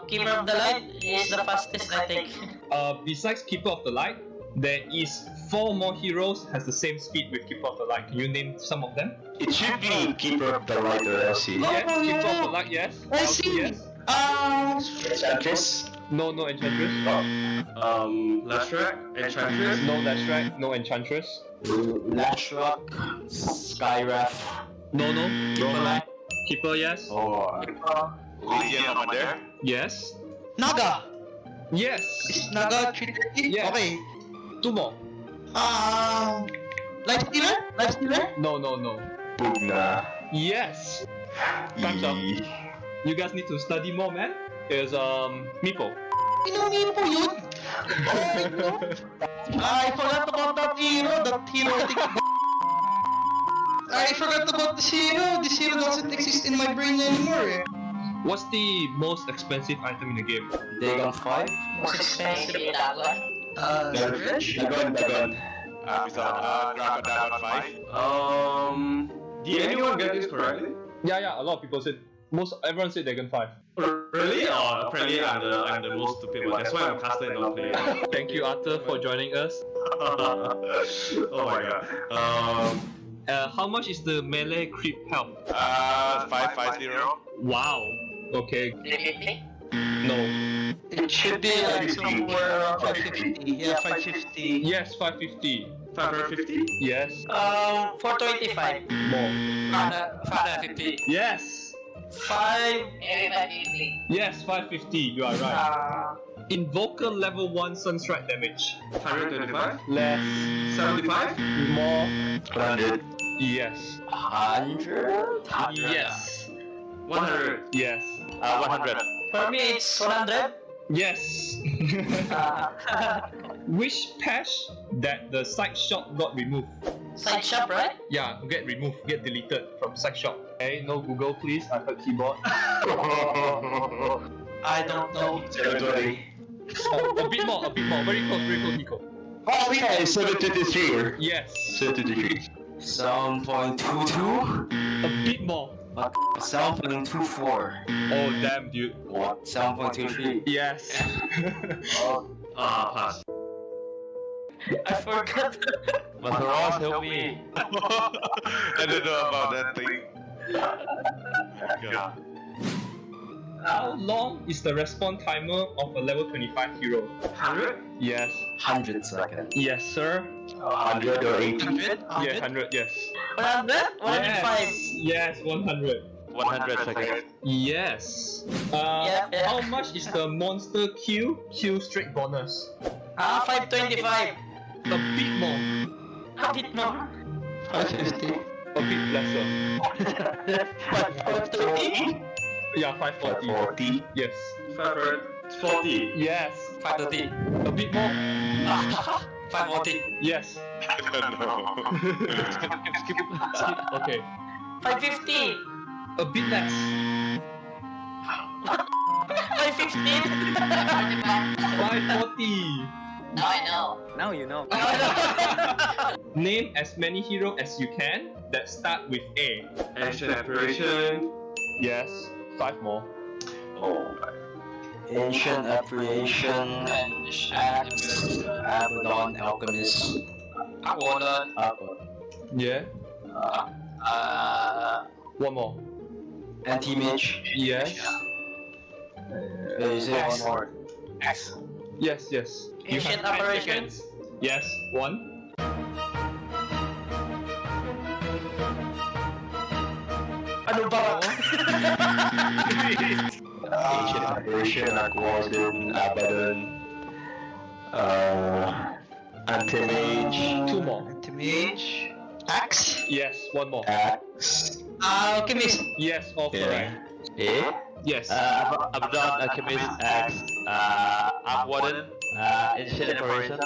Keeper of the Light is the fastest, I think. Besides Keeper of the Light, there is 4 more heroes has the same speed with Keeper of the Light. Can you name some of them? It should be Keeper of the Light or LC. Yes, Keeper of the Light, yes. I see. Yes. Enchantress? No Enchantress. Lashrak, Enchantress. No Lashrak, no Enchantress. Lashrock, Skywrath. No. Keeper Light. Keeper, yes. Legion Commander. Yes. Naga! Yes. Naga 330? Yes. Okay. 2 more. Life Stealer? No. Pugna. Yes. Time's up. You guys need to study more, man. There's Meepo. Meepo yun? I forgot about that hero. I forgot about this hero. This hero doesn't exist in my brain anymore. What's the most expensive item in the game? Dagon 5. Most expensive in that one. Dagon. Dragon 5. Did anyone get this correctly? Yeah. A lot of people said. Everyone said Dragon 5. Really? Or apparently I'm the most stupid one. That's why I'm casted and not playing. Thank you, Arthur, for joining us. Oh my god. How much is the melee creep health? 550. Wow. Okay. 350? No. It should be like somewhere around 550. Yeah, 550. Yes, 550. 550? Yes. 425. More. 550. Yes. 550. Yes, 550. You are right. Invoker level 1 Sunstrike damage. 125? Less. 75? More. 100. Yes. 100? Yes. 100? Yes. 100. For me, it's 100. Yes. Which patch that the side shop got removed? Side shop, right? Yeah, get removed, get deleted from side shop. Okay, no Google please, I heard keyboard. I don't know. Territory. A bit more, very close, Nico. Oh yeah, 723. Yes. 723. 7.22? A bit more. 7.24. Oh damn dude. What? 7.23? Yes. Pass. I forgot. Ross, help me. I don't know about that thing. God. How long is the respawn timer of a level 25 hero? 100? Yes. 100 seconds. Yes, sir. 100 or 80? 100? Yeah, 100, yes. 100? 105. Yes, 100. 100 seconds. Yes. Yeah. How much is the monster kill streak bonus? 525. A bit more. A bit more. 550. A bit lesser. 530? Yeah, 540. 540. Yes. 540. Yes. 530. A bit more. 540. Yes. I don't know. Skip. Okay. 550. A bit less. 515. 540. Now I know. Now you know. Name as many heroes as you can that start with A. Ancient Apparition. Yes. 5 more. Oh, Ancient Apparition, Abaddon, Alchemist, Aqualan. Yeah. 1 more. Anti-Mage. Yes. You say one more. X. Yes. You Ancient have 10 Apparition. seconds. Yes. 1. Ano ba? Ancient Apparition, Aquaman, Abaddon, Anti-Mage, 2 more. Anti-Mage. Axe. Yes. 1 more. Axe. Alchemist. Yes. All correct. Yes. Abaddon, Alchemist, Axe, Arc Warden, Ancient Apparition,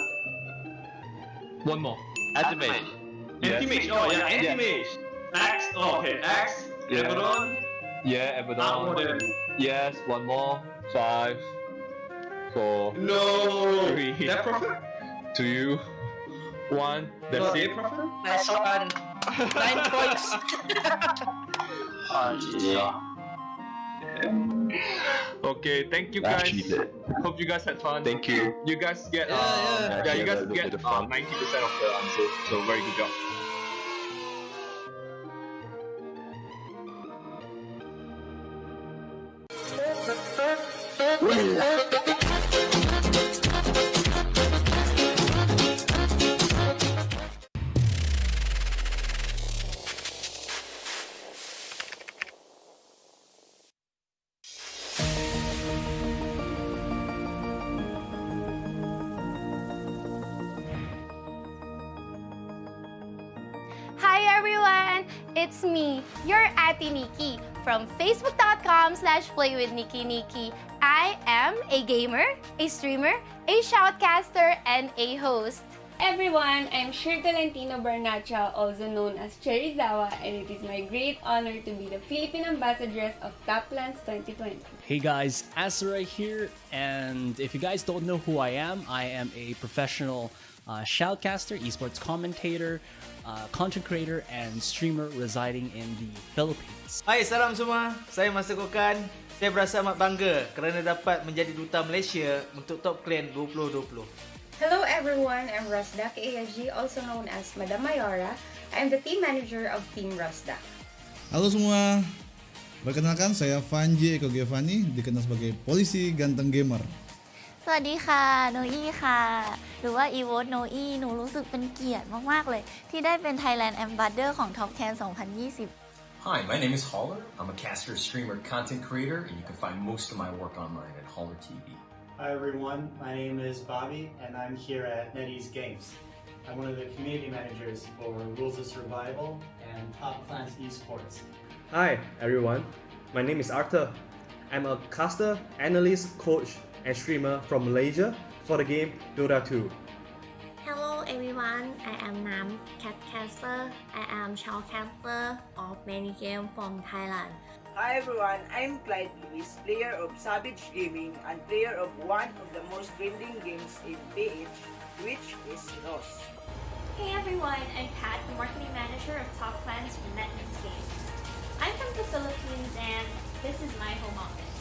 1 more. Anti-Mage. Yes. Anti-Mage. Oh yeah, Anti-Mage. Axe. Oh, okay. Axe. Yeah. Abaddon. Yeah. Arc Abaddon. Warden. Yes. 1 more. 5. 4. No. 3. That prophet? 2. 1. That's it. Prophet? Nice one. 9 points. GG. Okay, thank you That guys. cheated. Hope you guys had fun. Thank you. You guys get Yeah, you guys a little get bit of fun. 90% of the answers. So very good job. Hi everyone! It's me, your Ate Nikki from facebook.com/playwithnikki. I am a gamer, a streamer, a shoutcaster, and a host. Everyone, I'm Shir Tolentino Barnacha, also known as Cherizawa, and it is my great honor to be the Philippine Ambassadress of Taplands 2020. Hey guys, Asura here, and if you guys don't know who I am a professional shoutcaster, esports commentator, content creator, and streamer residing in the Philippines. Hai, salam semua. Saya Mas Tegukan. Saya berasa amat bangga kerana dapat menjadi duta Malaysia untuk Top Clan 2020. Hello everyone, I'm Rosdak ASG, also known as Madam Mayora. I'm the team manager of Team Rosdak. Halo semua, perkenalkan saya Vanji Eko Giovanni, dikenal sebagai polisi ganteng gamer. สวัสดีค่ะโนอี้ค่ะหรือว่าอีโวตโนอี้หนูรู้สึกเป็นเกียรติมากๆเลยที่ได้เป็น Thailand Ambassador ของ Top 10 2020 Hi, my name is Holler. I'm a caster, streamer, content creator, and you can find most of my work online at Holler TV. Hi everyone, my name is Bobby and I'm here at NetEase Games. I'm one of the community managers for Rules of Survival and Top Clans Esports. Hi everyone, my name is Arthur. I'm a caster, analyst, coach, and streamer from Malaysia for the game Dota 2. Hello everyone, I am Nam, Catcaster. I am shoutcaster of many games from Thailand. Hi everyone, I'm Clyde Lewis, player of Savage Gaming and player of one of the most trending games in PH, which is Ross. Hey everyone, I'm Pat, the marketing manager of Top Clans for NetEase Games. I'm from the Philippines and this is my home office.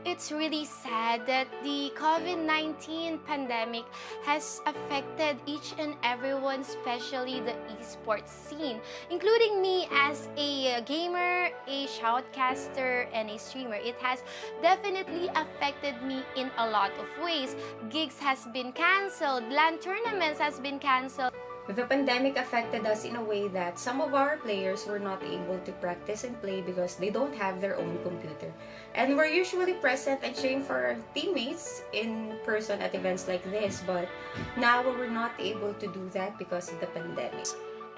It's really sad that the COVID-19 pandemic has affected each and everyone, especially the esports scene, including me as a gamer, a shoutcaster, and a streamer. It has definitely affected me in a lot of ways. Gigs has been cancelled, LAN tournaments has been cancelled. The pandemic affected us in a way that some of our players were not able to practice and play because they don't have their own computer. And we're usually present and cheering for our teammates in person at events like this, but now we're not able to do that because of the pandemic.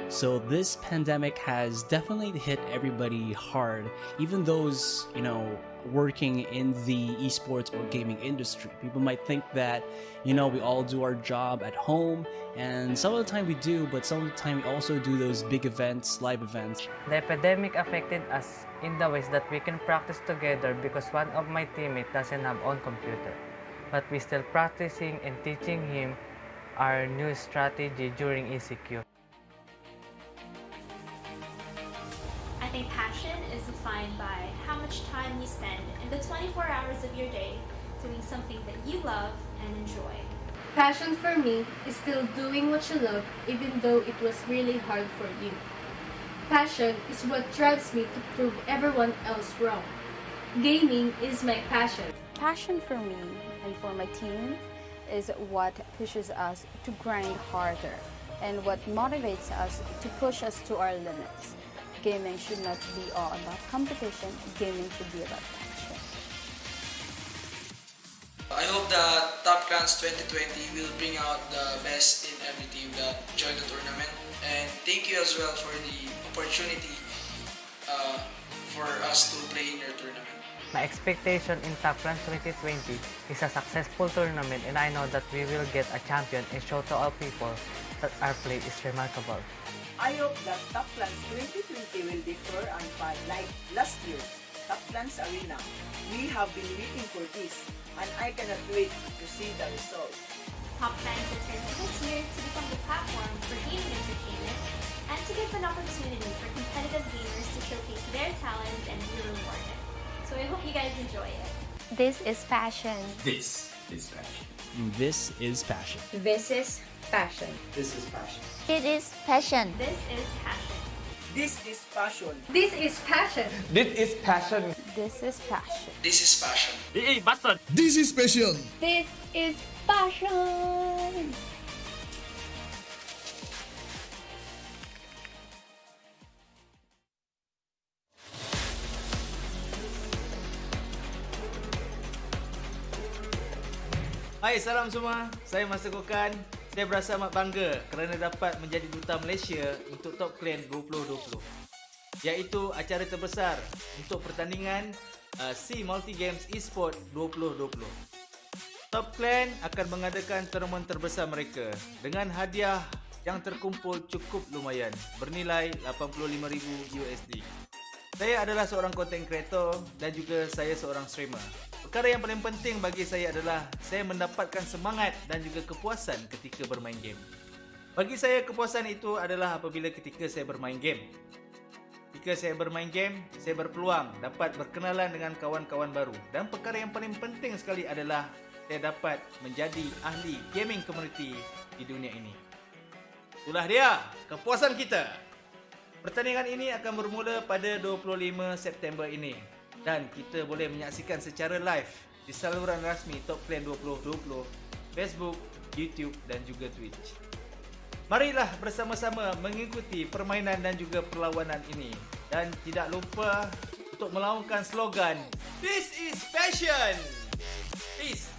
So this pandemic has definitely hit everybody hard, even those, working in the esports or gaming industry. People might think that, we all do our job at home, and some of the time we do, but some of the time we also do those big events, live events. The epidemic affected us in the ways that we can practice together because one of my teammates doesn't have own computer. But we still practicing and teaching him our new strategy during ECQ. I think passion is defined by how much time you spend in the 24 hours of your day doing something that you love and enjoy. Passion for me is still doing what you love even though it was really hard for you. Passion is what drives me to prove everyone else wrong. Gaming is my passion. Passion for me and for my team is what pushes us to grind harder and what motivates us to push us to our limits. Gaming should not be all about competition, gaming should be about passion. I hope that Top Clans 2020 will bring out the best in every team that join the tournament. And thank you as well for the opportunity for us to play in your tournament. My expectation in Top Clans 2020 is a successful tournament, and I know that we will get a champion and show to all people that our play is remarkable. I hope that Top Clans 2020 will differ and fun like last year, Top Clans Arena. We have been waiting for this, and I cannot wait to see the results. Top Clans returns this year to become the platform for gaming entertainment and to give an opportunity for competitive gamers to showcase their talents and be rewarded. So I hope you guys enjoy it. This is passion. This is passion. This is passion. This is passion. This is passion. It is passion. This is passion. This is passion. This is passion. This is passion. This is passion. This is passion. This is passion. This is passion. Hai, salam semua. Saya Master Kokan. Saya berasa amat bangga kerana dapat menjadi duta Malaysia untuk Top Clan 2020. Iaitu acara terbesar untuk pertandingan SEA Multi Games Esport 2020. Top Clan akan mengadakan tournament terbesar mereka dengan hadiah yang terkumpul cukup lumayan bernilai $85,000 USD. Saya adalah seorang content creator dan juga saya seorang streamer. Perkara yang paling penting bagi saya adalah saya mendapatkan semangat dan juga kepuasan ketika bermain game. Bagi saya kepuasan itu adalah apabila ketika saya bermain game. Ketika saya bermain game, saya berpeluang dapat berkenalan dengan kawan-kawan baru. Dan perkara yang paling penting sekali adalah saya dapat menjadi ahli gaming community di dunia ini. Itulah dia kepuasan kita. Pertandingan ini akan bermula pada 25 September ini. Dan kita boleh menyaksikan secara live di saluran rasmi Top Clan 2020, Facebook, YouTube dan juga Twitch. Marilah bersama-sama mengikuti permainan dan juga perlawanan ini. Dan tidak lupa untuk melaungkan slogan This is passion! Peace!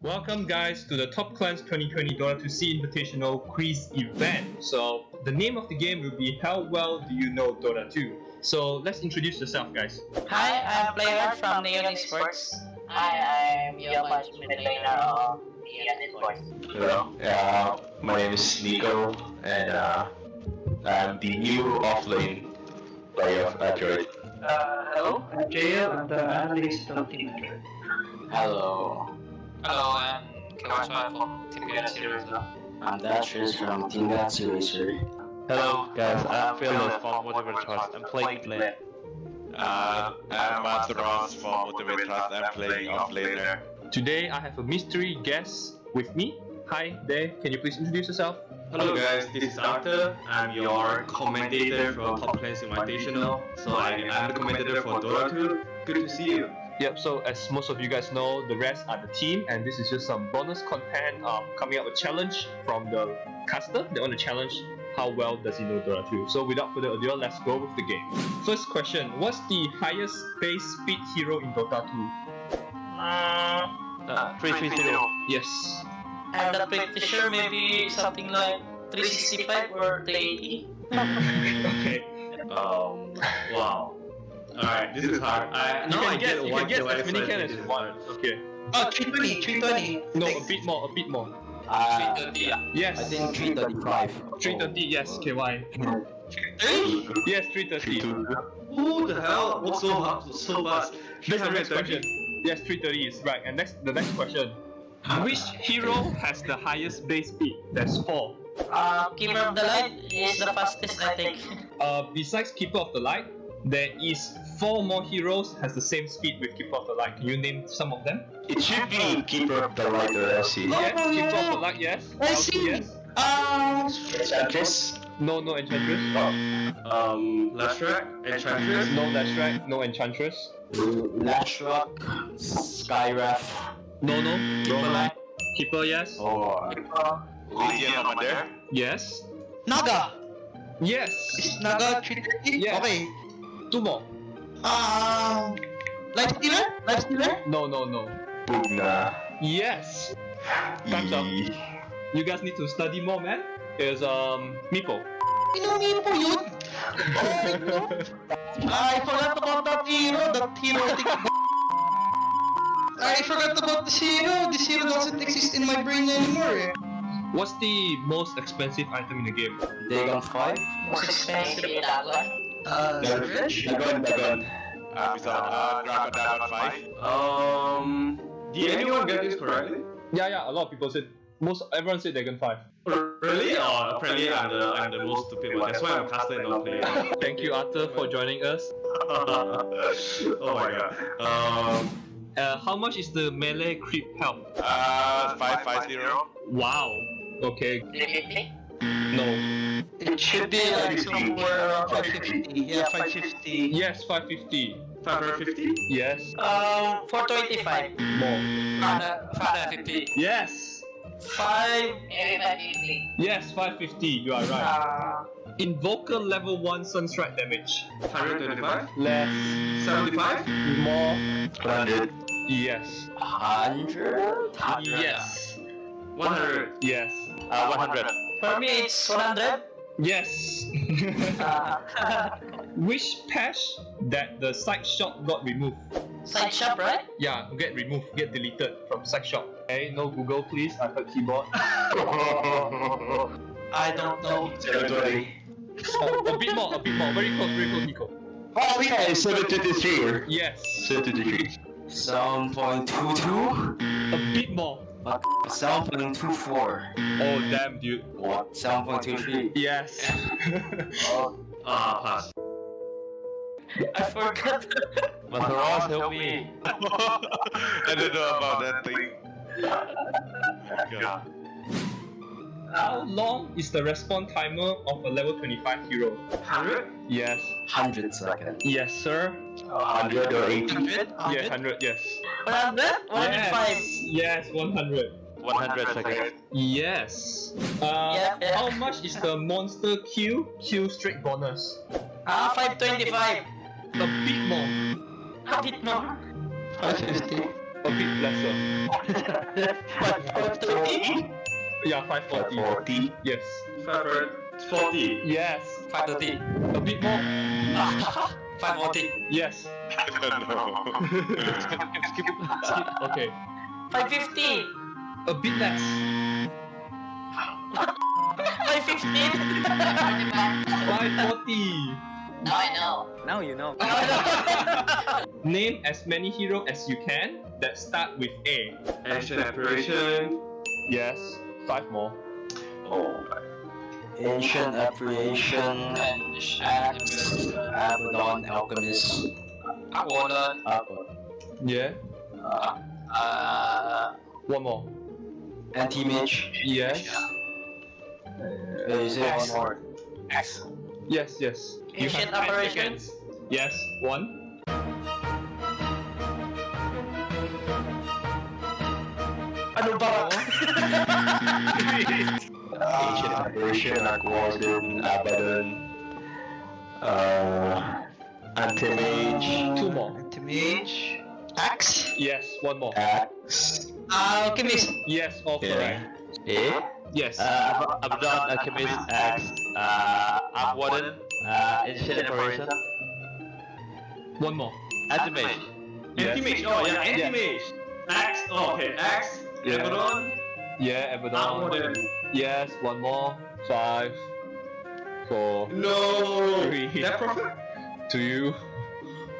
Welcome guys to the Top Clans 2020 Dota 2 SEA Invitational Quiz event. So the name of the game will be How Well Do You Know Dota 2? So let's introduce yourself guys. Hi, I'm player from Neon Esports. Hi, I'm your match laner of Neon Esports. Hello, my name is Nico, and I'm the new offlane player of Android. Hello, I'm Jail, I'm the analyst of Team Android. Hello. Hello, I'm Kawacha from Team Galaxy Racer. I'm Dashes from Team Galaxy Racer. Hello guys, I'm Philip from Motivate Trust. I'm playing lane. I'm Master Ross from Motivate Trust. I'm playing offlaner. Today I have a mystery guest with me. Hi there, can you please introduce yourself? Hello guys, this is Arthur. I'm your commentator from Top Clans Invitational. So I'm the commentator for Dota 2. Good to see you. Yep, so as most of you guys know, the rest are the team, and this is just some bonus content coming up with a challenge from the caster. They want to challenge how well does he know Dota 2. So without further ado, let's go with the game. First question, what's the highest base speed hero in Dota 2? 330. Yes. I'm not pretty sure, maybe something like 365 or 380. Okay. Wow. Alright, this is hard. You can guess as many cannons as you want. Okay. 320. No, a bit more. 330. Yes. I think 335. 330, yes, KY. 330? Yes, 330. Who the hell? What's so fast? That's the next question. Yes, 330 is right. And the next question. Which hero has the highest base speed? That's 4. Keeper of the Light is the fastest, I think. Besides Keeper of the Light, there is 4 more heroes has the same speed with Keeper of the Light. Can you name some of them? It should be Keeper of the Light or SEA. Yes, Keeper of the Light, yes. I see. Yes. Enchantress? No Enchantress. Lashrak? Enchantress? No Lashrak, no Enchantress. Lashrock, Skywrath. No. Keeper. Keeper, yes. Legion Commander? Yes. Naga! Yes. Naga 330? Yes. Okay. 2 more. Lifestealer? No. Pugna. Yes. Time's up. You guys need to study more, man. There's Meepo. Meepo yun? I forgot about that hero. I forgot about this hero. This hero doesn't exist in my brain anymore. What's the most expensive item in the game? Dagon 5. Most expensive Dagon. Dagon. Mr. Crocodile 15. Did anyone get this correctly? Yeah, a lot of people said, everyone said Dragon 5. Really? Or apparently I'm the most stupid one. That's why I'm caster and not player. Thank you, Arthur, for joining us. Oh my god. How much is the melee creep health? 550. Wow. Okay. 350? No. It should be like somewhere around 550. Yeah, 550. Yes, 550. 550? Yes. 425. More. 550. Yes. 550. Yes, 550. You are right. Invoker level 1 Sunstrike damage. 125? Less. 75? More. 100. Yes. 100? Yes. 100. Yes. 100. For me, it's 100. Yes. Which patch that the side shop got removed? Side shop, right? Yeah, get removed, get deleted from side shop. Okay, no Google please, I heard keyboard. I don't know. Territory. A bit more, very close, Nico. Oh yeah, 723. Yes. 723. 7.22? A bit more. 7.24. Oh damn dude. What? 7.23? Yes. Pass. I forgot. Master Ross, help me. I don't know about that thing. God. How long is the respawn timer of a level 25 hero? 100? Yes. 100 seconds. Yes, sir. 100 or 80? 100? Yeah, 100, yes. 100? 105. Yes, 100. 100 seconds. Yes. Yeah. How much is the monster kill streak bonus? 525. A bit more. A bit more. 550. A bit lesser. 530? Yeah, 540. Yes. 540. Yes. 530. A bit more. 540. Yes. I don't know. Skip. Okay. 550. A bit less. 515. 540. Now I know. Now you know. Name as many heroes as you can that start with A. Ancient Apparition. Yes. 5 more. Oh, Ancient Apparition, Abaddon, Alchemist, Aquaman. Yeah. One more. Anti-Mage. Yes. You say one more. X. Yes. You Ancient have 10 Apparition. seconds. Yes. 1. Ano ba? Ancient Apparition, Aquaman, Abaddon, Anti-Mage. 2 more. Anti-Mage. Axe? Yes. 1 more. Axe. Alchemist. Yes. All correct. Yes. Abaddon, Alchemist, Axe, Arc Warden, Ancient Apparition. 1 more. Anti-Mage. Yes. Anti-Mage. Oh yeah, Anti-Mage. Axe. Oh, okay. Axe. Yeah. Abaddon. Yeah, Arc Abaddon. Warden. Yes. 1 more. 5. 4. No. 3. That prophet? 2.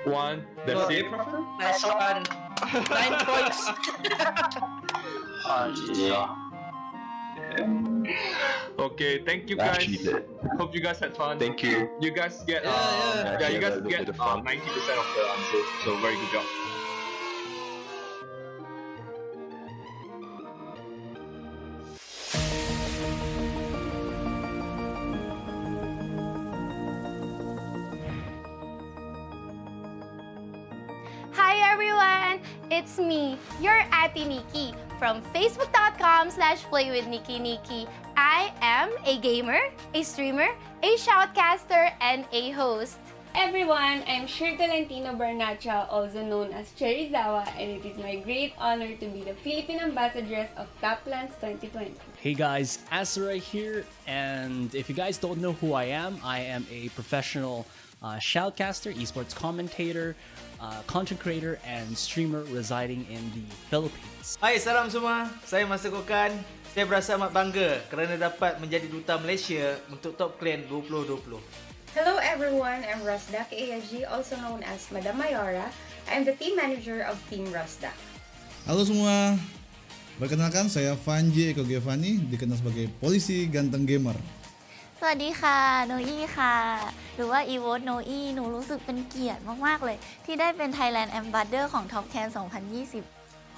1. That's it. Prophet? Nice one. 9 points. Okay, thank you That's guys. cheated. Hope you guys had fun. Thank you. You guys get Yeah, you guys a little get bit of fun. 90% of the answers. So very good job. Hi everyone! It's me, your Ate Nikki from facebook.com/playwithnikki. I am a gamer, a streamer, a shoutcaster, and a host. Everyone, I'm Shir Tolentino Barnacha, also known as Cherizawa, and it is my great honor to be the Philippine Ambassadress of Taplands 2020. Hey guys, Azra here, and if you guys don't know who I am a professional shoutcaster, esports commentator, content creator, and streamer residing in the Philippines. Hai, salam semua. Saya Master Kokan. Saya berasa amat bangga kerana dapat menjadi duta Malaysia untuk Top Clan 2020. Hello everyone, I'm Rosdak AAG, also known as Madam Mayora. I'm the team manager of Team Rosdak. Halo semua, perkenalkan saya Vanji Eko Giovanni, dikenal sebagai polisi ganteng gamer. สวัสดีค่ะโนอี้ค่ะหรือว่าอีโวตโนอี้หนูรู้สึกเป็นเกียรติมากๆเลยที่ได้เป็น Thailand Ambassador ของ Top 10 2020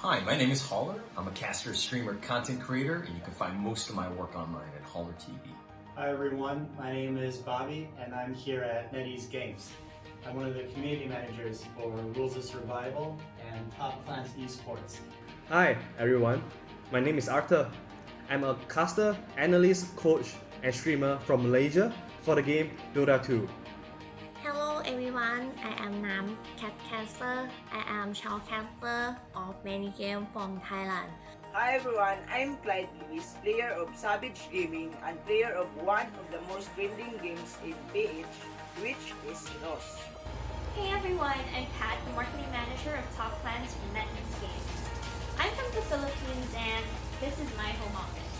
Hi, my name is Holler. I'm a caster, streamer, content creator, and you can find most of my work online at Holler TV. Hi everyone, my name is Bobby and I'm here at NetEase Games. I'm one of the community managers for Rules of Survival and Top Clans Esports. Hi everyone, my name is Arthur. I'm a caster, analyst, coach, and streamer from Malaysia for the game Dota 2. Hello everyone, I am Nam, cat caster. I am shoutcaster of many games from Thailand. Hi everyone, I'm Clyde Lewis, player of Savage Gaming and player of one of the most trending games in PH, which is Nos. Hey everyone, I'm Pat, the marketing manager of Top Clans from NetEase Games. I'm from the Philippines and this is my home office.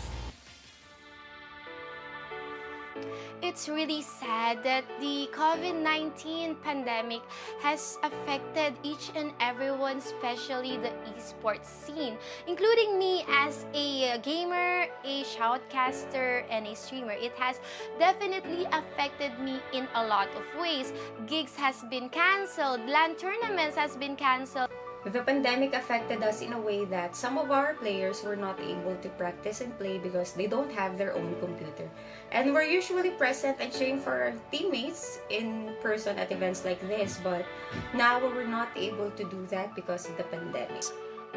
It's really sad that the COVID-19 pandemic has affected each and everyone, especially the esports scene, including me as a gamer, a shoutcaster, and a streamer. It has definitely affected me in a lot of ways. Gigs has been cancelled, LAN tournaments has been cancelled. The pandemic affected us in a way that some of our players were not able to practice and play because they don't have their own computer. And we're usually present and cheering for our teammates in person at events like this, but now we're not able to do that because of the pandemic.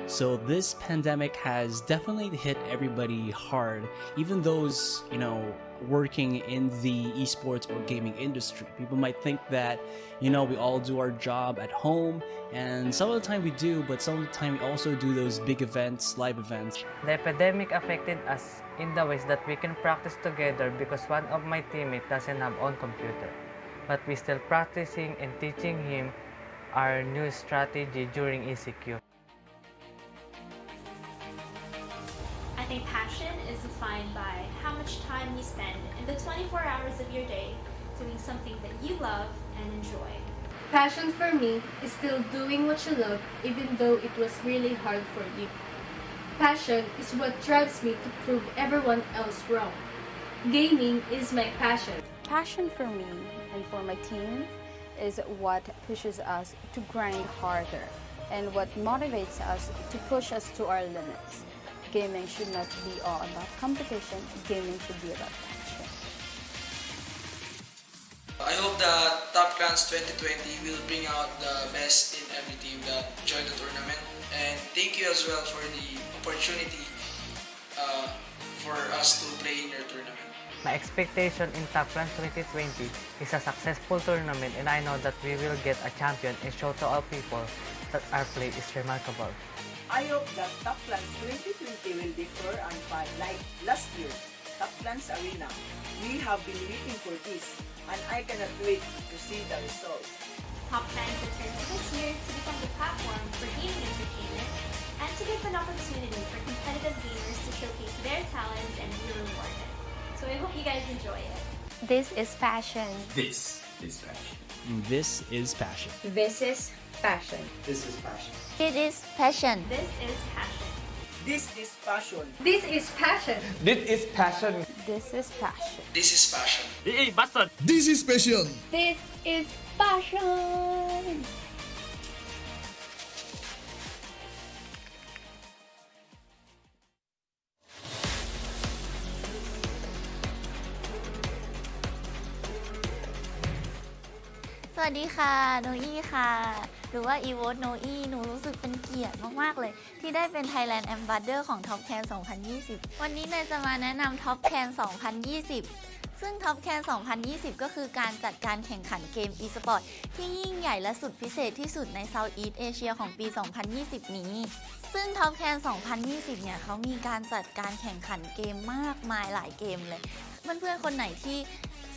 So this pandemic has definitely hit everybody hard, even those, working in the esports or gaming industry. People might think that, we all do our job at home, and some of the time we do, but some of the time we also do those big events, live events. The epidemic affected us in the ways that we can practice together because one of my teammates doesn't have own computer. But we still practicing and teaching him our new strategy during ECQ. I think passion is defined by how much time you spend in the 24 hours of your day doing something that you love and enjoy. Passion for me is still doing what you love even though it was really hard for you. Passion is what drives me to prove everyone else wrong. Gaming is my passion. Passion for me and for my team is what pushes us to grind harder and what motivates us to push us to our limits. Gaming should not be all about competition, gaming should be about passion. I hope that Top Clans 2020 will bring out the best in every team that join the tournament. And thank you as well for the opportunity for us to play in your tournament. My expectation in Top Clans 2020 is a successful tournament, and I know that we will get a champion and show to all people that our play is remarkable. I hope that Top Clans 2020 will differ and fun like last year, Top Clans Arena. We have been waiting for this, and I cannot wait to see the results. Top Clans returns this year to become the platform for gaming entertainment and to give an opportunity for competitive gamers to showcase their talents and be rewarded. So I hope you guys enjoy it. This is passion. This is passion. This is passion. This is passion. This is passion. It is passion. This is passion. This is passion. This is passion. This is passion. This is passion. This is passion. This is passion. This is passion. This is passion.สวัสดีค่ะโนอี้ค่ะหรือว่าอีโวตโนอี้หนูรู้สึกเป็นเกียรติมากๆเลยที่ได้เป็น Thailand Ambassador ของ Top 10 2020 วันนี้เนยจะมาแนะนำ Top 10 2020 ซึ่ง Top 10 2020 ก็คือการจัดการแข่งขันเกม e-sport ที่ยิ่งใหญ่และสุดพิเศษที่สุดใน Southeast Asia ของปี 2020 นี้ซึ่ง Top 10 2020 เนี่ยเขามีการจัดการแข่งขันเกมมากมายหลายเกมเลยเพื่อนๆคนไหนที่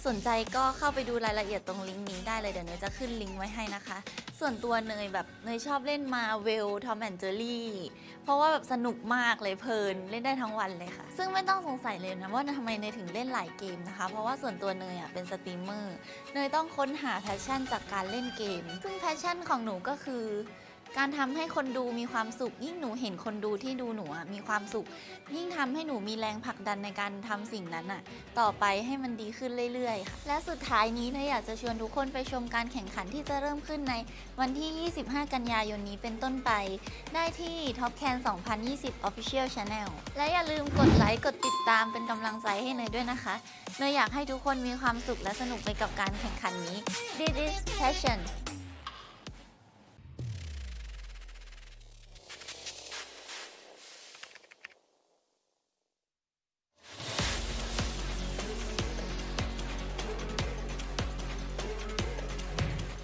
สนใจก็เข้าไปดูรายละเอียดตรงลิงก์นี้ได้เลยเดี๋ยวเนยจะขึ้นลิงก์ไว้ให้นะคะ ส่วนตัวเนยแบบเนยชอบเล่นมาเวลทอมแอนด์เจอรี่เพราะว่าแบบสนุกมากเลยเพลินเล่นได้ทั้งวันเลยค่ะซึ่งไม่ต้องสงสัยเลยนะว่าทำไมเนยถึงเล่นหลายเกมนะคะเพราะว่าส่วนตัวเนยเป็นสตรีมเมอร์เนยต้องค้นหาแพชชั่นจากการเล่นเกมซึ่งแพชชั่นของหนูก็คือการทำให้คนดูมีความสุขยิ่งหนูเห็นคนดูที่ดูหนูมีความสุขยิ่งทำให้หนูมีแรงผลักดันในการทำสิ่งนั้นต่อไปให้มันดีขึ้นเรื่อยๆค่ะและสุดท้ายนี้เนยอยากจะชวนทุกคนไปชมการแข่งขันที่จะเริ่มขึ้นในวันที่ 25 กันยายนนี้เป็นต้นไปได้ที่ Top Can 2020 Official Channel และอย่าลืมกดไลค์กดติดตามเป็นกำลังใจให้เนยด้วยนะคะเนยอยากให้ทุกคนมีความสุขและสนุกไปกับการแข่งขันนี้ This is passion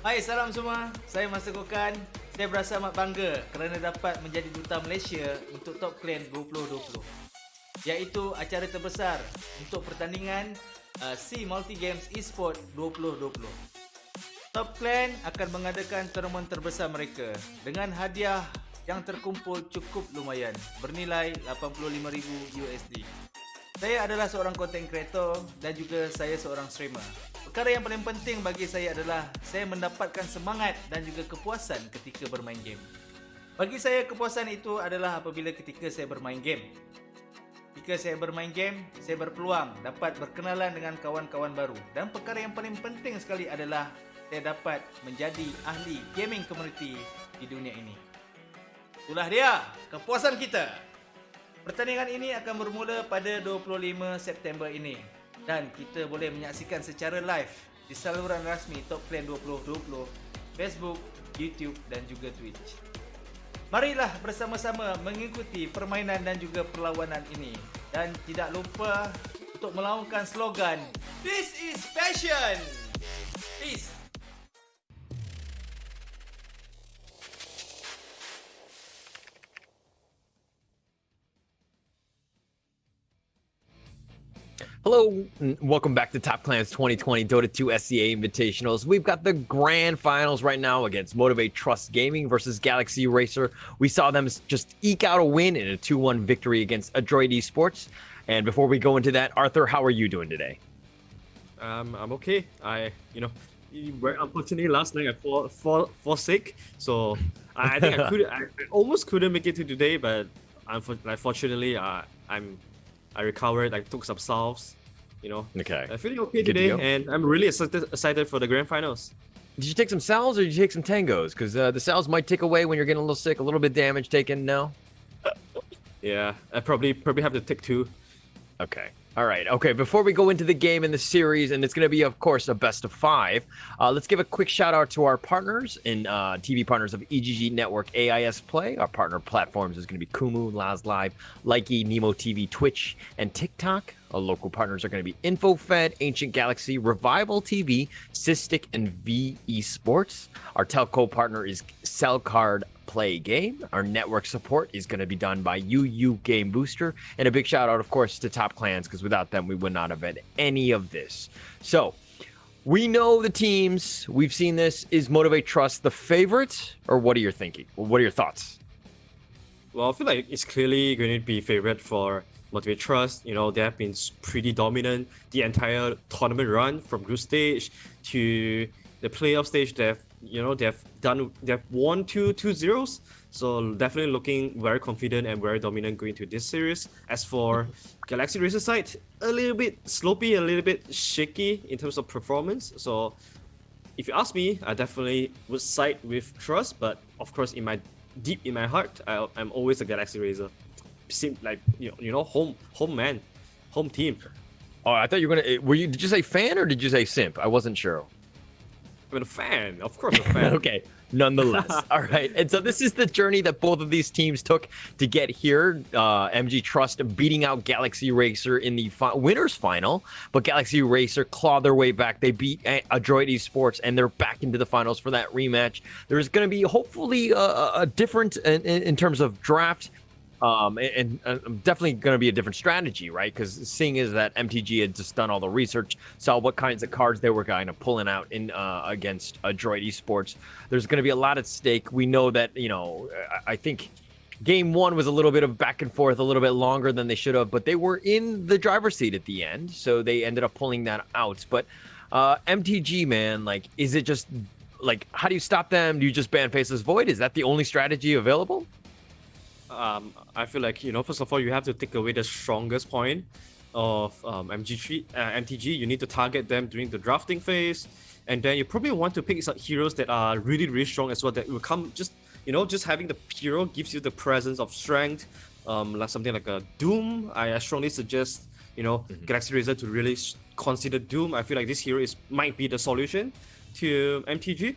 Hai, salam semua. Saya Master Kokan. Saya berasa amat bangga kerana dapat menjadi duta Malaysia untuk Top Clan 2020. Iaitu acara terbesar untuk pertandingan SEA Multi Games Esport 2020. Top Clan akan mengadakan tournament terbesar mereka dengan hadiah yang terkumpul cukup lumayan bernilai $85,000 USD. Saya adalah seorang content creator dan juga saya seorang streamer. Perkara yang paling penting bagi saya adalah saya mendapatkan semangat dan juga kepuasan ketika bermain game. Bagi saya kepuasan itu adalah apabila ketika saya bermain game. Ketika saya bermain game, saya berpeluang dapat berkenalan dengan kawan-kawan baru. Dan perkara yang paling penting sekali adalah saya dapat menjadi ahli gaming community di dunia ini. Itulah dia kepuasan kita. Pertandingan ini akan bermula pada 25 September ini. Dan kita boleh menyaksikan secara live di saluran rasmi Top Clan 2020, Facebook, YouTube dan juga Twitch. Marilah bersama-sama mengikuti permainan dan juga perlawanan ini. Dan tidak lupa untuk melaungkan slogan This is passion! Peace! Hello, and welcome back to Top Clan's 2020 Dota 2 SEA Invitationals. We've got the grand finals right now against Motivate Trust Gaming versus Galaxy Racer. We saw them just eke out a win in a 2-1 victory against Adroit Esports. And before we go into that, Arthur, how are you doing today? I'm okay. Unfortunately last night I fall sick, so I think I almost couldn't make it to today, but unfortunately I recovered. I took some salves, Okay. I'm feeling okay today, and I'm really excited for the grand finals. Did you take some salves or did you take some tangos? Because the salves might take away when you're getting a little sick, a little bit damage taken. No. Yeah, I probably have to take 2. Okay. All right. Okay. Before we go into the game and the series, and it's going to be, of course, a best of 5. Let's give a quick shout out to our partners and TV partners of EGG Network, AIS Play. Our partner platforms is going to be Kumu, Laz Live, Likey, Nemo TV, Twitch, and TikTok. Our local partners are going to be InfoFed, Ancient Galaxy, Revival TV, Cystic, and V Esports. Our telco partner is Cellcard Play Game. Our network support is going to be done by UU Game Booster. And a big shout out, of course, to Top Clans, because without them, we would not have had any of this. So, we know the teams. We've seen this. Is Motivate Trust the favorite? Or what are you thinking? What are your thoughts? Well, I feel like it's clearly going to be favorite for Motivate Trust. They have been pretty dominant the entire tournament run from group stage to the playoff stage. They've won 2-0s, so definitely looking very confident and very dominant going to this series. As for Galaxy Racer side, a little bit sloppy, a little bit shaky in terms of performance. So if you ask me, I definitely would side with Trust, but of course deep in my heart, I'm always a Galaxy Racer. Seem like home man, home team. Oh, I thought you were gonna. Did you say fan or did you say simp? I wasn't sure. I'm a fan, of course, a fan. Okay, nonetheless. All right, and so this is the journey that both of these teams took to get here. MG Trust beating out Galaxy Racer in the winners final, but Galaxy Racer clawed their way back. They beat Adroit Esports, and they're back into the finals for that rematch. There's going to be hopefully a different in terms of draft. And definitely going to be a different strategy, right? Because seeing is that MTG had just done all the research, saw what kinds of cards they were kind of pulling out in against Droid Esports. There's going to be a lot at stake. We know that, I think game one was a little bit of back and forth, a little bit longer than they should have, but they were in the driver's seat at the end, so they ended up pulling that out. But MTG, man, like, is it just like, how do you stop them? Do you just ban Faceless Void? Is that the only strategy available? I feel like, first of all, you have to take away the strongest point of MTG. You need to target them during the drafting phase, and then you probably want to pick some heroes that are really, really strong as well. That will come just having the hero gives you the presence of strength. Like something like a Doom. I strongly suggest Galaxy Razor to really consider Doom. I feel like this hero might be the solution to MTG.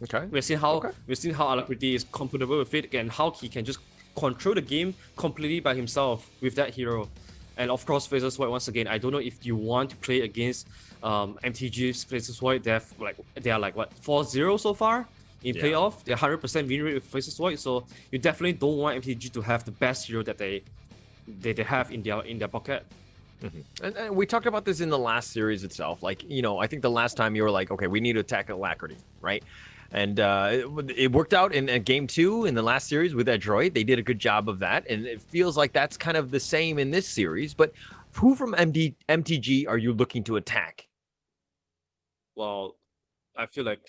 Okay. We've seen how Alacrity is comfortable with it and how he can just control the game completely by himself with that hero. And of course, Faceless Void, once again, I don't know if you want to play against MTG's Faceless Void. They are like what, 4-0 so far in playoff. They're 100% win rate with Faceless Void, so you definitely don't want MTG to have the best hero that they have in their pocket. Mm-hmm. And we talked about this in the last series itself. Like, I think the last time you were like, okay, we need to attack Alacrity, right? And it worked out in game 2 in the last series with that droid. They did a good job of that, and it feels like that's kind of the same in this series. But who from MTG are you looking to attack? Well, I feel like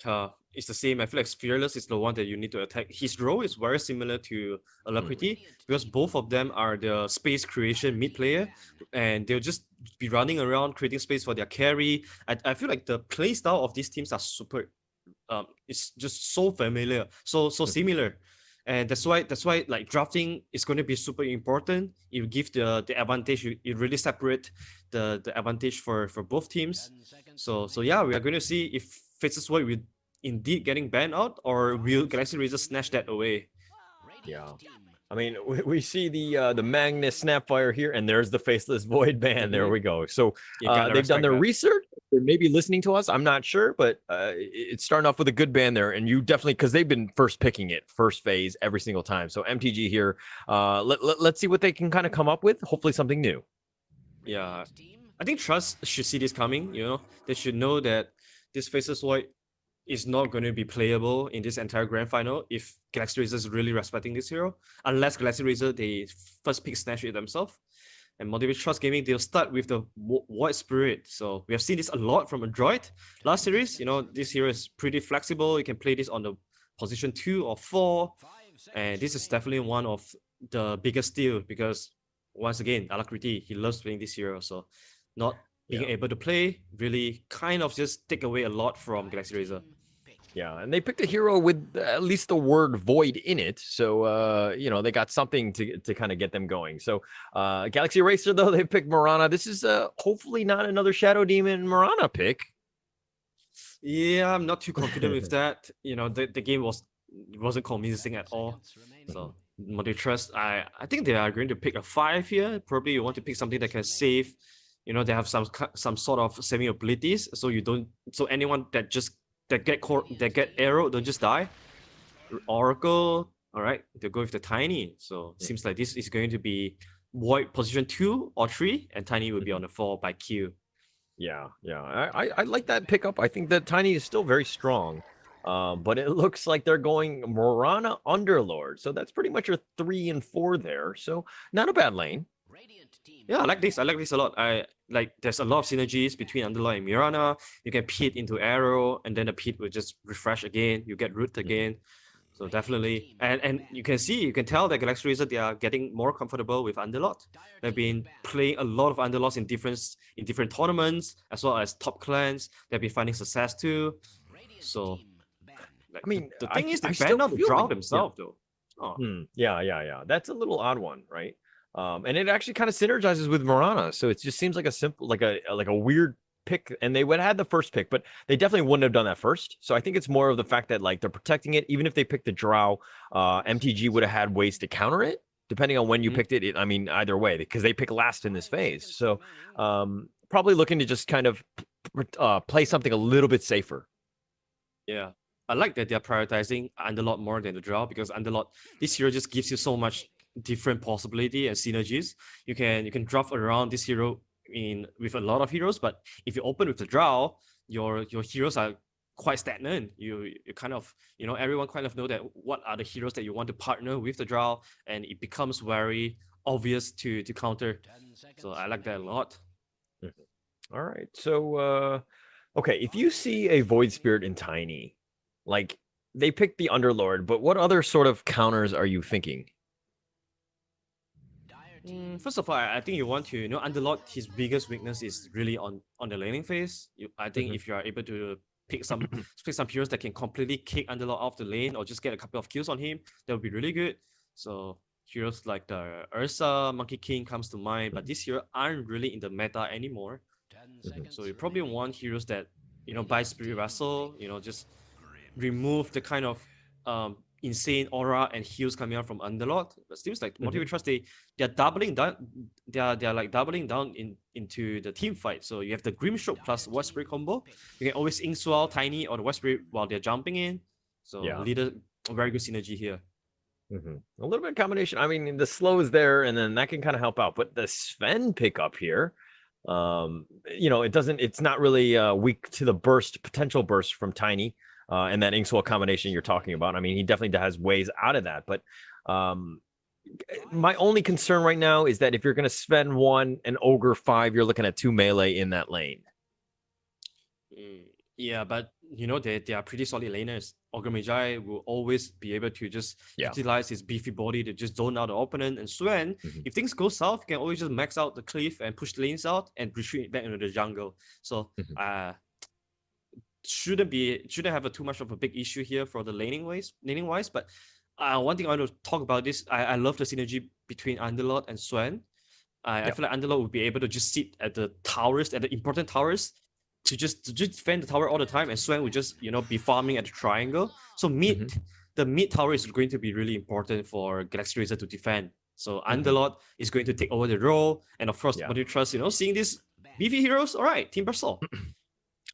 it's the same. I feel like Fearless is the one that you need to attack. His role is very similar to Alacrity because both of them are the space creation mid player, and they'll just be running around creating space for their carry. I feel like the play style of these teams are super. It's just so familiar, so similar, and that's why like drafting is going to be super important. You give the advantage. You really separate the advantage for both teams. So yeah, we are going to see if Faceless Void will indeed getting banned out, or will Galaxy Razor snatch that away. Yeah. I mean, we see the Magnus Snapfire here, and there's the Faceless Void ban. There we go. So they've done their research. They're maybe listening to us. I'm not sure, but it's starting off with a good ban there. And you definitely, because they've been first picking it, first phase every single time. So MTG here, let's see what they can kind of come up with. Hopefully something new. Yeah, I think Trust should see this coming. They should know that this Faceless Void is not going to be playable in this entire grand final if Galaxy Razor is really respecting this hero. Unless Galaxy Razor, they first pick Snatch it themselves. And Motivate Trust Gaming, they'll start with the Void Spirit. So we have seen this a lot from Android. Last series, this hero is pretty flexible. You can play this on the position 2 or 4. And this is definitely one of the biggest deal because, once again, Alacrity, he loves playing this hero. So not being able to play really kind of just take away a lot from Galaxy Razor. Yeah, and they picked a hero with at least the word void in it. So, they got something to kind of get them going. So, Galaxy Racer, though, they picked Mirana. This is hopefully not another Shadow Demon Mirana pick. Yeah, I'm not too confident with that. The game wasn't convincing at all. So, Motivate Trust, I think they are going to pick a 5 here. Probably you want to pick something that can save. They have some sort of saving abilities, so anyone that get arrow, don't just die. Oracle, all right, they'll go with the Tiny. So seems like this is going to be Void position 2 or 3, and Tiny will be on the 4 by Q. Yeah. I like that pickup. I think that Tiny is still very strong. But it looks like they're going Mirana Underlord. So that's pretty much your 3 and 4 there. So not a bad lane. Yeah, I like this a lot. There's a lot of synergies between Underlord and Mirana. You can pit into arrow, and then the pit will just refresh again. You get root again. So definitely, and you can tell that Galaxy Razor, they are getting more comfortable with Underlord. They've been playing a lot of Underlords in different tournaments, as well as top clans. They've been finding success too. So, I mean, the thing is, they still ban out the feel draw like- themselves though. Oh. Yeah. That's a little odd one, right? And it actually kind of synergizes with Mirana, so it just seems like a simple, like a weird pick. And they would have had the first pick, but they definitely wouldn't have done that first. So I think it's more of the fact that like they're protecting it. Even if they picked the Drow, MTG would have had ways to counter it, depending on when you picked it. I mean, either way, because they pick last in this phase. So probably looking to just kind of play something a little bit safer. Yeah, I like that they're prioritizing Underlord more than the Drow, because Underlord, this hero just gives you so much different possibility and synergies. You can draft around this hero with a lot of heroes, but if you open with the Drow, your heroes are quite stagnant. You kind of, everyone kind of know that what are the heroes that you want to partner with the Drow, and it becomes very obvious to counter. So I like that a lot. All right. So okay, if you see a Void Spirit in Tiny, like they picked the Underlord, but what other sort of counters are you thinking? First of all, I think you want to, Underlord, his biggest weakness is really on the laning phase. I think if you are able to pick some heroes that can completely kick Underlord off the lane or just get a couple of kills on him, that would be really good. So heroes like the Ursa, Monkey King comes to mind, but these heroes aren't really in the meta anymore. So you probably want heroes that, buy Spirit Vessel, just remove the kind of insane aura and heals coming out from Underlord. But seems like Motivate Trust, they're doubling down. They're like doubling down into the team fight. So you have the Grimstroke plus Void Spirit combo. You can always Inkswell, Tiny, or the Void Spirit while they're jumping in. So leader, very good synergy here. A little bit of combination. I mean, the slow is there, and then that can kind of help out. But the Sven pickup here, it's not really weak to the potential burst from Tiny. And that Inkswell combination you're talking about. I mean, he definitely has ways out of that. But my only concern right now is that if you're going to spend 1 and Ogre 5, you're looking at 2 melee in that lane. Yeah, but they are pretty solid laners. Ogre Magi will always be able to just utilize his beefy body to just zone out the opponent. And Swen, if things go south, you can always just max out the cliff and push the lanes out and retreat back into the jungle. So shouldn't have too much of a big issue here for the laning wise. But one thing I want to talk about is I love the synergy between Underlord and Swen. I feel like Underlord would be able to just sit at the towers, at the important towers, to just defend the tower all the time, and Swen would just be farming at the triangle. So the mid tower is going to be really important for Galaxy Razor to defend. So Underlord is going to take over the role, and of course, Motive Trust, seeing these beefy heroes, all right, Team Persol.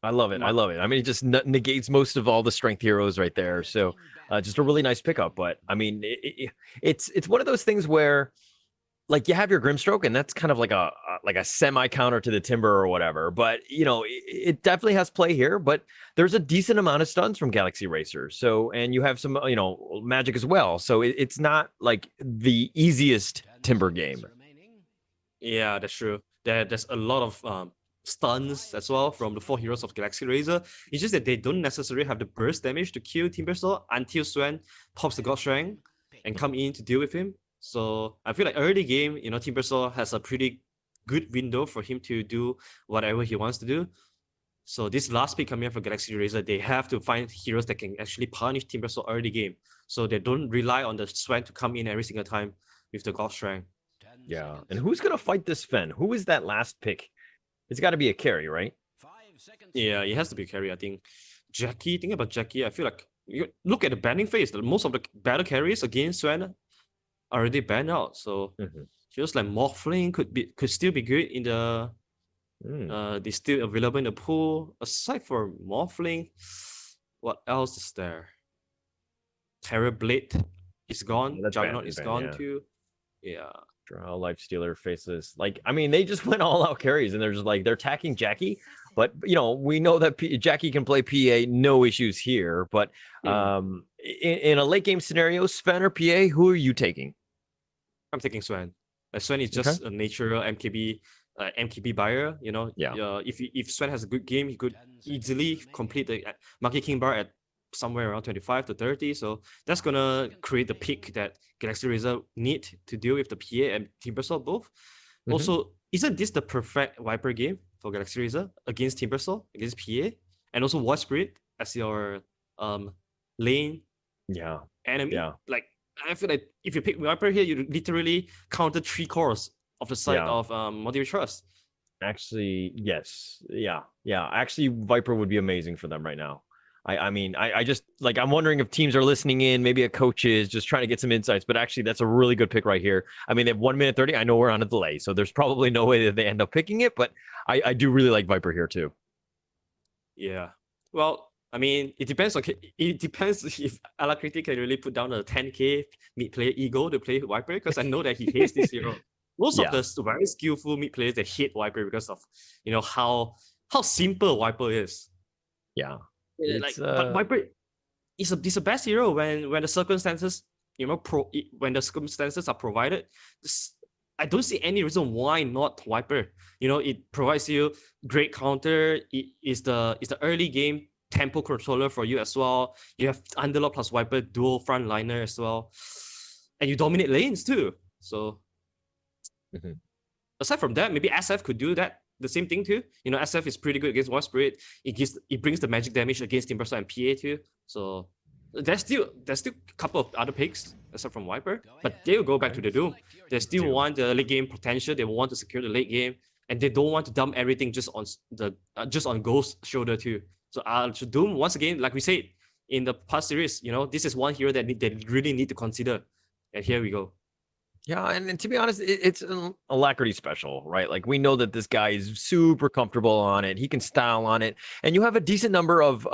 I love it. I mean, it just negates most of all the strength heroes right there. So just a really nice pickup. But I mean, it's one of those things where, like, you have your Grimstroke, and that's kind of like a semi counter to the Timber or whatever. But it definitely has play here. But there's a decent amount of stuns from Galaxy Racer. So, and you have some magic as well. So it's not like the easiest Timber game. Yeah, that's true. There's a lot of stuns as well from the 4 heroes of Galaxy Razor. It's just that they don't necessarily have the burst damage to kill Timbersaw until Swen pops the God Strength and come in to deal with him. So I feel like early game, Timbersaw has a pretty good window for him to do whatever he wants to do. So this last pick coming up for Galaxy Razor, they have to find heroes that can actually punish Timbersaw early game, so they don't rely on the Swen to come in every single time with the God Strength. Yeah, and who's gonna fight this Sven? Who is that last pick? It's got to be a carry, right? Yeah, it has to be a carry, I think. Jackie, think about Jackie. I feel like, you look at the banning phase. Most of the battle carries against Swen are already banned out. So feels like Morphling could still be good in the. They're still available in the pool. Aside from Morphling, what else is there? Terrorblade is gone. Juggernaut is gone too. Yeah. Drow, Lifestealer, Faceless. Like, I mean, they just went all out carries, and they're just like, they're attacking Jackie. But, we know that Jackie can play PA, no issues here. But in a late game scenario, Sven or PA, who are you taking? I'm taking Sven. Sven is just a natural MKB buyer. If Sven has a good game, he could easily complete the Monkey King bar at somewhere around 25 to 30. So that's gonna create the pick that Galaxy Razor need to deal with the PA and Timbersaw both. Also, isn't this the perfect Viper game for Galaxy Razor against Timbersaw, against PA, and also Void Spirit as your lane enemy? Like, I feel like if you pick Viper here, you literally counter 3 cores of the side of Motive Trust. Actually, yes. Yeah. Actually, Viper would be amazing for them right now. I mean, I just, like, I'm wondering if teams are listening in, maybe a coach is just trying to get some insights, but actually that's a really good pick right here. I mean, they have 1 minute 30. I know we're on a delay, so there's probably no way that they end up picking it, but I do really like Viper here too. Yeah. Well, I mean, it depends on it depends if Alacrity can really put down a 10k mid player ego to play Viper, because I know that he hates this hero. Most of Yeah. the very skillful mid players, they hate Viper because of how simple Viper is. Yeah. But Viper is the best hero when the circumstances when the circumstances are provided. I don't see any reason why not Viper. It provides you great counter. It is the early game tempo controller for you as well. You have Underlord plus Viper dual frontliner as well, and you dominate lanes too. So aside from that, maybe SF could do that. The same thing too. SF is pretty good against War Spirit. It brings the magic damage against Timbersaw and PA too. So there's still a couple of other picks aside from Viper, but they will go back to the Doom. They still want the late game potential. They want to secure the late game, and they don't want to dump everything just on Ghost's shoulder too. So Doom, once again, like we said in the past series, this is one hero that they really need to consider. And here we go. Yeah, and to be honest, it's an Alacrity special, right? Like, we know that this guy is super comfortable on it. He can style on it, and you have a decent number of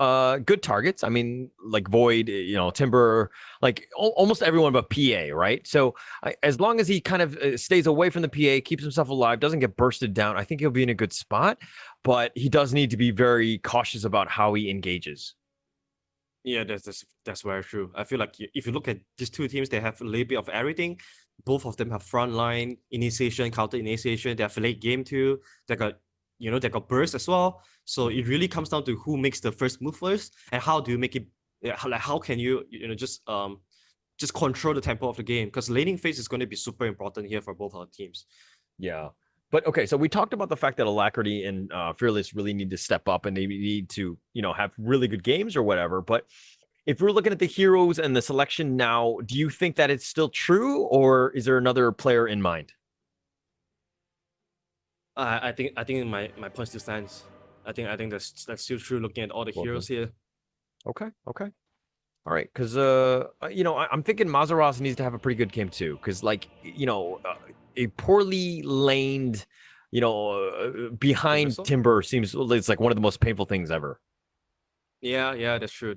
good targets. I mean, like Void, Timber, like almost everyone but PA, right? So as long as he kind of stays away from the PA, keeps himself alive, doesn't get bursted down, I think he'll be in a good spot. But he does need to be very cautious about how he engages. Yeah, that's very true. I feel like if you look at these two teams, they have a little bit of everything. Both of them have frontline initiation, counter initiation. They have late game too. They got burst as well. So it really comes down to who makes the first move first, and how do you make it? How can you just control the tempo of the game? Because laning phase is going to be super important here for both our teams. Yeah. But okay, so we talked about the fact that Alacrity and Fearless really need to step up, and they need to, have really good games or whatever. But if we're looking at the heroes and the selection now, do you think that it's still true, or is there another player in mind? I think my point still stands. I think that's still true. Looking at all the heroes here. Okay. All right, because I'm thinking Mazaros needs to have a pretty good game too, because a poorly laned, behind Timber seems it's like one of the most painful things ever. Yeah, that's true.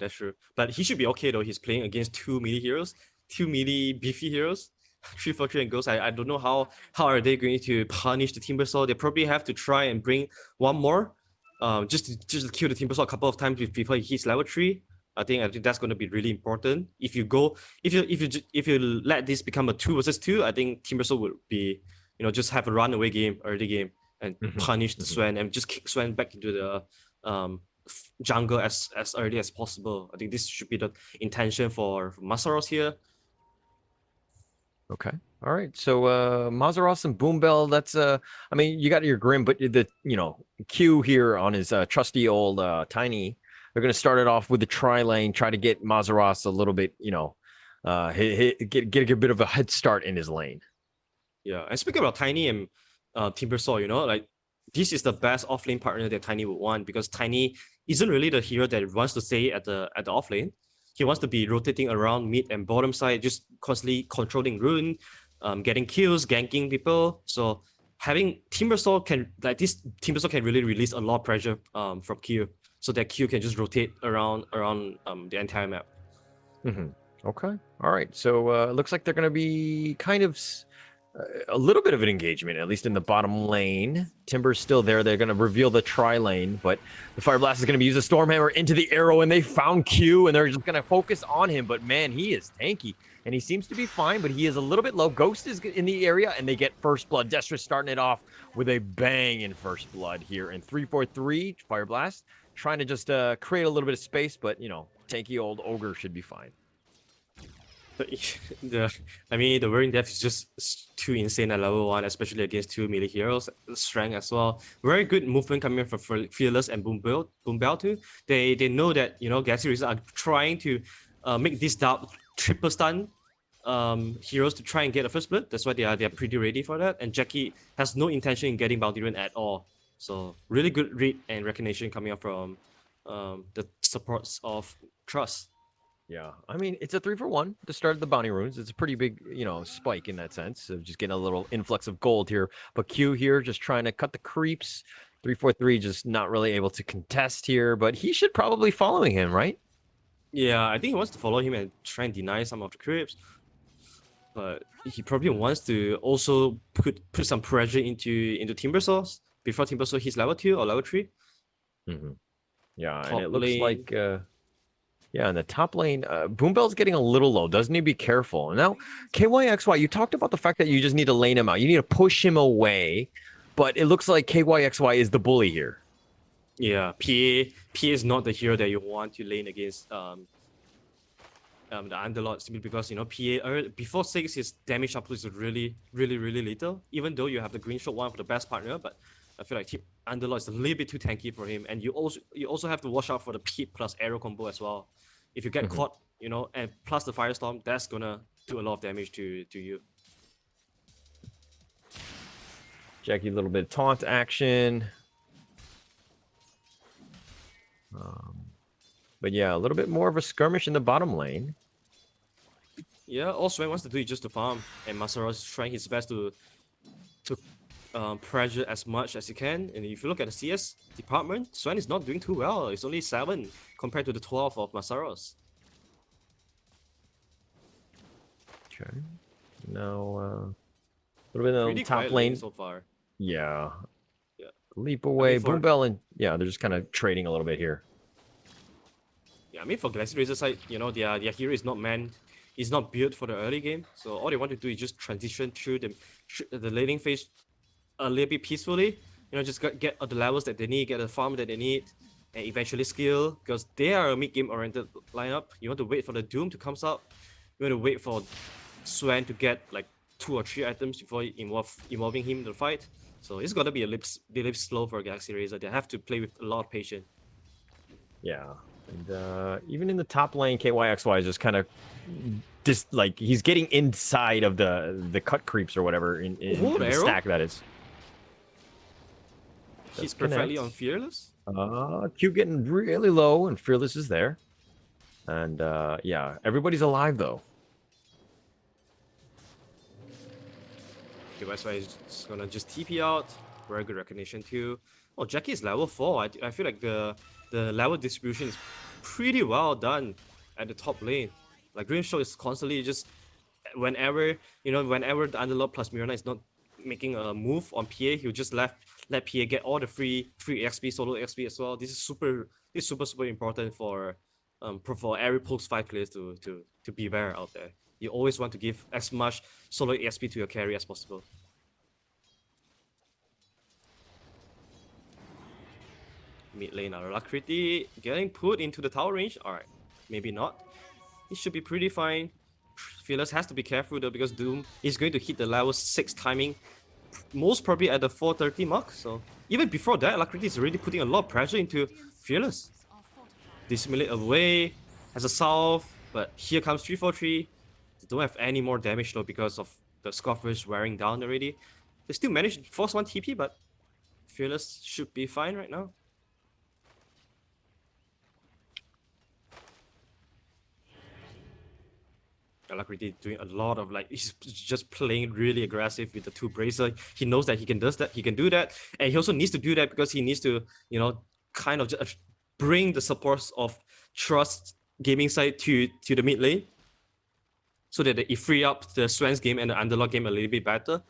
But he should be okay though. He's playing against two melee heroes, two melee beefy heroes, 343 and Ghost. I don't know how are they going to punish the Timbersaw. They probably have to try and bring one more, just to kill the Timbersaw a couple of times before he hits level 3. I think that's going to be really important. If you let this become a 2 versus 2, I think Timbersaw would be, just have a runaway game, early game, and punish the Sven and just kick Sven back into the jungle as early as possible. I think this should be the intention for Mazaros here. Okay. All right. So Mazaros and Boombell, that's you got your Grim, but the Q here on his trusty old Tiny. They're going to start it off with the tri-lane, try to get Mazaros a little bit, get a bit of a head start in his lane. Yeah, and speaking about Tiny and Timbersaw, this is the best off-lane partner that Tiny would want, because Tiny isn't really the hero that wants to stay at the off-lane. He wants to be rotating around mid and bottom side, just constantly controlling rune, getting kills, ganking people. So having Timbersaw can really release a lot of pressure from Q, so that Q can just rotate around the entire map. Okay. All right. So it looks like they're going to be kind of a little bit of an engagement, at least in the bottom lane. Timber's still there. They're going to reveal the tri-lane, but the Fire Blast is going to be use a Stormhammer into the arrow, and they found Q, and they're just going to focus on him. But man, he is tanky, and he seems to be fine, but he is a little bit low. Ghost is in the area, and they get first blood. Destra starting it off with a bang in first blood here in 3-4-3. Fire Blast trying to just create a little bit of space, but tanky old Ogre should be fine. The Whirring Death is just too insane at level 1, especially against two melee heroes. Strength as well. Very good movement coming from Fearless and Boombell too. They know that Galaxy Razor are trying to make this triple stun heroes to try and get a first blood. That's why they are pretty ready for that. And Jackie has no intention in getting Bounty Rune at all. So really good read and recognition coming up from the supports of Trust. Yeah, it's a 3-for-1 to start the bounty runes. It's a pretty big, spike in that sense of just getting a little influx of gold here. But Q here just trying to cut the creeps, 343 just not really able to contest here, but he should probably following him, right? Yeah, I think he wants to follow him and try and deny some of the creeps. But he probably wants to also put some pressure into Timbersaw before Timbersaw hits level 2 or level 3. Yeah, Top and it looks lane. like yeah, in the top lane, Boombell's getting a little low. Doesn't he be careful? Now, KYXY, you talked about the fact that you just need to lane him out. You need to push him away, but it looks like KYXY is the bully here. Yeah, PA is not the hero that you want to lane against the Underlord, simply because PA before 6 his damage output is really little. Even though you have the green shot one for the best partner, but I feel like Underlord is a little bit too tanky for him, and you also have to watch out for the Pit plus arrow combo as well. If you get caught, and plus the Firestorm, that's gonna do a lot of damage to you. Jackie, a little bit of taunt action. But yeah, a little bit more of a skirmish in the bottom lane. Yeah, all Swain wants to do is just to farm, and Masaro is trying his best to pressure as much as he can. And if you look at the CS department, Swain is not doing too well. It's only 7 compared to the 12 of Masaros. Okay. Now, a little bit on the top lane so far. Yeah. Yeah. Leap away, for- Boombell, and yeah, they're just kind of trading a little bit here. Yeah, I mean, for Galaxy Razor side, their hero is not meant, he's not built for the early game. So all they want to do is just transition through the laning phase a little bit peacefully. Just get the levels that they need, get the farm that they need, and eventually skill. Because they are a mid-game oriented lineup. You want to wait for the Doom to come out. You want to wait for Swan to get like 2 or 3 items before involving him in the fight. So it's got to be a little slow for Galaxy Razor. They have to play with a lot of patience. Yeah. And even in the top lane, KYXY is just kind of he's getting inside of the cut creeps or whatever in the arrow? stack, that is. He's Does perfectly connect. on Fearless. Q getting really low, and Fearless is there. And yeah, everybody's alive though. KYXY is gonna just TP out. Very good recognition too. Oh, Jackie is level 4. I feel like the level distribution is pretty well done at the top lane. Like Green Show is constantly just whenever the Underlord plus Mirana is not making a move on PA, he'll just let PA get all the free XP, solo XP as well. This is super important for every post 5 players to beware out there. You always want to give as much solo XP to your carry as possible. Mid lane Alacrity getting put into the tower range. Alright, maybe not. It should be pretty fine. Fearless has to be careful though, because Doom is going to hit the level 6 timing most probably at the 430 mark. So even before that, Alacrity is already putting a lot of pressure into Fearless. Dissimulate away, has a salve, but here comes 343. They don't have any more damage though because of the Scoffers wearing down already. They still managed to force 1 TP, but Fearless should be fine right now. Alacrity doing a lot of he's just playing really aggressive with the 2 bracer. He knows that he can do that, and he also needs to do that because he needs to kind of just bring the supports of Trust gaming side to the mid lane, so that it free up the Swan's game and the Underlord game a little bit better.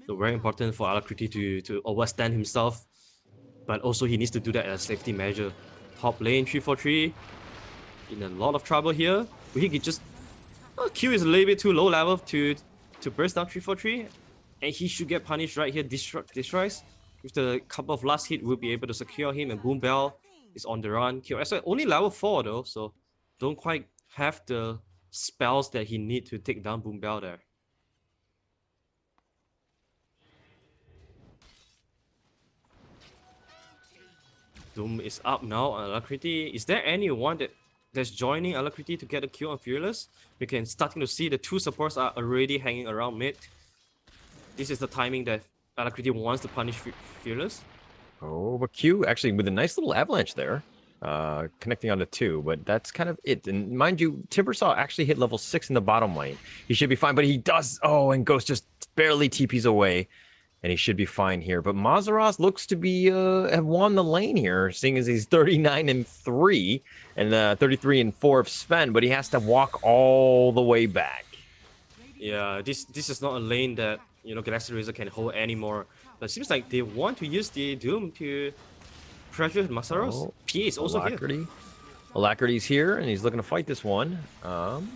So very important for Alacrity to overstand himself, but also he needs to do that as a safety measure. Top lane 343 in a lot of trouble here. He could just Q is a little bit too low level to burst down 343, and he should get punished right here. Destroys. With the couple of last hit, we'll be able to secure him, and Boombell is on the run. KYXY only level 4 though, so don't quite have the spells that he need to take down Boombell there. Doom is up now on Alacrity. Is there anyone that's joining Alacrity to get a kill on Fearless? We can starting to see the 2 supports are already hanging around mid. This is the timing that Alacrity wants to punish Fearless. Oh, but Q actually with a nice little avalanche there, connecting onto 2, but that's kind of it. And mind you, Timbersaw actually hit level 6 in the bottom lane. He should be fine, but he does. Oh, and Ghost just barely TPs away. and he should be fine here. But Mazaros looks to be have won the lane here, seeing as he's 39-3 and 33-4 of Sven, but he has to walk all the way back. Yeah, this is not a lane that Galaxy Razor can hold anymore. But it seems like they want to use the Doom to pressure Mazaros. Oh, PA is also Alacrity. here. Alacrity's here, and he's looking to fight this one. And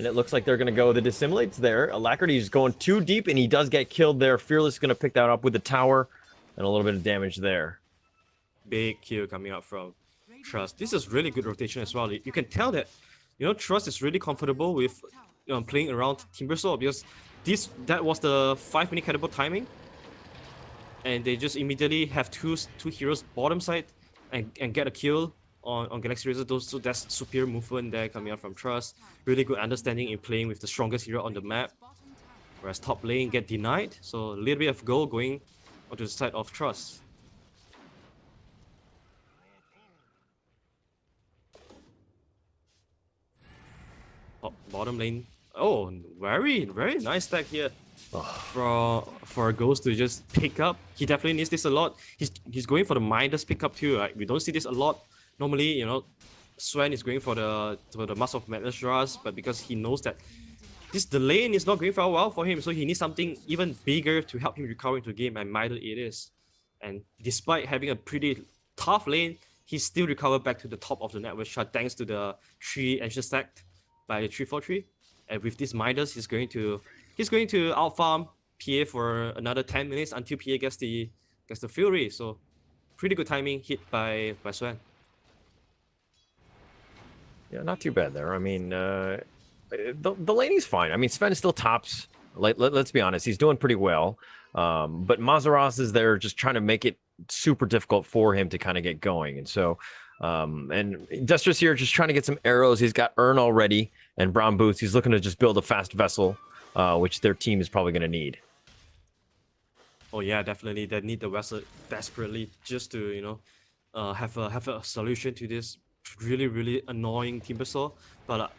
it looks like they're going to go the Dissimulates there. Alacrity's going too deep, and he does get killed there. Fearless is going to pick that up with the tower, and a little bit of damage there. Big kill coming out from Trust. This is really good rotation as well. You can tell that, Trust is really comfortable with playing around Timbersaw, because that was the 5-minute catapult timing, and they just immediately have two heroes bottom side and get a kill on Galaxy Razor. So that's superior movement there coming out from Trust. Really good understanding in playing with the strongest hero on the map. Whereas top lane get denied, so a little bit of goal going onto the side of Trust. Bottom lane. Oh, very nice stack here for Ghost to just pick up. He definitely needs this a lot. He's going for the Midas pickup too. Right? We don't see this a lot. Normally, Sven is going for the Mask of Madness draws, but because he knows that the lane is not going very well for him, so he needs something even bigger to help him recover into the game, and Midas it is. And despite having a pretty tough lane, he still recovered back to the top of the network shot thanks to the 3 ancient stacked by the 3-4-3. And with this Midas, he's going to outfarm PA for another 10 minutes until PA gets the Fury. So pretty good timing hit by Sven. Yeah, not too bad there. I mean, the lane's fine. I mean, Sven still tops. Let's be honest, he's doing pretty well. But Mazaros is there just trying to make it super difficult for him to kind of get going. And so, and Destra's here just trying to get some arrows. He's got Urn already and Brown Boots. He's looking to just build a fast vessel, which their team is probably going to need. Oh yeah, definitely. They need the vessel desperately just to, have a solution to this really annoying Timbersaw. But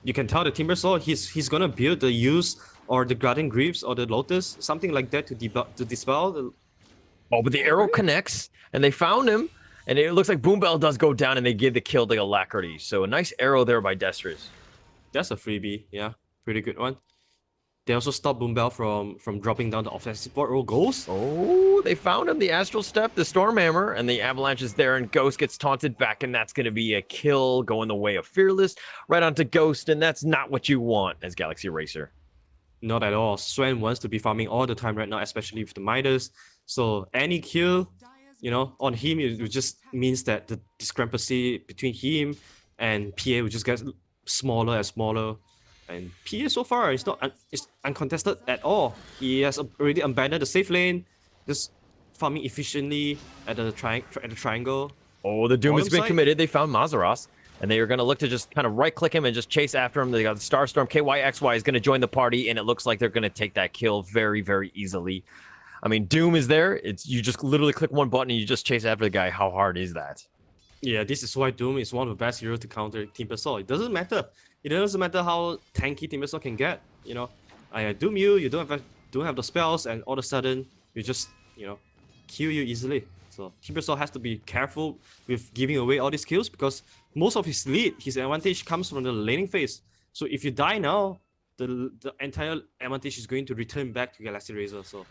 you can tell the Timbersaw he's gonna build the use or the Guardian Greaves or the Lotus, something like that to dispel the... Oh, but the arrow connects and they found him, and it looks like Boombell does go down and they give the kill to Alacrity. So a nice arrow there by Destras. That's a freebie, yeah. Pretty good one. They also stopped Boombell from dropping down the offensive board. Oh, Ghost. Oh, they found him. The Astral Step, the Storm Hammer, and the Avalanche is there, and Ghost gets taunted back, and that's going to be a kill going the way of Fearless. Right onto Ghost, and that's not what you want as Galaxy Racer. Not at all. Sven wants to be farming all the time right now, especially with the Midas. So any kill, on him, it just means that the discrepancy between him and PA will just get smaller and smaller. And PA so far is uncontested at all. He has already abandoned the safe lane, just farming efficiently at the triangle. Oh, the Doom has been side. committed. They found Mazaros, and they are going to look to just kind of right-click him and just chase after him. They got the Starstorm. KYXY is going to join the party, and it looks like they're going to take that kill very, very easily. I mean, Doom is there. You just literally click one button and you just chase after the guy. How hard is that? Yeah, this is why Doom is one of the best heroes to counter Timbersaw. It doesn't matter. It doesn't matter how tanky Timbersaw can get. I Doom you don't have the spells, and all of a sudden you just kill you easily. So Timbersaw has to be careful with giving away all these kills, because most of his advantage comes from the laning phase. So if you die now, the entire advantage is going to return back to Galaxy Razor. So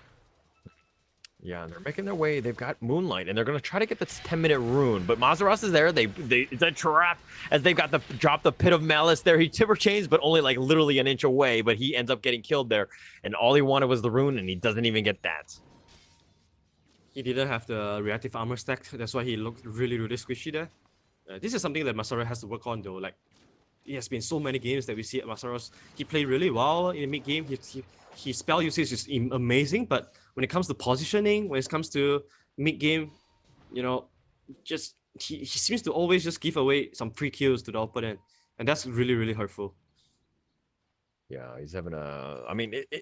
yeah, and they're making their way. They've got Moonlight, and they're going to try to get this 10-minute rune. But Mazaros is there. It's a trap, as they've got drop the Pit of Malice there. He Timber Chains, but only like literally an inch away. But he ends up getting killed there. And all he wanted was the rune, and he doesn't even get that. he didn't have the reactive armor stacked. That's why he looked really squishy there. This is something that Masaru has to work on though. Like, it has been so many games that we see at Masaru's. He played really well in the mid game. His spell usage is amazing, but when it comes to positioning, when it comes to mid game, just he seems to always just give away some free kills to the opponent, and that's really hurtful. Yeah, he's having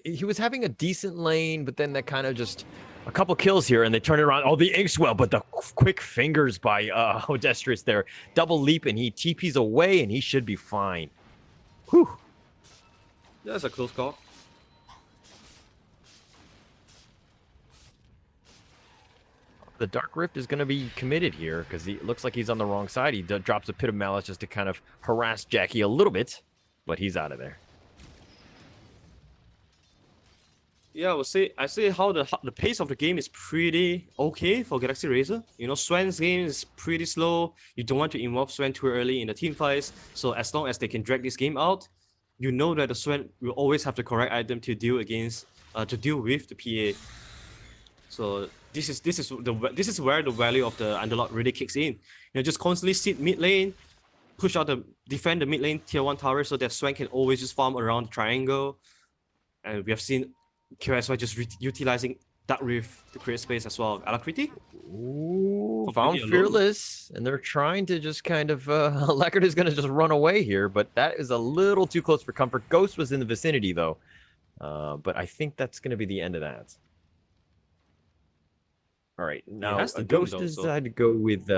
he was having a decent lane, but then that kind of just a couple kills here, and they turn it around. Oh, the Inkswell, but the quick fingers by Odestris there. Double leap, and he TPs away, and he should be fine. Whew. That's a close call. the Dark Rift is going to be committed here because it looks like he's on the wrong side. He drops a Pit of Malice just to kind of harass Jackie a little bit, but he's out of there. Yeah, I say how the pace of the game is pretty okay for Galaxy Razor. You know, Swan's game is pretty slow. You don't want to involve Swan too early in the team fights. So as long as they can drag this game out, you know that the Swan will always have the correct item to deal with the PA. So this is where the value of the Underlord really kicks in. You know, just constantly sit mid lane, defend the mid lane tier 1 tower so that Swan can always just farm around the triangle. And we have seen QSY just utilizing Dark Rift to create space as well. Alacrity? Ooh, found Fearless, and they're trying to just kind of... Leckert is going to just run away here, but that is a little too close for comfort. Ghost was in the vicinity, though. But I think that's going to be the end of that. All right, now Ghost decided to go with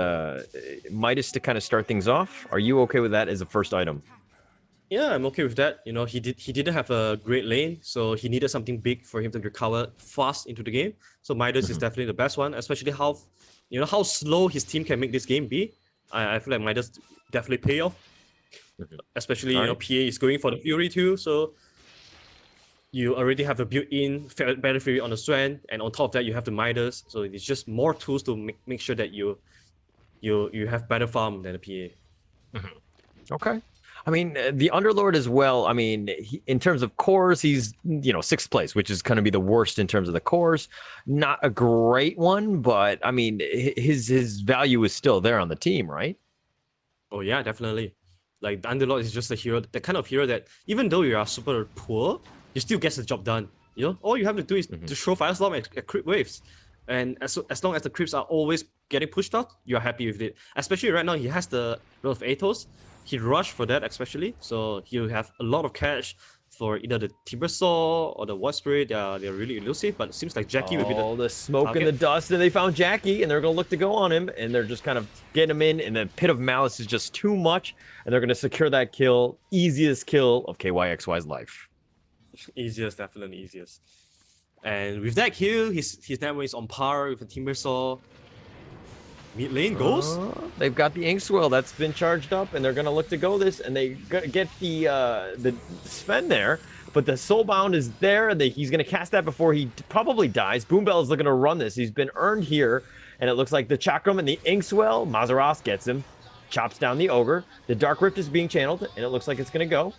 Midas to kind of start things off. Are you okay with that as a first item? Yeah, I'm okay with that. You know, he didn't have a great lane, so he needed something big for him to recover fast into the game. So Midas is definitely the best one, especially how slow his team can make this game be. I feel like Midas definitely pay off. Especially, PA is going for the Fury too, so you already have a built-in Battle Fury on the Swan, and on top of that you have the Midas, so it's just more tools to make sure that you have better farm than the PA. Okay. I mean, the Underlord as well. I mean, in terms of cores, he's, 6th place, which is going to be the worst in terms of the cores. Not a great one, but I mean, his value is still there on the team, right? Oh yeah, definitely. Like, the Underlord is just a hero, the kind of hero that even though you are super poor, you still gets the job done. You know, all you have to do is to throw Firestorm at creep waves. And as long as the creeps are always getting pushed out, you're happy with it. Especially right now, he has the Role of Athos. He rushed for that especially, so he'll have a lot of cash for either the Timbersaw or the Void Spirit. They're really elusive, but it seems like Jackie will be the smoke and the dust, and they found Jackie, and they're going to look to go on him, and they're just kind of getting him in, and the Pit of Malice is just too much, and they're going to secure that kill. Easiest kill of KYXY's life. Easiest, definitely easiest. And with that kill, his network is on par with the Timbersaw. Mid lane goes. They've got the Inkswell that's been charged up, and they're gonna look to go this, and they get the Sven there, but the Soulbound is there, and he's gonna cast that before he probably dies. Boombell is looking to run this. He's been earned here, and it looks like the Chakram and the Inkswell. Mazaros gets him, chops down the Ogre. The Dark Rift is being channeled, and it looks like it's gonna go.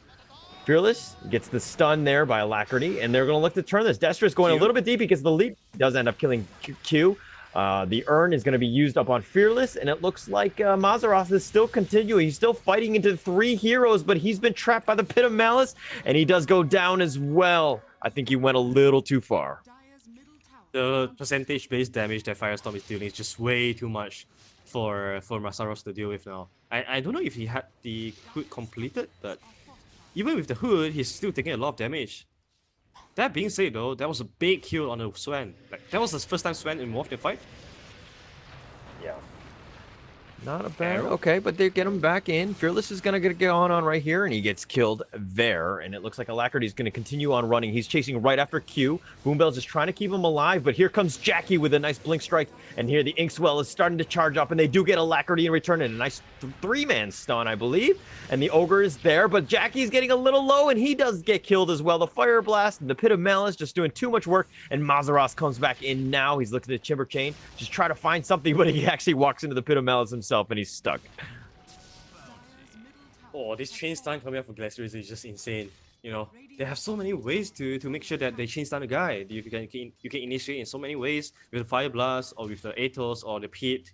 Fearless gets the stun there by Alacrity, and they're gonna look to turn this. Destra's going a little bit deep because the lead does end up killing Q. The urn is going to be used up on Fearless, and it looks like Mazaros is still continuing. He's still fighting into 3 heroes, but he's been trapped by the Pit of Malice, and he does go down as well. I think he went a little too far. The percentage-based damage that Firestorm is dealing is just way too much for Mazaros to deal with now. I don't know if he had the hood completed, but even with the hood, he's still taking a lot of damage. That being said, though, that was a big kill on the Swan. Like, that was the first time Swan involved in the fight. Yeah. Not a bad. Okay, but they get him back in. Fearless is going to get on right here, and he gets killed there. And it looks like Alacrity is going to continue on running. He's chasing right after Q. Boombell's just trying to keep him alive, but here comes Jackie with a nice blink strike. And here the Inkswell is starting to charge up, and they do get Alacrity in return, and a nice 3-man stun, I believe. And the Ogre is there, but Jackie's getting a little low, and he does get killed as well. The Fire Blast and the Pit of Malice just doing too much work, and Mazaros comes back in now. He's looking at the Timber Chain, just try to find something, but he actually walks into the Pit of Malice himself, and he's stuck. Oh, this chain stun coming up for Glacier is just insane. You know, they have so many ways to make sure that they chain stun a guy. You can initiate in so many ways with the Fire Blast, or with the Athos, or the Pit,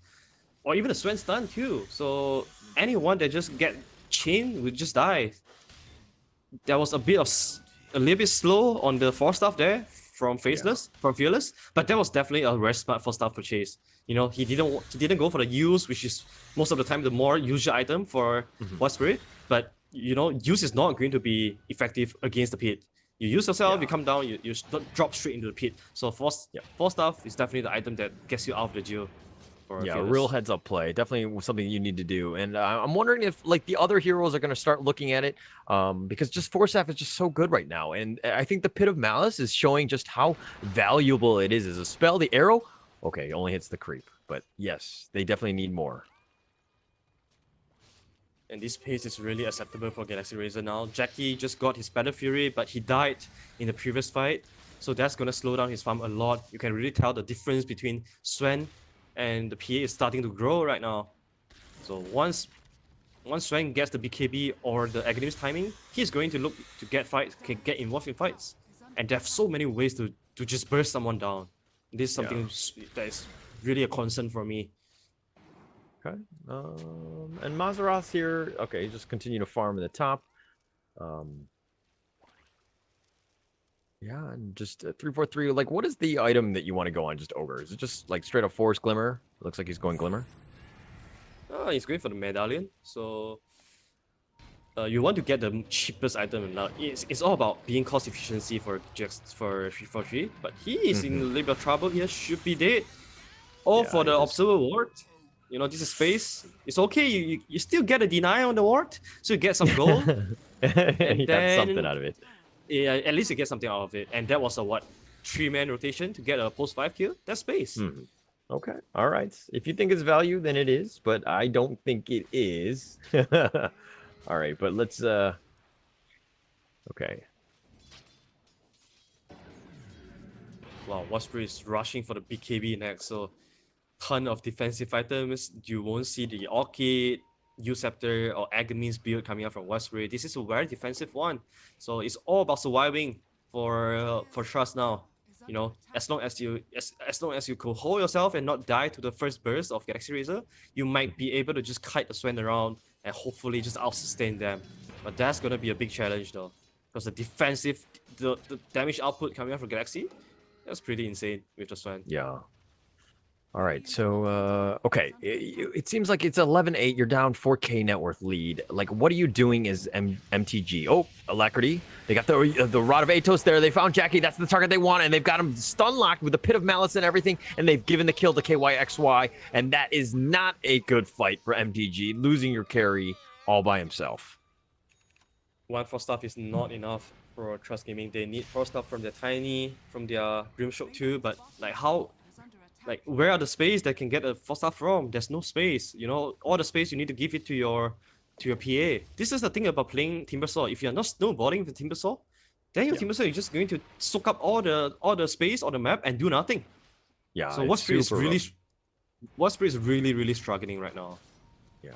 or even the Swan stun too. So anyone that just get chain will just die. There was a little bit slow on the 4-staff there from Fearless, but that was definitely a very smart 4-staff purchase. You know, he didn't go for the use, which is most of the time the more usual item for Void Spirit. But you know, use is not going to be effective against the Pit. You use yourself, you come down, you drop straight into the Pit. So 4-staff is definitely the item that gets you out of the jail. Yeah, Fearless. Real heads-up play. Definitely something you need to do. And I'm wondering if, like, the other heroes are going to start looking at it, because just 4-staff is just so good right now. And I think the Pit of Malice is showing just how valuable it is as a spell. The arrow, okay, it only hits the creep. But yes, they definitely need more. And this pace is really acceptable for Galaxy Razor now. Jackie just got his Battle Fury, but he died in the previous fight. So that's going to slow down his farm a lot. You can really tell the difference between Sven and the PA is starting to grow right now. So once Sven gets the BKB or the Aghanim's timing, he's going to look to get involved in fights. And there are so many ways to just burst someone down. This is something that is really a concern for me. Okay. And Mazzaroth's here. Okay, just continue to farm in the top. Yeah, and just 3-4-3. Like, what is the item that you want to go on? Just Ogre? Is it just like straight up Force Glimmer? It looks like he's going Glimmer. Oh, he's going for the medallion. So you want to get the cheapest item now. It's all about being cost efficiency for 343. But he is in a little bit of trouble here. Should be dead. Or for the Observer Ward. You know, this is space. It's okay. You still get a deny on the ward, so you get some gold. And he got something out of it. Yeah, at least you get something out of it. And that was a 3-man rotation to get a post 5 kill. That's space. Okay. All right. If you think it's value, then it is, but I don't think it is. All right, but let's okay. Wow, Wasbury is rushing for the BKB next, so ton of defensive items. You won't see the Orchid, U-Scepter, or Aghanis build coming out from Wasbury. This is a very defensive one. So it's all about surviving for Trust now. You know, as long as you could hold yourself and not die to the first burst of Galaxy Razor, you might be able to just kite the Sven around and hopefully just out-sustain them. But that's gonna be a big challenge though. Because the damage output coming out from Galaxy, that's pretty insane with the Sven. Yeah. All right, so, okay, it seems like it's 11-8, you're down 4K net worth lead. Like, what are you doing as MTG? Oh, Alacrity, they got the Rod of Atos there, they found Jackie, that's the target they want, and they've got him stun locked with the Pit of Malice and everything, and they've given the kill to KYXY, and that is not a good fight for MTG, losing your carry all by himself. 1 for stuff is not enough for Trust Gaming. They need 4 stuff from their Tiny, from their Grimstroke too, but like how... Like, where are the space that can get a 4-star from? There's no space. You know, all the space you need to give it to your PA. This is the thing about playing Timbersaw. If you're not snowballing with Timbersaw, then your Timbersaw is just going to soak up all the space on the map and do nothing. Yeah. So Wasbury is really struggling right now. Yeah.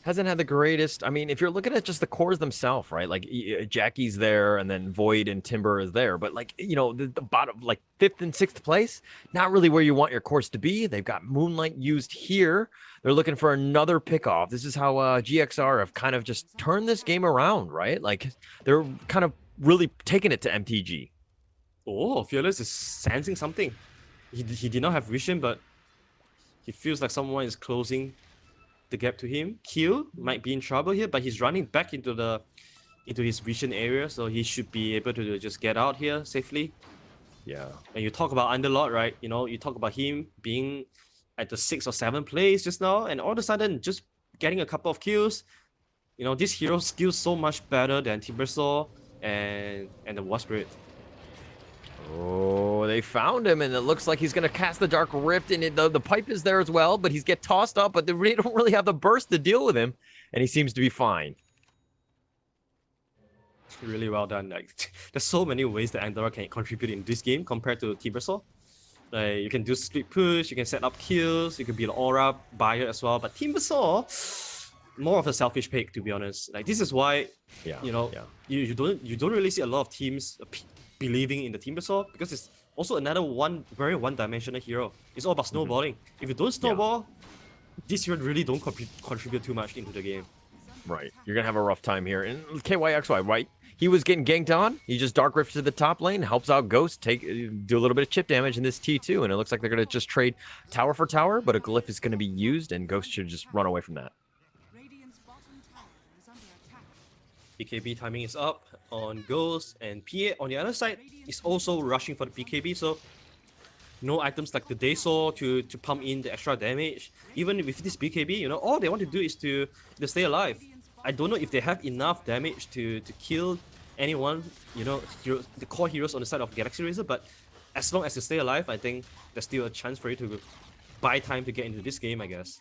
Hasn't had the greatest. I mean, if you're looking at just the cores themselves, right? Like Jackie's there, and then Void and Timber is there, but like, you know, the bottom, like 5th and 6th place, not really where you want your cores to be. They've got Moonlight used here. They're looking for another pickoff. This is how GXR have kind of just turned this game around, right? Like they're kind of really taking it to MTG. Oh, Fearless is sensing something. He did not have vision, but he feels like someone is closing the gap to him. Kill might be in trouble here, but he's running back into his vision area, so he should be able to just get out here safely. Yeah. And you talk about Underlord, right? You know, you talk about him being at the 6th or 7th place just now, and all of a sudden just getting a couple of kills. You know, this hero skills so much better than Timbersaw and the Wasp Oh, they found him, and it looks like he's going to cast the Dark Rift, and the pipe is there as well, but he's get tossed up, but they don't really have the burst to deal with him, and he seems to be fine. Really well done. Like, there's so many ways that Andorra can contribute in this game compared to Timbersaw. Like, you can do split push, you can set up kills, you can be an aura buyer as well, but Timbersaw, more of a selfish pick, to be honest. Like, this is why, you know, you don't really see a lot of teams believing in the Timbersaw, because it's also another very one-dimensional hero. It's all about snowballing. If you don't snowball, this hero really don't contribute too much into the game. Right. You're going to have a rough time here. And KYXY, right? He was getting ganked on. He just Dark Rift to the top lane, helps out Ghost, do a little bit of chip damage in this T2, and it looks like they're going to just trade tower for tower, but a glyph is going to be used, and Ghost should just run away from that. BKB timing is up on Ghost, and PA on the other side is also rushing for the BKB, so no items like the Daysaw to pump in the extra damage. Even with this BKB, you know, all they want to do is to stay alive. I don't know if they have enough damage to kill anyone, you know, the core heroes on the side of Galaxy Razor, but as long as you stay alive, I think there's still a chance for you buy time to get into this game, I guess.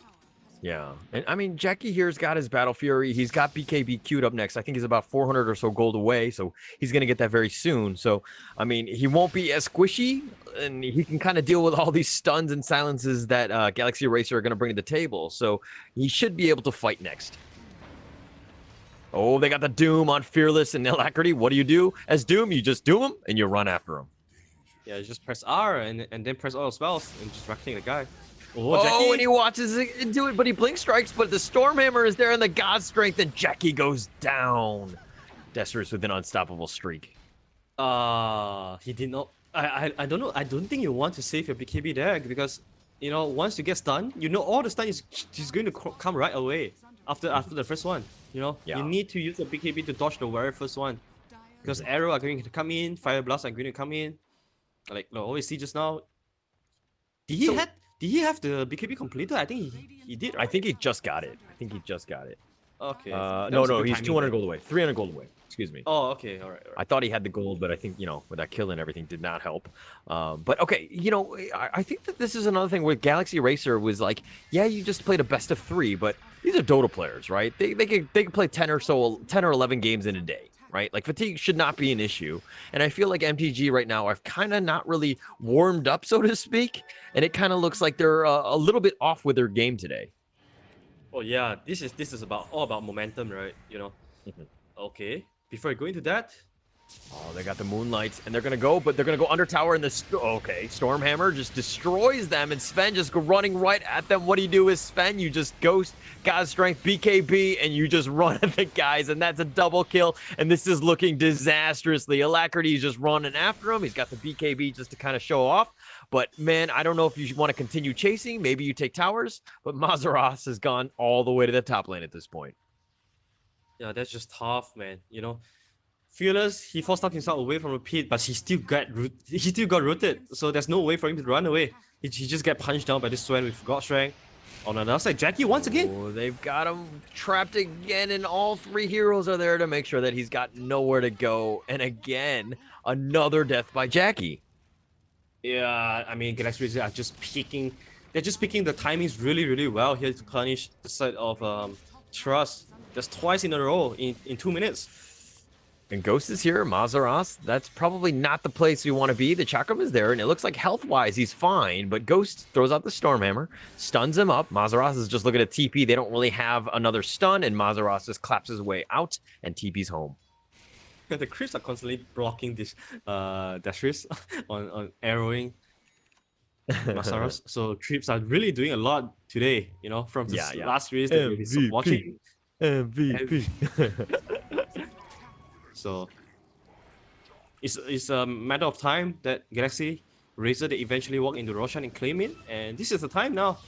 Yeah. And I mean, Jackie here's got his Battle Fury. He's got BKB queued up next. I think he's about 400 or so gold away. So he's going to get that very soon. So, I mean, he won't be as squishy and he can kind of deal with all these stuns and silences that Galaxy Racer are going to bring to the table. So he should be able to fight next. Oh, they got the Doom on Fearless and Alacrity. What do? As Doom, you just doom him and you run after him. Yeah, you just press R and then press all spells and just racking the guy. Oh, and he watches it do it, but he blink strikes, but the Stormhammer is there and the God Strength, and Jackie goes down. Desterus with an unstoppable streak. He did not. I don't know. I don't think you want to save your BKB there because, you know, once you get stunned, you know all the stun is going to come right away after the first one. You know, you need to use the BKB to dodge the very first one because arrow are going to come in, fire blast are going to come in. Like no, always see just now. Did he have the BKB completed? I think he did. Right? I think he just got it. Okay. No, he's 200 gold away. 300 gold away. Excuse me. Oh, okay. All right. I thought he had the gold, but I think, you know, with that kill and everything did not help. But okay, you know, I think that this is another thing where Galaxy Racer was like, yeah, you just played a best of 3, but these are Dota players, right? They can play 10 or 11 games in a day. Right? Like fatigue should not be an issue. And I feel like MTG right now are kind of not really warmed up, so to speak. And it kind of looks like they're a little bit off with their game today. Oh yeah, this is all about momentum, right? You know. Okay. Before I go into that. Oh, they got the Moonlights, and they're going to go, but they're going to go under tower, and okay, Stormhammer just destroys them, and Sven just go running right at them. What do you do with Sven? You just Ghost, God Strength, BKB, and you just run at the guys, and that's a double kill, and this is looking disastrously. Alacrity is just running after him. He's got the BKB just to kind of show off, but man, I don't know if you want to continue chasing. Maybe you take towers, but Mazaros has gone all the way to the top lane at this point. Yeah, that's just tough, man. You know, Fearless, he forced himself away from the pit, but he still got rooted. So there's no way for him to run away. He just get punched down by this Sven with God Strength. On the other side, Jackie once again. Oh, they've got him trapped again, and all 3 heroes are there to make sure that he's got nowhere to go. And again, another death by Jackie. Yeah, I mean, Galaxy Racer are just picking. They're just picking the timings really, really well here to punish the side of Trust. That's twice in a row in 2 minutes. And Ghost is here, Mazaros. That's probably not the place we want to be. The Chakram is there, and it looks like health-wise he's fine, but Ghost throws out the Stormhammer, stuns him up. Mazaros is just looking at TP. They don't really have another stun, and Mazaros just claps his way out, and TP's home. The creeps are constantly blocking this Dashris on arrowing Mazaros. So creeps are really doing a lot today, you know, from this last race that we've been watching. MVP. So it's a matter of time that Galaxy Racer they eventually walk into Roshan and claim it, and this is the time now.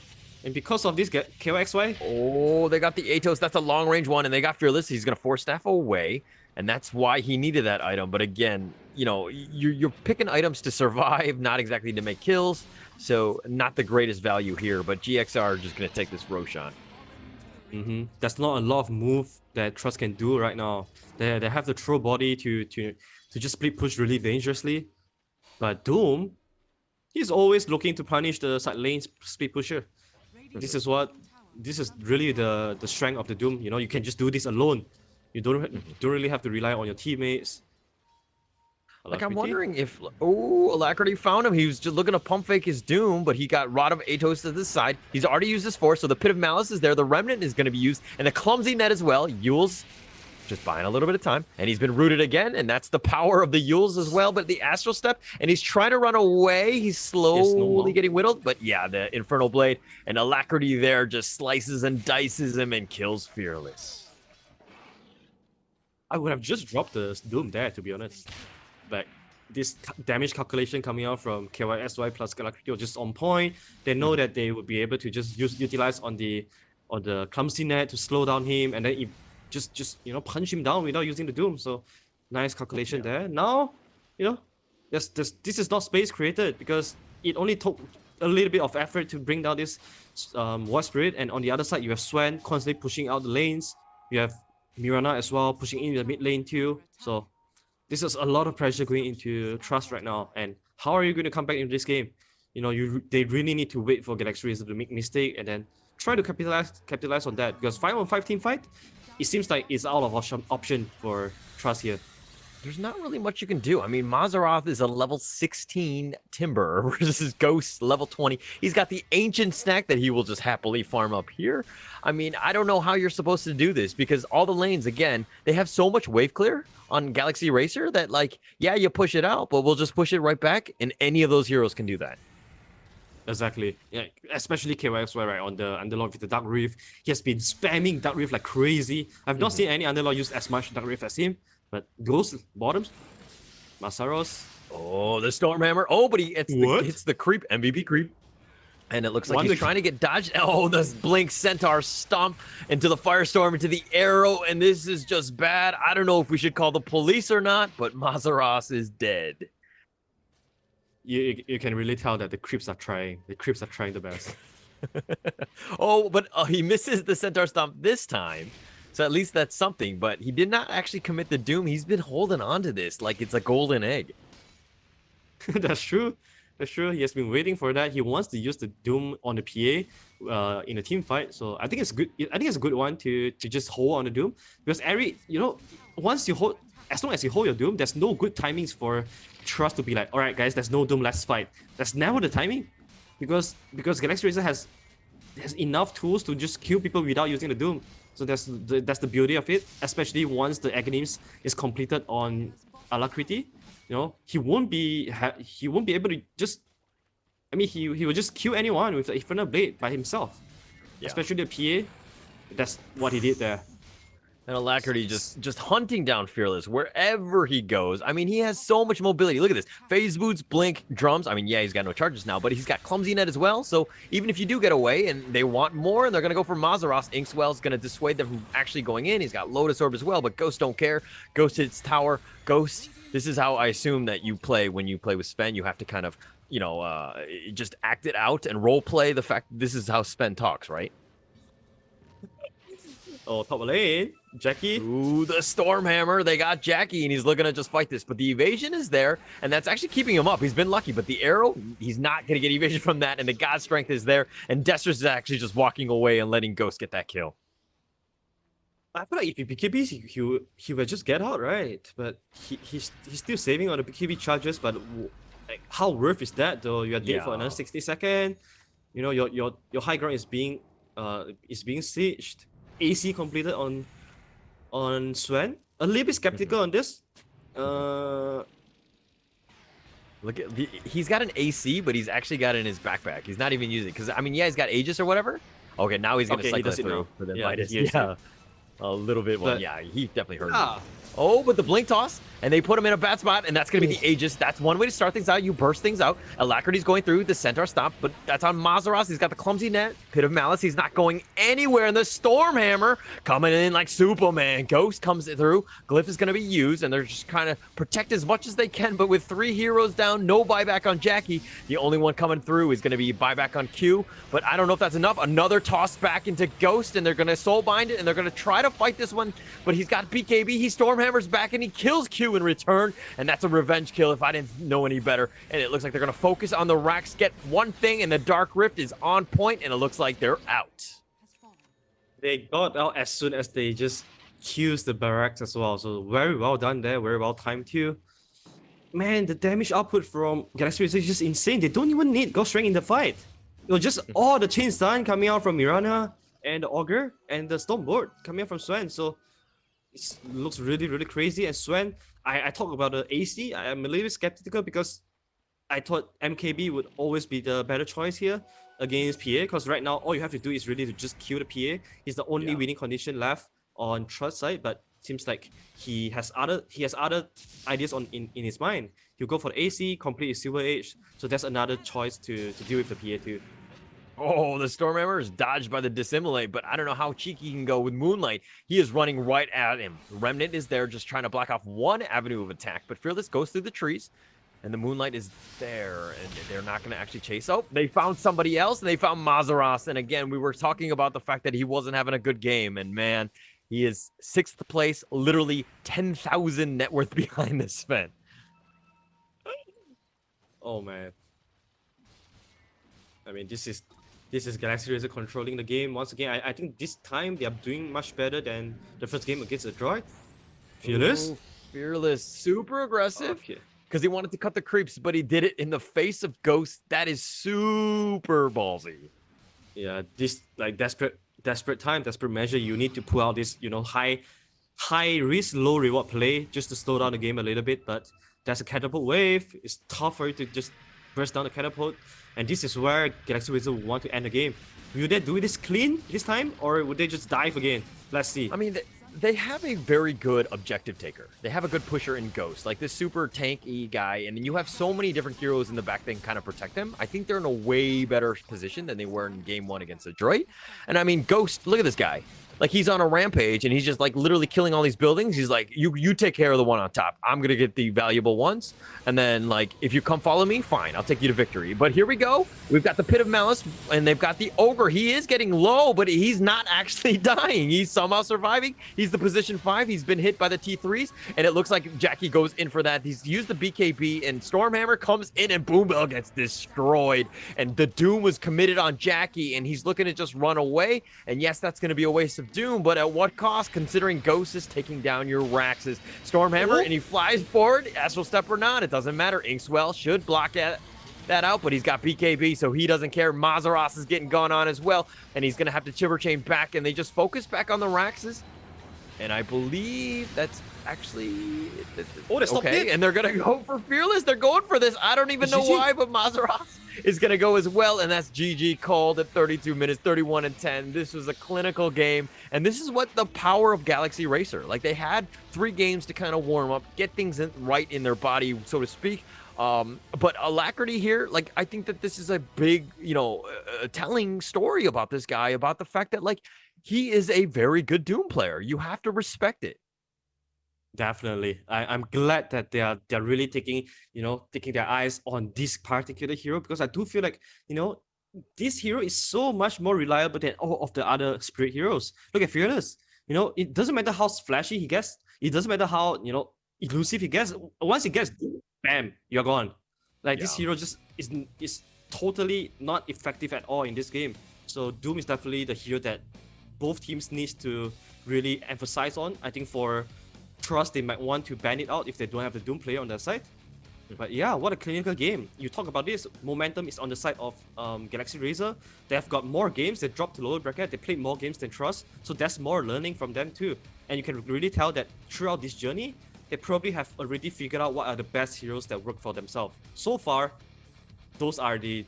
And because of this KOXY, oh, they got the Atos. That's a long range one, and they got Fearless. He's gonna force staff away, and that's why he needed that item. But again, you know, you're picking items to survive, not exactly to make kills. So not the greatest value here. But GXR are just gonna take this Roshan. That's not a lot of move that Trust can do right now. They have the throw body to just split push really dangerously. But Doom, he's always looking to punish the side lane split pusher. This is really the strength of the Doom. You know, you can just do this alone. You don't really have to rely on your teammates. Like, I'm wondering if... Oh, Alacrity found him. He was just looking to pump fake his Doom, but he got Rod of Atos to this side. He's already used his Force, so the Pit of Malice is there. The Remnant is going to be used, and the Clumsy Net as well. Yule's just buying a little bit of time, and he's been rooted again, and that's the power of the Yules as well. But the Astral Step, and he's trying to run away. He's slowly getting whittled, but yeah, the Infernal Blade and Alacrity there just slices and dices him and kills Fearless. I would have just dropped the Doom there, to be honest. Like, this damage calculation coming out from KYSY plus Galactic was just on point. They know that they would be able to just utilize on the Clumsy Net to slow down him, and then just you know, punch him down without using the Doom. So nice calculation there. Now, you know, this is not space created because it only took a little bit of effort to bring down this War Spirit, and on the other side you have Swen constantly pushing out the lanes. You have Mirana as well pushing in the mid lane too. So this is a lot of pressure going into Trust right now. And how are you going to come back into this game? they really need to wait for Galaxy Racer to make mistake and then try to capitalize on that, because 5-on-5 team fight, it seems like it's out of option for Trust here. There's not really much you can do. I mean, Mazaroth is a level 16 Timber versus Ghost level 20. He's got the Ancient Snack that he will just happily farm up here. I mean, I don't know how you're supposed to do this because all the lanes, again, they have so much wave clear on Galaxy Racer that, like, yeah, you push it out, but we'll just push it right back, and any of those heroes can do that. Exactly. Yeah, especially KYXY, right, on the Underlord with the Dark Reef. He has been spamming Dark Reef like crazy. I've not seen any Underlord use as much Dark Reef as him. But Ghost bottoms, Masaros. Oh, the Stormhammer. Oh, but he hits the creep, MVP creep. And it looks like he's trying to get dodged. Oh, the Blink Centaur stomp into the Firestorm, into the arrow. And this is just bad. I don't know if we should call the police or not, but Mazaros is dead. You can really tell that the creeps are trying. The creeps are trying the best. Oh, but he misses the Centaur stomp this time. So at least that's something, but he did not actually commit the Doom. He's been holding on to this like it's a golden egg. That's true. That's true. He has been waiting for that. He wants to use the Doom on the PA in a team fight. So I think it's good. I think it's a good one to just hold on the Doom, because once you hold, as long as you hold your Doom, there's no good timings for Trust to be like, all right, guys, there's no Doom, let's fight. That's never the timing, because Galaxy Racer has enough tools to just kill people without using the Doom. So that's the beauty of it, especially once the Aghanims is completed on Alacrity. He won't be able to just. I mean, he will just kill anyone with the Infernal Blade by himself, especially the PA. That's what he did there. And Alacrity just hunting down Fearless wherever he goes. I mean, he has so much mobility. Look at this. Phase Boots, Blink, Drums. I mean, yeah, he's got no charges now, but he's got Clumsy Net as well. So even if you do get away and they want more and they're going to go for Mazaros, Inkswell's going to dissuade them from actually going in. He's got Lotus Orb as well, but Ghost don't care. Ghost hits Tower. Ghost, this is how I assume that you play when you play with Sven. You have to kind of, just act it out and role play the fact this is how Sven talks, right? Oh, top lane. Jackie. Ooh, the Stormhammer. They got Jackie, and he's looking to just fight this. But the evasion is there, and that's actually keeping him up. He's been lucky, but the arrow, he's not going to get evasion from that, and the God Strength is there, and Destros is actually just walking away and letting Ghost get that kill. I feel like if he BKBs, he will just get out, right? But he's still saving on the BKB charges, but like, how worth is that, though? You are dead for another 60 seconds. Your high ground is being sieged. AC completed on Sven. A little bit skeptical on this. Look at he's got an AC, but he's actually got it in his backpack. He's not even using it because I mean, yeah, he's got Aegis or whatever. Okay, now he's gonna cycle it through for the Midas. Yeah, a little bit. Well, yeah, he definitely hurt him. Oh, but the Blink Toss, and they put him in a bad spot, and that's going to be the Aegis. That's one way to start things out. You burst things out. Alacrity's going through the Centaur Stomp, but that's on Mazaros. He's got the Clumsy Net, Pit of Malice. He's not going anywhere, and the Stormhammer coming in like Superman. Ghost comes through. Glyph is going to be used, and they're just trying to protect as much as they can, but with 3 heroes down, no buyback on Jackie. The only one coming through is going to be buyback on Q, but I don't know if that's enough. Another toss back into Ghost, and they're going to soulbind it, and they're going to try to fight this one, but he's got BKB. He Stormhammers back, and he kills Q in return, and that's a revenge kill if I didn't know any better. And it looks like they're going to focus on the Rax, get one thing, and the Dark Rift is on point, and it looks like they're out. They got out as soon as they just kills the barracks as well. So very well done there, very well timed too. Man, the damage output from Galaxy Racer is just insane. They don't even need Ghost Strength in the fight. Just all the chain stun coming out from Mirana and the Augur and the Stormboard coming out from Sven. So it looks really, really crazy. And Sven, I talk about the AC. I am a little bit skeptical because I thought MKB would always be the better choice here against PA, because right now all you have to do is really to just kill the PA. He's the only winning condition left on Trust side, but seems like he has other ideas in his mind. He'll go for the AC, complete his Silver Age. So that's another choice to deal with the PA too. Oh, the Stormhammer is dodged by the Dissimulate, but I don't know how cheeky he can go with Moonlight. He is running right at him. Remnant is there just trying to block off one avenue of attack, but Fearless goes through the trees, and the Moonlight is there, and they're not going to actually chase. Oh, they found somebody else, and they found Mazaros, and again, we were talking about the fact that he wasn't having a good game, and man, he is 6th place, literally 10,000 net worth behind this Sven. Oh, man. I mean, this is Galaxy Razor controlling the game once again. I think this time they are doing much better than the first game against the Droid. Fearless. Ooh, Fearless, super aggressive. Okay. Because he wanted to cut the creeps, but he did it in the face of Ghost. That is super ballsy. Yeah, this like desperate time, desperate measure. You need to pull out this, high risk, low reward play just to slow down the game a little bit. But there's a catapult wave. It's tough for you to just burst down the catapult, and this is where Galaxy Razor want to end the game. Will they do this clean this time, or would they just dive again? Let's see. I mean, they have a very good objective taker. They have a good pusher in Ghost, like this super tanky guy, and then you have so many different heroes in the back that can kind of protect them. I think they're in a way better position than they were in game 1 against the Droid. And I mean, Ghost, look at this guy. Like, he's on a rampage, and he's just, like, literally killing all these buildings. He's like, you take care of the one on top. I'm going to get the valuable ones. And then, like, if you come follow me, fine. I'll take you to victory. But here we go. We've got the Pit of Malice, and they've got the Ogre. He is getting low, but he's not actually dying. He's somehow surviving. He's the position 5. He's been hit by the T3s, and it looks like Jackie goes in for that. He's used the BKB, and Stormhammer comes in, and Boom Bell gets destroyed. And the Doom was committed on Jackie, and he's looking to just run away. And yes, that's going to be a waste of Doom, but at what cost, considering Ghost is taking down your Raxes? Stormhammer, and he flies forward. Astral Step or not, it doesn't matter. Inkswell should block that out, but he's got BKB, so he doesn't care. Mazaros is getting gone on as well, and he's going to have to Chiver Chain back, and they just focus back on the Raxes. And I believe that's actually... Oh, they stopped okay, it. and they're going to go for Fearless. They're going for this. I don't even know why, but Mazaros is going to go as well, and that's GG called at 32 minutes, 31 and 10. This was a clinical game, and this is what the power of Galaxy Racer. Like, they had 3 games to kind of warm up, get things right in their body, so to speak. But Alacrity here, like, I think that this is a big, telling story about this guy, about the fact that, like, he is a very good Doom player. You have to respect it. Definitely. I'm glad that they're really taking their eyes on this particular hero, because I do feel like, this hero is so much more reliable than all of the other Spirit heroes. Look at Fearless. It doesn't matter how flashy he gets. It doesn't matter how, elusive he gets. Once he gets, bam, you're gone. Like, this hero just is totally not effective at all in this game. So Doom is definitely the hero that both teams needs to really emphasize on. I think for Trust, they might want to ban it out if they don't have the Doom player on their side. But yeah, what a clinical game. You talk about this, momentum is on the side of Galaxy Razor. They've got more games, they dropped to lower bracket, they played more games than Trust, so that's more learning from them too. And you can really tell that throughout this journey, they probably have already figured out what are the best heroes that work for themselves. So far, those are the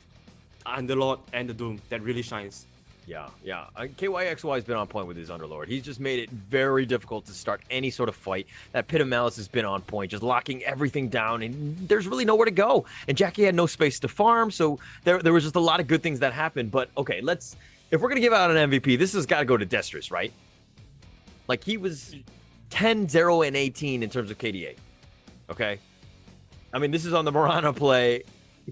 Underlord and the Doom that really shines. Yeah. KYXY has been on point with his Underlord. He's just made it very difficult to start any sort of fight. That Pit of Malice has been on point, just locking everything down, and there's really nowhere to go. And Jackie had no space to farm, so there was just a lot of good things that happened. But okay, if we're gonna give out an MVP, this has got to go to Destris, right? Like, he was 10, 0, and 18 in terms of KDA. Okay, I mean, this is on the Mirana play.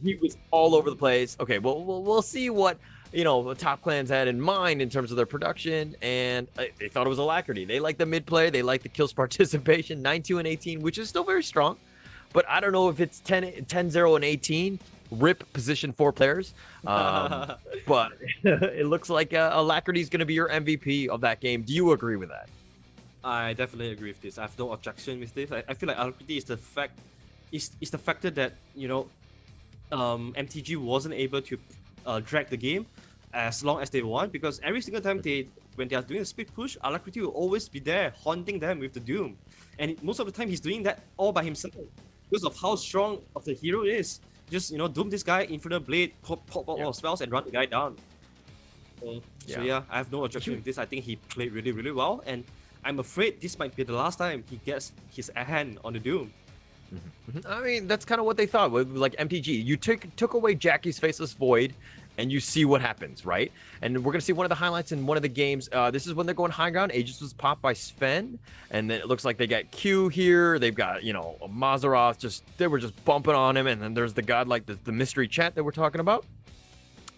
He was all over the place. Okay, well, we'll see what the top clans had in mind in terms of their production, and they thought it was Alacrity. They like the mid play, they like the kills participation, 9-2 and 18, which is still very strong. But I don't know if it's 10, 0, and 18. Rip position 4 players. But it looks like Alacrity is going to be your MVP of that game. Do you agree with that? I definitely agree with this. I have no objection with this. I feel like Alacrity is the factor that MTG wasn't able to drag the game as long as they want, because every single time when they are doing a speed push, Alacrity will always be there haunting them with the Doom, and most of the time he's doing that all by himself because of how strong of the hero is. Just Doom this guy, Infinite Blade, pop all spells and run the guy down. So yeah, I have no objection with this. I think he played really, really well, and I'm afraid this might be the last time he gets his hand on the Doom. I mean, that's kind of what they thought with, like, MTG. You took away Jackie's Faceless Void, and you see what happens, right? And we're going to see one of the highlights in one of the games. This is when they're going high ground. Aegis was popped by Sven, and then it looks like they got Q here. They've got, Mazaroth. They were just bumping on him, and then there's the god, like the mystery chat that we're talking about.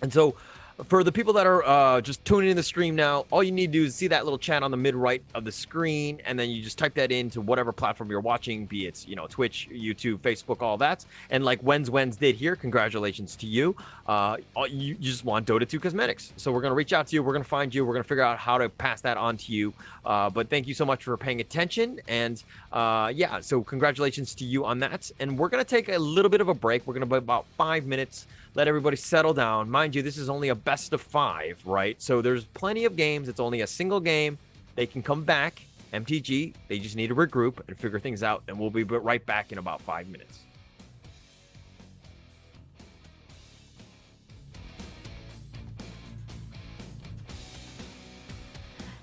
And so For the people that are just tuning in the stream now, all you need to do is see that little chat on the mid right of the screen, and then you just type that into whatever platform you're watching, be it Twitch, YouTube, Facebook, all that. And like Wens did here, congratulations to you. You just want Dota 2 cosmetics, so we're gonna reach out to you. We're gonna find you. We're gonna figure out how to pass that on to you. But thank you so much for paying attention, and yeah, so congratulations to you on that. And we're gonna take a little bit of a break. We're gonna be about 5 minutes. Let everybody settle down. Mind you, this is only a best of 5, right? So there's plenty of games. It's only a single game. They can come back, MTG. They just need to regroup and figure things out, and we'll be right back in about 5 minutes.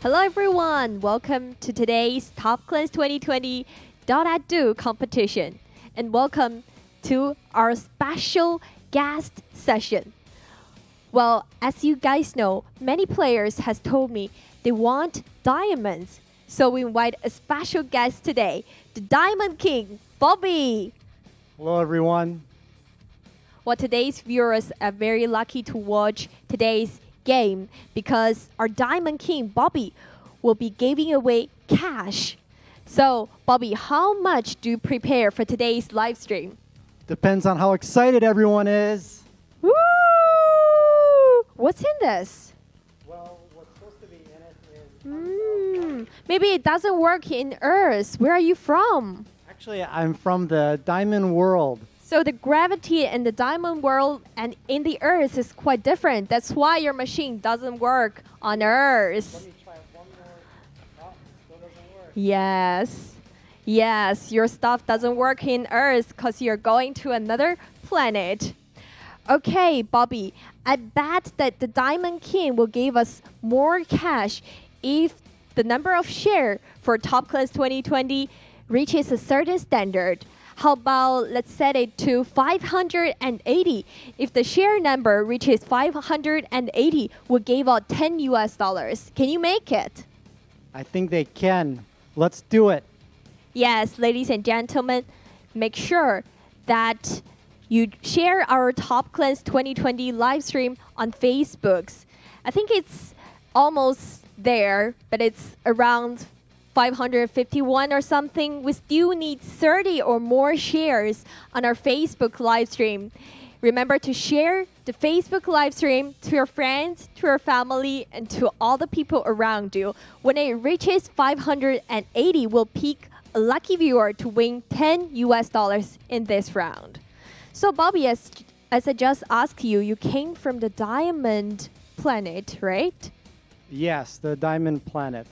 Hello everyone, welcome to today's Top Clans 2020 Dota 2 competition, and welcome to our special guest session. Well, as you guys know, many players has told me they want diamonds, so we invite a special guest today, the Diamond King, Bobby. Hello everyone. Well, today's viewers are very lucky to watch today's game because our Diamond King, Bobby, will be giving away cash. So, Bobby, how much do you prepare for today's live stream? Depends on how excited everyone is. Woo! What's in this? Well, what's supposed to be in it is... Maybe it doesn't work in Earth. Where are you from? Actually, I'm from the Diamond World. So the gravity in the Diamond World and in the Earth is quite different. That's why your machine doesn't work on Earth. Let me try one more. Oh, still doesn't work. Yes. Yes, your stuff doesn't work in Earth because you're going to another planet. Okay, Bobby, I bet that the Diamond King will give us more cash if the number of share for Top Clans 2020 reaches a certain standard. How about let's set it to 580? If the share number reaches 580, we'll give out $10. Can you make it? I think they can. Let's do it. Yes, ladies and gentlemen, make sure that you share our Top Clans 2020 live stream on Facebook. I think it's almost there, but it's around 551 or something. We still need 30 or more shares on our Facebook live stream. Remember to share the Facebook live stream to your friends, to your family, and to all the people around you. When it reaches 580, we'll pick a lucky viewer to win $10 in this round. So Bobby, as I just asked you, you came from the Diamond Planet, right? Yes, the Diamond Planet.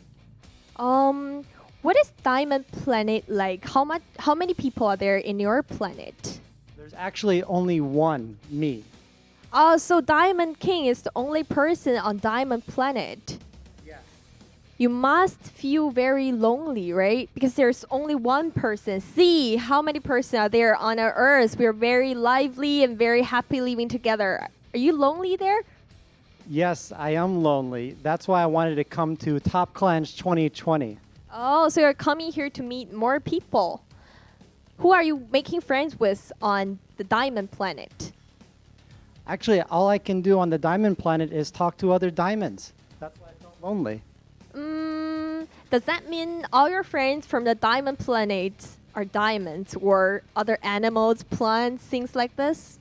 What is Diamond Planet like? How many people are there in your planet? There's actually only one, me. Oh, so Diamond King is the only person on Diamond Planet. Yes. You must feel very lonely, right? Because there's only one person. See how many persons are there on our Earth. We're very lively and very happy living together. Are you lonely there? Yes, I am lonely. That's why I wanted to come to Top Clans 2020. Oh, so you're coming here to meet more people. Who are you making friends with on the Diamond Planet? Actually, all I can do on the Diamond Planet is talk to other diamonds. That's why I felt lonely. Does that mean all your friends from the Diamond Planet are diamonds or other animals, plants, things like this?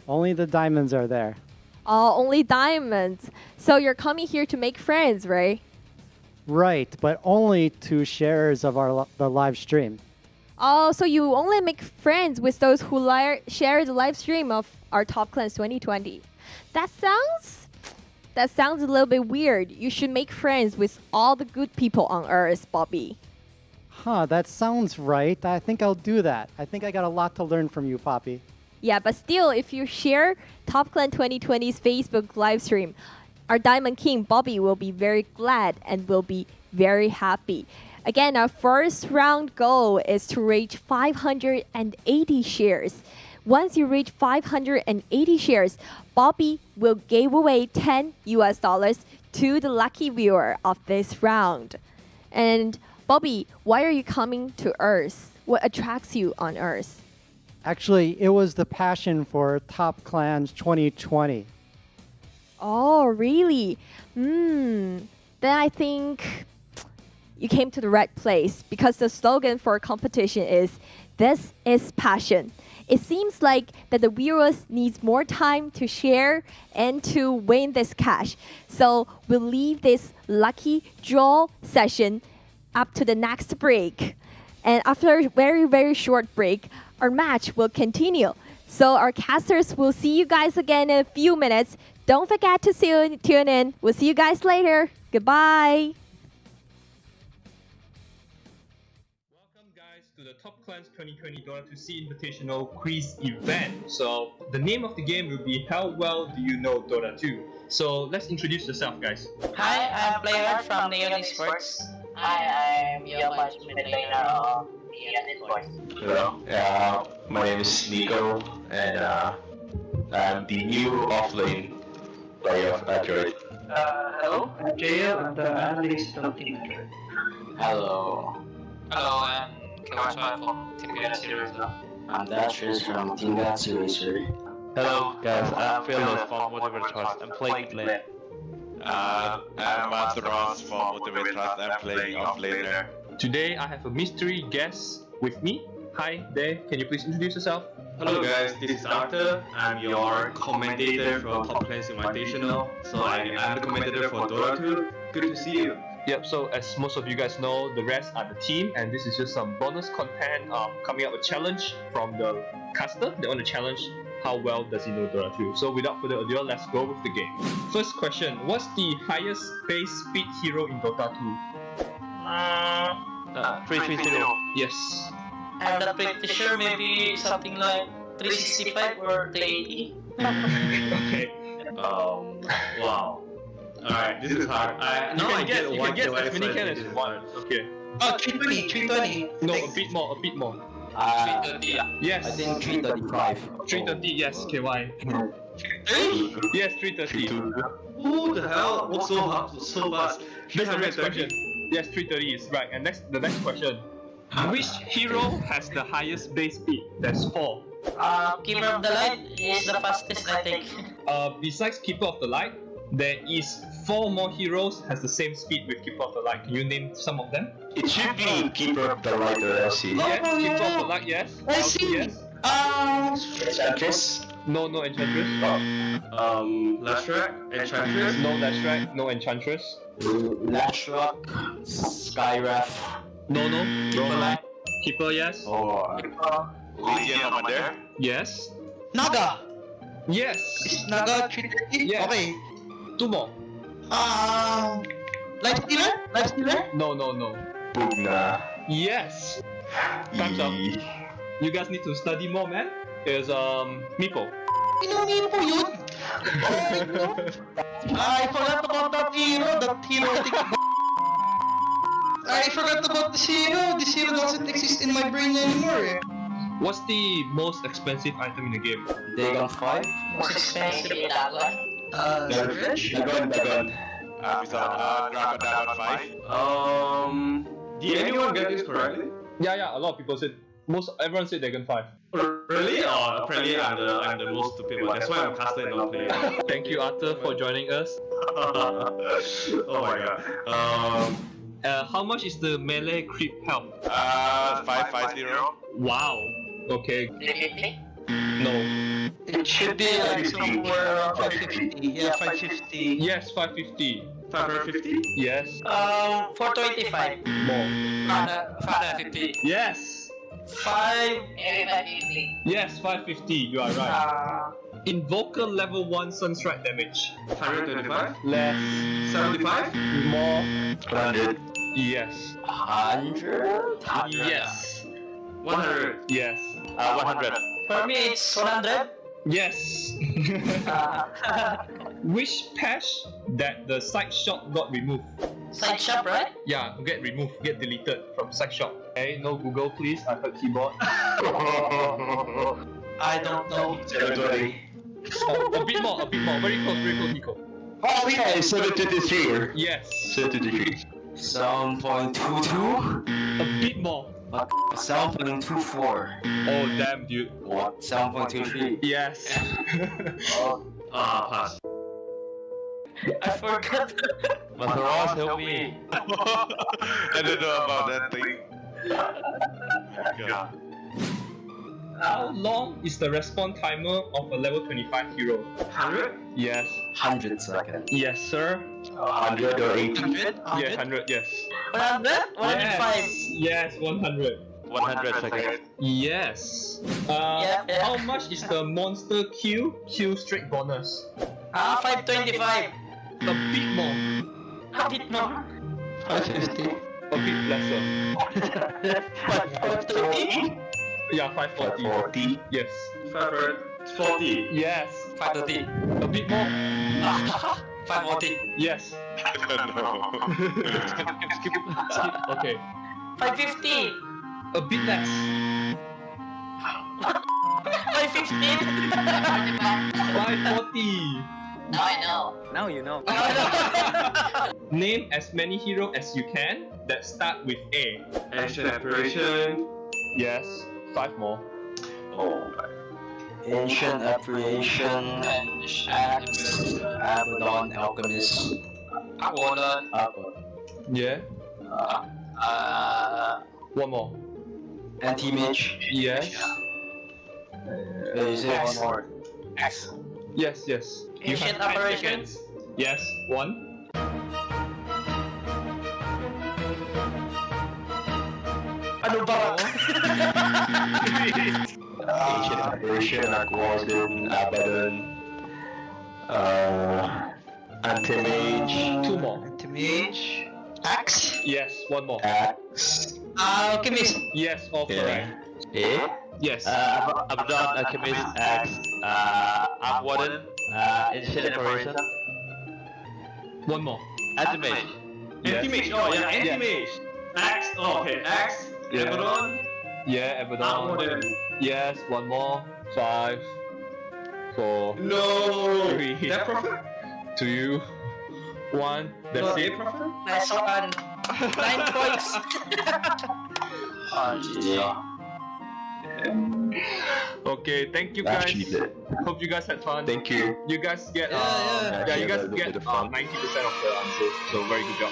Only the diamonds are there. Oh, only diamonds. So you're coming here to make friends, right? Right, but only 2 shares of the live stream. Oh, so you only make friends with those who share the live stream of our Top Clans 2020. That sounds a little bit weird. You should make friends with all the good people on Earth, Bobby. Huh, that sounds right. I think I'll do that. I think I got a lot to learn from you, Poppy. Yeah, but still, if you share Top Clan 2020's Facebook live stream, our Diamond King, Bobby, will be very glad and will be very happy. Again, our first round goal is to reach 580 shares. Once you reach 580 shares, Bobby will give away $10 to the lucky viewer of this round. And Bobby, why are you coming to Earth? What attracts you on Earth? Actually, it was the passion for Top Clans 2020. Oh, really? Then I think you came to the right place because the slogan for competition is "This is passion." It seems like that the viewers needs more time to share and to win this cash. So we'll leave this lucky draw session up to the next break. And after a very, very short break, our match will continue. So our casters will see you guys again in a few minutes. Don't forget to tune in. We'll see you guys later. Goodbye. To the Top Clans 2020 Dota 2 Invitational quiz event. So the name of the game will be How Well Do You Know Dota 2? So let's introduce yourself, guys. Hi, I'm Player from Neon Esports. Hi, I'm your mid laner of Neon Esports. Hello, my name is Nico, and I'm the new offlane player of Android. Hello, I'm JL, I'm the analyst of Team Android. Hello. Hello, I'm Kawasaki from Team Galaxy Racer. I'm Dashes from Team Galaxy Racer. Hello guys, I'm Phyllis from Motivate Trust. I'm playing lane. I'm Master Ross from Motivate Trust. I'm playing off laner. Today I have a mystery guest with me. Hi there, can you please introduce yourself? Hello guys, this is Arthur. I'm your commentator for Top Clans Invitational. So I'm the commentator for Dota 2. Good to see you. Yep, so as most of you guys know, the rest are the team, and this is just some bonus content coming up with a challenge from the caster. They want to challenge how well does he know Dota 2. So without further ado, let's go with the game. First question, what's the highest base speed hero in Dota 2? 330. Yes. I'm not pretty sure, maybe something like 365 or 380. Okay. Wow. Alright, this is hard. You can guess as many can as you want. Okay. Oh, 320. No, a bit more. 330, yeah. Yes. I think 335. 330, yes, KY. Yes, 330. Who the hell? What's so hard? So fast? That's the next question. Yes, 330 is right. And the next question. Which hero has the highest base speed? That's 4. Keeper of the Light is the fastest, I think. Besides Keeper of the Light, there is 4 more heroes has the same speed with Keeper of the Light. Can you name some of them? It should be Keeper of the Light or LC. Yes, Keeper of the Light, yes. I see. Yes. Enchantress? No Enchantress. Lashrak? Enchantress? No Lashrak, no Enchantress. Lashrock, Skywrath. No. Keeper Light. Keeper, yes. Or Legion Commander? Yes. Naga! Yes. Is Naga 330? Yes. Okay. 2 more. Lifestealer? No. Pugna. Yes. Time's up. You guys need to study more, man. There's Meepo. Meepo yun! I forgot about that hero. I forgot about this hero. This hero doesn't exist in my brain anymore. What's the most expensive item in the game? Dagon 5? Most expensive in that one. Dagon. Dragon 5. Did anyone get this correctly? Yeah, a lot of people said, everyone said Dragon 5. Really? Or apparently I'm the most stupid one. That's why I'm caster and not player. Thank you, Arthur, for joining us. Oh my god. How much is the melee creep health? 550. Wow. Okay. 350? No. It should be like somewhere around 550. Yeah, 550. Yes, 550. 550? Yes. 425. More. 550. Yes. 550. Yes, 550. You are right. Invoker level 1 Sunstrike damage. 125? Less. 75? More. 100. Yes. 100? Yes. 100? Yes. 100. For me, it's 100. Yes. Which patch that the side shot got removed? Side shop, right? Yeah, get removed, get deleted from side shop. Hey, no Google please, I heard keyboard. I don't know. A bit more, very close, Nico. Oh yeah, 723. Yes. 723. 7.22? A bit more. 7.24. Oh damn dude. What? 7.23? Yes. Pass. I forgot. Master Ross, help me. I don't know about that thing. God. How long is the respawn timer of a level 25 hero? 100? Yes. 100 seconds. Yes, sir. 100 or 80? 100? Yeah, 100, yes. 100? 105. Yes, 100. 100 seconds. Yes. Yeah. How much is the monster kill streak bonus? 525. A bit more. A bit more. 550? A bit lesser. 530? Yeah, 540. 540? Yes. 540. Yes. 530. A bit more. 540. Yes. I don't know. Skip. Okay. 550. A bit less. 515. 540. Now I know. Now you know. Name as many heroes as you can that start with A. Ancient Apparition. Yes. 5 more. Oh, Ancient Apparition, Abaddon, Alchemist, Aquanon. Yeah. One more. Anti-Mage. Yes. You say one more. X. Yes. You Ancient have 10 Apparition. seconds. Yes. 1. Ano ba? Ancient Apparition, Aquaman, Abaddon, Anti-Mage. 2 more. Anti-Mage. Axe. Yes. 1 more. Axe. Alchemist. Yes. All correct. Eh? Yes. Abaddon, Alchemist, Axe, Aquaman, Ancient Apparition. 1 more. Anti-Mage. Yes. Anti-Mage, oh yeah, Anti-Mage. Axe, oh okay, Axe, Yeah. Abaddon, Yeah. Abaddon. Aquaman. Yes. 1 more. 5. 4. No! 3. That Prophet? 2. 1. That's No, it. That Prophet? Nice one. 9 points. Okay, thank you That's guys. cheated. Hope you guys had fun. Thank you. You guys get Yeah, you guys a little get bit of fun. 90% of the answers. So very good job.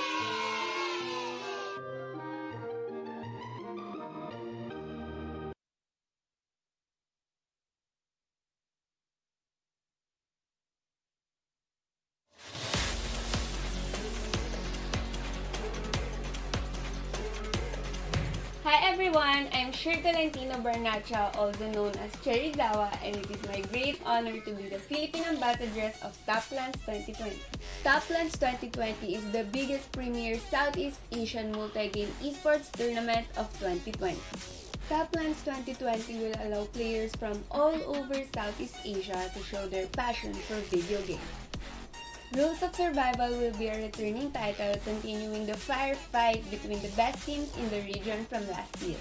Hi everyone, I'm Shir Tolentino Barnacha, also known as Cherizawa, and it is my great honor to be the Philippine Ambassadress of Toplands 2020. Toplands 2020 is the biggest premier Southeast Asian multi-game esports tournament of 2020. Toplands 2020 will allow players from all over Southeast Asia to show their passion for video games. Rules of Survival will be a returning title, continuing the firefight between the best teams in the region from last year.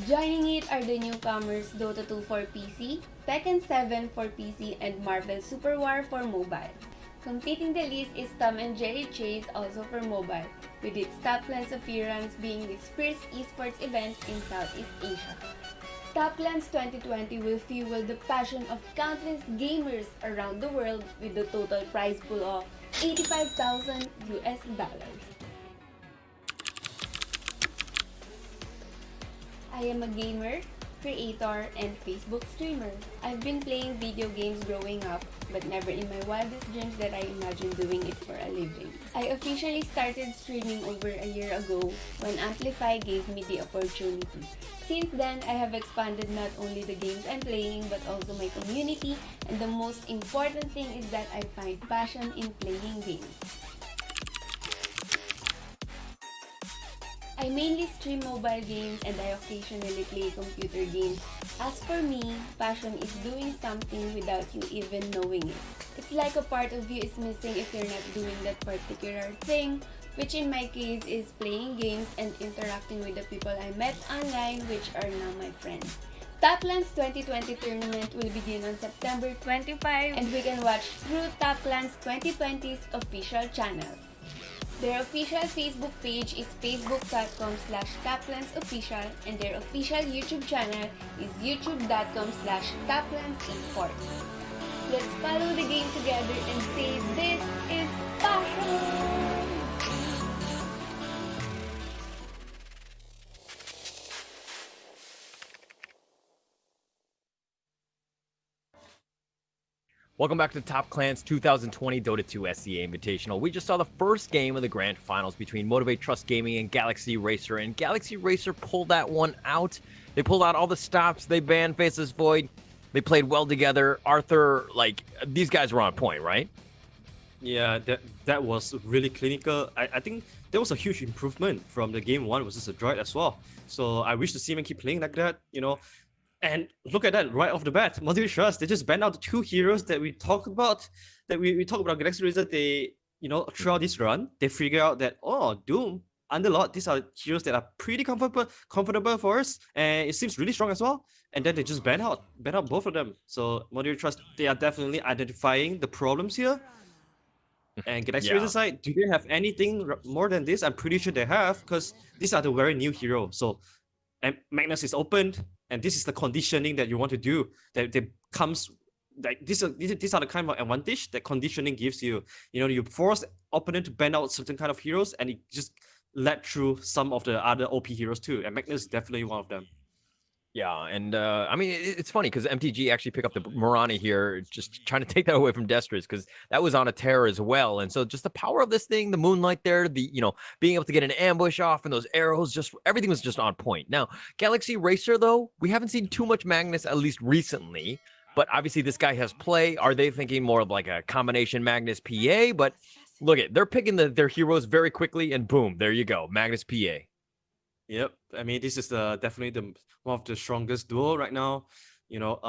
Joining it are the newcomers Dota 2 for PC, Tekken 7 for PC, and Marvel Super War for mobile. Completing the list is Tom and Jerry Chase, also for mobile, with its Toplands appearance being its first esports event in Southeast Asia. Toplands 2020 will fuel the passion of countless gamers around the world with the total prize pool of $85,000 US. I am a gamer, creator, and Facebook streamer. I've been playing video games growing up, but never in my wildest dreams that I imagined doing it for a living. I officially started streaming over a year ago when Amplify gave me the opportunity. Since then, I have expanded not only the games I'm playing, but also my community, and the most important thing is that I find passion in playing games. I mainly stream mobile games and I occasionally play computer games. As for me, passion is doing something without you even knowing it. It's like a part of you is missing if you're not doing that particular thing, which in my case is playing games and interacting with the people I met online, which are now my friends. Toplands 2020 tournament will begin on September 25 and we can watch through Toplands 2020's official channel. Their official Facebook page is facebook.com/toplandsofficial and their official YouTube channel is youtube.com/toplandsesports. Let's follow the game together and say this is Welcome back to Top Clan's 2020 Dota 2 SEA Invitational. We just saw the first game of the grand finals between Motivate Trust Gaming and Galaxy Racer, and Galaxy Racer pulled that one out. They pulled out all the stops, they banned Faceless Void, they played well together. Arthur, like, these guys were on point, right? Yeah, that was really clinical. I think there was a huge improvement from the game 1 versus the Droid as well. So I wish to see them keep playing like that, you know. And look at that, right off the bat, Motivate Trust, they just banned out the 2 heroes that we talked about, we talked about Galaxy Razor. They, you know, throughout this run, they figure out that, oh, Doom, Underlord, these are heroes that are pretty comfortable for us, and it seems really strong as well. And then they just ban out both of them. So Motivate Trust, they are definitely identifying the problems here. And Galaxy Razor side, do they have anything more than this? I'm pretty sure they have, because these are the very new heroes. So, and Magnus is opened, and this is the conditioning that you want to do. That comes like these are the kind of advantage that conditioning gives you. You know, you force opponent to ban out certain kind of heroes, and it just led through some of the other OP heroes too. And Magnus is definitely one of them. Yeah, and I mean, it's funny because MTG actually picked up the Mirani here, just trying to take that away from Destris, because that was on a tear as well. And so just the power of this thing, the Moonlight there, the, you know, being able to get an ambush off and those arrows, just everything was just on point. Now, Galaxy Racer, though, we haven't seen too much Magnus, at least recently, but obviously this guy has play. Are they thinking more of like a combination Magnus PA? But look at, they're picking their heroes very quickly, and boom, there you go, Magnus PA. Yep, I mean, this is definitely one of the strongest duo right now. You know,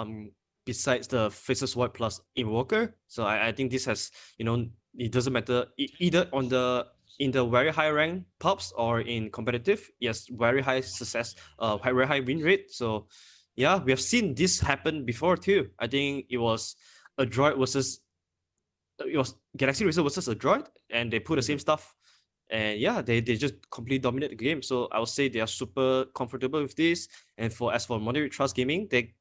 besides the Faceless Void plus Invoker. So I think this has, you know, it doesn't matter either in the very high rank pubs or in competitive. Yes, very high success, very high win rate. So yeah, we have seen this happen before too. I think it was a Droid versus Galaxy Racer versus a Droid, and they put the same stuff. And yeah, they just completely dominate the game. So I would say they are super comfortable with this. And as for Motivate Trust Gaming, they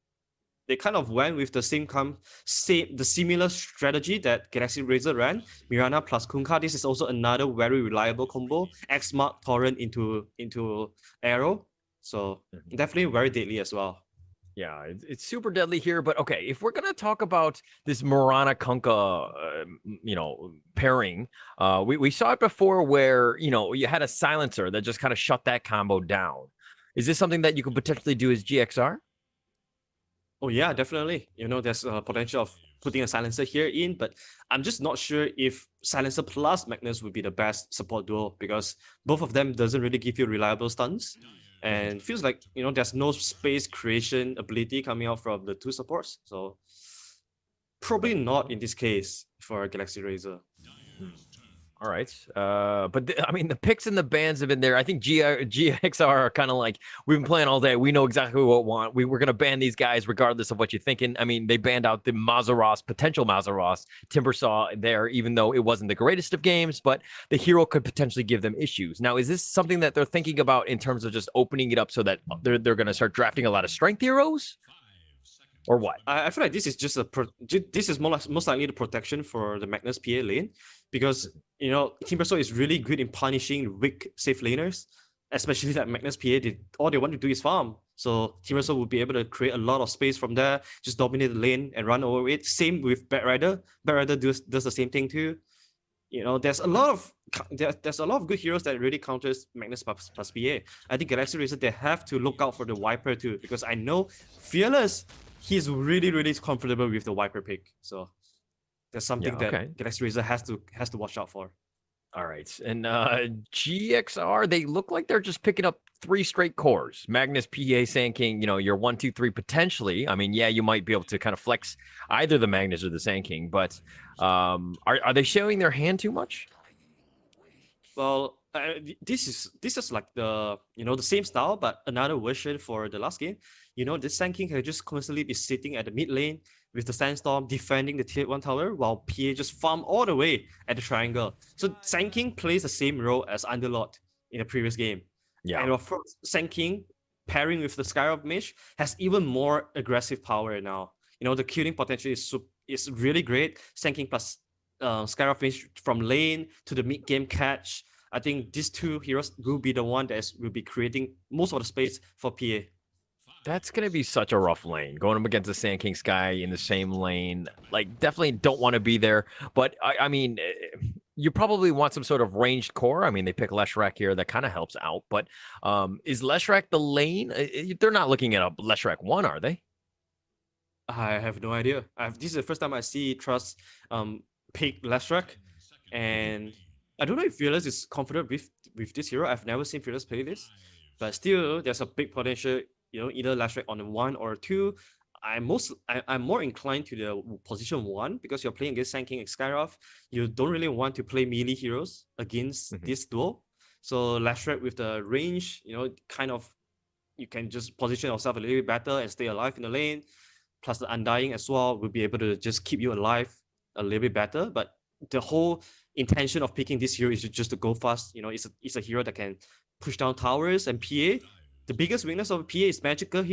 kind of went with the similar strategy that Galaxy Razor ran. Mirana plus Kunkka. This is also another very reliable combo. X Mark Torrent into Arrow. So definitely very deadly as well. Yeah, it's super deadly here. But okay, if we're gonna talk about this Mirana Kunkka, you know, pairing, we saw it before where, you know, you had a silencer that just kind of shut that combo down. Is this something that you could potentially do as GXR? Oh yeah, definitely. You know, there's a potential of putting a silencer here in, but I'm just not sure if silencer plus Magnus would be the best support duo, because both of them doesn't really give you reliable stuns. And feels like, you know, there's no space creation ability coming out from the 2 supports. So probably not in this case for Galaxy Razor. All right. But I mean, the picks and the bans have been there. I think GXR are kind of like, we've been playing all day. We know exactly what we want. We're going to ban these guys regardless of what you're thinking. I mean, they banned out the potential Mazaros, Timbersaw there, even though it wasn't the greatest of games, but the hero could potentially give them issues. Now, is this something that they're thinking about in terms of just opening it up so that they're going to start drafting a lot of strength heroes? Or what? I feel like this is just this is most likely the protection for the Magnus PA lane, because, you know, Timbersaw is really good in punishing weak safe laners, especially that Magnus PA. All they want to do is farm. So Timbersaw will be able to create a lot of space from there, just dominate the lane and run over it. Same with Bat Rider. Bat Rider does the same thing too. You know, there's a lot of good heroes that really counters Magnus plus PA. I think Galaxy Racer, they have to look out for the Viper too, because I know Fearless, he's really, really comfortable with the Viper pick. So that's something that Galaxy Razor has to watch out for. All right. And GXR, they look like they're just picking up 3 straight cores. Magnus, PA, Sand King, you know, your 1, 2, 3 potentially. I mean, yeah, you might be able to kind of flex either the Magnus or the Sand King, but are they showing their hand too much? Well, this is like the same style, but another version for the last game. You know, the Sand King can just constantly be sitting at the mid lane with the Sandstorm defending the tier 1 tower, while PA just farm all the way at the triangle. So Sand King plays the same role as Underlord in the previous game. Yeah. And of course, Sand King pairing with the Skyrock Mage has even more aggressive power now. You know, the killing potential is really great. Sand King plus Skyrock Mage from lane to the mid game catch. I think these 2 heroes will be the one that will be creating most of the space for PA. That's gonna be such a rough lane. Going up against the Sand King Sky in the same lane, like definitely don't want to be there. But I mean, you probably want some sort of ranged core. I mean, they pick Leshrac here, that kind of helps out. But is Leshrac the lane? They're not looking at a Leshrac 1, are they? I have no idea. This is the first time I see Trust pick Leshrac, and I don't know if Fearless is confident with this hero. I've never seen Fearless play this, but still, there's a big potential. Either Leshrac on a 1 or 2. I'm more inclined to the position 1 because you're playing against Sand King and Skyrov. You don't really want to play melee heroes against this duo. So Leshrac with the range, kind of you can just position yourself a little bit better and stay alive in the lane. Plus the Undying as well will be able to just keep you alive a little bit better. But the whole intention of picking this hero is just to go fast. It's a hero that can push down towers and PA. The biggest weakness of PA is magical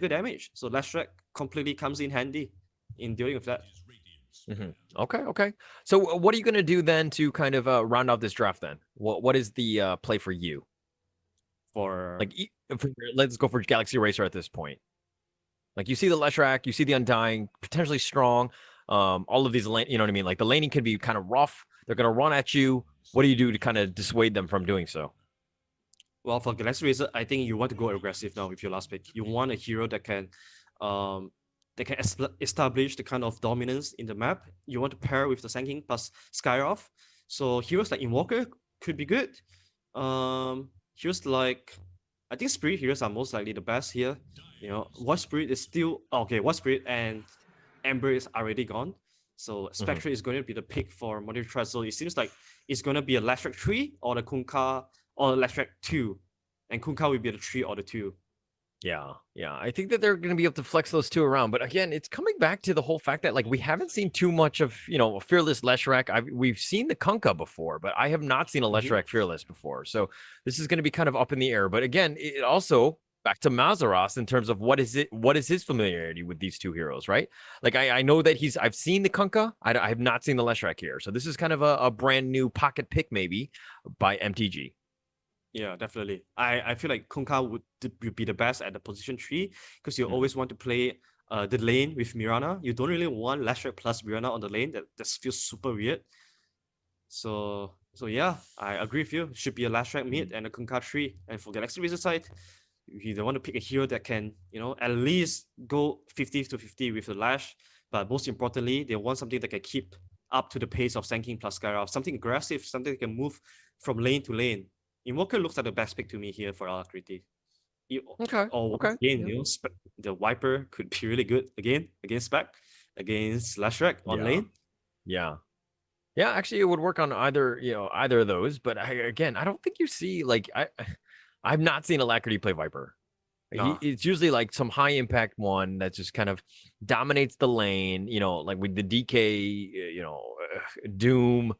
damage. So Leshrac completely comes in handy in dealing with that. Okay. So what are you going to do then to kind of round out this draft then? What is the play for you? Let's go for Galaxy Racer at this point. Like you see the Leshrac, you see the Undying, potentially strong. All of these you know what I mean? Like the laning can be kind of rough. They're going to run at you. What do you do to kind of dissuade them from doing so? Well, for Galaxy Racer, I think you want to go aggressive now with your last pick. You want a hero that can establish the kind of dominance in the map. You want to pair with the Sand King plus Skyrov. So heroes like Invoker could be good. Heroes like, I think Spirit heroes are most likely the best here. Watch Spirit is still okay. Watch Spirit and Ember is already gone. So Spectre is going to be the pick for Modern Trust. So it seems like it's going to be a Leshrac 3 or the Kunkka or Leshrac 2. And Kunkka will be the 3 or the 2. Yeah. I think that they're going to be able to flex those two around. But again, it's coming back to the whole fact that like we haven't seen too much of, a Fearless Leshrac. We've seen the Kunkka before, but I have not seen a Leshrac Fearless before. So this is going to be kind of up in the air. But again, it also back to Mazaros in terms of what is his familiarity with these two heroes, right? Like I know that I've seen the Kunkka. I have not seen the Leshrac here. So this is kind of a brand new pocket pick maybe by MTG. Yeah, definitely. I feel like Kunkka would be the best at the position 3 because you always want to play the lane with Mirana. You don't really want Leshrac plus Mirana on the lane. That feels super weird. So yeah, I agree with you. Should be a Leshrac mid and a Kunkka 3. And for Galaxy Racer side, you don't want to pick a hero that can, at least go 50-50 with the Lash. But most importantly, they want something that can keep up to the pace of Sand King plus Skyrov. Something aggressive, something that can move from lane to lane. Invoker looks like the best pick to me here for Alacrity. Okay. Again, the Viper could be really good again against Spec, against Leshrac on lane. Yeah, actually, it would work on either of those. But I don't think you see I've not seen Alacrity play Viper. No. It's usually like some high impact one that just kind of dominates the lane, like with the DK, Doom,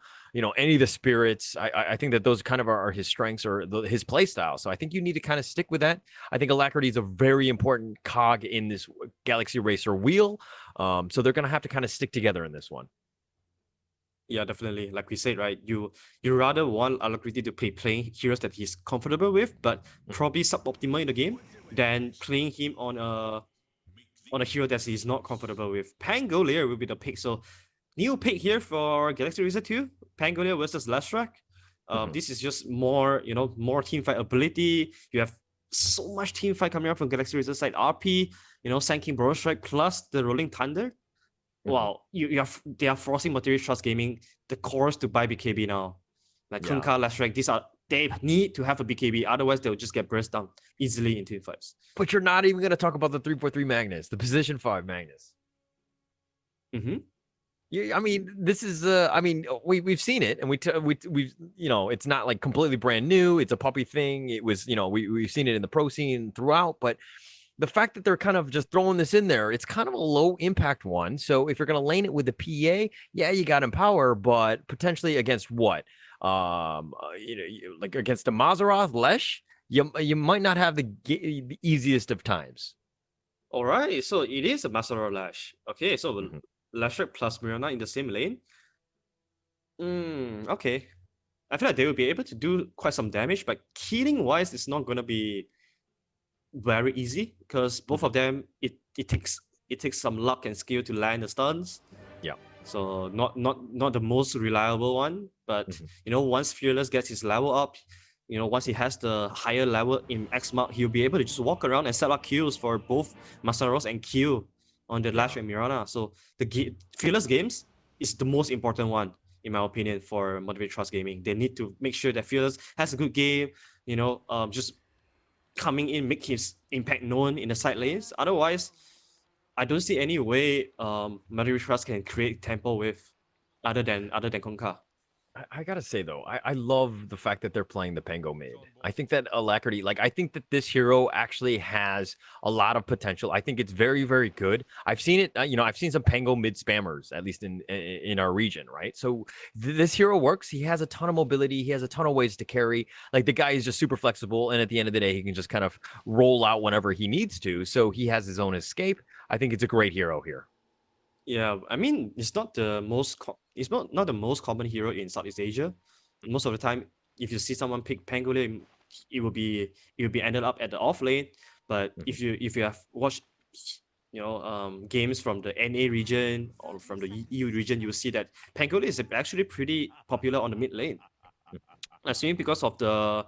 any of the spirits. I think that those kind of are his strengths or his play style. So I think you need to kind of stick with that. I think Alacrity is a very important cog in this Galaxy Racer wheel. So they're going to have to kind of stick together in this one. Yeah, definitely. Like we said, right? You rather want Alacrity to playing heroes that he's comfortable with, but probably suboptimal in the game, than playing him on a hero that he's not comfortable with. Pangolier will be the pick. So new pick here for Galaxy Racer 2, Pangolier versus Leshrac. This is just more, more teamfight ability. You have so much teamfight coming up from Galaxy Racer side. RP, Sand King Bro Strike plus the Rolling Thunder. Wow, they are forcing Material Trust Gaming the cores to buy BKB now. Like Kunkka, Leshrac, they need to have a BKB, otherwise they'll just get burst down easily in teamfights. But you're not even going to talk about the 343 Magnus, the position 5 Magnus. Yeah, I mean, this is we've seen it, and we've it's not like completely brand new. It's a puppy thing. It was we've seen it in the pro scene throughout, but the fact that they're kind of just throwing this in there, it's kind of a low impact one. So if you're going to lane it with the PA, yeah, you got Empower, but potentially against what? Like against the Mazaroth, Lesh, you might not have the easiest of times. All right, so it is a Mazaroth Lash. Okay, so Leshrac plus Mirana in the same lane. Okay. I feel like they will be able to do quite some damage, but killing wise, it's not going to be very easy because both of them it takes some luck and skill to land the stuns. Yeah. So not the most reliable one, but once Fearless gets his level up, once he has the higher level in X mark, he'll be able to just walk around and set up kills for both Masaros and Q on the Lash and Mirana. So the Fearless games is the most important one, in my opinion, for Motivate Trust Gaming. They need to make sure that Fearless has a good game, just coming in, make his impact known in the side lanes. Otherwise, I don't see any way Motivate Trust can create tempo with other than Konka. I gotta say though, I love the fact that they're playing the Pango mid. I think that Alacrity, I think that this hero actually has a lot of potential. I think it's very, very good. I've seen it, I've seen some Pango mid spammers, at least in our region, right? So this hero works. He has a ton of mobility. He has a ton of ways to carry. Like the guy is just super flexible, and at the end of the day, he can just kind of roll out whenever he needs to. So he has his own escape. I think it's a great hero here. Yeah, I mean, it's not the most not the most common hero in Southeast Asia. Most of the time, if you see someone pick Pangolin, it will be ended up at the off lane. But if you have watched games from the NA region or from the EU region, you will see that Pangolin is actually pretty popular on the mid lane. Assuming because of the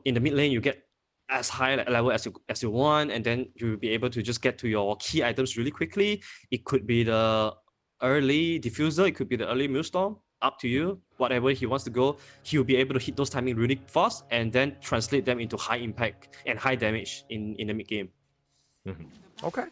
in the mid lane you get as high level as you want, and then you'll be able to just get to your key items really quickly. It could be the early diffuser, it could be the early Millstorm, up to you. Whatever he wants to go, he'll be able to hit those timing really fast and then translate them into high impact and high damage in the mid game. Okay.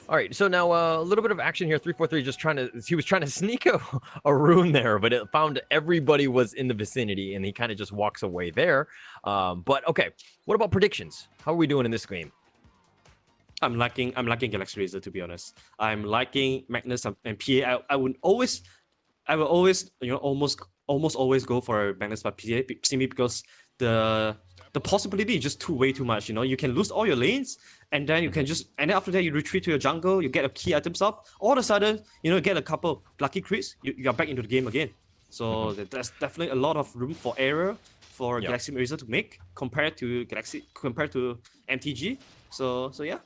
All right, so now a little bit of action here. 343 he was trying to sneak a rune there, but it found everybody was in the vicinity, and he kind of just walks away there. But okay, what about predictions? How are we doing in this game? I'm liking Galaxy Razor, to be honest. I'm liking Magnus and PA. I will always almost always go for Magnus by PA simply because the possibility is just way too much. You can lose all your lanes, and then you can and then after that you retreat to your jungle, you get a key items up. All of a sudden, get a couple lucky crits, you are back into the game again. So there's definitely a lot of room for error for Galaxy Razor to make compared to MTG. So yeah.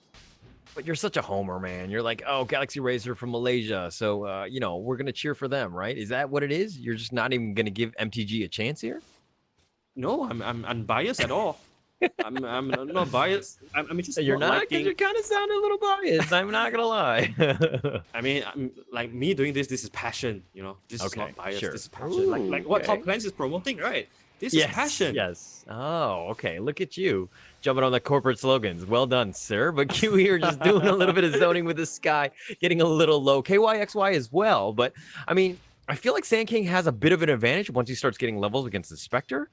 But you're such a homer, man. You're like, oh, Galaxy Razor from Malaysia, so we're gonna cheer for them, right? Is that what it is? You're just not even gonna give MTG a chance here? No, I'm unbiased at all. I'm not biased. I'm just You're not, liking... because you kind of sound a little biased. I'm not gonna lie. I mean, like me doing this is passion. This is not bias. Sure. This is passion. Like what Top Clans is promoting, right? This is passion. Yes. Oh, okay. Look at you jumping on the corporate slogans. Well done, sir. But Q here just doing a little bit of zoning with the sky, getting a little low. KYXY as well. But I mean, I feel like Sand King has a bit of an advantage once he starts getting levels against the Spectre.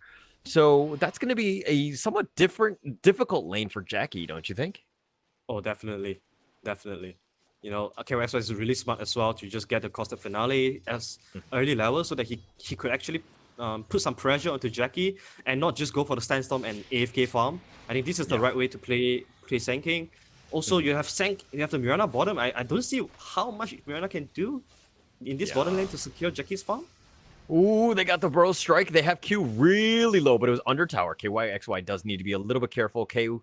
So that's going to be a somewhat difficult lane for Jackie, don't you think? Oh, definitely. KYXY is really smart as well to just get the Costa Finale as early level so that he could actually put some pressure onto Jackie and not just go for the Sandstorm and AFK farm. I think this is the right way to play Sand King. Also, you have the Mirana bottom. I don't see how much Mirana can do in this bottom lane to secure Jackie's farm. Ooh, they got the bro strike. They have Q really low, but it was under tower. KYXY does need to be a little bit careful. Q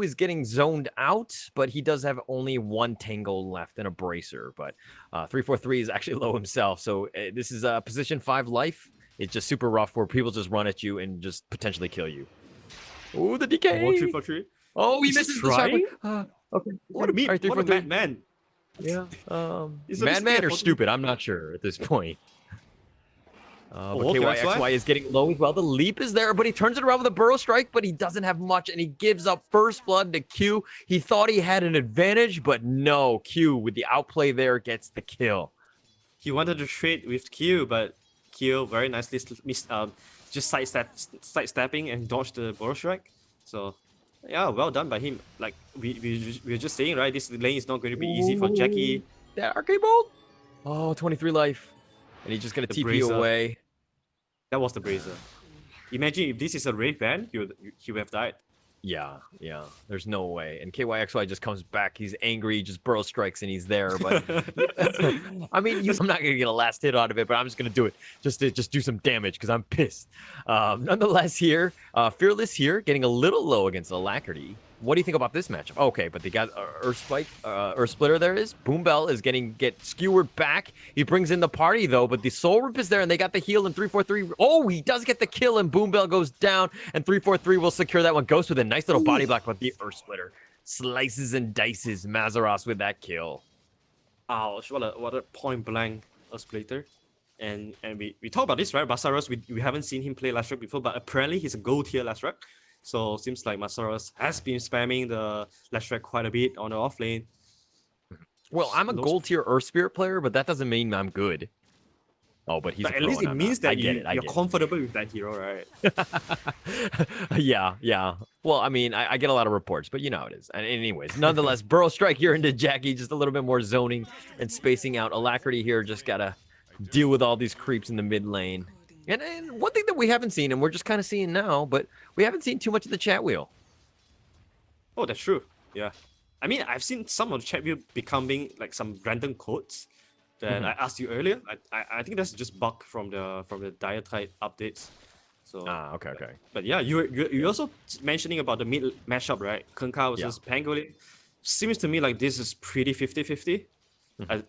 is getting zoned out, but he does have only one tangle left and a bracer. But 343 is actually low himself. So this is a position 5 life. It's just super rough where people just run at you and just potentially kill you. Ooh, the DK. 343. Oh, he misses the shot. Okay. What a madman. Yeah. Madman or stupid? I'm not sure at this point. But KYXY is getting low as well. The leap is there, but he turns it around with a burrow strike, but he doesn't have much, and he gives up first blood to Q. He thought he had an advantage, but no. Q, with the outplay there, gets the kill. He wanted to trade with Q, but Q very nicely just sidestepping and dodged the burrow strike. So, yeah, well done by him. Like, we're just saying, right, this lane is not going to be easy for Jackie. That arcade bolt? Oh, 23 life. And he's just going to TP away. That was the bracer. Imagine if this is a Wraith ban, he would have died. Yeah, yeah. There's no way. And KYXY just comes back. He's angry, just burrow strikes, and he's there. But I mean, I'm not gonna get a last hit out of it, but I'm just gonna do it just to do some damage because I'm pissed. Nonetheless, here, Fearless here getting a little low against Alacrity. What do you think about this matchup? Okay, but they got Earth Spike, Earth Splitter. There is Boom Bell is get skewered back. He brings in the party though, but the Soul Rip is there, and they got the heal in 343. Oh, he does get the kill, and Boom Bell goes down, and 343 will secure that one. Ghost with a nice little body block, but the Earth Splitter slices and dices Mazaros with that kill. Ouch! What a point blank Earth Splitter. And we talked about this, right? Mazaros, we haven't seen him play Lashrak before, but apparently he's a gold tier Lashrak. So seems like Mazaros has been spamming the Lashrak quite a bit on the off lane. Well, I'm a gold tier Earth Spirit player, but that doesn't mean I'm good. Oh, but he's at least it means that you're it. comfortable with that hero, right? Yeah. Well, I mean, I get a lot of reports, but you know how it is. And anyways, nonetheless, Burrow Strike here into Jackie, just a little bit more zoning and spacing out. Alacrity here just gotta deal with all these creeps in the mid lane. And one thing that we haven't seen, and we're just kind of seeing now, but we haven't seen too much of the chat wheel. Oh, that's true. Yeah. I mean, I've seen some of the chat wheel becoming like some random codes that I asked you earlier. I think that's just bug from the Dietite updates. So okay. But yeah, you also mentioning about the mid matchup, right? Kunkka versus Pangolin. Seems to me like this is pretty 50-50.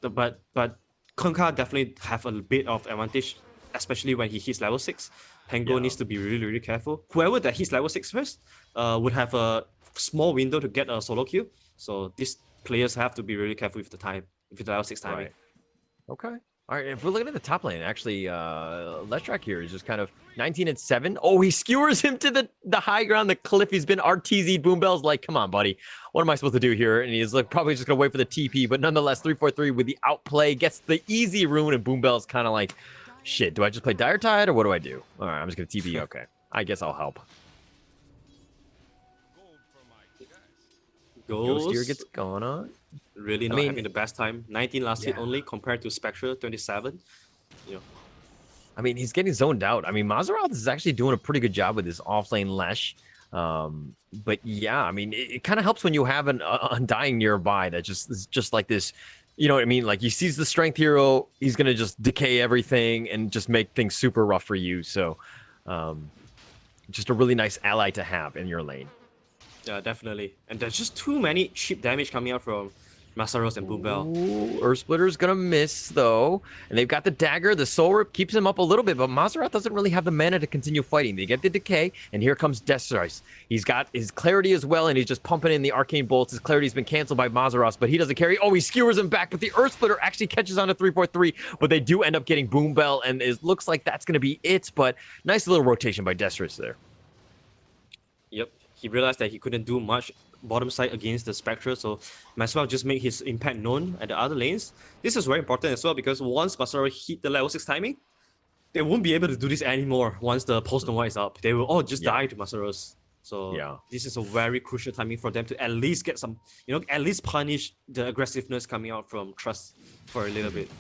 But Kunkka definitely have a bit of advantage, especially when he hits level 6. Pango needs to be really, really careful. Whoever that hits level 6 first would have a small window to get a solo kill. So these players have to be really careful with the time, with the level 6 timing. Right. Okay. All right, if we're looking at the top lane, actually, Leshrak here is just kind of 19-7. Oh, he skewers him to the high ground, the cliff. He's been RTZ'd. Boom Bell's like, come on, buddy. What am I supposed to do here? And he's like, probably just going to wait for the TP. But nonetheless, 343 with the outplay gets the easy rune. And Boom Bell's kind of like, shit, do I just play Dire Tide or what do I do? All right, I'm just going to TP. Okay. I guess I'll help. Ghost here gets going on. Really not having the best time. 19 last hit only compared to Spectre 27. I mean, he's getting zoned out. I mean, Mazaroth is actually doing a pretty good job with his offlane Lesh. But yeah, I mean, it kind of helps when you have an Undying nearby that is just like this. You know what I mean? Like, he sees the strength hero, he's going to just decay everything and just make things super rough for you. So, just a really nice ally to have in your lane. Yeah, definitely. And there's just too many cheap damage coming out from Masaros and Boom Bell. Earth Splitter's gonna miss though, and they've got the dagger. The Soul Rip keeps him up a little bit, but Mazaroth doesn't really have the mana to continue fighting. They get the decay, and here comes Deathstrice. He's got his clarity as well, and he's just pumping in the arcane bolts. His clarity's been canceled by Mazaroth, but he doesn't carry. Oh, he skewers him back, but the Earth Splitter actually catches on to 343, but they do end up getting Boom Bell, and it looks like that's gonna be it. But nice little rotation by Deathstrice there. Yep, he realized that he couldn't do much bottom side against the Spectre, so might as well just make his impact known at the other lanes. This is very important as well because once Basara hit the level 6 timing, they won't be able to do this anymore once the post Nova is up. They will all just die to Masaros. So this is a very crucial timing for them to at least get some, at least punish the aggressiveness coming out from Trust for a little bit.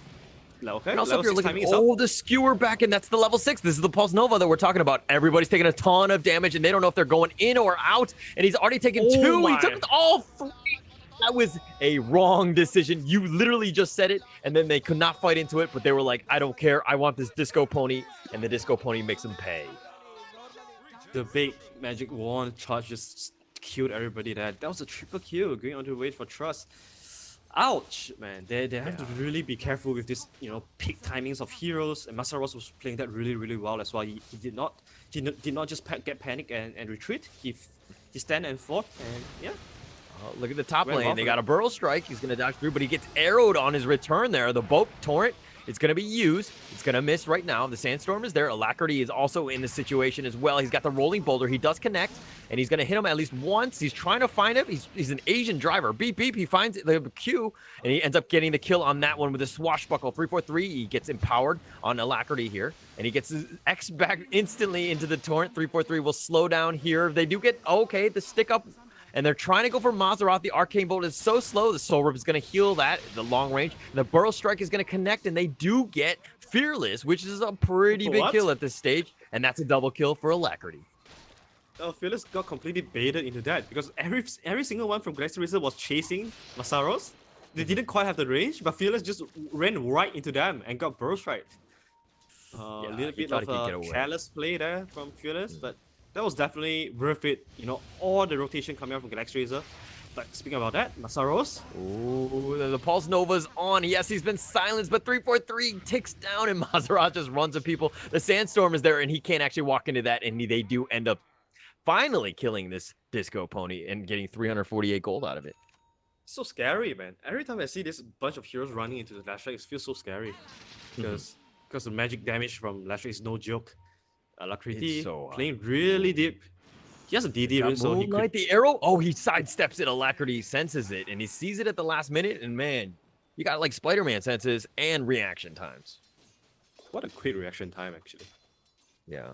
Okay, and also if you're looking, the skewer back, and that's the level 6. This is the Pulse Nova that we're talking about. Everybody's taking a ton of damage, and they don't know if they're going in or out. And he's already taken 2. He took all 3. That was a wrong decision. You literally just said it, and then they could not fight into it, but they were like, I don't care. I want this Disco Pony, and the Disco Pony makes them pay. The big magic wand charge just killed everybody there. That was a triple kill, going on to wait for Trust. Ouch, man. They have to really be careful with this, peak timings of heroes. And Masaros was playing that really, really well as well. He did not just get panic and retreat. He stand and fought, and look at the top lane. They got a Burrow Strike. He's going to dodge through, but he gets arrowed on his return there. The Boat Torrent is going to be used. It's going to miss right now. The Sandstorm is there. Alacrity is also in the situation as well. He's got the Rolling Boulder. He does connect, and he's going to hit him at least once. He's trying to find him. He's an Asian driver. Beep, beep. He finds the Q, and he ends up getting the kill on that one with a swashbuckle. 343. He gets empowered on Alacrity here, and he gets his X back instantly into the Torrent. 343 will slow down here. They do get, the stick up, and they're trying to go for Mazaroth. The Arcane Bolt is so slow. The Soul Rip is going to heal that, the long range. And the Burrow Strike is going to connect, and they do get Fearless, which is a pretty big kill at this stage. And that's a double kill for Alacrity. Fearless got completely baited into that because every single one from Galaxy Racer was chasing Masaros. They didn't quite have the range, but Fearless just ran right into them and got burst right. A little he bit thought of he could get a away. careless play there from Fearless, but that was definitely worth it. All the rotation coming out from Galaxy Racer. But speaking about that, Masaros. Ooh, the Pulse Nova's on. Yes, he's been silenced, but 343 ticks down and Maserati just runs at people. The Sandstorm is there and he can't actually walk into that, and they do end up finally killing this Disco Pony and getting 348 gold out of it. So scary, man. Every time I see this bunch of heroes running into the Lashrak, it feels so scary. Because the magic damage from Lashrak is no joke. Alacrity so playing really deep. He has a DD rune, so he could... the arrow. Oh, he sidesteps it. Alacrity senses it, and he sees it at the last minute. And man, you got like Spider-Man senses and reaction times. What a quick reaction time, actually. Yeah.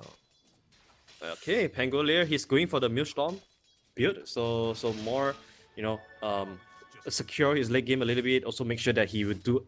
Okay, Pangolier, he's going for the Millstorm build. So more, secure his late game a little bit. Also make sure that he would do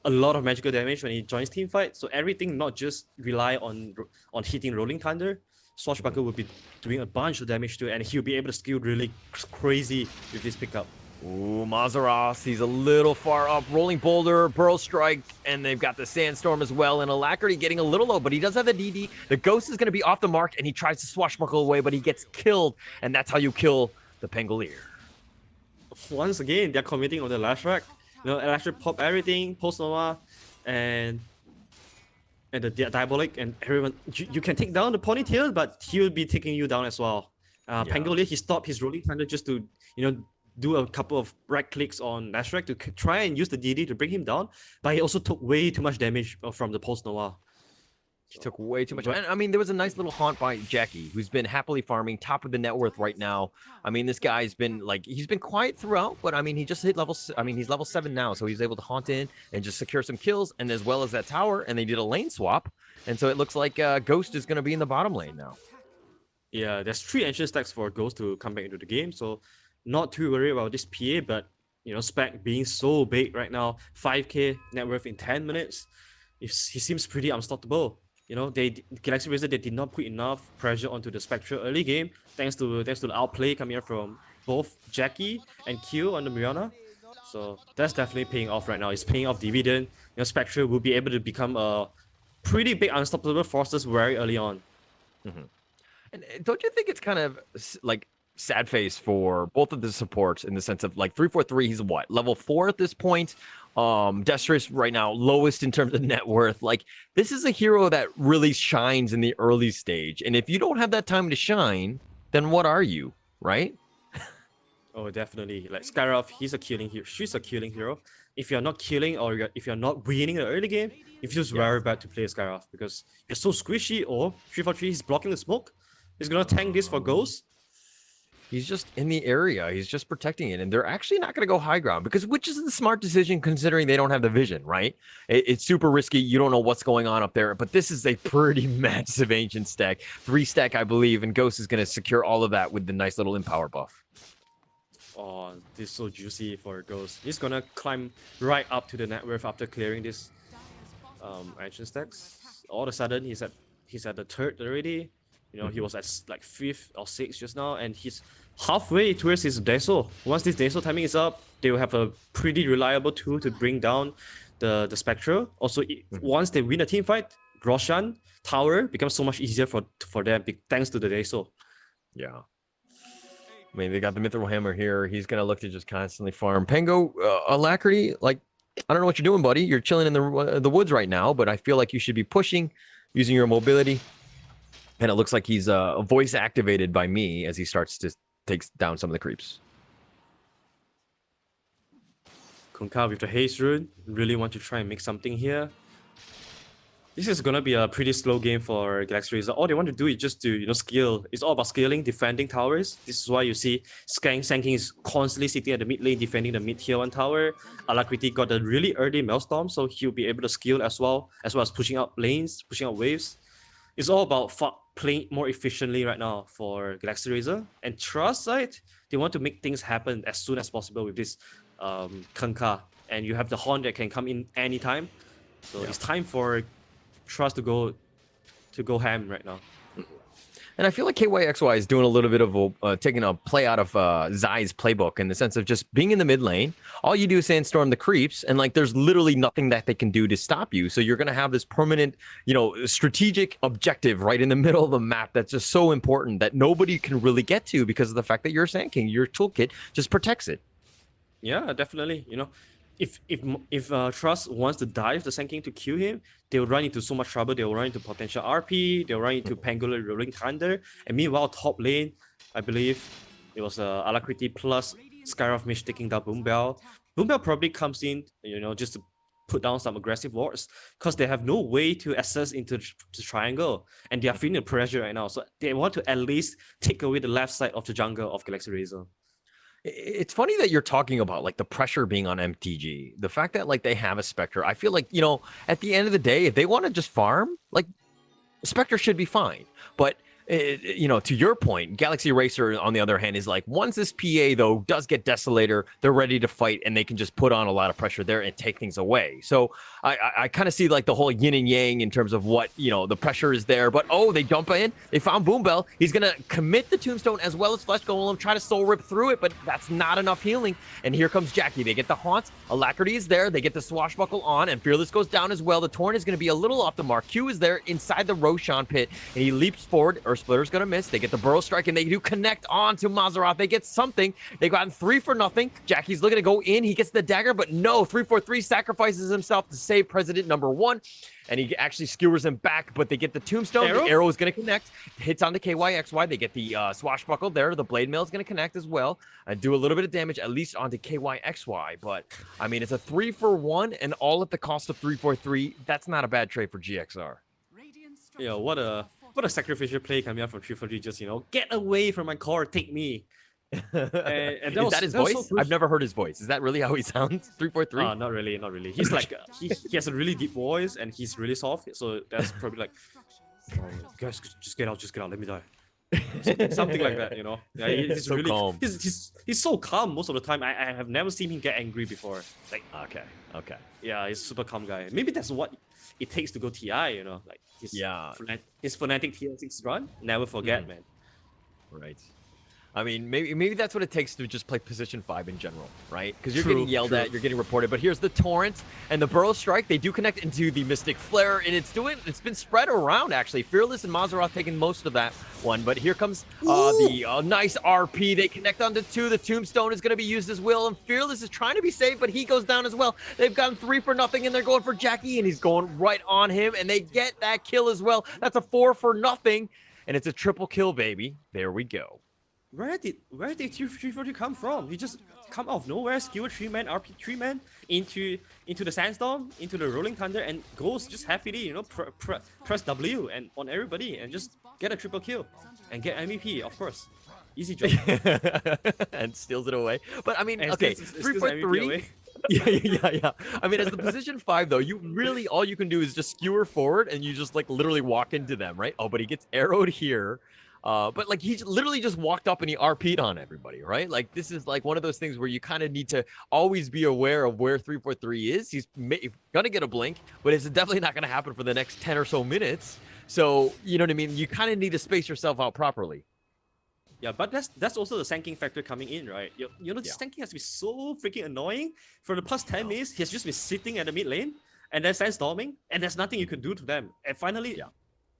a lot of magical damage when he joins team fight. So everything not just rely on hitting Rolling Thunder. Swashbuckler will be doing a bunch of damage to it, and he'll be able to skill really crazy with this pickup. Ooh, Mazaros, he's a little far up. Rolling Boulder, Burrow Strike, and they've got the Sandstorm as well. And Alacrity getting a little low, but he does have the DD. The Ghost is going to be off the mark, and he tries to swashbuckle away, but he gets killed. And that's how you kill the Pangolier. Once again, they're committing on the Lashrak. Lashrak pop everything, Post Nova, and the Diabolic, and everyone. You can take down the Ponytail, but he'll be taking you down as well. Pangolier, he stopped his Rolling Thunder just to, do a couple of right clicks on Lashrak to try and use the DD to bring him down, but he also took way too much damage from the Post Nova. He took way too much. And I mean, there was a nice little haunt by Jackie, who's been happily farming, top of the net worth right now. I mean, this guy's been he's been quiet throughout, but I mean, he just hit he's level 7 now, so he's able to haunt in and just secure some kills, and as well as that tower, and they did a lane swap, and so it looks like Ghost is going to be in the bottom lane now. Yeah, there's 3 ancient stacks for Ghost to come back into the game, so not too worried about this PA, but Spec being so big right now, 5k net worth in 10 minutes, he seems pretty unstoppable. Galaxy Racer, they did not put enough pressure onto the Spectre early game, thanks to the outplay coming out from both Jackie and Q on the Mirana. So that's definitely paying off right now. It's paying off dividend. Spectre will be able to become a pretty big unstoppable forces very early on. And don't you think it's kind of like sad face for both of the supports in the sense of 343, he's what, level 4 at this point? Destrus right now lowest in terms of net worth. This is a hero that really shines in the early stage, and if you don't have that time to shine, then what are you, right? Oh, definitely. Skyroth, he's a killing hero. She's a killing hero. If you're not killing or if you're not winning the early game, it feels very bad to play Skyroth because you're so squishy. Or 343, he's blocking the smoke. He's gonna tank this for Ghost. He's just in the area. He's just protecting it. And they're actually not going to go high ground which is the smart decision considering they don't have the vision, right? It's super risky. You don't know what's going on up there. But this is a pretty massive ancient stack. 3 stack, I believe. And Ghost is going to secure all of that with the nice little empower buff. Oh, this is so juicy for Ghost. He's going to climb right up to the net worth after clearing this ancient stacks. All of a sudden, he's at the 3rd already. He was at 5th or 6th just now, and he's halfway towards his Deso. Once this Deso timing is up, they will have a pretty reliable tool to bring down the Spectre. Also, once they win a team fight, Roshan Tower becomes so much easier for them thanks to the Deso. Yeah. I mean, they got the Mithril Hammer here. He's going to look to just constantly farm. Pango, Alacrity, I don't know what you're doing, buddy. You're chilling in the woods right now, but I feel like you should be pushing, using your mobility. And it looks like he's voice activated by me as he starts to take down some of the creeps. Kunkka with the haste rune, really want to try and make something here. This is gonna be a pretty slow game for Galaxy Racer. All they want to do is just to scale. It's all about scaling, defending towers. This is why you see Sanking is constantly sitting at the mid lane defending the mid tier 1 tower. Alacrity got a really early Maelstrom, so he'll be able to scale as well as pushing out lanes, pushing out waves. It's all about playing more efficiently right now for Galaxy Racer. And Trust side, they want to make things happen as soon as possible with this Kunkka. And you have the Horn that can come in anytime. So it's time for Trust to go ham right now. And I feel like KYXY is doing a little bit of taking a play out of Zai's playbook in the sense of just being in the mid lane. All you do is sandstorm the creeps, and like there's literally nothing that they can do to stop you. So you're gonna have this permanent, strategic objective right in the middle of the map that's just so important that nobody can really get to because of the fact that you're Sand King. Your toolkit just protects it. Yeah, definitely. If Trust wants to dive the Sand King to kill him, they'll run into so much trouble. They'll run into potential RP. They'll run into Pangolin Rolling Thunder. And meanwhile, top lane, I believe it was Alacrity plus Skyroth Mage taking down Boombell. Boombell probably comes in, just to put down some aggressive wards because they have no way to access into the triangle, and they are feeling the pressure right now. So they want to at least take away the left side of the jungle of Galaxy Razor. It's funny that you're talking about like the pressure being on MTG. The fact that like they have a Spectre, I feel like, at the end of the day, if they want to just farm, like Spectre should be fine. But to your point, Galaxy Racer, on the other hand, is like, once this PA, though, does get Desolator, they're ready to fight, and they can just put on a lot of pressure there and take things away. So I kind of see like the whole yin and yang in terms of what, the pressure is there. But, they jump in. They found Boombell. He's going to commit the Tombstone as well as Flesh Golem, try to soul rip through it, but that's not enough healing. And here comes Jackie. They get the Haunts. Alacrity is there. They get the Swashbuckle on, and Fearless goes down as well. The Torrent is going to be a little off the mark. Q is there inside the Roshan pit, and he leaps forward. Splitter's gonna miss. They get the Burrow Strike, and they do connect on to Mazzaroth. They get something. They've gotten 3 for nothing. Jackie's looking to go in. He gets the dagger, but no. 343 sacrifices himself to save President number 1, and he actually skewers him back, but they get the Tombstone. Arrow? The arrow is gonna connect. Hits on the KYXY. They get the Swashbuckle there. The Blade Mail is gonna connect as well and do a little bit of damage, at least onto KYXY. But, I mean, it's a 3 for 1, and all at the cost of 343. That's not a bad trade for GXR. Yeah, what a sacrificial play coming out from 343. Just, get away from my core, take me. And Is that his voice? I've never heard his voice. Is that really how he sounds? 343? Not really. He's like, he has a really deep voice and he's really soft. So that's probably like, guys, just get out, let me die. Something like that, Yeah, he's So really calm. He's so calm most of the time. I have never seen him get angry before. Like, okay. Yeah, he's a super calm guy. Maybe that's what it takes to go TI, like his fanatic TI6 run. Never forget, man. Right. I mean, maybe that's what it takes to just play position 5 in general, right? Because you're True, getting yelled true. at, you're getting reported. But here's the Torrent and the Burrow Strike. They do connect into the Mystic Flare, and it's been spread around, actually. Fearless and Mazzaroth taking most of that one. But here comes the nice RP. They connect onto 2. The Tombstone is going to be used as well, and Fearless is trying to be safe, but he goes down as well. They've gotten 3 for nothing, and they're going for Jackie, and he's going right on him, and they get that kill as well. That's a 4 for nothing, and it's a triple kill, baby. There we go. Where did 340 come from? He just come out of nowhere, skewer 3-man, RP 3-man into the Sandstorm, into the Rolling Thunder, and goes just happily, press W and on everybody and just get a triple kill and get MVP, of course. Easy job. And steals it away. But I mean, And okay, steals 3 for MVP 3. away. Yeah. I mean, as the position 5 though, all you can do is just skewer forward and you just like literally walk into them, right? Oh, but he gets arrowed here. But like he's literally just walked up and he RP'd on everybody, right? Like this is like one of those things where you kind of need to always be aware of where 343 is. He's gonna get a blink, but it's definitely not gonna happen for the next 10 or so minutes. So you know what I mean? You kind of need to space yourself out properly. Yeah, but that's also the Sand King factor coming in, right? Sand King has been so freaking annoying. For the past 10 minutes, he's just been sitting at the mid lane and then sandstorming, and there's nothing you can do to them. And finally,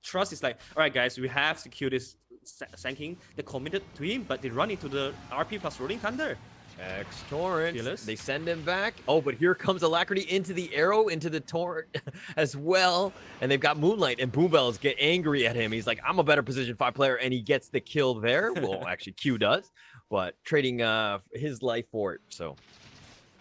Trust is like, all right, guys, we have to kill this Sand King. They committed to him, but they run into the RP plus Rolling Thunder. Torrent. They send him back. Oh, but here comes Alacrity into the arrow, into the Torrent as well. And they've got Moonlight, and Boombells get angry at him. He's like, I'm a better position 5 player, and he gets the kill there. Well, actually, Q does, but trading his life for it. So,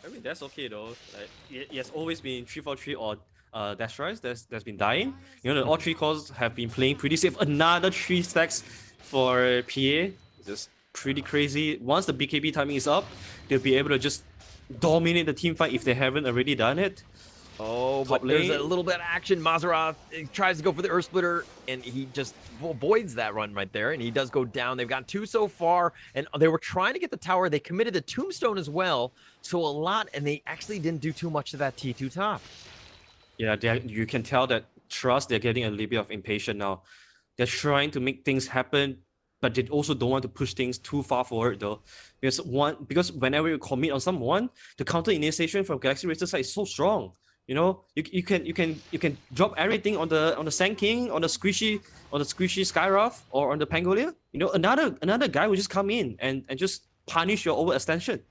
I mean, that's okay though. Like, it has always been 3-4-3 or Destroys that's been dying. All 3 cores have been playing pretty safe. Another 3 stacks for PA. Just pretty crazy. Once the BKB timing is up, they'll be able to just dominate the team fight if they haven't already done it. Oh, but there's a little bit of action. Mazzaroth tries to go for the Earth Splitter, and he just avoids that run right there, and he does go down. They've got 2 so far, and they were trying to get the tower. They committed the Tombstone as well, so a lot, and they actually didn't do too much to that T2 top. Yeah, you can tell that Trust, they're getting a little bit of impatient now. They're trying to make things happen, but they also don't want to push things too far forward though. Because whenever you commit on someone, the counter initiation from Galaxy Racer side is so strong. You know, you can drop everything on the Sand King, on the squishy Skyrath, or on the Pangolier. You know, another guy will just come in and just punish your overextension.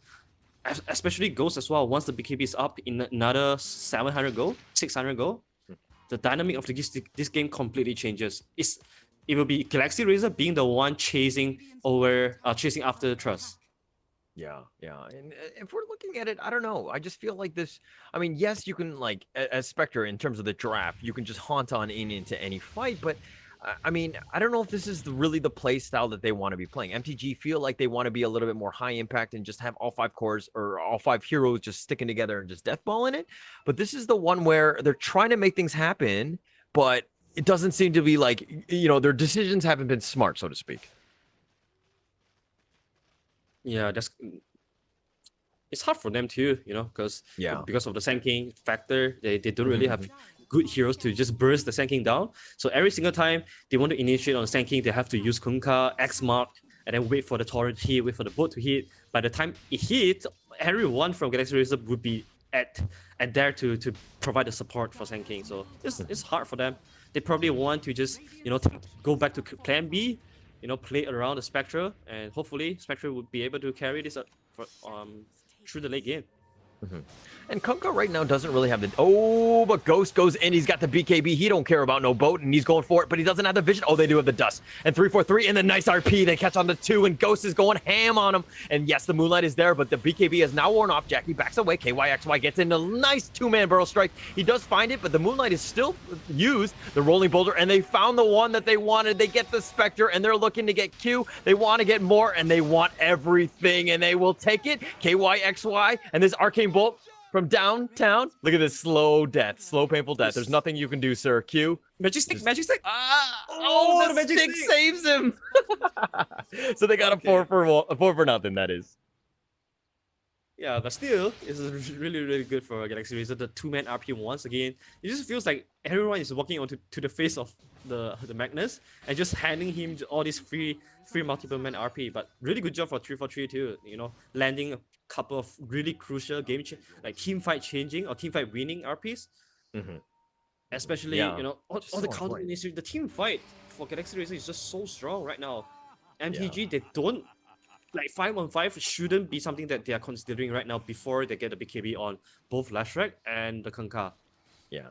Especially Ghost as well. Once the BKB is up in another 700 gold, 600 gold, the dynamic of this game completely changes. It will be Galaxy Razor being the one chasing after the Trust. Yeah. And if we're looking at it, I don't know. I just feel like this. I mean, yes, you can like as Spectre in terms of the draft, you can just haunt on into any fight, but I mean, I don't know if this is really the play style that they want to be playing. MTG feel like they want to be a little bit more high impact and just have all 5 cores or all 5 heroes just sticking together and just deathballing it. But this is the one where they're trying to make things happen, but it doesn't seem to be like, you know, their decisions haven't been smart, so to speak. Yeah, it's hard for them too, you know, because of the Sand King factor, they don't really have good heroes to just burst the Sand King down. So every single time they want to initiate on the Sand King, they have to use Kunkka, X Mark, and then wait for the torrent to hit, wait for the boat to hit. By the time it hits, everyone from Galaxy Racer would be at there to provide the support for Sand King. So it's hard for them. They probably want to just, you know, go back to Plan B, you know, play around the Spectre, and hopefully Spectre would be able to carry this through the late game. And Kunkka right now doesn't really have the... Oh, but Ghost goes in. He's got the BKB. He don't care about no boat, and he's going for it, but he doesn't have the vision. Oh, they do have the dust. And 3-4-3, and the nice RP. They catch on the 2, and Ghost is going ham on him. And yes, the Moonlight is there, but the BKB has now worn off. Jackie backs away. KYXY gets in a nice 2-man Burrow Strike. He does find it, but the Moonlight is still used. The Rolling Boulder, and they found the one that they wanted. They get the Spectre, and they're looking to get Q. They want to get more, and they want everything, and they will take it. KYXY, and this Arcane Bolt from downtown. Look at this slow death, slow painful death. There's nothing you can do, sir. Q. Magic stick. Oh, the magic stick saves him. So they got a 4 for nothing. That is. Yeah, but still, it's really good for Galaxy Racer. The 2-man RP once again. It just feels like everyone is walking onto the face of the Magnus and just handing him all these free multiple man RP. But really good job for 343 too. You know, landing a couple of really crucial like team fight changing or team fight winning RPs. Especially, you know, all the counter initiation. The team fight for Galaxy Racer is just so strong right now. MTG, they don't, like 5-on-5 shouldn't be something that they are considering right now before they get the BKB on both Lashrak and the Kunkka. Yeah.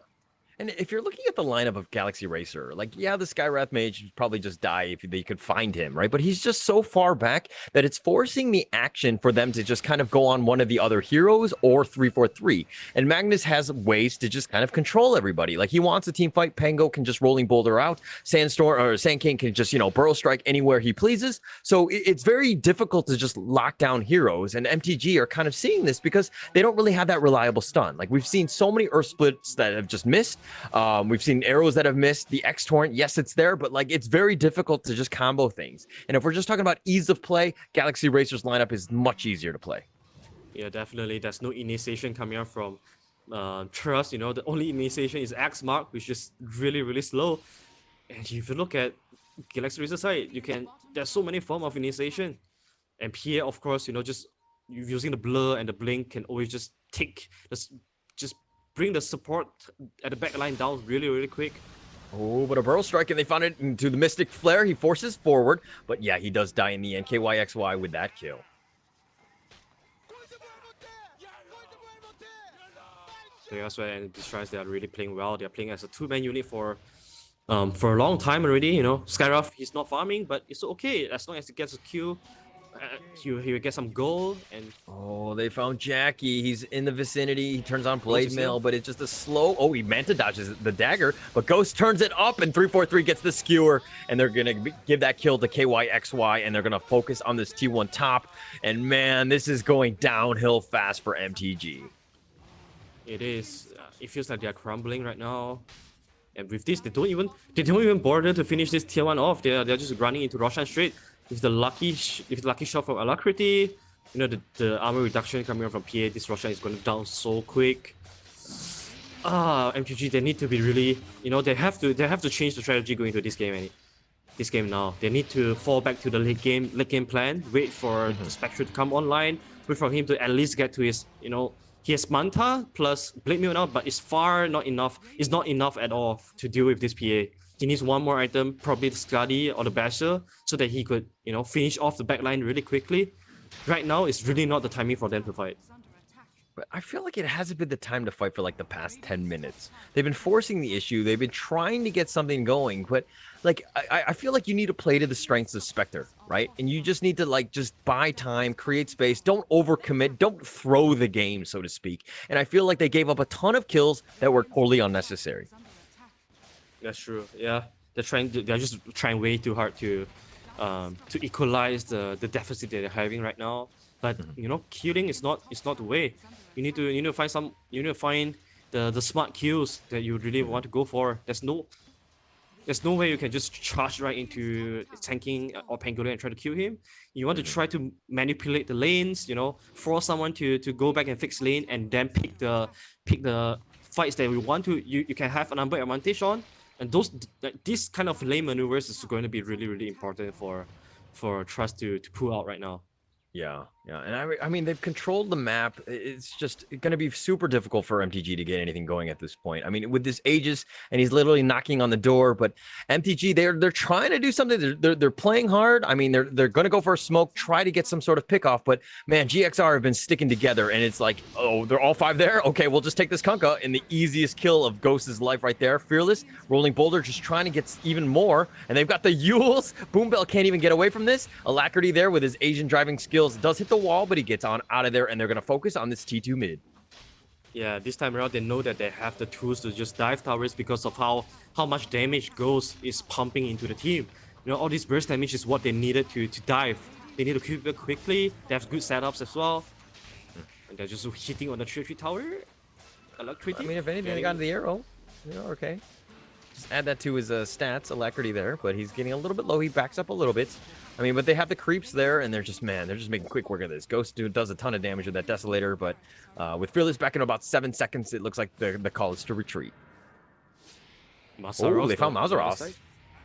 And if you're looking at the lineup of Galaxy Racer, like, yeah, the Skywrath Mage would probably just die if they could find him, right? But he's just so far back that it's forcing the action for them to just kind of go on one of the other heroes or 3-4-3. And Magnus has ways to just kind of control everybody. Like, he wants a team fight. Pango can just Rolling Boulder out. Sandstorm or Sand King can just, you know, Burrow Strike anywhere he pleases. So it's very difficult to just lock down heroes. And MTG are kind of seeing this because they don't really have that reliable stun. Like, we've seen so many Earth Splits that have just missed. We've seen arrows that have missed. The X-Torrent, yes, it's there, but like it's very difficult to just combo things. And if we're just talking about ease of play, Galaxy Racer's lineup is much easier to play. Yeah, definitely. There's no initiation coming out from Trust. You know, the only initiation is X Mark, which is really slow. And if you look at Galaxy Racer side, there's so many forms of initiation. And Pierre, of course, you know, just using the blur and the blink can always just bring the support at the back line down really quick. Oh, but a Burrow Strike, and they found it into the Mystic Flare. He forces forward, but yeah, he does die in the end. KYXY with that kill. KYXY and Destroyers, they are really playing well. They are playing as a 2-man unit for a long time already. You know, Skyrath, he's not farming, but it's okay as long as he gets a kill. He will get some gold. And oh, they found Jackie. He's in the vicinity. He turns on Blade Mail, but it's just a slow. Oh, he Manta dodges the dagger, but Ghost turns it up, and 343 gets the skewer, and they're gonna give that kill to KYXY, and they're gonna focus on this T1 top. And man, this is going downhill fast for MTG. It is. It feels like they are crumbling right now. And with this, they don't even bother to finish this tier 1 off. They're just running into Roshan straight. With the lucky shot from Alacrity, you know, the armor reduction coming out from PA, this Roshan is going down so quick. MTG, they need to be really, you know, they have to change the strategy going into this game. this game now. They need to fall back to the late game plan, wait for the Spectre to come online, wait for him to at least get to his, he has Manta plus Blade Mail now, but it's not enough. It's not enough at all to deal with this PA. He needs one more item, probably the Skadi or the Basher, so that he could, finish off the backline really quickly. Right now, it's really not the timing for them to fight. But I feel like it hasn't been the time to fight for like the past 10 minutes. They've been forcing the issue. They've been trying to get something going, but like I feel like you need to play to the strengths of Spectre, right? And you just need to like just buy time, create space, don't overcommit, don't throw the game, so to speak. And I feel like they gave up a ton of kills that were totally unnecessary. That's true. Yeah, they're just trying way too hard to equalize the deficit that they're having right now. But killing is not the way. You need to find the smart kills that you really want to go for. There's no way you can just charge right into tanking or Pangolier and try to kill him. You want to try to manipulate the lanes, force someone to go back and fix lane and then pick the fights that we want to you can have a number advantage on. And these kind of lane maneuvers is going to be really, really important for Trust to pull out right now. Yeah. And I mean, they've controlled the map. It's just going to be super difficult for MTG to get anything going at this point. I mean, with this Aegis, and he's literally knocking on the door, but MTG, they're trying to do something. They're playing hard. I mean, they're going to go for a smoke, try to get some sort of pickoff, but man, GXR have been sticking together, and it's like, oh, they're all 5 there? Okay, we'll just take this Kunkka, and the easiest kill of Ghost's life right there. Fearless, Rolling Boulder, just trying to get even more, and they've got the Yules. Boombell can't even get away from this. Alacrity there with his Asian driving skills does hit the wall, but he gets out of there, and they're going to focus on this T2 mid. Yeah, this time around, they know that they have the tools to just dive towers because of how much damage Ghost is pumping into the team. All this burst damage is what they needed to dive. They need to keep it quickly. They have good setups as well. And they're just hitting on the 3-3 tower. Alacrity. I mean, if anything, they got the arrow. Okay. Just add that to his stats, Alacrity there, but he's getting a little bit low. He backs up a little bit. I mean, but they have the creeps there, and they're just making quick work of this. Ghost dude does a ton of damage with that Desolator, but with Fearless back in about 7 seconds, it looks like the call is to retreat. Oh, they found Mazaros.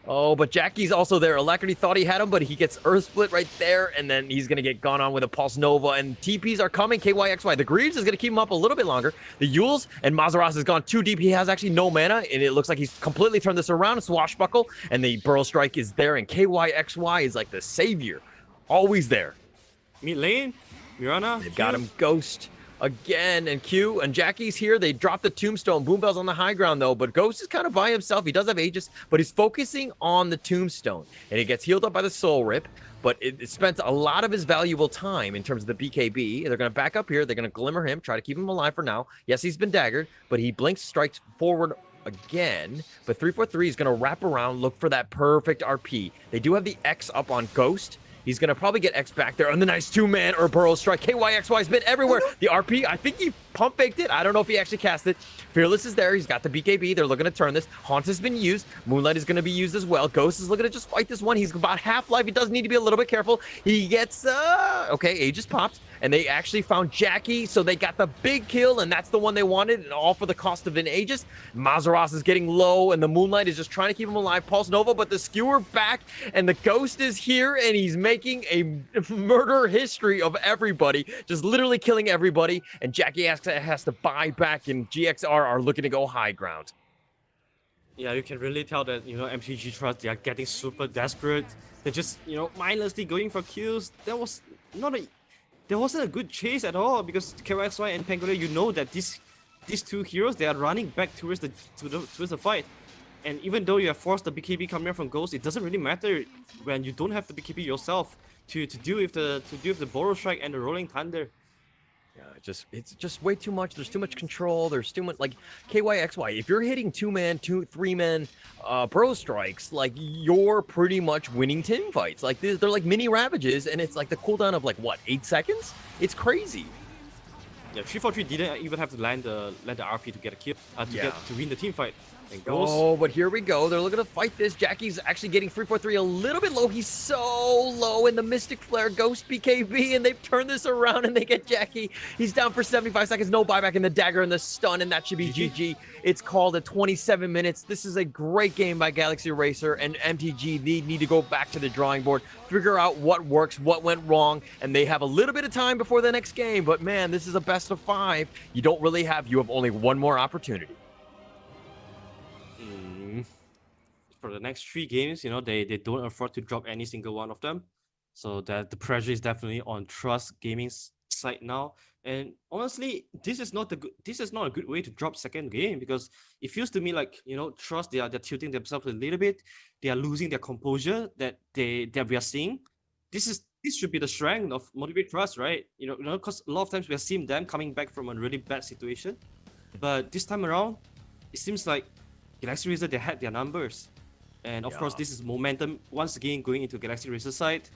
Oh, but Jackie's also there. Alacrity thought he had him, but he gets Earth Split right there, and then he's going to get gone on with a Pulse Nova, and TPs are coming. KYXY. The Greaves is going to keep him up a little bit longer. The Yules and Mazaros has gone too deep. He has actually no mana, and it looks like he's completely turned this around. Swashbuckle, and the Burrow Strike is there, and KYXY is like the savior. Always there. Mid lane, Mirana. They've got him Ghost again, and Q and Jackie's here. They drop the Tombstone. Boombell's on the high ground though, but Ghost is kind of by himself. He does have Aegis, but he's focusing on the Tombstone, and he gets healed up by the Soul Rip, but it spent a lot of his valuable time in terms of the BKB. They're going to back up here. They're going to glimmer him, try to keep him alive for now. Yes, he's been daggered, but he blinks, strikes forward again, but 343 is going to wrap around, look for that perfect RP. They do have the X up on Ghost. He's going to probably get X back there on the nice 2-man or Burrow Strike. KYXY's been everywhere. The RP, I think he pump faked it. I don't know if he actually cast it. Fearless is there. He's got the BKB. They're looking to turn this. Haunt has been used. Moonlight is going to be used as well. Ghost is looking to just fight this one. He's about half life. He does need to be a little bit careful. He gets, okay, Aegis popped. And they actually found Jackie, so they got the big kill, and that's the one they wanted, and all for the cost of an Aegis. Mazaros is getting low, and the Moonlight is just trying to keep him alive. Pulse Nova, but the Skewer back, and the Ghost is here, and he's making a murder history of everybody, just literally killing everybody, and Jackie has to buy back, and GXR are looking to go high ground. Yeah, you can really tell that, MTG Trust, they are getting super desperate. They're just, mindlessly going for kills. There wasn't a good chase at all because KYXY and Pangolier, that these two heroes, they are running back towards the fight. And even though you have forced the BKB coming from Ghost, it doesn't really matter when you don't have the BKB yourself to deal with the Burrow Strike and the Rolling Thunder. Yeah, it's just way too much. There's too much control. There's too much, like, KYXY. If you're hitting 2-man, 3-man Burrow Strikes, like, you're pretty much winning team fights. Like, they're like mini Ravages, and it's like the cooldown of, like, what, 8 seconds? It's crazy. Yeah, 343 didn't even have to land the RP to get a kill, to win the team fight. And goes. Oh, but here we go. They're looking to fight this. Jackie's actually getting 343 a little bit low. He's so low in the Mystic Flare Ghost BKB, and they've turned this around and they get Jackie. He's down for 75 seconds. No buyback in the dagger and the stun, and that should be GG. It's called at 27 minutes. This is a great game by Galaxy Racer, and MTG need to go back to the drawing board, figure out what works, what went wrong, and they have a little bit of time before the next game. But man, this is a best of 5. You have only one more opportunity. For the next 3 games, they don't afford to drop any single one of them. So that the pressure is definitely on Trust Gaming's side now. And honestly, this is not a good way to drop second game, because it feels to me like, Trust, they're tilting themselves a little bit. They are losing their composure that we are seeing. This should be the strength of Motivate Trust, right? Because a lot of times we have seen them coming back from a really bad situation. But this time around, it seems like Galaxy Racer, they had their numbers. And of course, this is momentum once again going into Galaxy Racer side.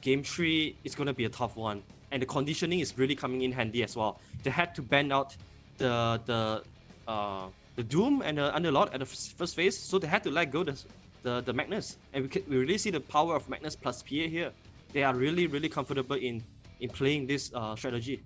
Game 3 is going to be a tough one. And the conditioning is really coming in handy as well. They had to bend out the Doom and the Underlord at the first phase, so they had to let go the Magnus. And we really see the power of Magnus plus PA here. They are really, really comfortable in playing this strategy.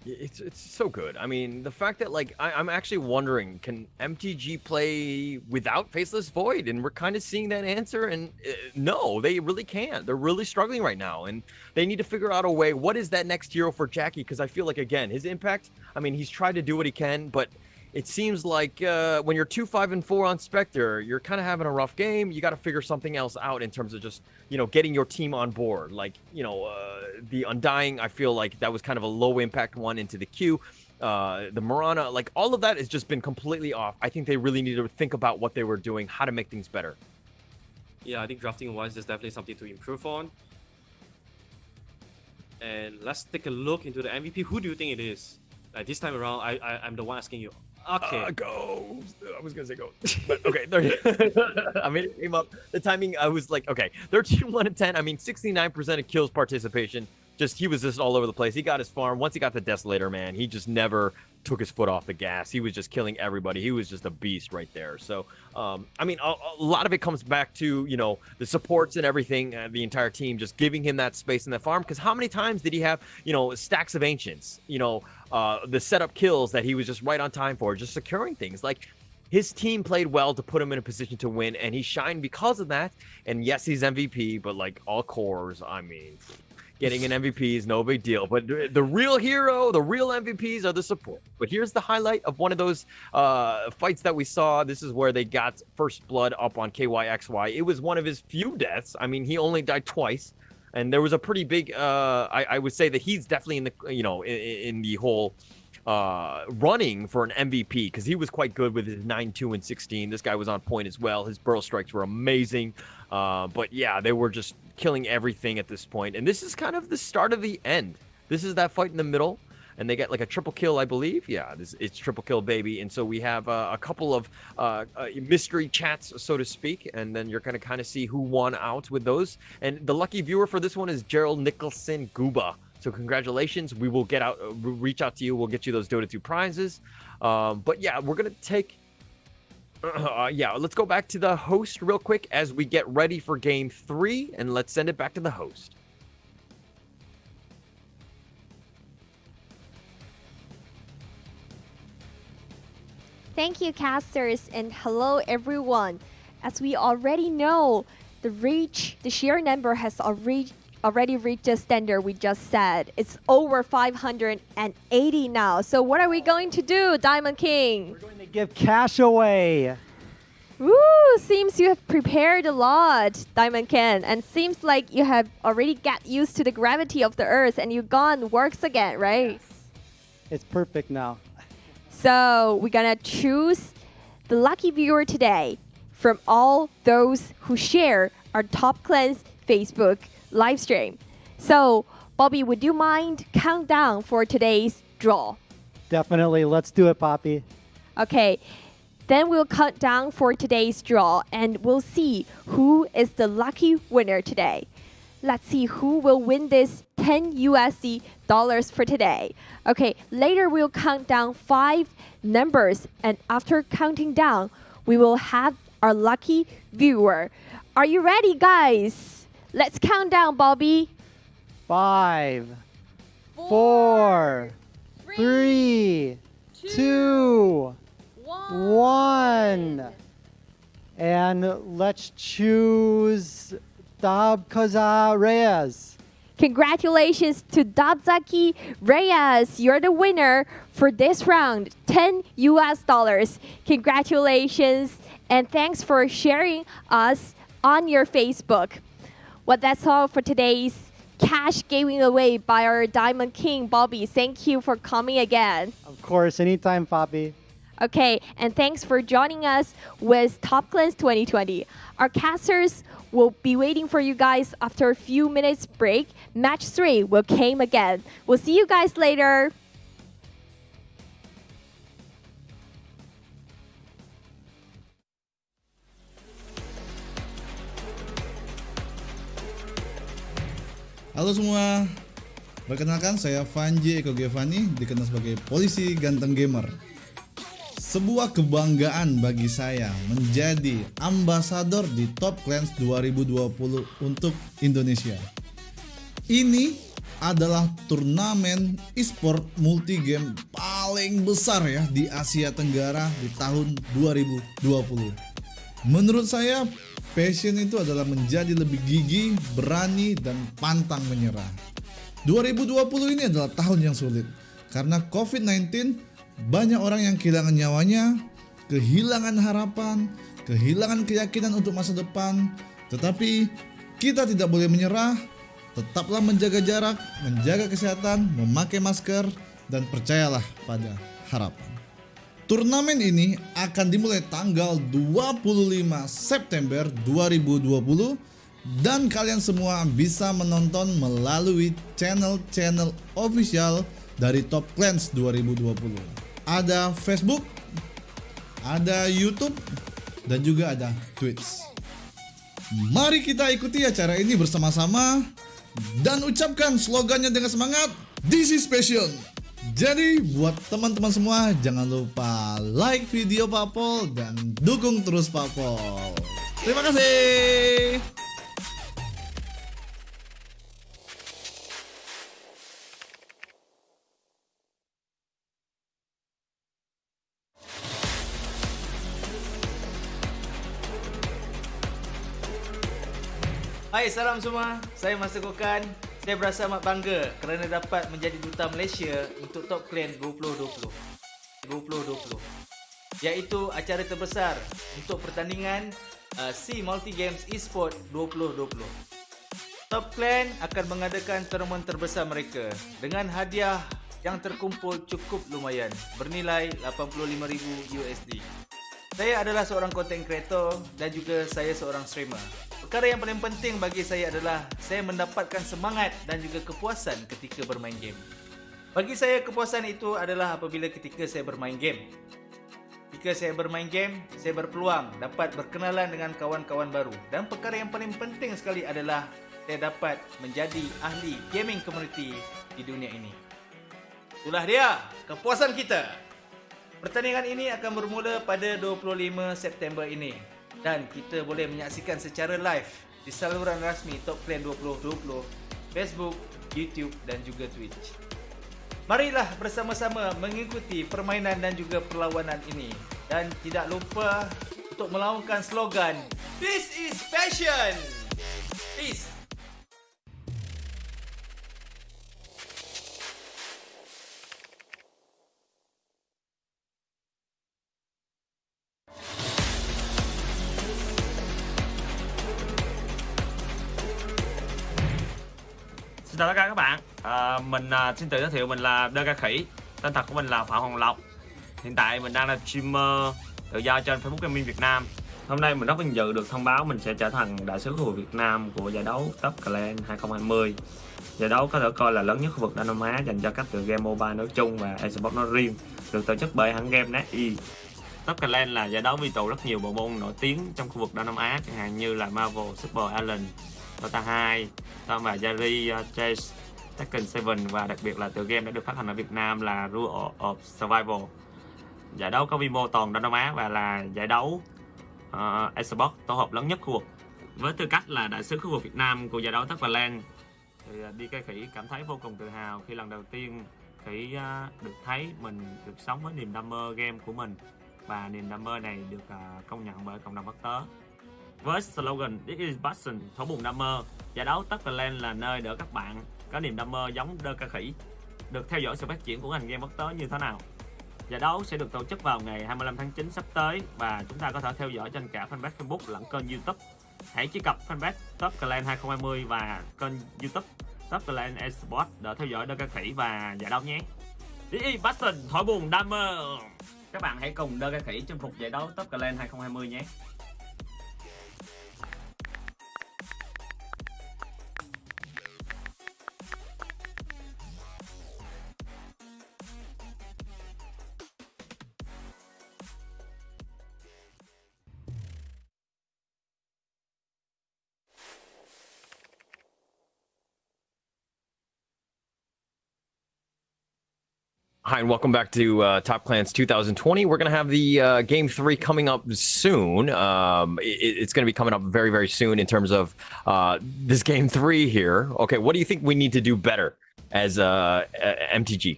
It's so good. I mean, the fact that I'm actually wondering, can MTG play without Faceless Void? And we're kind of seeing that answer. And no, they really can't. They're really struggling right now, and they need to figure out a way. What is that next hero for Jackie? Because I feel like, again, his impact. I mean, he's tried to do what he can, but it seems like when you're 2-5-4 on Spectre, you're kind of having a rough game. You got to figure something else out in terms of just, getting your team on board. The Undying, I feel like that was kind of a low impact one into the queue. The Mirana, all of that has just been completely off. I think they really need to think about what they were doing, how to make things better. Yeah, I think drafting wise, there's definitely something to improve on. And let's take a look into the MVP. Who do you think it is? This time around, I'm the one asking you. Okay. Go. I was gonna say go, but okay. I mean, it came up. The timing, I was like, okay, 13-1-10. I mean, 69% of kills participation. He was just all over the place. He got his farm. Once he got the Desolator, man, he just never took his foot off the gas. He was just killing everybody. He was just a beast right there. So, I mean, a lot of it comes back to, the supports and everything, the entire team just giving him that space in the farm. Because how many times did he have, stacks of Ancients, the setup kills that he was just right on time for, just securing things. His team played well to put him in a position to win, and he shined because of that. And yes, he's MVP, but all cores, I mean, getting an MVP is no big deal. But the real hero, the real MVPs are the support. But here's the highlight of one of those fights that we saw. This is where they got first blood up on KYXY. It was one of his few deaths. I mean, he only died twice. And there was a pretty big, I would say that he's definitely in the, in the whole running for an MVP, because he was quite good with his 9-2 and 16. This guy was on point as well. His burrow strikes were amazing. But yeah, they were just killing everything at this point. And this is kind of the start of the end. This is that fight in the middle. And they get a triple kill, I believe. Yeah, it's triple kill, baby. And so we have a couple of mystery chats, so to speak. And then you're going to kind of see who won out with those. And the lucky viewer for this one is Gerald Nicholson Guba. So congratulations. We will reach out to you. We'll get you those Dota 2 prizes. But yeah, we're going to take... let's go back to the host real quick as we get ready for game 3. And let's send it back to the host. Thank you, casters, and hello, everyone. As we already know, the sheer number has already reached the standard we just said. It's over 580 now. So what are we going to do, Diamond King? We're going to give cash away. Woo! Seems you have prepared a lot, Diamond Ken, and seems like you have already got used to the gravity of the Earth and your gun works again, right? Yes. It's perfect now. So we're gonna choose the lucky viewer today from all those who share our Top Clans Facebook live stream. So, Bobby, would you mind count down for today's draw? Definitely. Let's do it, Poppy. Okay. Then we'll count down for today's draw and we'll see who is the lucky winner today. Let's see who will win this 10 USD dollars for today. Okay, later we'll count down 5 numbers, and after counting down, we will have our lucky viewer. Are you ready, guys? Let's count down, Bobby. 5, 4, 3, 2, 1. And let's choose Dabkaza Reyes. Congratulations to Dabzaki Reyes. You're the winner for this round, $10 US. Congratulations and thanks for sharing us on your Facebook. Well, that's all for today's cash giving away by our Diamond King, Bobby. Thank you for coming again. Of course, anytime, Papi. Okay, and thanks for joining us with Top Clans 2020. Our casters will be waiting for you guys after a few minutes break. Match 3 will come again. We'll see you guys later. Halo semua, perkenalkan saya Vanji Eko Giovanni, dikenal sebagai polisi ganteng gamer. Sebuah kebanggaan bagi saya menjadi ambasador di Top Clans 2020 untuk Indonesia. Ini adalah turnamen e-sport multi-game paling besar ya di Asia Tenggara di tahun 2020. Menurut saya, passion itu adalah menjadi lebih gigih, berani, dan pantang menyerah. 2020 ini adalah tahun yang sulit karena COVID-19. Banyak orang yang kehilangan nyawanya, kehilangan harapan, kehilangan keyakinan untuk masa depan. Tetapi kita tidak boleh menyerah, tetaplah menjaga jarak, menjaga kesehatan, memakai masker, dan percayalah pada harapan. Turnamen ini akan dimulai tanggal 25 September 2020 dan kalian semua bisa menonton melalui channel-channel official dari Top Clans 2020. Ada Facebook, ada YouTube, dan juga ada Twitch. Mari kita ikuti acara ini bersama-sama dan ucapkan slogannya dengan semangat, "This is passion." Jadi buat teman-teman semua jangan lupa like video Papol dan dukung terus Papol. Terima kasih. Hai, salam semua. Saya Master Kokan. Saya berasa amat bangga kerana dapat menjadi duta Malaysia untuk Top Clan 2020. Iaitu acara terbesar untuk pertandingan SEA Multi Games Esport 2020. Top Clan akan mengadakan turnamen terbesar mereka dengan hadiah yang terkumpul cukup lumayan bernilai $85,000 USD. Saya adalah seorang content creator dan juga saya seorang streamer. Perkara yang paling penting bagi saya adalah saya mendapatkan semangat dan juga kepuasan ketika bermain game. Bagi saya kepuasan itu adalah apabila ketika saya bermain game. Ketika saya bermain game, saya berpeluang dapat berkenalan dengan kawan-kawan baru. Dan perkara yang paling penting sekali adalah saya dapat menjadi ahli gaming community di dunia ini. Itulah dia kepuasan kita. Pertandingan ini akan bermula pada 25 September ini dan kita boleh menyaksikan secara live di saluran rasmi Top Clan 2020, Facebook, YouTube dan juga Twitch. Marilah bersama-sama mengikuti permainan dan juga perlawanan ini dan tidak lupa untuk melaungkan slogan This is passion. Peace. Chào tất cả các bạn, mình xin tự giới thiệu mình là Đơ Ca Khỉ, tên thật của mình là Phạm Hoàng Lộc. Hiện tại mình đang là streamer tự do trên Facebook Gaming Việt Nam. Hôm nay mình rất vinh dự được thông báo mình sẽ trở thành đại sứ khu vực Việt Nam của giải đấu Top Clan 2020. Giải đấu có thể coi là lớn nhất khu vực Đông Nam Á dành cho các tựa game mobile nói chung và eSports nói riêng, được tổ chức bởi hãng game SEA. Top Clan là giải đấu quy tụ rất nhiều bộ môn nổi tiếng trong khu vực Đông Nam Á, chẳng hạn như là Marvel, Super Alien, Dota 2, Tom và Jerry, Chase, Tekken 7 và đặc biệt là tựa game đã được phát hành ở Việt Nam là Rule of Survival. Giải đấu có quy mô toàn Đông Nam Á và là giải đấu eSports tổ hợp lớn nhất khu vực. Với tư cách là đại sứ khu vực Việt Nam của giải đấu Tất và Lan, thì DK Khỉ cảm thấy vô cùng tự hào khi lần đầu tiên Khỉ được thấy mình được sống với niềm đam mê game của mình, và niềm đam mê này được công nhận bởi cộng đồng quốc tế. Với slogan This is passion, thấu buồn đam mê, giải đấu Tất và Lan là nơi để các bạn có niềm đam mê giống DK Khỉ được theo dõi sự phát triển của ngành game quốc tế như thế nào. Giải đấu sẽ được tổ chức vào ngày 25 tháng 9 sắp tới và chúng ta có thể theo dõi trên cả fanpage Facebook lẫn kênh YouTube. Hãy truy cập fanpage Top Clan 2020 và kênh YouTube Top Clan Esports để theo dõi DK Khỉ và giải đấu nhé. Đi Passion, thổi buồn đam mê. Các bạn hãy cùng DK Khỉ chinh phục giải đấu Top Clan 2020 nhé. Hi, and welcome back to Top Clans 2020. We're going to have the Game 3 coming up soon. It's going to be coming up very, very soon in terms of this Game 3 here. Okay, what do you think we need to do better as MTG?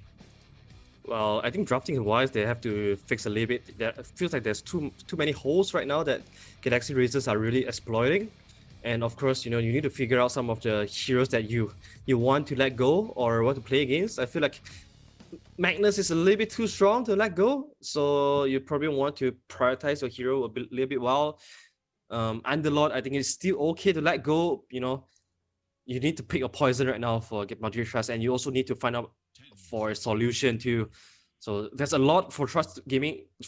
Well, I think drafting-wise, they have to fix a little bit. It feels like there's too many holes right now that Galaxy Racers are really exploiting. And of course, you need to figure out some of the heroes that you want to let go or want to play against. I feel like Magnus is a little bit too strong to let go, so you probably want to prioritize your hero a little bit. While Underlord, I think it's still okay to let go. You need to pick your poison right now for get Madrid Trust, and you also need to find out for a solution too. So there's a lot for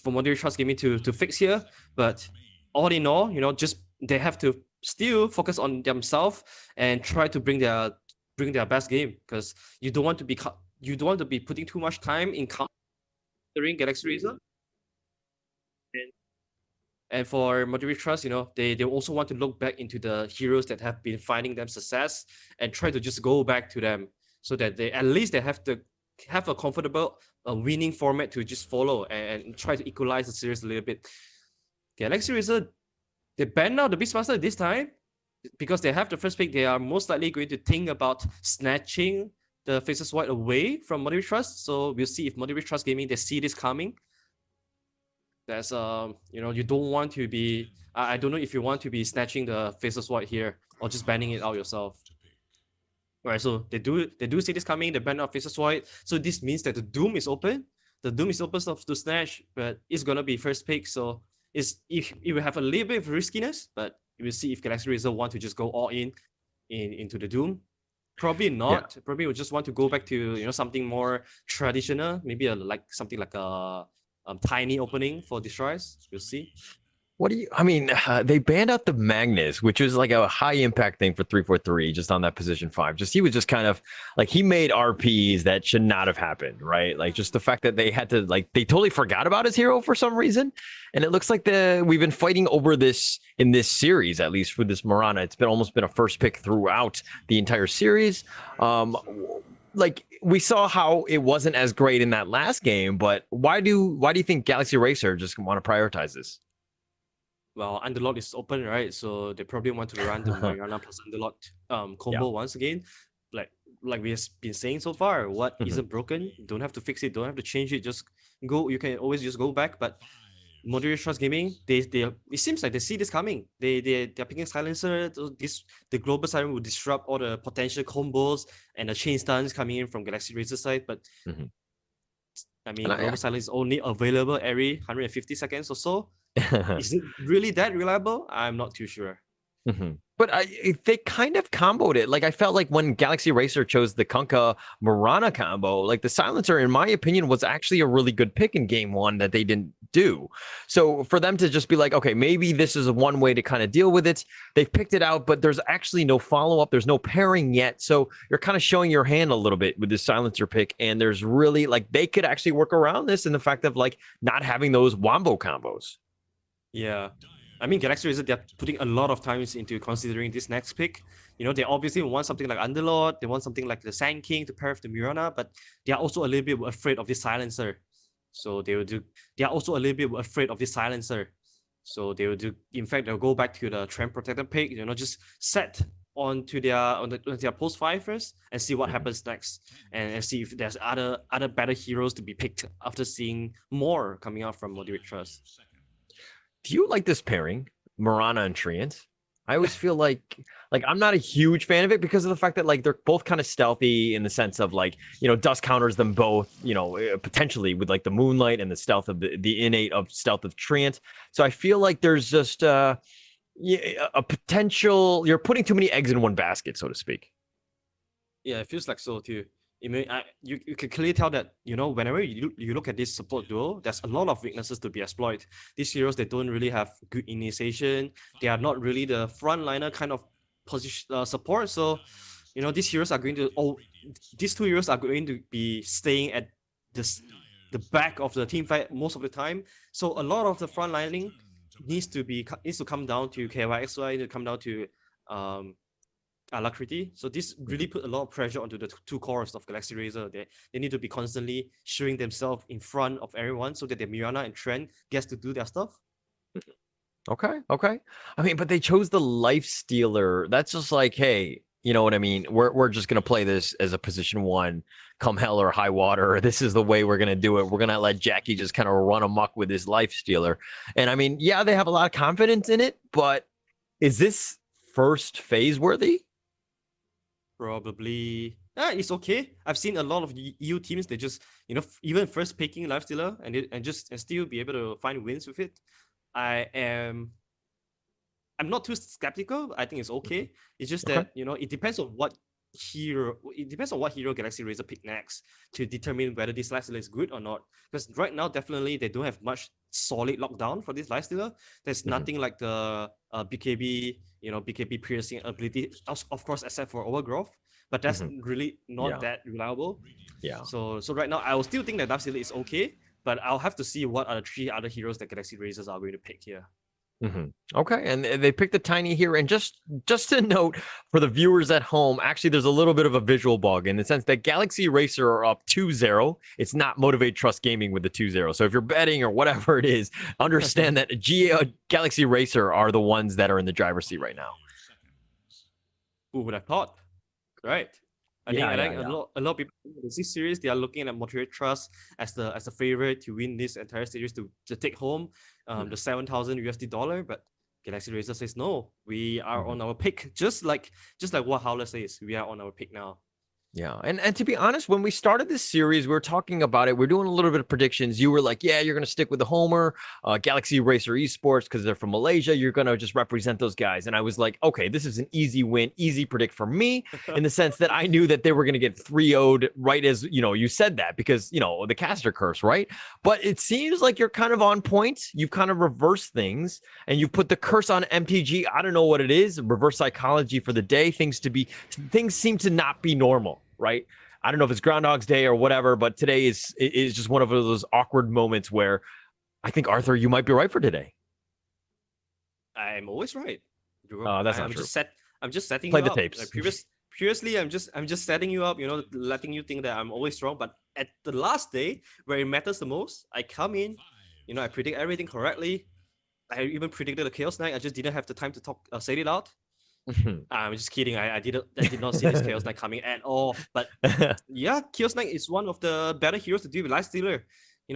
Madrid Trust Gaming to fix here. But all in all, just they have to still focus on themselves and try to bring their best game, because you don't want to be putting too much time in countering Galaxy Racer. And for Madrid Trust, they also want to look back into the heroes that have been finding them success and try to just go back to them, so that they have to have a comfortable winning format to just follow and try to equalize the series a little bit. Galaxy Racer, they banned out the Beastmaster this time because they have the first pick. They are most likely going to think about snatching the Faceless Void away from Madrid Trust. So we'll see if Madrid Trust Gaming, they see this coming. That's you don't want to be. I don't know if you want to be snatching the Faceless Void here or just banning it out yourself. Alright, so they do see this coming. They ban out Faceless Void. So this means that the Doom is open. The Doom is open to snatch, but it's gonna be first pick. So it will have a little bit of riskiness, but we will see if Galaxy Racer want to just go all into the Doom. Probably not. Yeah. Probably would just want to go back to something more traditional, maybe something like a tiny opening for destroys. We'll see. They banned out the Magnus, which was like a high impact thing for 343, just on that position 5. He was just kind of like, he made RPs that should not have happened, right? Like, just the fact that they had to, they totally forgot about his hero for some reason. And it looks like we've been fighting over this in this series, at least for this Mirana. It's almost been a first pick throughout the entire series. We saw how it wasn't as great in that last game, but why do you think Galaxy Racer just want to prioritize this? Well, Underlord is open, right? So they probably want to run the Mariana plus Underlord combo once again. Like we have been saying so far, what isn't broken, you don't have to fix it, don't have to change it, just go. You can always just go back. But Modern Trust Gaming, it seems like they see this coming. They're picking Silencer. The Global Siren will disrupt all the potential combos and the chain stuns coming in from Galaxy Racer side. But Global Silence is only available every 150 seconds or so. Is it really that reliable? I'm not too sure. But they kind of comboed it. I felt like when Galaxy Racer chose the Kunkka Mirana combo, the Silencer, in my opinion, was actually a really good pick in game 1 that they didn't do. So for them to just be like, okay, maybe this is one way to kind of deal with it. They've picked it out, but there's actually no follow-up. There's no pairing yet. So you're kind of showing your hand a little bit with this Silencer pick. And there's really, they could actually work around this in the fact of, not having those wombo combos. Yeah. Galaxy Racer, they're putting a lot of time into considering this next pick. They obviously want something like Underlord, they want something like the Sand King to pair with the Mirana, but they are also a little bit afraid of this Silencer. So they are also a little bit afraid of this Silencer. So they will do. In fact, they'll go back to the trend protected pick. Just set onto their post 5 first and see what happens next, and see if there's other better heroes to be picked after seeing more coming out from Motivate Trust. Do you like this pairing, Mirana and Treant? I always feel like I'm not a huge fan of it because of the fact that like they're both kind of stealthy in the sense of like, Dust counters them both, potentially with like the Moonlight and the stealth of the innate of stealth of Treant. So I feel like there's just a potential, you're putting too many eggs in one basket, so to speak. Yeah, it feels like so too. You can clearly tell that, whenever you look at this support duo, there's a lot of weaknesses to be exploited. These heroes, they don't really have good initiation. They are not really the frontliner kind of position support. So, these heroes are going to, these two heroes are going to be staying at the back of the team fight most of the time. So a lot of the frontlining needs to come down to KYXY, to come down to Alacrity. So this really put a lot of pressure onto the two cores of Galaxy Razor. They need to be constantly showing themselves in front of everyone so that the Mirana and Trent gets to do their stuff. Okay. I mean, but they chose the Life Stealer. That's just like, hey, you know what I mean? We're just gonna play this as a position 1, come hell or high water. This is the way we're gonna do it. We're gonna let Jackie just kind of run amok with his Life Stealer. And I mean, yeah, they have a lot of confidence in it, but is this first phase worthy? Probably. It's okay. I've seen a lot of EU teams, they just, even first picking Life Stealer and still be able to find wins with it. I'm not too skeptical. I think it's okay. It's just that, it depends on what hero Galaxy Razor pick next to determine whether this Life Stealer is good or not. Because right now, definitely they don't have much solid lockdown for this Life Stealer. There's nothing like the BKB, BKB piercing ability, of course, except for Overgrowth. But that's really not that reliable. Yeah. So right now, I will still think that Life Stealer is okay, but I'll have to see what are the 3 other heroes that Galaxy Razors are going to pick here. Okay, and they picked the tiny here, and just to note for the viewers at home, actually there's a little bit of a visual bug in the sense that Galaxy Racer are up 2-0. It's not Motivate Trust Gaming with the 2-0. So if you're betting or whatever it is, understand that Galaxy Racer are the ones that are in the driver's seat right now. Who would have thought? Right. I think Yeah. a lot of people in this series, they are looking at Motivate Trust as the favorite to win this entire series to take home the $7,000 but Galaxy Razor says no. We are on our pick, just like what Howler says. We are on our pick now. Yeah, and to be honest, when we started this series, we were talking about it. We're doing a little bit of predictions. You were like, yeah, you're going to stick with the Homer, Galaxy Racer Esports, because they're from Malaysia. You're going to just represent those guys. And I was like, okay, this is an easy win, easy predict for me, in the sense that I knew that they were going to get 3-0'd right as, you said that, because, the caster curse, right? But it seems like you're kind of on point. You've kind of reversed things, and you've put the curse on MTG. I don't know what it is, reverse psychology for the day. Things seem to not be normal. Right? I don't know if it's Groundhog's Day or whatever, but today is just one of those awkward moments where I think, Arthur, you might be right for today. I'm always right. That's not true. I'm just setting Play you the up. tapes. Previously, I'm just setting you up, letting you think that I'm always wrong. But at the last day, where it matters the most, I come in, I predict everything correctly. I even predicted the Chaos Knight. I just didn't have the time to say it out. I'm just kidding. I did not see this Chaos Knight coming at all. But yeah, Chaos Knight is one of the better heroes to deal with Life Stealer.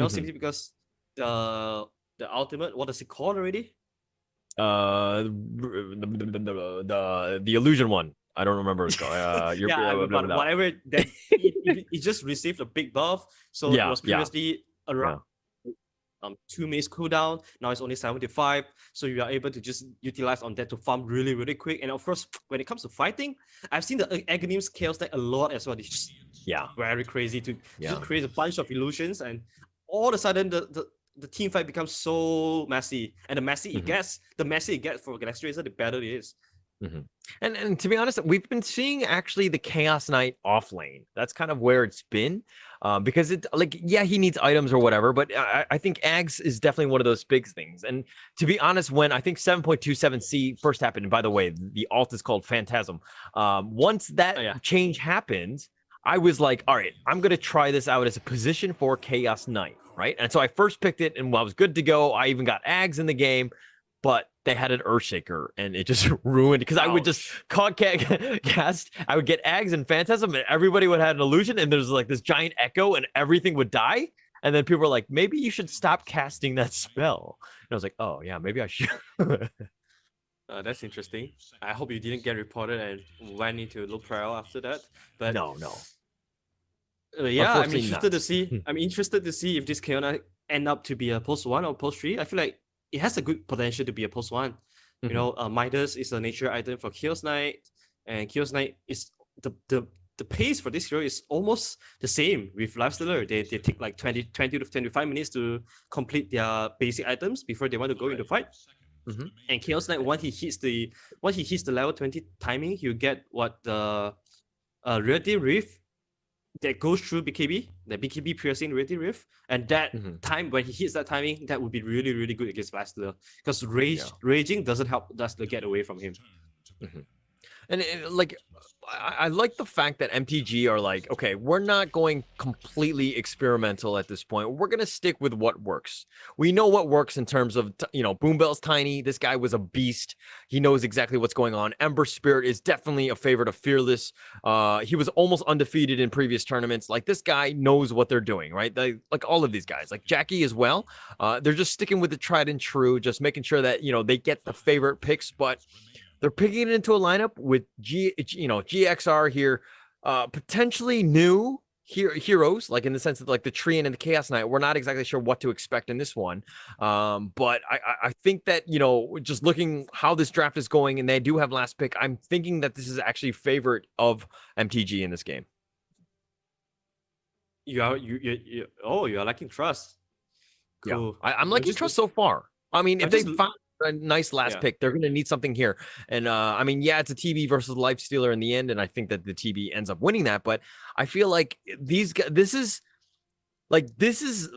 Simply because the ultimate, what is it called already? The illusion one. I don't remember what it's called. Whatever. That it just received a big buff. So it was previously around 2 minutes cooldown. Now it's only 75. So you are able to just utilize on that to farm really, really quick. And of course, when it comes to fighting, I've seen the Aghanims Chaos Knight a lot as well. It's just very crazy to just create a bunch of illusions, and all of a sudden the team fight becomes so messy. And the messy it gets for Galaxy Razor, the better it is. And to be honest, we've been seeing actually the Chaos Knight off lane. That's kind of where it's been, because he needs items or whatever, but I think Ags is definitely one of those big things. And to be honest, when I think 7.27C first happened, and by the way, the alt is called Phantasm. Once that change happened, I was like, all right, I'm going to try this out as a position for Chaos Knight, right? And so I first picked it, and I was good to go. I even got Ags in the game. but they had an Earthshaker and it just ruined because I would just cast, I would get Ags and Phantasm and everybody would have an illusion and there's like this giant echo and everything would die. And then people were like, maybe you should stop casting that spell. And I was like, oh yeah, maybe I should. That's interesting. I hope you didn't get reported and went into low trial after that. But no. Yeah, I'm interested to see. I'm interested to see if this Chaos end up to be a post 1 or post 3. I feel like it has a good potential to be a post 1. You know, Midas is a nature item for Chaos Knight, and Chaos Knight is the pace for this hero is almost the same with Lifestealer. They take like 20 to 25 minutes to complete their basic items before they want to go into fight. And Chaos Knight, once he hits the level 20 timing, he'll get what the Rarity Rift that goes through BKB, the BKB piercing Rarity Rift, and that time when he hits that timing, that would be really, really good against Lifestealer because raging doesn't help Lifestealer get away from him. And like, I like the fact that MTG are like, okay, we're not going completely experimental at this point. We're going to stick with what works. We know what works in terms of, you know, Boombell's tiny. This guy was a beast. He knows exactly what's going on. Ember Spirit is definitely a favorite of Fearless. He was almost undefeated in previous tournaments. Like, this guy knows what they're doing, right? Like all of these guys, like Jackie as well. They're just sticking with the tried and true, just making sure that, you know, they get the favorite picks, but they're picking it into a lineup with GXR here, potentially new heroes, like in the sense of like the Treant and the Chaos Knight. We're not exactly sure what to expect in this one, but I think that, you know, just looking how this draft is going, and they do have last pick, I'm thinking that this is actually favorite of MTG in this game. You are liking Trust. Cool. Yeah, I'm liking Trust so far. I mean, if they found a nice last pick, they're going to need something here. And I mean, yeah, it's a TB versus Lifestealer in the end, and I think that the TB ends up winning that. But I feel like these guys, this is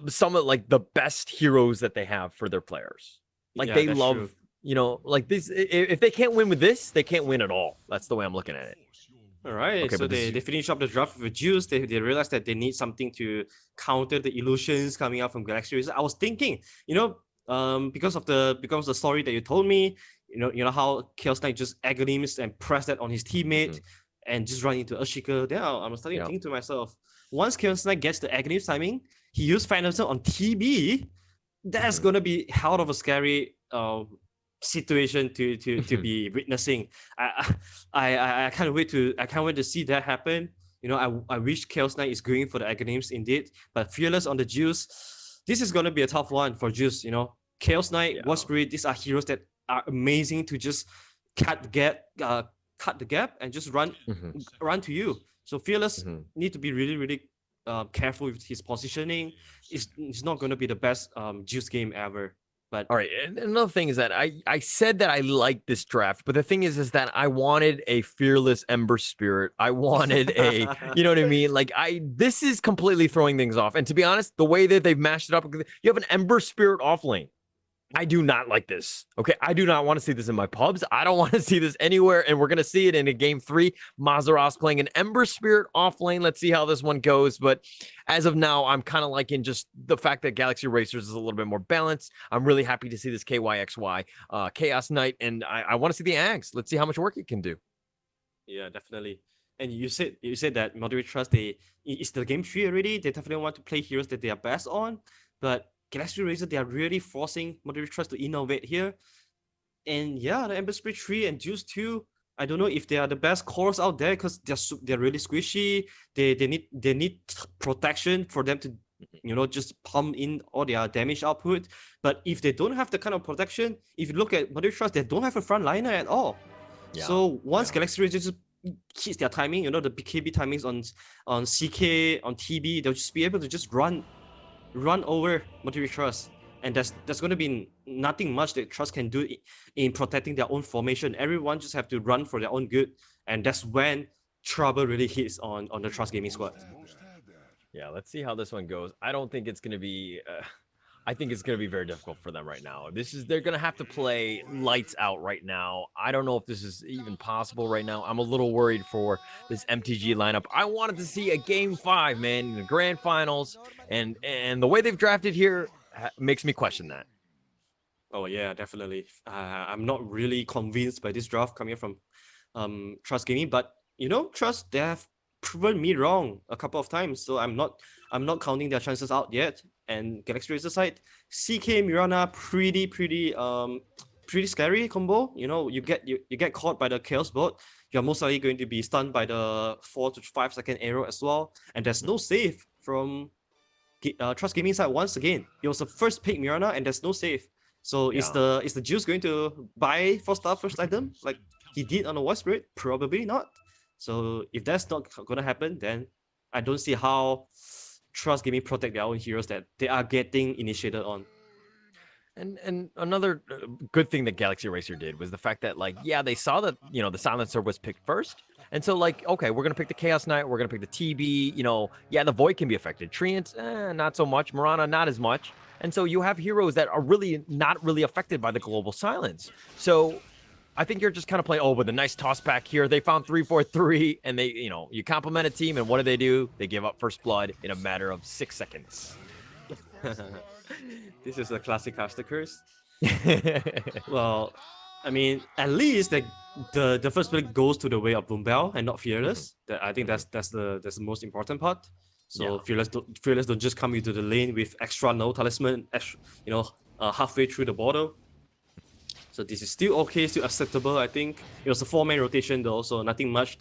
some of like the best heroes that they have for their players. Like, they love, true. You know, like this. If they can't win with this, they can't win at all. That's the way I'm looking at it. All right, okay, so they finish up the draft with Juice. They realized that they need something to counter the illusions coming out from Galaxy Racer. I was thinking, you know, because of the story that you told me, you know how Chaos Knight just agonies and press that on his teammate and just run into Earthshaker. Then I'm starting to think to myself, once Chaos Knight gets the agony timing, he used Phantasm on TB. That's gonna be hell of a scary situation to be witnessing. I can't wait to see that happen. You know, I wish Chaos Knight is going for the agonies indeed, but Fearless on the Juice. This is gonna be a tough one for Juice. You know, Chaos Knight, War Spirit, these are heroes that are amazing to just cut the gap and just run to you. So Fearless need to be really, really careful with his positioning. It's not going to be the best Juice game ever. But all right, and another thing is that I said that I liked this draft, but the thing is that I wanted a Fearless Ember Spirit. I wanted a, you know what I mean? Like, this is completely throwing things off. And to be honest, the way that they've mashed it up, you have an Ember Spirit off lane. I do not like this. Okay, I do not want to see this in my pubs. I don't want to see this anywhere, and we're going to see it in a game 3. Mazaros playing an Ember Spirit off lane. Let's see how this one goes, but as of now, I'm kind of liking just the fact that Galaxy Racers is a little bit more balanced. I'm really happy to see this KYXY Chaos Knight, and I want to see the Ags. Let's see how much work it can do. Yeah, definitely. And you said that Moderate Trust, it's the game 3 already. They definitely want to play heroes that they are best on, but Galaxy Racer, they are really forcing Moderate Trust to innovate here. And yeah, the Ember Spirit 3 and Juice 2, I don't know if they are the best cores out there because they're really squishy. They need protection for them to, you know, just pump in all their damage output. But if they don't have the kind of protection, if you look at Moderate Trust, they don't have a front liner at all. Yeah. So once Galaxy Racer just hits their timing, you know, the BKB timings on CK, on TB, they'll just be able to just run over Moderate Trust, and there's going to be nothing much that Trust can do in protecting their own formation. Everyone just have to run for their own good, and that's when trouble really hits on the Trust gaming squad. Yeah, let's see how this one goes. I don't think it's going to be I think it's going to be very difficult for them right now. They're going to have to play lights out right now. I don't know if this is even possible right now. I'm a little worried for this MTG lineup. I wanted to see a game 5, man, in the grand finals, and the way they've drafted here makes me question that. Oh yeah, definitely. I'm not really convinced by this draft coming from Trust Gaming, but Trust, they have proven me wrong a couple of times, so I'm not counting their chances out yet. And Galaxy Racer side, CK Mirana, pretty scary combo. You get caught by the Chaos Bolt, you're most likely going to be stunned by the 4 to 5 second arrow as well, and there's no save from Trust Gaming side once again. It was the first pick Mirana, and there's no save. So is the Juice going to buy 4-star first item like he did on the Void Spirit? Probably not. So if that's not gonna happen, then I don't see how Trust Gaming protect their own heroes that they are getting initiated on. And another good thing that Galaxy Racer did was the fact that, like, yeah, they saw that, the Silencer was picked first. And so, like, okay, we're going to pick the Chaos Knight. We're going to pick the TB. Yeah, the Void can be affected. Treant, not so much. Mirana, not as much. And so you have heroes that are really not really affected by the global silence. So I think you're just kind of playing, but the nice toss back here. They found 3-4-3, and they, you compliment a team, and what do? They give up first blood in a matter of 6 seconds. This is a classic caster curse. Well, I mean, at least the first pick goes to the way of Boombell and not Fearless. I think that's the most important part. So Fearless don't just come into the lane with extra no talisman, halfway through the border. So this is still okay, still acceptable. I think it was a 4-man rotation though, so nothing much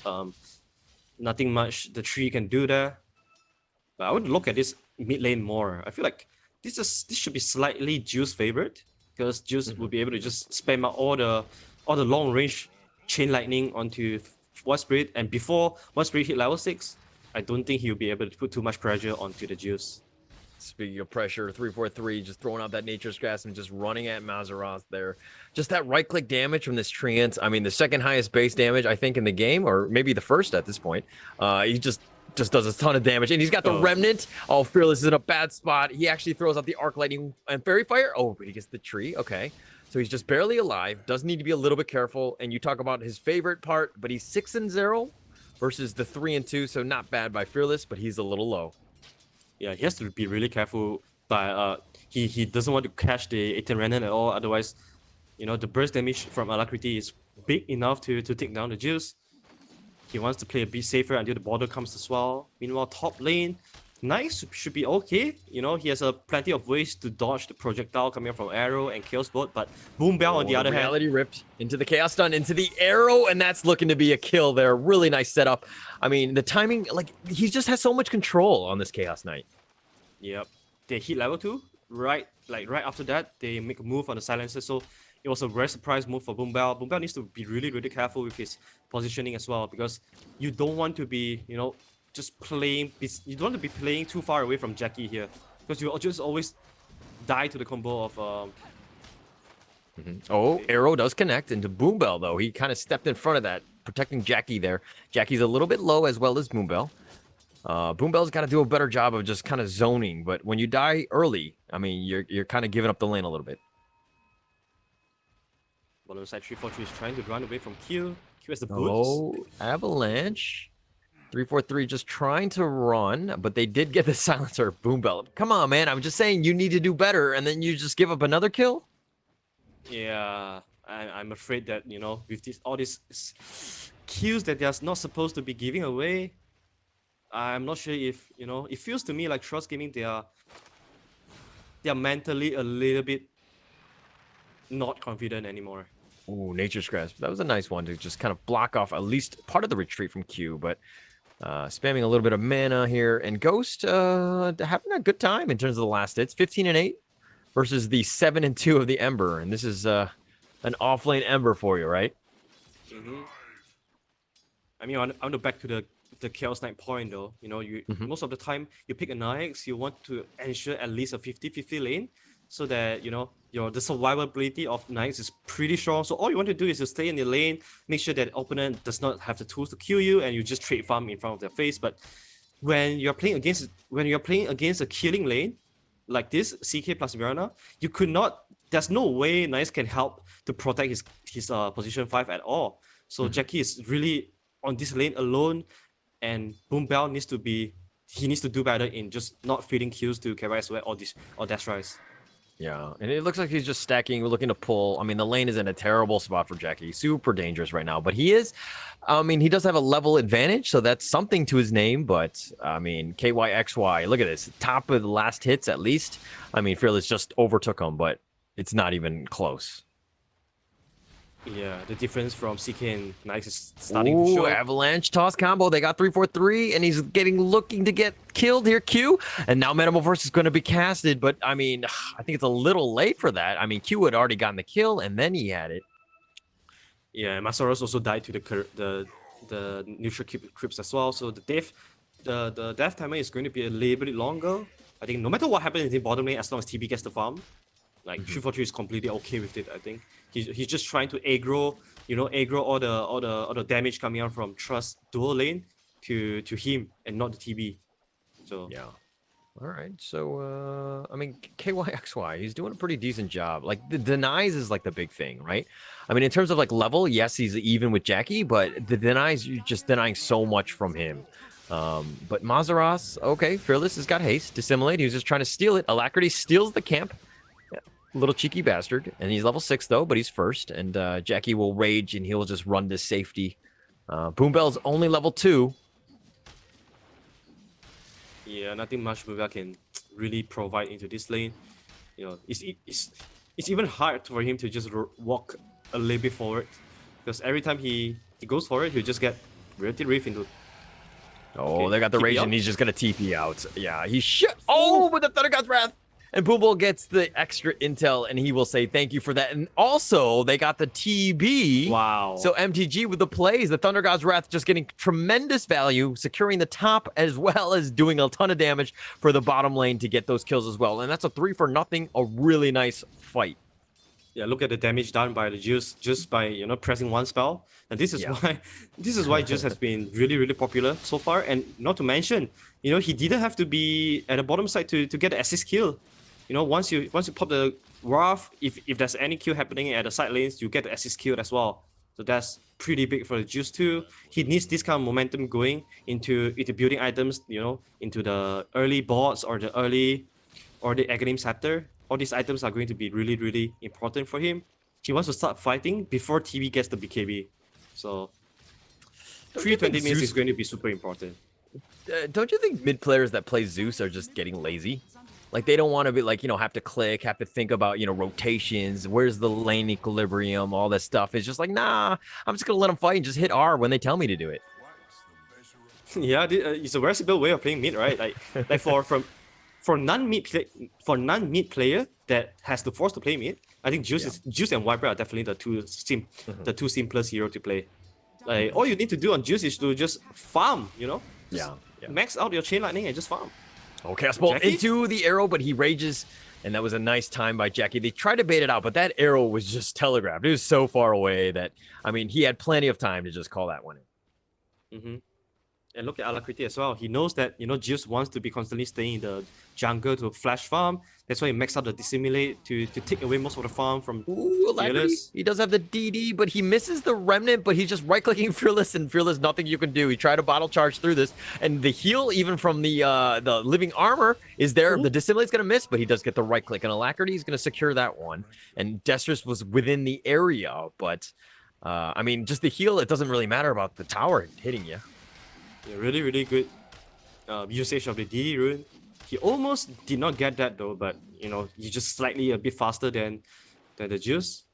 the tree can do there. But I would look at this mid lane more. I feel like this should be slightly Juice favored, because Juice will be able to just spam out all the long range chain lightning onto Void Spirit, and before Void Spirit hit level 6, I don't think he'll be able to put too much pressure onto the Juice. Speaking of pressure, 3-4-3, just throwing out that Nature's Grasp and just running at Mazaroth there. Just that right-click damage from this Treant. I mean, the second highest base damage, I think, in the game, or maybe the first at this point. He just does a ton of damage, and he's got the Remnant. Oh, Fearless is in a bad spot. He actually throws out the Arc Lightning and Fairy Fire. Oh, but he gets the tree. Okay. So he's just barely alive. Does need to be a little bit careful. And you talk about his favorite part, but he's 6-0 versus the 3-2, so not bad by Fearless, but he's a little low. Yeah, he has to be really careful, but he doesn't want to catch the 18 Renan at all. Otherwise, the burst damage from Alacrity is big enough to take down the Juice. He wants to play a bit safer until the border comes as well. Meanwhile, top lane, Nice should be okay. He has plenty of ways to dodge the projectile coming from Arrow and Chaos Bolt, but Boombell on the other hand. Reality ripped into the Chaos Stun, into the Arrow, and that's looking to be a kill there. Really nice setup. I mean, the timing, he just has so much control on this Chaos Knight. Yep. They hit level 2, right after that, they make a move on the Silencer, so it was a very surprise move for Boombell. Boombell needs to be really, really careful with his positioning as well, because you don't want to be, just playing. You don't want to be playing too far away from Jackie here, because you just always die to the combo of. Oh, Arrow does connect into Boombell though. He kind of stepped in front of that, protecting Jackie there. Jackie's a little bit low as well as Boombell. Boombell's got to do a better job of just kind of zoning, but when you die early, I mean, you're kind of giving up the lane a little bit. Bottom side 3-4-3 is trying to run away from Q. Q has the boots. Oh, Avalanche. 3-4-3 just trying to run, but they did get the silencer. Boombell. Come on, man. I'm just saying you need to do better, and then you just give up another kill? Yeah, I'm afraid that, with all these kills that they're not supposed to be giving away, I'm not sure if, it feels to me like Trust Gaming, they are mentally a little bit not confident anymore. Ooh, Nature's Grasp. That was a nice one to just kind of block off at least part of the retreat from Q, but spamming a little bit of mana here. And Ghost having a good time in terms of the last hits. 15-8 versus the 7-2 of the Ember. And this is an off-lane Ember for you, right? Mm-hmm. I mean, I want to back to the Chaos Knight point though. Most of the time you pick a Nyx, you want to ensure at least a 50-50 lane, so that the survivability of Nyx is pretty strong. So all you want to do is to stay in the lane, make sure that the opponent does not have the tools to kill you, and you just trade farm in front of their face. But when you're playing against a killing lane like this, CK plus Mirana, you could not. There's no way Nyx can help to protect his position 5 at all. So Jackie is really on this lane alone, and Boombell needs to do better in just not feeding kills to KYS or Dash Rise. Yeah, and it looks like he's just stacking, looking to pull. I mean, the lane is in a terrible spot for Jackie. Super dangerous right now, but he is. I mean, he does have a level advantage, so that's something to his name. But I mean, KYXY, look at this, top of the last hits at least. I mean, Fearless just overtook him, but it's not even close. Yeah, the difference from CK and Nice is starting Ooh, to show. Avalanche toss combo. They got 3-4-3, and he's looking to get killed here, Q. And now Metamorphosis is going to be casted, but I mean, I think it's a little late for that. I mean, Q had already gotten the kill, and then he had it. Yeah, and Masaros also died to the neutral crypts as well. So the death timer is going to be a little bit longer. I think no matter what happens in the bottom lane, as long as TB gets the farm, like 3-4-3 is completely okay with it. I think he's just trying to aggro, aggro all the damage coming out from Trust dual lane to him and not the TB. So yeah. All right, so I mean, KYXY, he's doing a pretty decent job. Like the denies is like the big thing, right? I mean, in terms of like level, yes, he's even with Jackie, but the denies, you're just denying so much from him. But Mazaros, okay, Fearless has got haste, dissimulate. He was just trying to steal it. Alacrity steals the camp. Little cheeky bastard, and he's level 6 though, but he's first. And Jackie will rage, and he'll just run to safety. Boombell's only level 2. yeah, nothing much Boombell can really provide into this lane. It's even hard for him to just walk a little bit forward, because every time he goes forward, he'll just get Reality Rift into. Oh, Okay, they got the TP rage, out? and he's just gonna TP out. Yeah, he should. Oh, but the Thunder God's Wrath. And Boombell gets the extra intel, and he will say thank you for that. And also, they got the TB. Wow. So MTG with the plays, the Thunder God's Wrath just getting tremendous value, securing the top as well as doing a ton of damage for the bottom lane to get those kills as well. And that's a 3-for-0, a really nice fight. Yeah, look at the damage done by the Juice just by pressing one spell, and this is why Juice has been really popular so far. And not to mention, he didn't have to be at the bottom side to get the assist kill. Once you pop the Wrath, if there's any kill happening at the side lanes, you get the assist kill as well. So that's pretty big for the Juice too. He needs this kind of momentum going into building items, into the early bots or the Aghanim Scepter. All these items are going to be really important for him. He wants to start fighting before TB gets the BKB. So 320 minutes is going to be super important. Don't you think mid players that play Zeus are just getting lazy? Like they don't want to be like, have to click, have to think about, rotations, where's the lane equilibrium, all that stuff. It's just like, nah, I'm just going to let them fight and just hit R when they tell me to do it. Yeah, it's a very simple way of playing mid, right? Like for non-mid player that has to force to play mid, I think Juice and Viper are definitely the two simplest hero to play. Like all you need to do on Juice is to just farm, Yeah. Max out your chain lightning and just farm. Oh, Cast Bolt Jackie? into the arrow, but he rages, and that was a nice time by Jackie. They tried to bait it out, but that arrow was just telegraphed. It was so far away that, I mean, he had plenty of time to just call that one in. And look at Alacrity as well. He knows that, Juice wants to be constantly staying in the jungle to flash farm. That's why he maxed out the Dissimulate to take away most of the farm from Fearless. He does have the DD, but he misses the Remnant, but he's just right-clicking Fearless, and Fearless, nothing you can do. He tried to bottle charge through this, and the heal, even from the Living Armor, is there. The Dissimulate's going to miss, but he does get the right-click, and Alacrity is going to secure that one. And Destrus was within the area, but, I mean, just the heal, it doesn't really matter about the tower hitting you. Yeah, really good usage of the DD rune. He almost did not get that though, but he's just slightly a bit faster than the Juice.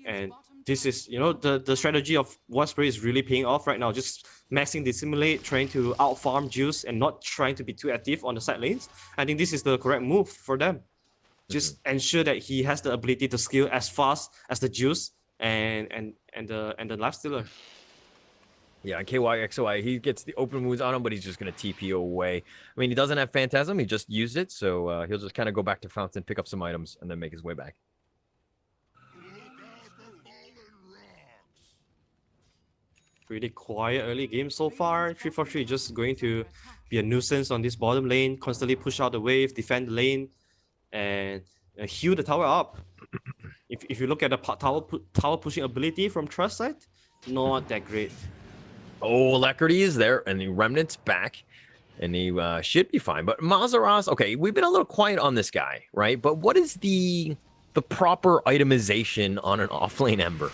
And this is the strategy of Wasbury is really paying off right now. Just maxing Dissimulate, trying to outfarm Juice and not trying to be too active on the side lanes. I think this is the correct move for them. Just ensure that he has the ability to scale as fast as the Juice and the Lifestealer. Yeah, and KYXOI, he gets the open wounds on him, but he's just going to TP away. I mean, he doesn't have Phantasm. He just used it, so he'll just kind of go back to Fountain, pick up some items, and then make his way back. Pretty quiet early game so far. 3-4-3 just going to be a nuisance on this bottom lane, constantly push out the wave, defend the lane, and heal the tower up. If you look at the tower pushing ability from Trust side, not that great. Oh, Alacrity is there, and the Remnant's back. And he should be fine. But Mazaros, okay, we've been a little quiet on this guy, right? But what is the proper itemization on an offlane Ember?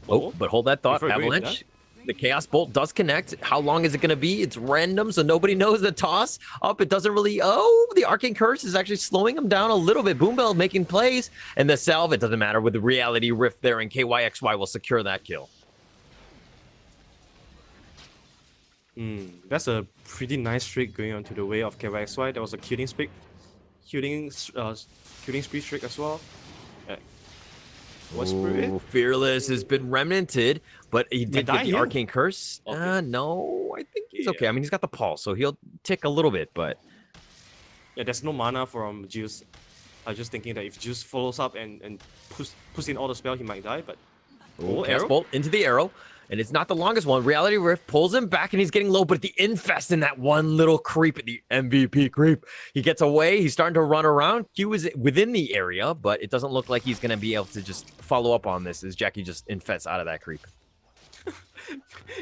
Oh, but hold that thought, Avalanche. The Chaos Bolt does connect. How long is it going to be? It's random, so nobody knows the toss. Up, it doesn't really... Oh, the Arcane Curse is actually slowing him down a little bit. Boombell making plays. And the Salve, it doesn't matter with the Reality Rift there, and KYXY will secure that kill. That's a pretty nice streak going on to the way of KYXY. There was a killing spree streak as well. Ooh, Fearless has been remnanted, but he did get the Arcane Curse. Okay. No, I think he's okay. I mean, he's got the pulse, so he'll tick a little bit, but... Yeah, there's no mana from Juice. I was just thinking that if Juice follows up and puts in all the spell, he might die, but... Oh, Chaos Bolt into the arrow. And it's not the longest one. Reality Rift pulls him back and he's getting low, but the Infest in that one little creep, the MVP creep, he gets away. He's starting to run around. Q is within the area, but it doesn't look like he's going to be able to just follow up on this as Jackie just infests out of that creep.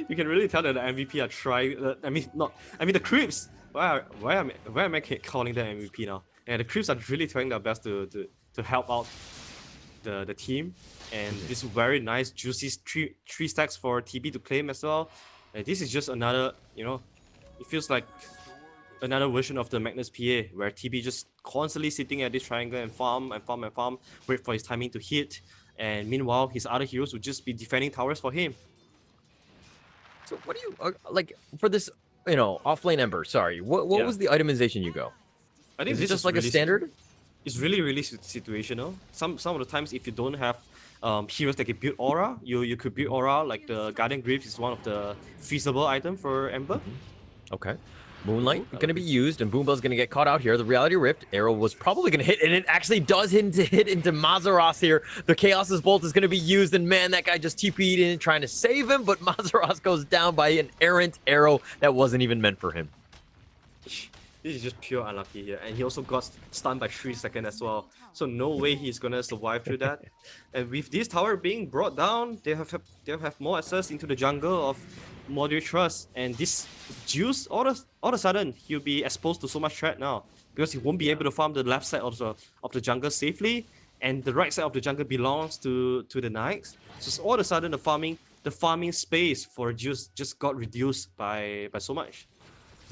You can really tell that the MVP are trying. The creeps. Why am I calling them MVP now? And the creeps are really trying their best to help out the team. And this very nice juicy three stacks for TB to claim as well. And this is just another, it feels like another version of the Magnus PA, where TB just constantly sitting at this triangle and farm, wait for his timing to hit. And meanwhile, his other heroes would just be defending towers for him. So what do you, like, for this, offlane Ember, sorry, what was the itemization you go? I think is it just like really a standard? It's really situational. Some of the times, if you don't have heroes that can build aura, you could build aura, like the Guardian Greaves is one of the feasible item for Ember. Okay. Moonlight going to be used, and Boombell's going to get caught out here. The Reality Rift arrow was probably going to hit, and it actually does hit into Mazaros here. The Chaos's Bolt is going to be used, and man, that guy just TP'd in trying to save him, but Mazaros goes down by an errant arrow that wasn't even meant for him. This is just pure unlucky here, and he also got stunned by 3 seconds as well. So no way he's gonna survive through that. And with this tower being brought down, they'll have more access into the jungle of Moderate Trust. And this Juice, all of a sudden, he'll be exposed to so much threat now, because he won't be able to farm the left side of the jungle safely, and the right side of the jungle belongs to the Knights. So all of a sudden, the farming space for Juice just got reduced by so much.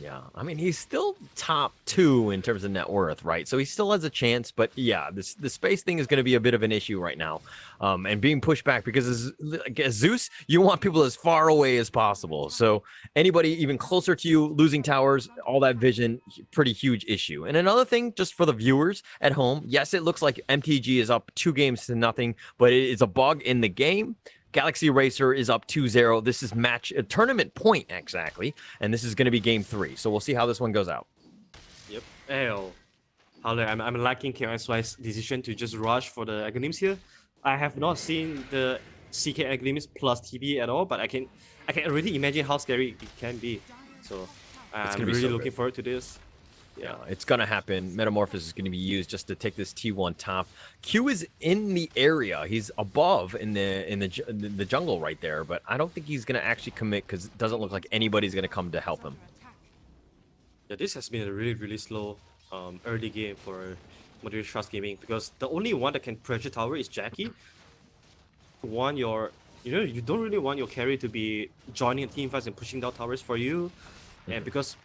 Yeah, I mean, he's still top 2 in terms of net worth, right? So he still has a chance, but yeah, the space thing is going to be a bit of an issue right now. And being pushed back, because as Zeus, you want people as far away as possible. So anybody even closer to you, losing towers, all that vision, pretty huge issue. And another thing, just for the viewers at home, yes, it looks like MTG is up 2-0, but it is a bug in the game. Galaxy Racer is up 2-0. This is tournament point, exactly. And this is going to be game 3. So we'll see how this one goes out. Yep. I'm liking KYSY's decision to just rush for the Aghanims here. I have not seen the CK Aghanims plus TB at all, but I can already imagine how scary it can be. So I'm really looking forward to this. Yeah, it's gonna happen. Metamorphosis is gonna be used just to take this T1 top. Q is in the area. He's above in the jungle right there, but I don't think he's gonna actually commit, because it doesn't look like anybody's gonna come to help him. Yeah, this has been a really slow early game for Moderate Trust Gaming, because the only one that can pressure tower is Jackie. You don't really want your carry to be joining a team fight and pushing down towers for you, and because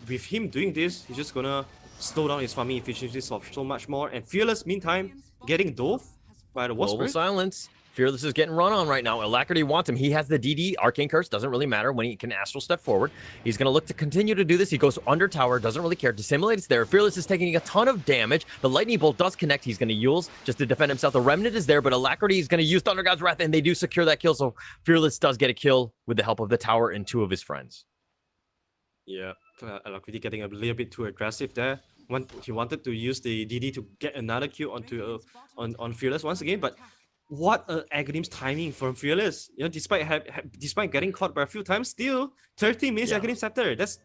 with him doing this, he's just gonna slow down his farming efficiency so much more. And Fearless, meantime, getting dove by the Wasp. Global silence. Fearless is getting run on right now. Alacrity wants him. He has the DD. Arcane Curse doesn't really matter when he can astral step forward. He's going to look to continue to do this. He goes under tower, doesn't really care. Dissimulates there. Fearless is taking a ton of damage. The Lightning Bolt does connect. He's going to Yules just to defend himself. The Remnant is there, but Alacrity is going to use Thunder God's Wrath, and they do secure that kill. So Fearless does get a kill with the help of the tower and 2 of his friends. Yeah, Alacrity getting a little bit too aggressive there. He wanted to use the DD to get another kill on Fearless once again, but what an Aghanims timing from Fearless. Despite getting caught by a few times, still 30 minutes Aghanims Scepter. That's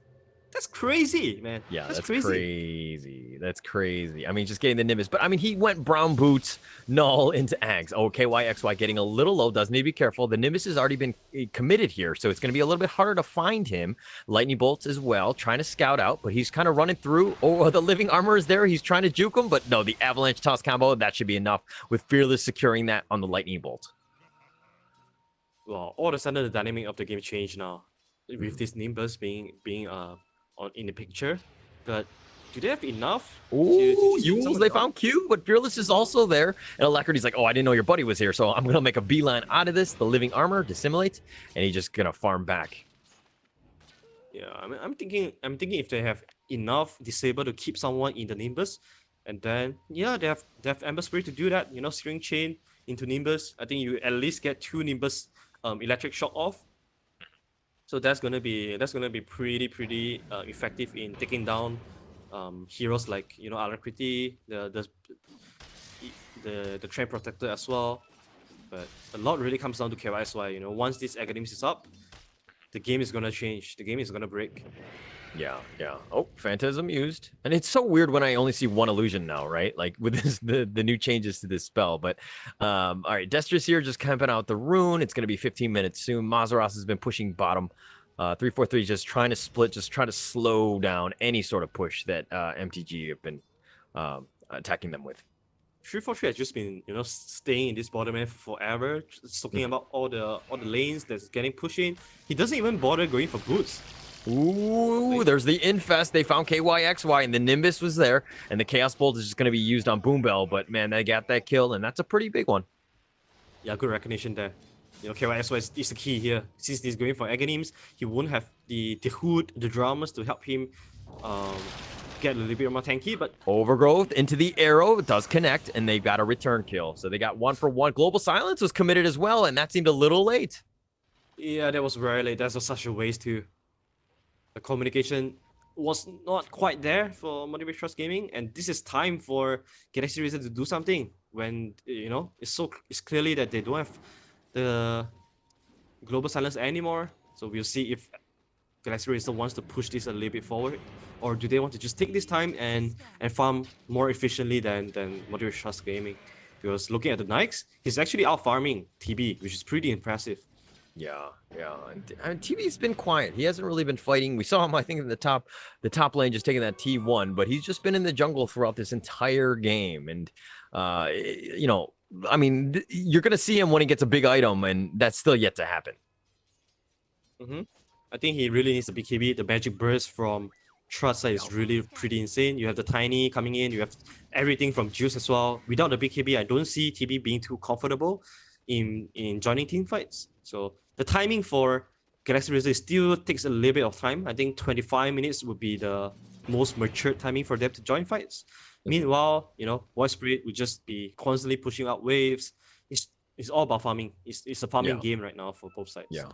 That's crazy, man. Yeah, that's crazy. That's crazy. I mean, just getting the Nimbus. But I mean, he went brown boots, null into Ags. Oh, KYXY getting a little low. Does need to be careful. The Nimbus has already been committed here, so it's going to be a little bit harder to find him. Lightning bolts as well, trying to scout out, but he's kind of running through. Oh, the living armor is there. He's trying to juke him, but no, the avalanche toss combo, that should be enough with Fearless securing that on the lightning bolt. Well, all of a sudden the dynamic of the game changed now, with this Nimbus being in the picture. But do they have enough? Ooh, Yules, they found Q, but Fearless is also there. And Alacrity's like, oh, I didn't know your buddy was here, so I'm going to make a beeline out of this. The living armor dissimulates, and he's just going to farm back. Yeah, I mean, I'm thinking if they have enough disable to keep someone in the Nimbus, and then yeah, they have Ember Spray to do that. You know, Searing Chain into Nimbus. I think you at least get 2 Nimbus electric shock off. So that's gonna be pretty effective in taking down heroes like, you know, Alacrity, the Train Protector as well. But a lot really comes down to KYSY. You know, once this Academies is up, the game is gonna change. The game is gonna break. Yeah. Oh, Phantasm used. And it's so weird when I only see one illusion now, right? Like with this, the new changes to this spell. But all right, Destrus here just camping out the rune. It's going to be 15 minutes soon. Mazaros has been pushing bottom. 343 just trying to split, just trying to slow down any sort of push that MTG have been attacking them with. 343 has just been, you know, staying in this bottom lane for forever, just talking about all the lanes that's getting pushed in. He doesn't even bother going for boots. Ooh, there's the Infest. They found KYXY, and the Nimbus was there, and the Chaos Bolt is just going to be used on Boombell, but man, they got that kill, and that's a pretty big one. Yeah, good recognition there. You know, KYXY is the key here. Since he's going for Aghanim's, he won't have the hood, the dramas to help him get a little bit more tanky, but... Overgrowth into the arrow, it does connect, and they've got a return kill. So they got 1 for 1. Global Silence was committed as well, and that seemed a little late. Yeah, that was very late. That was such a waste too. The communication was not quite there for Motivate Trust Gaming, and this is time for Galaxy Razor to do something when, you know, it's clearly that they don't have the Global Silence anymore. So we'll see if Galaxy Razor wants to push this a little bit forward, or do they want to just take this time and farm more efficiently than Motivate Trust Gaming? Because looking at the Nikes, he's actually out farming TB, which is pretty impressive. Yeah. And TV's been quiet. He hasn't really been fighting. We saw him, I think, in the top lane just taking that T1, but he's just been in the jungle throughout this entire game. And, you know, I mean, you're going to see him when he gets a big item, and that's still yet to happen. I think he really needs the BKB. The Magic Burst from Trust side is really pretty insane. You have the Tiny coming in. You have everything from Juice as well. Without the BKB, I don't see TB being too comfortable in joining team fights. So the timing for Galaxy Razor still takes a little bit of time. I think 25 minutes would be the most mature timing for them to join fights. Meanwhile, you know, Void Spirit would just be constantly pushing out waves. It's all about farming. It's a farming game right now for both sides. Yeah.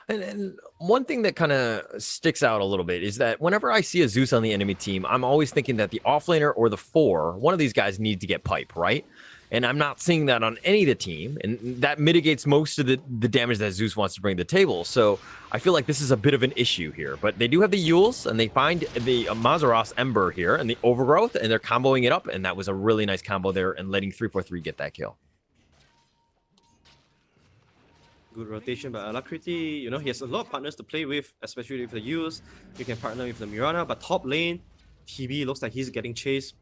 And one thing that kind of sticks out a little bit is that whenever I see a Zeus on the enemy team, I'm always thinking that the offlaner or the 4, one of these guys needs to get pipe, right? And I'm not seeing that on any of the team, and that mitigates most of the damage that Zeus wants to bring to the table. So I feel like this is a bit of an issue here. But they do have the Yules, and they find the Mazaros Ember here, and the Overgrowth, and they're comboing it up, and that was a really nice combo there, and letting 343 get that kill. Good rotation by Alacrity. You know, he has a lot of partners to play with, especially with the Yules. You can partner with the Mirana, but top lane, TB looks like he's getting chased.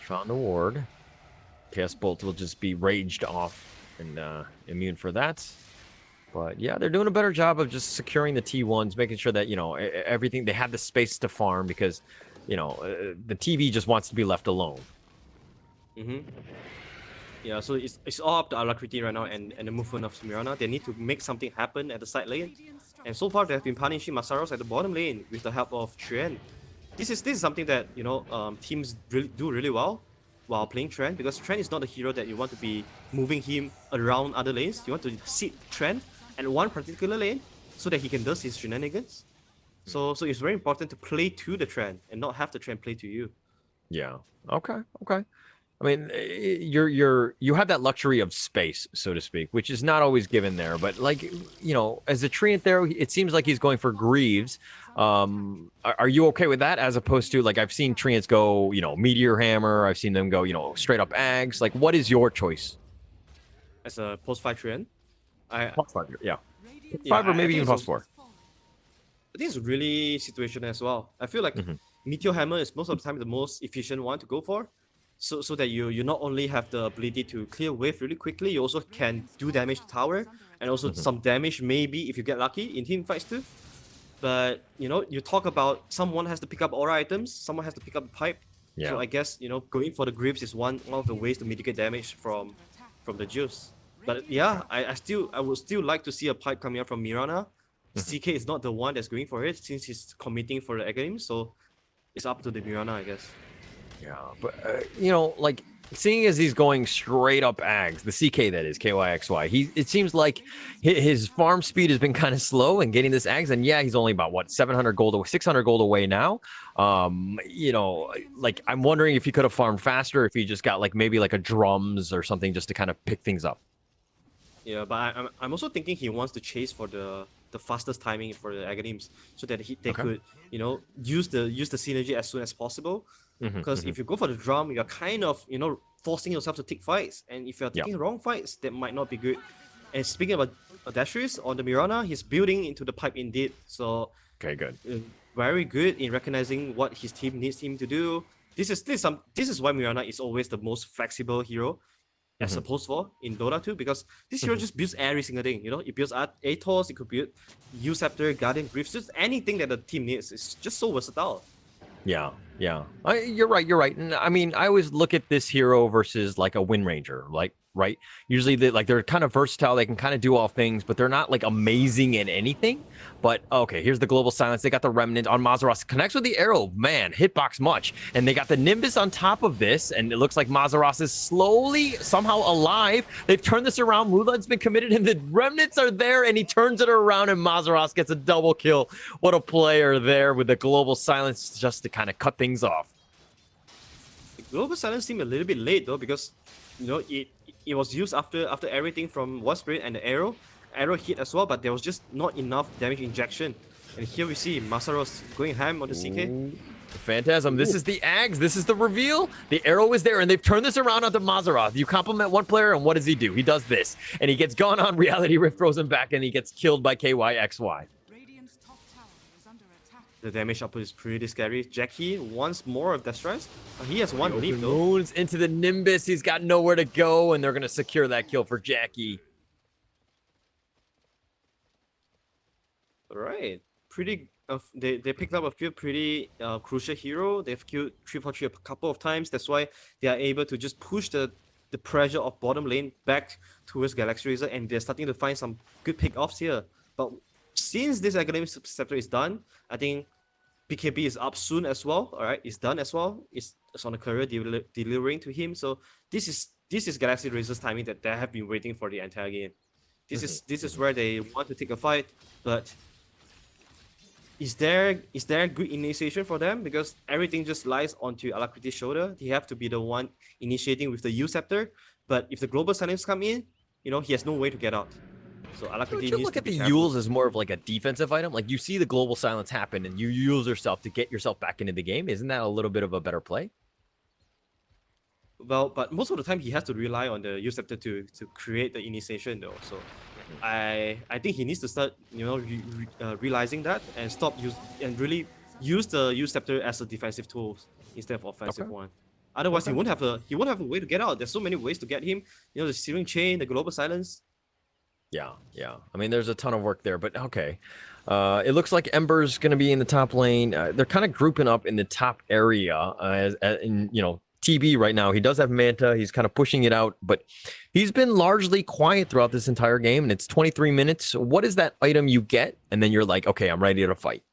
Found a ward. Chaos Bolt will just be raged off and immune for that. But yeah, they're doing a better job of just securing the T1s, making sure that, you know, everything, they have the space to farm because, you know, the TV just wants to be left alone. Yeah, so it's all up to Alacrity right now and the movement of Mirana. They need to make something happen at the side lane. And so far, they have been punishing Masaros at the bottom lane with the help of Tren. This is something that, you know, teams do really well while playing Tren, because Tren is not a hero that you want to be moving him around other lanes. You want to sit Tren at one particular lane so that he can do his shenanigans. So it's very important to play to the Tren and not have the Tren play to you. Yeah. Okay. I mean, you have that luxury of space, so to speak, which is not always given there. But like, as a treant there, it seems like he's going for Greaves. Are you okay with that? As opposed to like I've seen treants go, Meteor Hammer. I've seen them go, straight up Ags. Like, what is your choice? As a post 5 treant, Plus 5, yeah. Yeah, 5 or maybe think even it's plus 4. I think it's really situational as well. I feel like Meteor Hammer is most of the time the most efficient one to go for. So that you not only have the ability to clear wave really quickly, you also can do damage to tower, and also some damage maybe if you get lucky in team fights too. But you talk about someone has to pick up aura items, someone has to pick up the pipe. Yeah. So I guess going for the grips is one of the ways to mitigate damage from the juice. But yeah, I would still like to see a pipe coming out from Mirana. CK is not the one that's going for it since he's committing for the egg game, so it's up to the Mirana, I guess. Yeah, but like seeing as he's going straight up Ags, the CK that is KYXY, it seems like his farm speed has been kind of slow in getting this Ags, and yeah, he's only about 700 gold away, 600 gold away now. Like I'm wondering if he could have farmed faster, if he just got like maybe like a drums or something just to kind of pick things up. Yeah, but I'm also thinking he wants to chase for the fastest timing for the Aghanim's so that they could use the synergy as soon as possible. Because if you go for the drum, you're kind of forcing yourself to take fights, and if you're taking wrong fights, that might not be good. And speaking about Dashris on the Mirana, he's building into the pipe indeed. So okay, good. Very good in recognizing what his team needs him to do. This is why Mirana is always the most flexible hero. As opposed for in Dota 2, because this hero just builds every single thing. It builds Atos, it could build U-Scepter, Guardian Griffs, just anything that the team needs. It's just so versatile. Yeah. You're right. And I mean, I always look at this hero versus like a Wind Ranger, like, right? Usually they're kind of versatile. They can kind of do all things, but they're not like amazing in anything. But okay, here's the Global Silence. They got the Remnant on Mazaros. Connects with the arrow, man, hitbox much. And they got the Nimbus on top of this. And it looks like Mazaros is slowly somehow alive. They've turned this around. Mulad's been committed and the Remnants are there and he turns it around and Mazaros gets a double kill. What a player there with the Global Silence just to kind of cut things off. The Global Silence seemed a little bit late though, because it was used after everything from War Spirit and the arrow hit as well, but there was just not enough damage injection. And here we see Masaros going ham on the CK. Ooh, Phantasm, this is the Ags, this is the reveal. The arrow is there, and they've turned this around onto Mazaroth. You compliment one player, and what does he do? He does this, and he gets gone on Reality Rift, throws him back, and he gets killed by KYXY. The damage output is pretty scary. Jackie wants more of Death Stress. He has one leap though. Moons into the Nimbus. He's got nowhere to go, and they're going to secure that kill for Jackie. All right. Pretty. They picked up a few pretty crucial hero. They've killed 343 a couple of times. That's why they are able to just push the pressure of bottom lane back towards Galaxy Razor, and they're starting to find some good pick-offs here. But since this Academic Scepter is done, I think BKB is up soon as well. All right, it's done as well. It's on the career delivering to him. So this is Galaxy Razor's timing that they have been waiting for the entire game. This is where they want to take a fight, but is there good initiation for them? Because everything just lies onto Alacrity's shoulder. He have to be the one initiating with the U-Scepter. But if the Global Silence come in, he has no way to get out. So Alacrity Don't you look at the Yules as more of like a defensive item? Like you see the Global Silence happen and you use yourself to get yourself back into the game. Isn't that a little bit of a better play? Well, but most of the time he has to rely on the U-Scepter to create the initiation though. So I think he needs to start realizing that and really use the U-Scepter as a defensive tool instead of offensive one. Otherwise he won't have a way to get out. There's so many ways to get him. The Searing Chain, the Global Silence. Yeah. I mean, there's a ton of work there, but okay. It looks like Ember's going to be in the top lane. They're kind of grouping up in the top area in TB right now. He does have Manta. He's kind of pushing it out, but he's been largely quiet throughout this entire game, and it's 23 minutes. What is that item you get? And then you're like, okay, I'm ready to fight.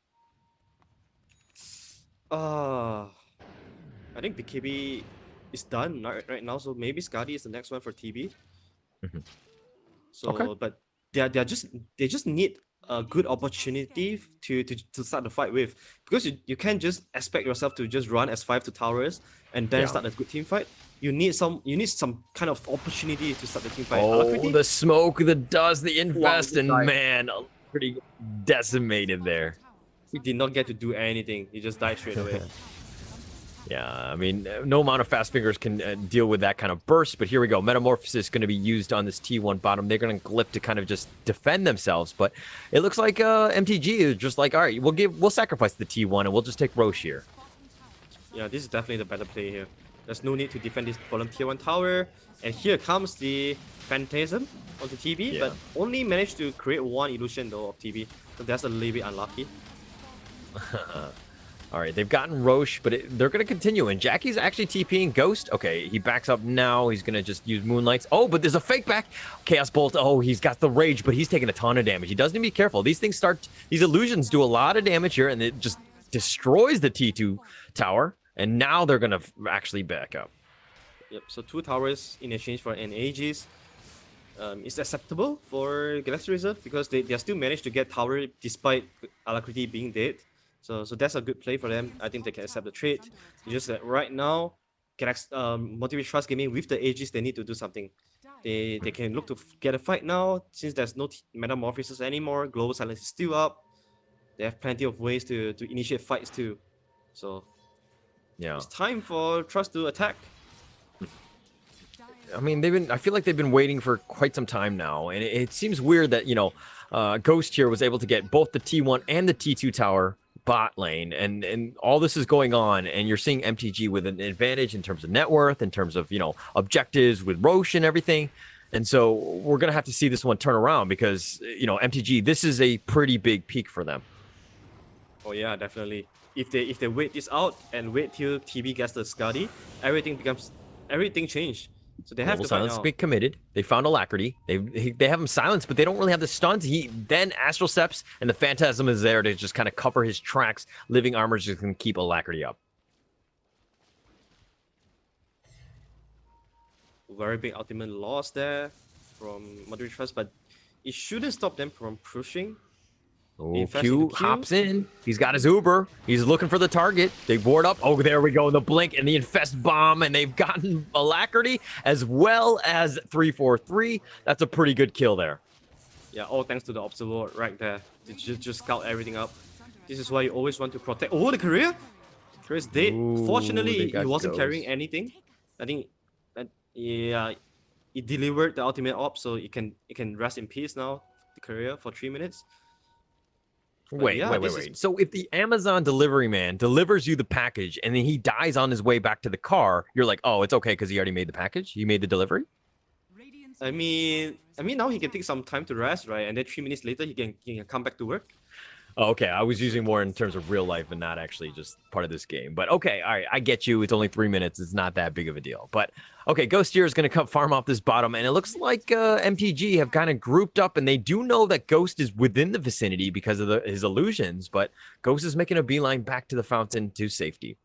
I think BKB is done right now, so maybe Skadi is the next one for TB. So, but they just need a good opportunity to start the fight with, because you can't just expect yourself to just run S5 to towers and then start a good team fight. You need some kind of opportunity to start the team fight. Oh, the smoke, the dust, the invest, and man, pretty decimated there. He did not get to do anything. He just died straight away. Yeah, I mean, no amount of fast fingers can deal with that kind of burst, but here we go. Metamorphosis going to be used on this T1 bottom. They're going to glyph to kind of just defend themselves, but it looks like MTG is just like, all right, we'll sacrifice the T1 and we'll just take Roche here. Yeah, this is definitely the better play here. There's no need to defend this bottom tier 1 tower, and here comes the Phantasm of the TB, but only managed to create one illusion though of TB, so that's a little bit unlucky. All right, they've gotten Roche, but they're going to continue. And Jackie's actually TPing Ghost. Okay, he backs up now. He's going to just use Moonlights. Oh, but there's a fake back. Chaos Bolt. Oh, he's got the Rage, but he's taking a ton of damage. He does need to be careful. These illusions do a lot of damage here, and it just destroys the T2 tower. And now they're going to actually back up. Yep, so 2 towers in exchange for an Aegis. It's acceptable for Galaxy Razor because they still managed to get tower despite Alacrity being dead. So that's a good play for them. I think they can accept the trade. It's just that right now, Motivate Trust Gaming with the Aegis, they need to do something. They can look to get a fight now since there's no Metamorphosis anymore. Global Silence is still up. They have plenty of ways to initiate fights too. So yeah, it's time for Trust to attack. I mean, I feel like they've been waiting for quite some time now, and it seems weird that, Ghost here was able to get both the T1 and the T2 tower bot lane, and all this is going on, and you're seeing MTG with an advantage in terms of net worth, in terms of, objectives with Roche and everything. And so we're going to have to see this one turn around because, MTG, this is a pretty big peak for them. Oh yeah, definitely. If they wait this out and wait till TB gets the Skadi, everything changed. So they have to silence be committed. They found Alacrity. They have him silenced, but they don't really have the stuns. He then Astral Steps, and the Phantasm is there to just kind of cover his tracks. Living Armor just can keep Alacrity up. Very big ultimate loss there from Motivate Trust, but it shouldn't stop them from pushing. Oh, Q hops in. He's got his Uber. He's looking for the target. They board up. Oh, there we go. The Blink and the Infest Bomb. And they've gotten Alacrity as well as 343. That's a pretty good kill there. Yeah, all thanks to the Observer right there. They just scout everything up. This is why you always want to protect. Oh, the career? Career's dead. Ooh, Fortunately, he wasn't Ghost. carrying anything. I think that, yeah, he delivered the ultimate op, so it can rest in peace now, the career, for 3 minutes. Wait. So if the Amazon delivery man delivers you the package and then he dies on his way back to the car, you're like, oh, it's okay because he already made the package? He made the delivery? I mean now he can take some time to rest, right? And then 3 minutes later he can come back to work. Oh, okay, I was using more in terms of real life and not actually just part of this game. But okay, all right, I get you. It's only 3 minutes. It's not that big of a deal. But okay, Ghost here is going to come farm off this bottom. And it looks like MTG have kind of grouped up. And they do know that Ghost is within the vicinity because of his illusions. But Ghost is making a beeline back to the fountain to safety.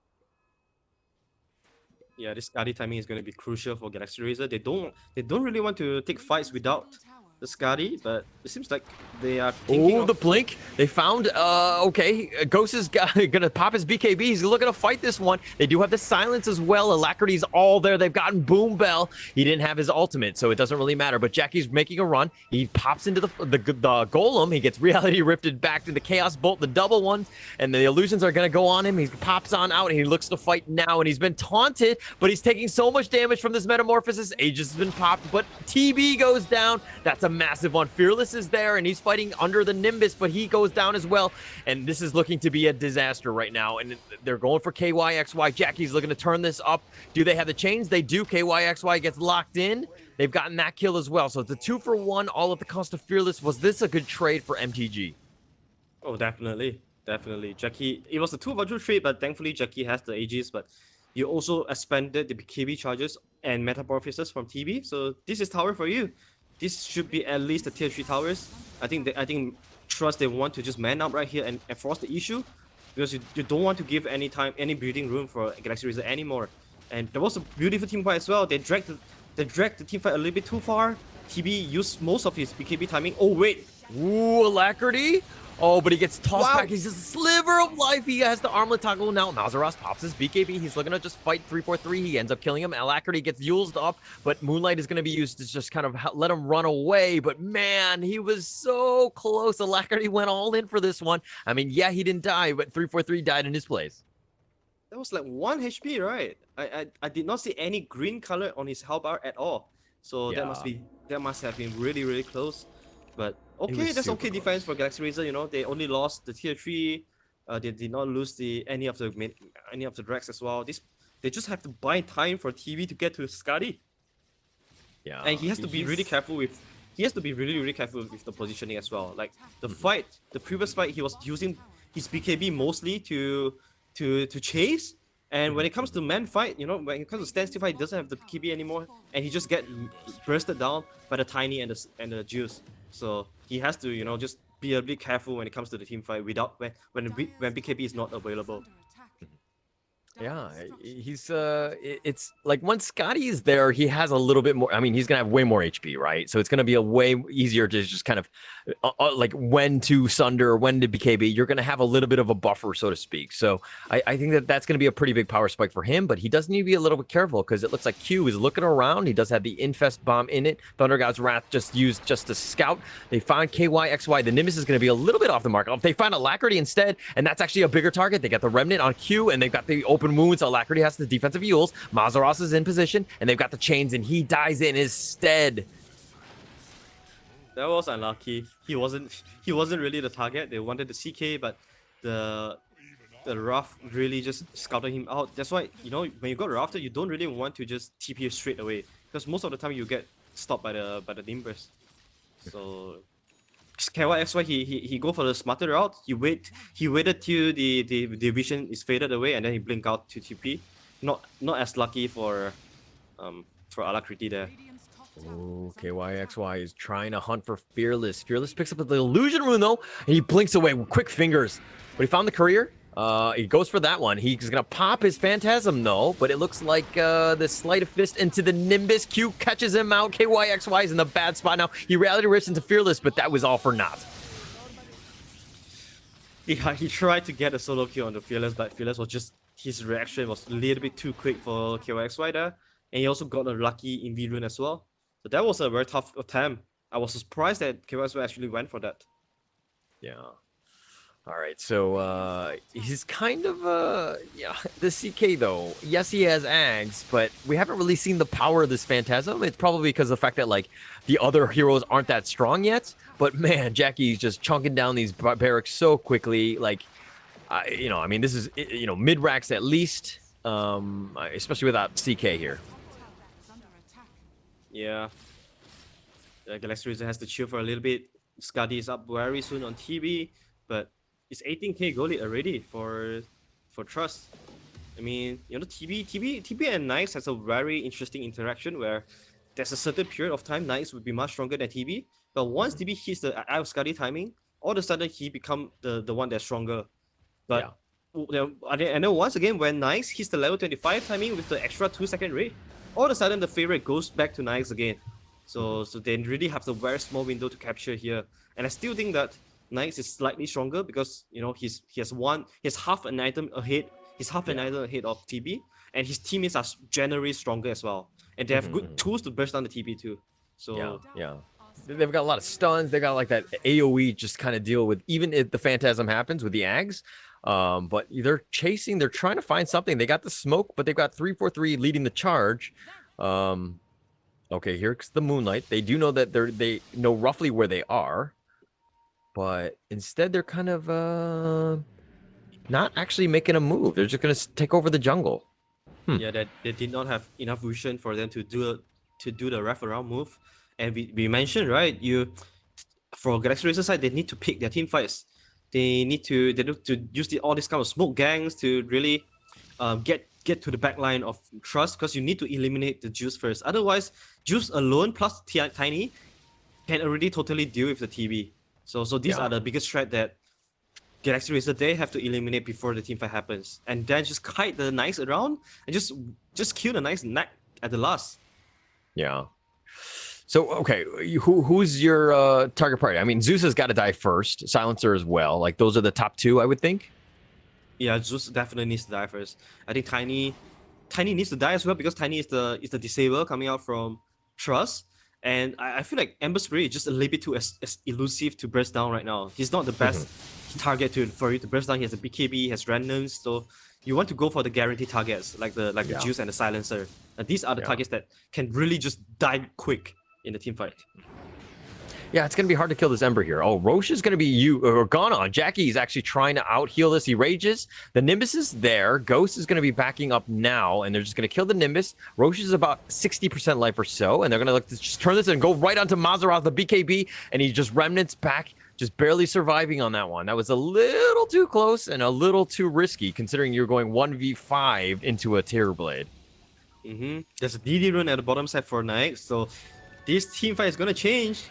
Yeah, this Skadi timing is going to be crucial for Galaxy Razor. They don't really want to take fights without the Skadi, but it seems like they are thinking the Blink. They found, okay, Ghost is gonna pop his BKB. He's looking to fight this one. They do have the silence as well. Alacrity's all there. They've gotten Boom Bell. He didn't have his ultimate, so it doesn't really matter. But Jackie's making a run. He pops into the Golem. He gets reality rifted back to the Chaos Bolt, the double one, and the illusions are gonna go on him. He pops on out, and he looks to fight now, and he's been taunted, but he's taking so much damage from this Metamorphosis. Aegis has been popped, but TB goes down. That's a massive one. Fearless is there, and he's fighting under the Nimbus, but he goes down as well. And this is looking to be a disaster right now. And they're going for KYXY. Jackie's looking to turn this up. Do they have the chains? They do. KYXY gets locked in. They've gotten that kill as well. So it's a 2-for-1, all at the cost of Fearless. Was this a good trade for MTG? Oh, definitely. Jackie, it was a 2-for-2 trade, but thankfully Jackie has the Aegis, but you also expanded the KB charges and Metamorphosis from TB. So this is tower for you. This should be at least the tier 3 towers. I think Trust, they want to just man up right here and force the issue, because you don't want to give any breathing room for Galaxy Razor anymore. And there was a beautiful team fight as well. They dragged the team fight a little bit too far. TB used most of his BKB timing. Oh wait, Ooh, Alacrity. Oh, but he gets tossed Wow. back. He's just a sliver of life. He has the armlet toggle now. Mazaros pops his BKB. He's looking to just fight 3-4-3. He ends up killing him. Alacrity gets used up, but Moonlight is going to be used to just kind of let him run away. But man, he was so close. Alacrity went all in for this one. I mean, yeah, he didn't die, but 3-4-3 died in his place. that was like 1 HP, right? I did not see any green color on his health bar at all. So Yeah. that must have been really, really close. But okay, was that's super okay defense for Galaxy Razor. You know, they only lost the tier 3. They did not lose any of the drags as well. They just have to buy time for TV to get to Skadi. Yeah. And he has to be really careful with. He has to be really, really careful with the positioning as well. Like the previous fight, he was using his BKB mostly to chase. And when it comes to man fight, you know, when it comes to standstill fight, he doesn't have the BKB anymore, and he just get bursted down by the Tiny and the Juice. So he has to, you know, just be a bit careful when it comes to the team fight without when BKB is not available. Yeah, he's it's like once Scotty is there, he has a little bit more. I mean, he's gonna have way more HP, right? So it's gonna be a way easier to just kind of like when to Sunder, when to BKB. You're gonna have a little bit of a buffer, so to speak. So I think that that's gonna be a pretty big power spike for him, but he does need to be a little bit careful because it looks like Q is looking around. He does have the Infest bomb in it. Thunder God's Wrath just used just to scout. They find KYXY. The Nimbus is gonna be a little bit off the mark. If they find Alacrity instead, and that's actually a bigger target, they got the Remnant on Q, and they've got the open wounds. Alacrity has the defensive heals. Mazaros is in position, and they've got the chains, and he dies in his stead. That was unlucky. He wasn't really the target. They wanted the CK, but the Rough really just scouted him out. That's why, you know, when you got Rafter, you don't really want to just TP straight away, because most of the time you get stopped by the Nimbus. So KYXY, he go for the smarter route. He waited till the vision is faded away, and then he blink out to TP. Not as lucky for Alacrity there. Oh, KYXY is trying to hunt for Fearless. Fearless picks up the illusion rune though, and he blinks away with quick fingers. But he found the courier. He goes for that one. He's gonna pop his Phantasm though, but it looks like the Sleight of Fist into the Nimbus. Q catches him out. KYXY is in the bad spot now. He reality rips into Fearless, but that was all for naught. Yeah, he tried to get a solo kill on the Fearless, but Fearless was just, his reaction was a little bit too quick for KYXY there. And he also got a lucky Invi rune as well. So that was a very tough attempt. I was surprised that KYXY actually went for that. Yeah. All right, so he's kind of yeah, the CK though. Yes, he has Ags, but we haven't really seen the power of this Phantasm. It's probably because of the fact that like the other heroes aren't that strong yet. But man, Jackie's just chunking down these barracks so quickly. Like, you know, I mean, this is, you know, mid racks at least, especially without CK here. Yeah. Galaxy Razor has to chill for a little bit. Skadi is up very soon on TB, but it's 18k goal lead already for Trust. I mean, you know, TB and Knights has a very interesting interaction where there's a certain period of time Knights would be much stronger than TB, but once TB hits the Eye of Skadi timing, all of a sudden he become the one that's stronger. But and then once again, when Knights hits the level 25 timing with the extra 2-second rate, all of a sudden the favorite goes back to Knights again. So they really have the very small window to capture here, and I still think that Knights is slightly stronger because, you know, he has half an item ahead. He's half an item ahead of TB, and his teammates are generally stronger as well, and they have good tools to burst down the TB too. So yeah. They've got a lot of stuns. They got like that AoE just kind of deal with, even if the Phantasm happens with the Ags. But they're chasing. They're trying to find something. They got the smoke, but they've got 3-4-3 leading the charge. Okay, here's the Moonlight. They do know that they know roughly where they are, but instead they're kind of not actually making a move. They're just gonna take over the jungle. Yeah, that they did not have enough vision for them to do the wraparound move. And we mentioned, right, for Galaxy Racer side, they need to pick their team fights. They need to use all these kind of smoke gangs to really get to the back line of Trust, because you need to eliminate the Juice first. Otherwise, Juice alone plus Tiny can already totally deal with the TB. So these are the biggest threat that Galaxy Racer they have to eliminate before the team fight happens, and then just kite the Knights around and just kill the Knights neck at the last. Yeah. So, okay, who's your target party? I mean, Zeus has got to die first. Silencer as well. Like, those are the top two, I would think. Yeah, Zeus definitely needs to die first. I think Tiny needs to die as well because Tiny is the disable coming out from Trust. And I feel like Ember Spirit is just a little bit too as elusive to burst down right now. He's not the best target for you to burst down. He has a BKB, he has randoms, so you want to go for the guaranteed targets like the Juice and the Silencer. And these are the targets that can really just die quick in the team fight. Yeah, it's going to be hard to kill this Ember here. Oh, Roche is going to be gone on. Jackie is actually trying to out-heal this. He rages. The Nimbus is there. Ghost is going to be backing up now, and they're just going to kill the Nimbus. Roche is about 60% life or so, and they're going to look to just turn this and go right onto Mazaroth, the BKB, and he just remnants back, just barely surviving on that one. That was a little too close and a little too risky, considering you're going 1v5 into a Terror Blade. There's a DD run at the bottom side for Nike, so this team fight is going to change.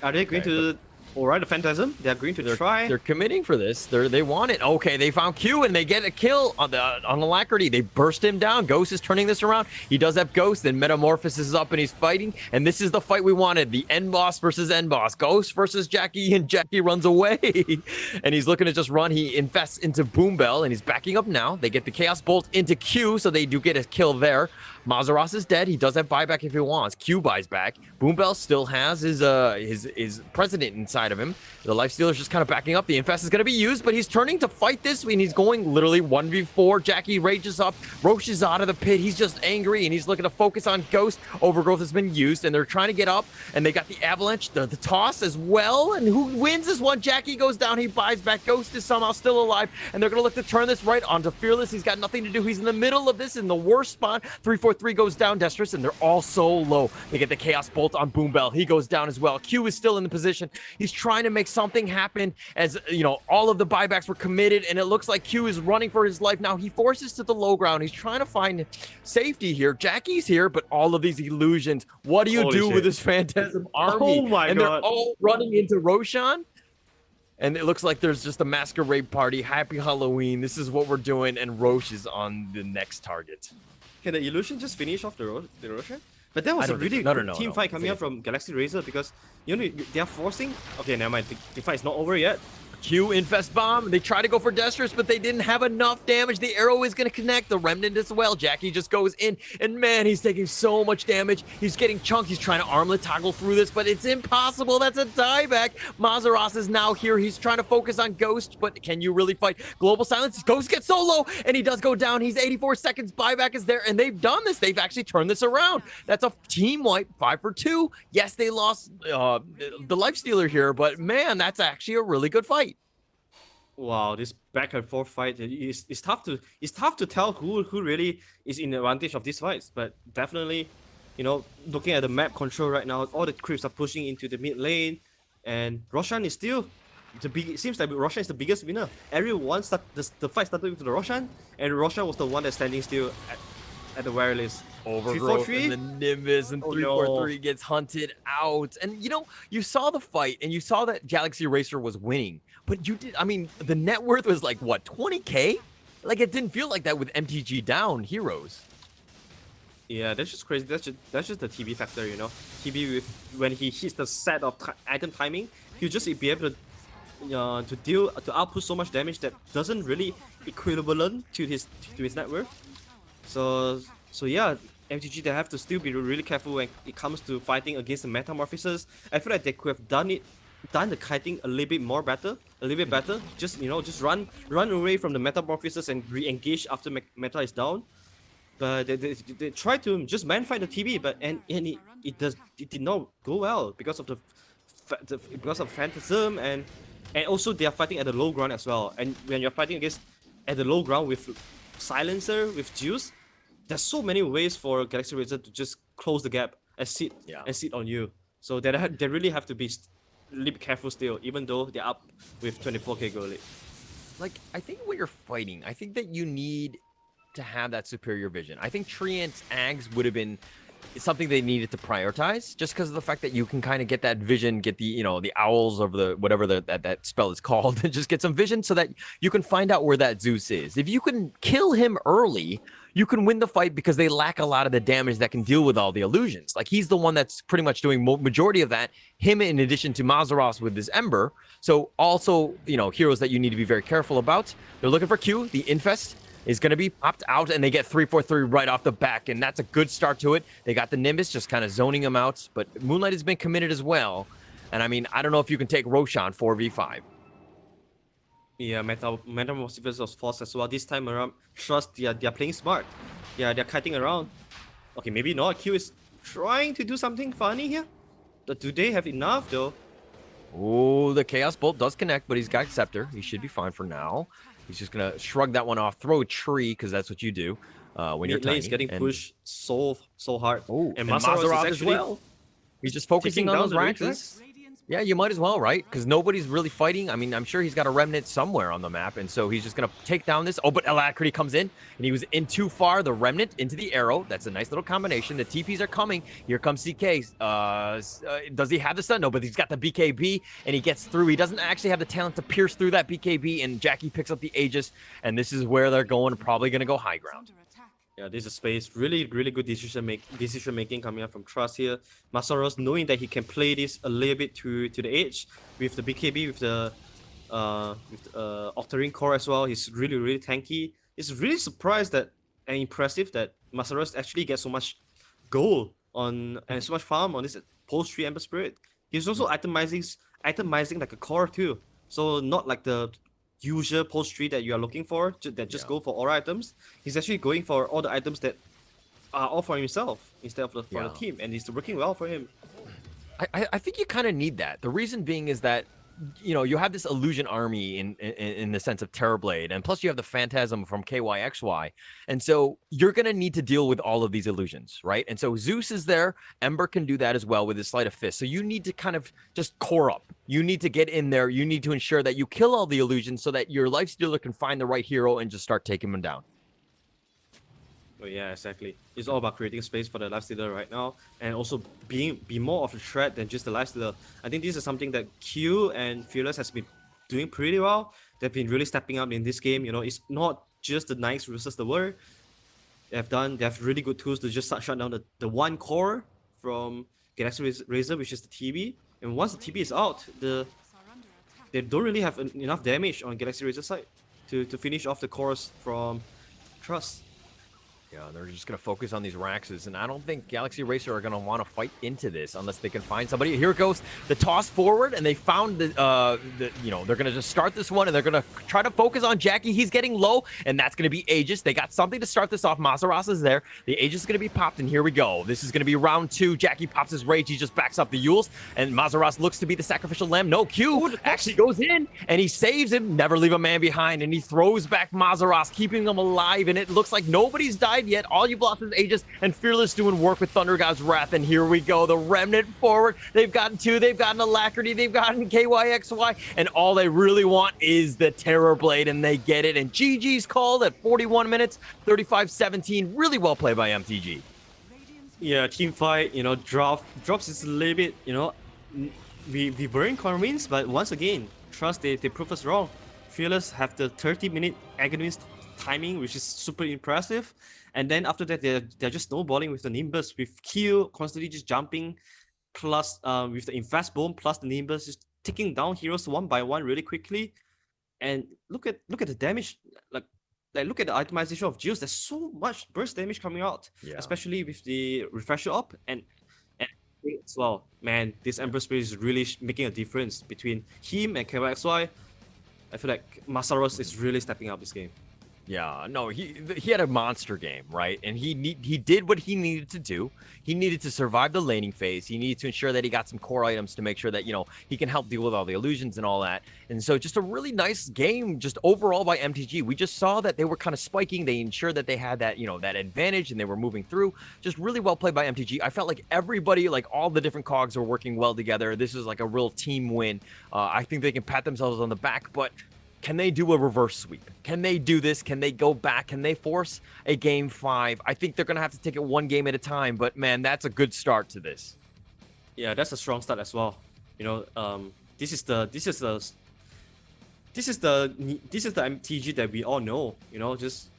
Are they going to override the Phantasm? They're going to try. They're committing for this. They want it. Okay, they found Q and they get a kill on Alacrity. They burst him down. Ghost is turning this around. He does have Ghost. Then Metamorphosis is up and he's fighting. And this is the fight we wanted. The end boss versus end boss. Ghost versus Jackie, and Jackie runs away. And he's looking to just run. He infests into Boom Bell and he's backing up now. They get the Chaos Bolt into Q, so they do get a kill there. Mazaros is dead. He does have buyback if he wants. Q buys back. Boom Bell still has his president inside of him. The Lifestealer's just kind of backing up. The Infest is going to be used, but he's turning to fight this, and he's going literally 1v4. Jackie rages up. Roche is out of the pit. He's just angry, and he's looking to focus on Ghost. Overgrowth has been used, and they're trying to get up, and they got the Avalanche, the toss as well, and who wins this one? Jackie goes down. He buys back. Ghost is somehow still alive, and they're going to look to turn this right onto Fearless. He's got nothing to do. He's in the middle of this, in the worst spot. 3-4-3 goes down Destrus, and they're all so low. They get the Chaos Bolt on Boom Bell. He goes down as well. Q is still in the position. He's trying to make something happen, as you know, all of the buybacks were committed, and it looks like Q is running for his life now. He forces to the low ground. He's trying to find safety here. Jackie's here, but all of these illusions. What do you do with this Phantasm army? Oh my and God. They're all running into Roshan. And it looks like there's just a masquerade party. Happy Halloween. This is what we're doing, and Roche is on the next target. Can the illusion just finish off the Roshan? But that was a really good team fight coming out from Galaxy Razor, because you know they are forcing. Okay, never mind. The fight is not over yet. Q Infest Bomb. They try to go for Destrus, but they didn't have enough damage. The arrow is going to connect. The Remnant as well. Jackie just goes in, and man, he's taking so much damage. He's getting chunked. He's trying to armlet toggle through this, but it's impossible. That's a dieback. Mazaros is now here. He's trying to focus on Ghost, but can you really fight? Global Silence. Ghost gets so low, and he does go down. He's 84 seconds. Buyback is there, and they've done this. They've actually turned this around. That's a team wipe, 5 for 2. Yes, they lost the Lifestealer here, but man, that's actually a really good fight. Wow, this back and forth fight is tough to tell who really is in advantage of these fights. But definitely, you know, looking at the map control right now, all the creeps are pushing into the mid lane, and Roshan is still it seems like Roshan is the biggest winner. Everyone the fight started with the Roshan, and Roshan was the one that's standing still at the very least. Overgrowth and the Nimbus, and 343 gets hunted out. And you know, you saw the fight and you saw that Galaxy Racer was winning, but you did, I mean, the net worth was like what, 20k? Like, it didn't feel like that with MTG down heroes. Yeah, that's just crazy. That's just the TB factor, you know. TB, when he hits the set of item timing, he'll just be able to output so much damage that doesn't really equivalent to his net worth. So yeah, MTG, they have to still be really careful when it comes to fighting against the Metamorphosis. I feel like they could have done the kiting a little bit better. Just, you know, just run away from the Metamorphosis and re-engage after Meta is down. But they try to just man fight the TB, but it did not go well because of because of Phantasm, and also they are fighting at the low ground as well. And when you're fighting at the low ground with Silencer, with Juice, there's so many ways for Galaxy Razor to just close the gap and sit on you. So they really have to be a little bit careful still, even though they're up with 24k gold lead. Like, I think when you're fighting, I think that you need to have that superior vision. I think Treant's Ags would have been something they needed to prioritize, just because of the fact that you can kind of get that vision, get the, you know, the owls of the whatever that spell is called, and just get some vision so that you can find out where that Zeus is. If you can kill him early, you can win the fight because they lack a lot of the damage that can deal with all the illusions. Like he's the one that's pretty much doing majority of that. Him in addition to Mazaros with his Ember. So also, heroes that you need to be very careful about. They're looking for Q. The Infest is going to be popped out, and they get 3-4-3 right off the back, and that's a good start to it. They got the Nimbus just kind of zoning them out, but Moonlight has been committed as well. And I mean, I don't know if you can take Roshan 4v5. Yeah, Metamorphosis was forced as well. This time around, Trust, they're playing smart. Yeah, they're kiting around. Okay, maybe not. Q is trying to do something funny here. But do they have enough, though? Oh, the Chaos Bolt does connect, but he's got Scepter. He should be fine for now. He's just going to shrug that one off, throw a tree, because that's what you do when you're tiny. He's getting pushed so hard. Oh, and Mazaroth is as well. He's just focusing on those Raxes. Yeah, you might as well, right? Because nobody's really fighting. I mean, I'm sure he's got a remnant somewhere on the map, and so he's just going to take down this. Oh, but Alacrity comes in, and he was in too far. The remnant into the arrow. That's a nice little combination. The TPs are coming. Here comes CK. Does he have the stun? No, but he's got the BKB, and he gets through. He doesn't actually have the talent to pierce through that BKB, and Jackie picks up the Aegis, and this is where they're going, probably going to go high ground. Yeah, this is space. Really good decision making coming up from Trust here. Masaros knowing that he can play this a little bit to the edge with the BKB, with the altering core as well. He's really tanky. It's really surprised that and impressive that Masaros actually gets so much gold on and so much farm on this post 3 Ember Spirit. He's also itemizing like a core too. So not like the usual post 3 that you are looking for that just go for aura items. He's actually going for all the items that are all for himself instead of for the team, and it's working well for him. I think you kind of need that. The reason being is that you have this illusion army in the sense of Terrorblade, and plus you have the Phantasm from KYXY, and so you're gonna need to deal with all of these illusions, right? And so Zeus is there, Ember can do that as well with his Sleight of Fist. So you need to kind of just core up. You need to get in there. You need to ensure that you kill all the illusions so that your Lifestealer can find the right hero and just start taking them down. Oh yeah, exactly. It's all about creating space for the Lifestealer right now, and also be more of a threat than just the Lifestealer. I think this is something that Q and Fearless has been doing pretty well. They've been really stepping up in this game. It's not just the Knights versus the War. They have really good tools to just shut down the one core from Galaxy Razor, which is the TB. And once the TB is out, they don't really have enough damage on Galaxy Razor side to finish off the cores from Trust. Yeah, they're just going to focus on these Raxes, and I don't think Galaxy Racer are going to want to fight into this unless they can find somebody. Here goes the toss forward, and they found they're going to just start this one, and they're going to try to focus on Jackie. He's getting low, and that's going to be Aegis. They got something to start this off. Mazaros is there. The Aegis is going to be popped, and here we go. This is going to be round 2. Jackie pops his Rage. He just backs up the Yules, and Mazaros looks to be the sacrificial lamb. No, Q actually goes in, and he saves him. Never leave a man behind, and he throws back Mazaros, keeping him alive, and it looks like nobody's died yet. All you've lost is Aegis, and Fearless doing work with Thunder God's Wrath, and here we go. The Remnant forward. They've gotten 2. They've gotten Alacrity. They've gotten KYXY, and all they really want is the Terror Blade, and they get it. And GG's called at 41 minutes, 35-17. Really well played by MTG. Yeah, team fight, drops is a little bit, we were in convinced, but once again, Trust, they prove us wrong. Fearless have the 30-minute agonist timing, which is super impressive. And then after that, they're just snowballing with the Nimbus, with Q constantly just jumping, plus with the Infast Bomb, plus the Nimbus just taking down heroes one by one really quickly. And look at the damage, like look at the itemization of Zeus. There's so much burst damage coming out, especially with the Refresher up and as well. Man, this Ember Spirit is really making a difference between him and KYXY. I feel like Masaros is really stepping up this game. Yeah, no, he had a monster game, right? And he did what he needed to do. He needed to survive the laning phase. He needed to ensure that he got some core items to make sure that, he can help deal with all the illusions and all that. And so just a really nice game just overall by MTG. We just saw that they were kind of spiking. They ensured that they had that, that advantage and they were moving through. Just really well played by MTG. I felt like everybody, like all the different cogs were working well together. This is like a real team win. I think they can pat themselves on the back, but can they do a reverse sweep? Can they do this? Can they go back? Can they force a game 5? I think they're going to have to take it one game at a time, but man, that's a good start to this. Yeah, that's a strong start as well. This is the MTG that we all know, just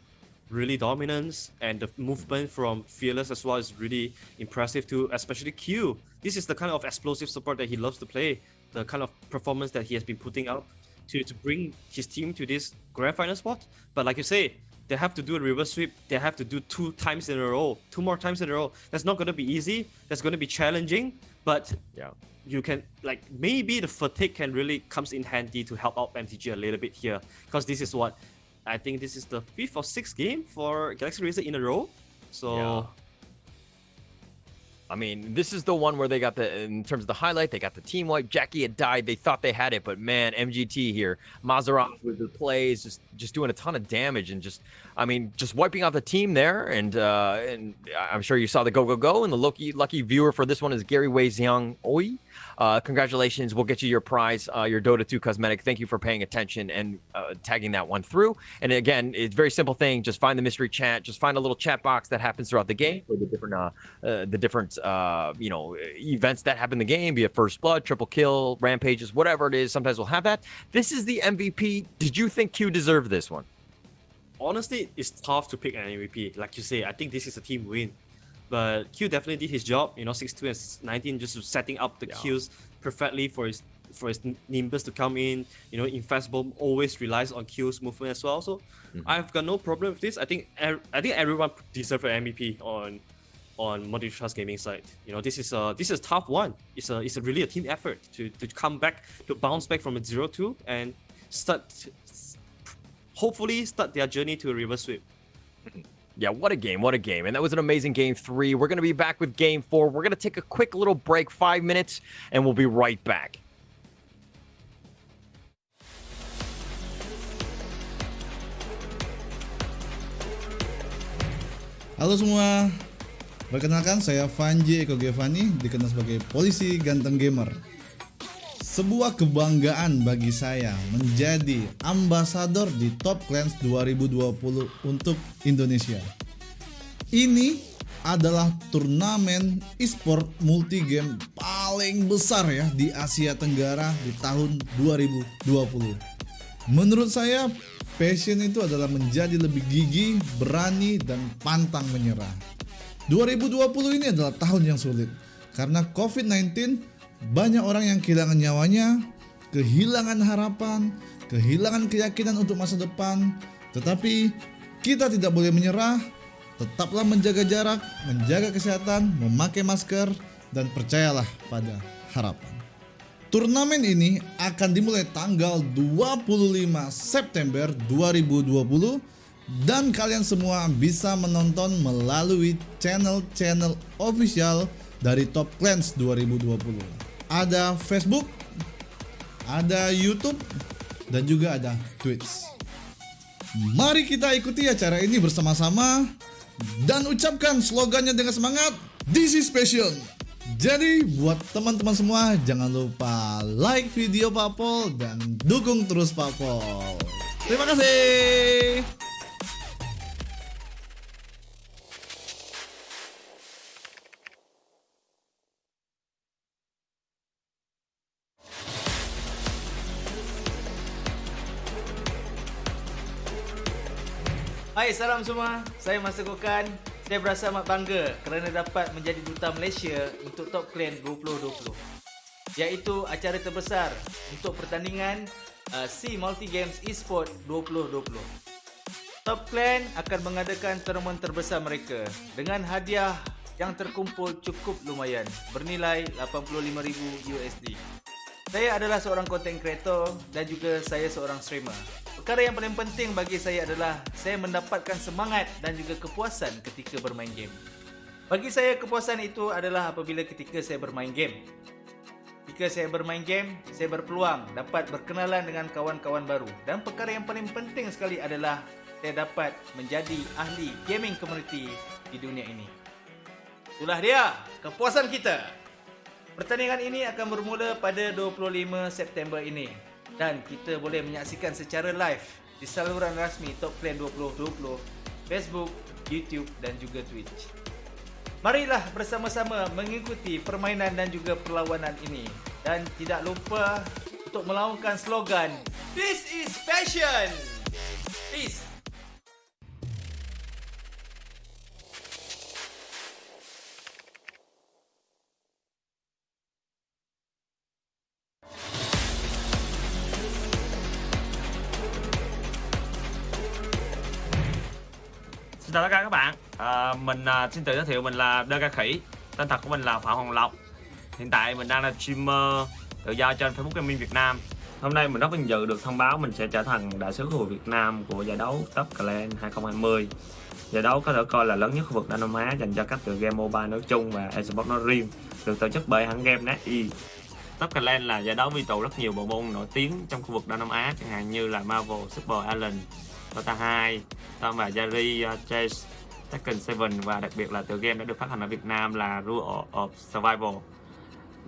really dominant, and the movement from Fearless as well is really impressive too, especially Q. This is the kind of explosive support that he loves to play, the kind of performance that he has been putting out to bring his team to this grand final spot. But like you say, they have to do a reverse sweep. They have to do 2 times in a row, 2 more times in a row. That's not going to be easy. That's going to be challenging. But yeah, you can, like, maybe the fatigue can really comes in handy to help out MTG a little bit here, because this is what I think this is the 5th or 6th game for Galaxy Racer in a row. So. Yeah. I mean, this is the one where they got in terms of the highlight, they got the team wipe. Jackie had died. They thought they had it, but man, MGT here, Mazarov with the plays, just doing a ton of damage and just wiping out the team there. And I'm sure you saw the go, and the lucky viewer for this one is Gary Wei Xiang Oi. Congratulations. We'll get you your prize, your Dota 2 cosmetic. Thank you for paying attention and tagging that one through. And again, it's a very simple thing. Just find the mystery chat. Just find a little chat box that happens throughout the game for the different events that happen in the game, be it first blood, triple kill, rampages, whatever it is. Sometimes we'll have that. This is the MVP. Did you think Q deserved this one? Honestly, it's tough to pick an MVP. Like you say, I think this is a team win. But Q definitely did his job, 6-2 and 19, just setting up the kills perfectly for his Nimbus to come in. Infestible always relies on Q's movement as well. So I've got no problem with this. I think everyone deserves an MVP on Multi Trust Gaming side. This is a tough one. It's really a team effort to come back, to bounce back from a 0-2 and hopefully start their journey to a reverse sweep. Yeah, what a game. And that was an amazing game 3. We're going to be back with game 4. We're going to take a quick little break, 5 minutes, and we'll be right back. Halo semua, perkenalkan saya Vanji Eko Giovanni, dikenal sebagai polisi ganteng gamer. Sebuah kebanggaan bagi saya menjadi ambasador di Top Clans 2020 untuk Indonesia. Ini adalah turnamen e-sport multi-game paling besar ya di Asia Tenggara di tahun 2020. Menurut saya, passion itu adalah menjadi lebih gigih, berani, dan pantang menyerah. 2020 ini adalah tahun yang sulit karena COVID-19. Banyak orang yang kehilangan nyawanya, kehilangan harapan, kehilangan keyakinan untuk masa depan. Tetapi kita tidak boleh menyerah, tetaplah menjaga jarak, menjaga kesehatan, memakai masker, dan percayalah pada harapan. Turnamen ini akan dimulai tanggal 25 September 2020 dan kalian semua bisa menonton melalui channel-channel official dari Top Clans 2020. Ada Facebook, ada YouTube, dan juga ada Twitch. Mari kita ikuti acara ini bersama-sama dan ucapkan slogannya dengan semangat, "This is passion." Jadi buat teman-teman semua jangan lupa like video Papol dan dukung terus Papol. Terima kasih. Hai, salam semua. Saya Master Kokan. Saya berasa amat bangga kerana dapat menjadi duta Malaysia untuk Top Clan 2020. Iaitu acara terbesar untuk pertandingan SEA Multi Games Esport 2020. Top Clan akan mengadakan tournament terbesar mereka dengan hadiah yang terkumpul cukup lumayan bernilai $85,000 USD. Saya adalah seorang content creator dan juga saya seorang streamer. Perkara yang paling penting bagi saya adalah saya mendapatkan semangat dan juga kepuasan ketika bermain game. Bagi saya kepuasan itu adalah apabila ketika saya bermain game. Ketika saya bermain game, saya berpeluang dapat berkenalan dengan kawan-kawan baru. Dan perkara yang paling penting sekali adalah saya dapat menjadi ahli gaming community di dunia ini. Itulah dia kepuasan kita. Pertandingan ini akan bermula pada 25 September ini dan kita boleh menyaksikan secara live di saluran rasmi Top Clan 2020, Facebook, YouTube dan juga Twitch. Marilah bersama-sama mengikuti permainan dan juga perlawanan ini dan tidak lupa untuk melaungkan slogan This is Passion. Peace. Xin chào tất cả các bạn. Mình xin tự giới thiệu mình là Đơ Ca Khỉ. Tên thật của mình là Phạm Hoàng Lộc. Hiện tại mình đang là streamer tự do trên Facebook Gaming Việt Nam. Hôm nay mình rất vinh dự được thông báo mình sẽ trở thành đại sứ khu vực Việt Nam của giải đấu Top Clan 2020. Giải đấu có thể coi là lớn nhất khu vực Đông Nam Á dành cho các tựa game mobile nói chung và esports nói riêng, được tổ chức bởi hãng game SEA. Top Clan là giải đấu vi tụ rất nhiều bộ môn nổi tiếng trong khu vực Đông Nam Á, chẳng hạn như là Marvel, Super Alien, Dota 2, Tom và Jerry, Chase, Tekken 7 và đặc biệt là tựa game đã được phát hành ở Việt Nam là Rule of Survival.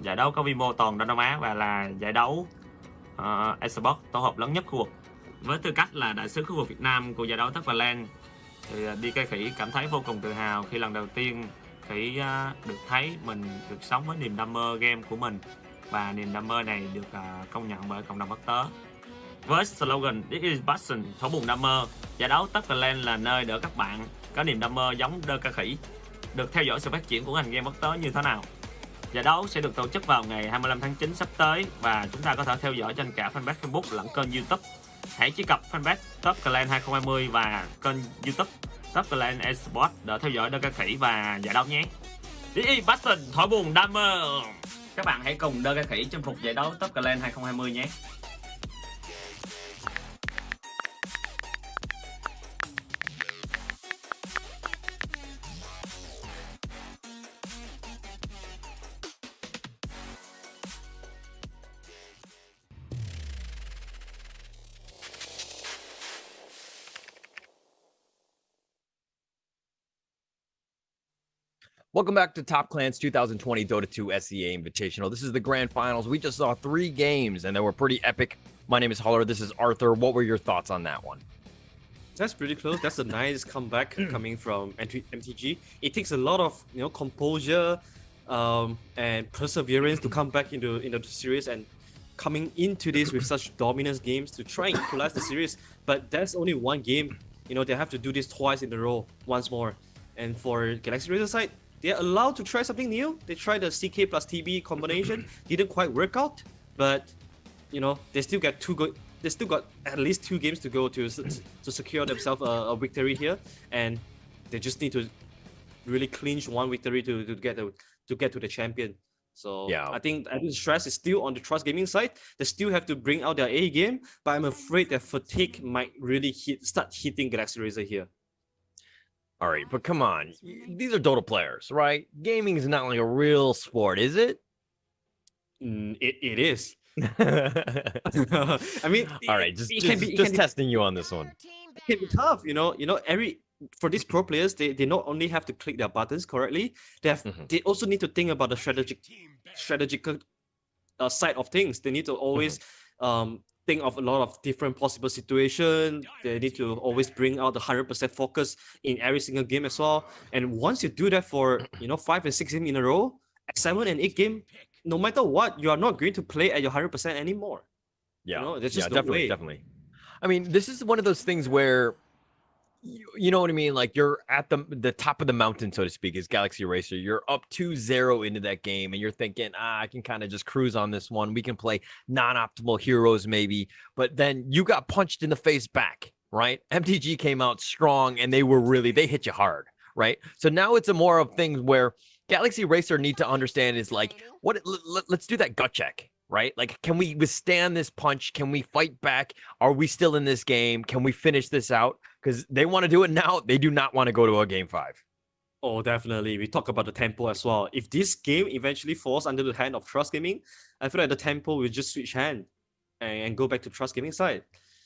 Giải đấu có quy mô toàn Đông Nam Á và là giải đấu esports tổ hợp lớn nhất khu vực. Với tư cách là đại sứ khu vực Việt Nam của giải đấu Top Clan thì DK Khỉ cảm thấy vô cùng tự hào khi lần đầu tiên Khỉ được thấy mình được sống với niềm đam mê game của mình, và niềm đam mê này được công nhận bởi cộng đồng quốc tế. Với slogan This is passion, thấu buồn đam mê, giải đấu Top Clan là nơi để các bạn có niềm đam mê giống Đơ Ca Khỉ được theo dõi sự phát triển của ngành game quốc tế như thế nào. Giải đấu sẽ được tổ chức vào ngày 25 tháng 9 sắp tới và chúng ta có thể theo dõi trên cả fanpage Facebook lẫn kênh YouTube. Hãy truy cập fanpage Top Clan 2020 và kênh YouTube Top Clan Esports để theo dõi Đơ Ca Khỉ và giải đấu nhé. This is passion, thổi buồn đam mê. Các bạn hãy cùng Đơ Ca Khỉ chinh phục giải đấu Top Clan 2020 nhé. Welcome back to Top Clan's 2020 Dota 2 SEA Invitational. This is the grand finals. We just saw 3 games, and they were pretty epic. My name is Holler. This is Arthur. What were your thoughts on that one? That's pretty close. That's a nice comeback coming from MTG. It takes a lot of composure and perseverance to come back into the series and coming into this with such dominant games to try and equalize the series. But that's only one game. They have to do this twice in a row, once more. And for Galaxy Razor side, they're allowed to try something new. They tried the CK plus TB combination, didn't quite work out, but they still got they still got at least 2 games to go to secure themselves a victory here, and they just need to really clinch one victory to get to the champion. So yeah, I think the stress is still on the Trust Gaming side. They still have to bring out their A game, but I'm afraid that fatigue might really start hitting Galaxy Razor here. All right, but come on. These are Dota players, right? Gaming is not like a real sport, is it? It is. I mean, all right, just testing you on this one. It can be tough, for these pro players, they not only have to click their buttons correctly, they also need to think about the strategical side of things. They need to always think of a lot of different possible situations. They need to always bring out the 100% focus in every single game as well. And once you do that for 5 and 6 games in a row, 7 and 8 game, no matter what, you are not going to play at your 100% anymore. Yeah, there's just definitely. I mean, this is one of those things where you know what I mean? Like you're at the top of the mountain, so to speak, is Galaxy Racer. You're up 2-0 into that game, and you're thinking, I can kind of just cruise on this one. We can play non-optimal heroes maybe. But then you got punched in the face back, right? MTG came out strong, and they hit you hard, right? So now it's a more of things where Galaxy Racer need to understand is like, let's do that gut check. Right? Like, can we withstand this punch? Can we fight back? Are we still in this game? Can we finish this out? Because they want to do it now. They do not want to go to a game 5. Oh, definitely. We talk about the tempo as well. If this game eventually falls under the hand of Trust Gaming, I feel like the tempo will just switch hand and go back to Trust Gaming side.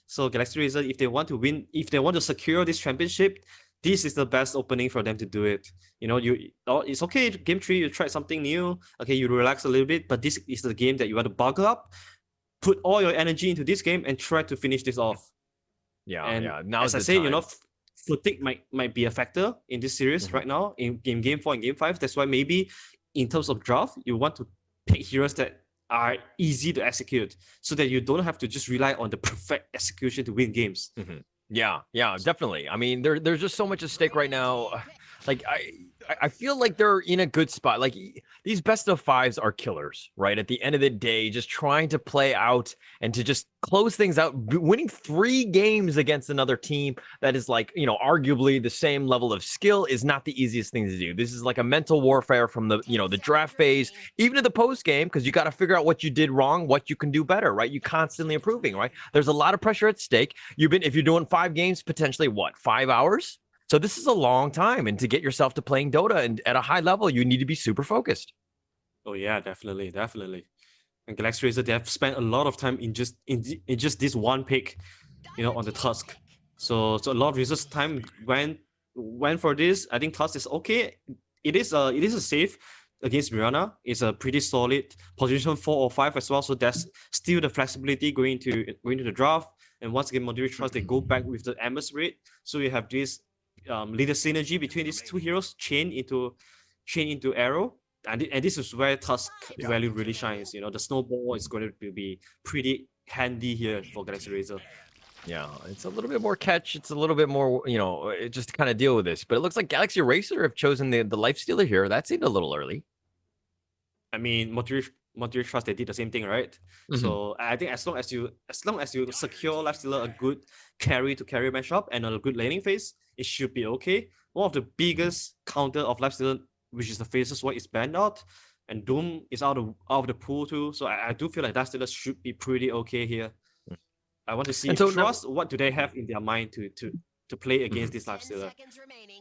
So Galaxy Razor, if they want to win, if they want to secure this championship, this is the best opening for them to do it. It's okay, game 3, you try something new. Okay, you relax a little bit, but this is the game that you want to buckle up, put all your energy into this game and try to finish this off. Yeah, Now, as I say, fatigue might be a factor in this series right now in game 4 and game 5. That's why maybe in terms of draft, you want to pick heroes that are easy to execute so that you don't have to just rely on the perfect execution to win games. Yeah, definitely. I mean, there's just so much at stake right now. like I feel like they're in a good spot. Like these best of fives are killers, right? At the end of the day, just trying to play out and to just close things out, winning 3 games against another team that is like, arguably the same level of skill is not the easiest thing to do. This is like a mental warfare from the, the draft phase, even to the post game, because you got to figure out what you did wrong, what you can do better, right? You constantly improving, right? There's a lot of pressure at stake. If you're doing 5 games, potentially what, 5 hours? So this is a long time, and to get yourself to playing Dota and at a high level, you need to be super focused. Oh yeah, definitely. And Galaxy Racer, they have spent a lot of time in just this one pick, on the Tusk. So a lot of users' time went for this. I think Tusk is okay. It is a safe against Mirana. It's a pretty solid position 4 or 5 as well. So there's still the flexibility going to the draft. And once again, Motivate Trust, they go back with the Embers rate. So you have this little synergy between these 2 heroes, chain into Arrow. And this is where Tusk value really shines. The snowball is going to be pretty handy here for Galaxy Racer. Yeah, it's a little bit more catch. It's a little bit more, just to kind of deal with this. But it looks like Galaxy Racer have chosen the Lifestealer here. That seemed a little early. I mean, Motivate Trust, they did the same thing, right? So I think as long as you secure Lifestealer a good carry to carry matchup and a good laning phase, it should be okay. One of the biggest counter of Lifestealer, which is the Faceless Void, is banned out, and Doom is out of the pool too. So I do feel like Lifestealer should be pretty okay here. I want to see Trust, what do they have in their mind to play against this Lifestealer.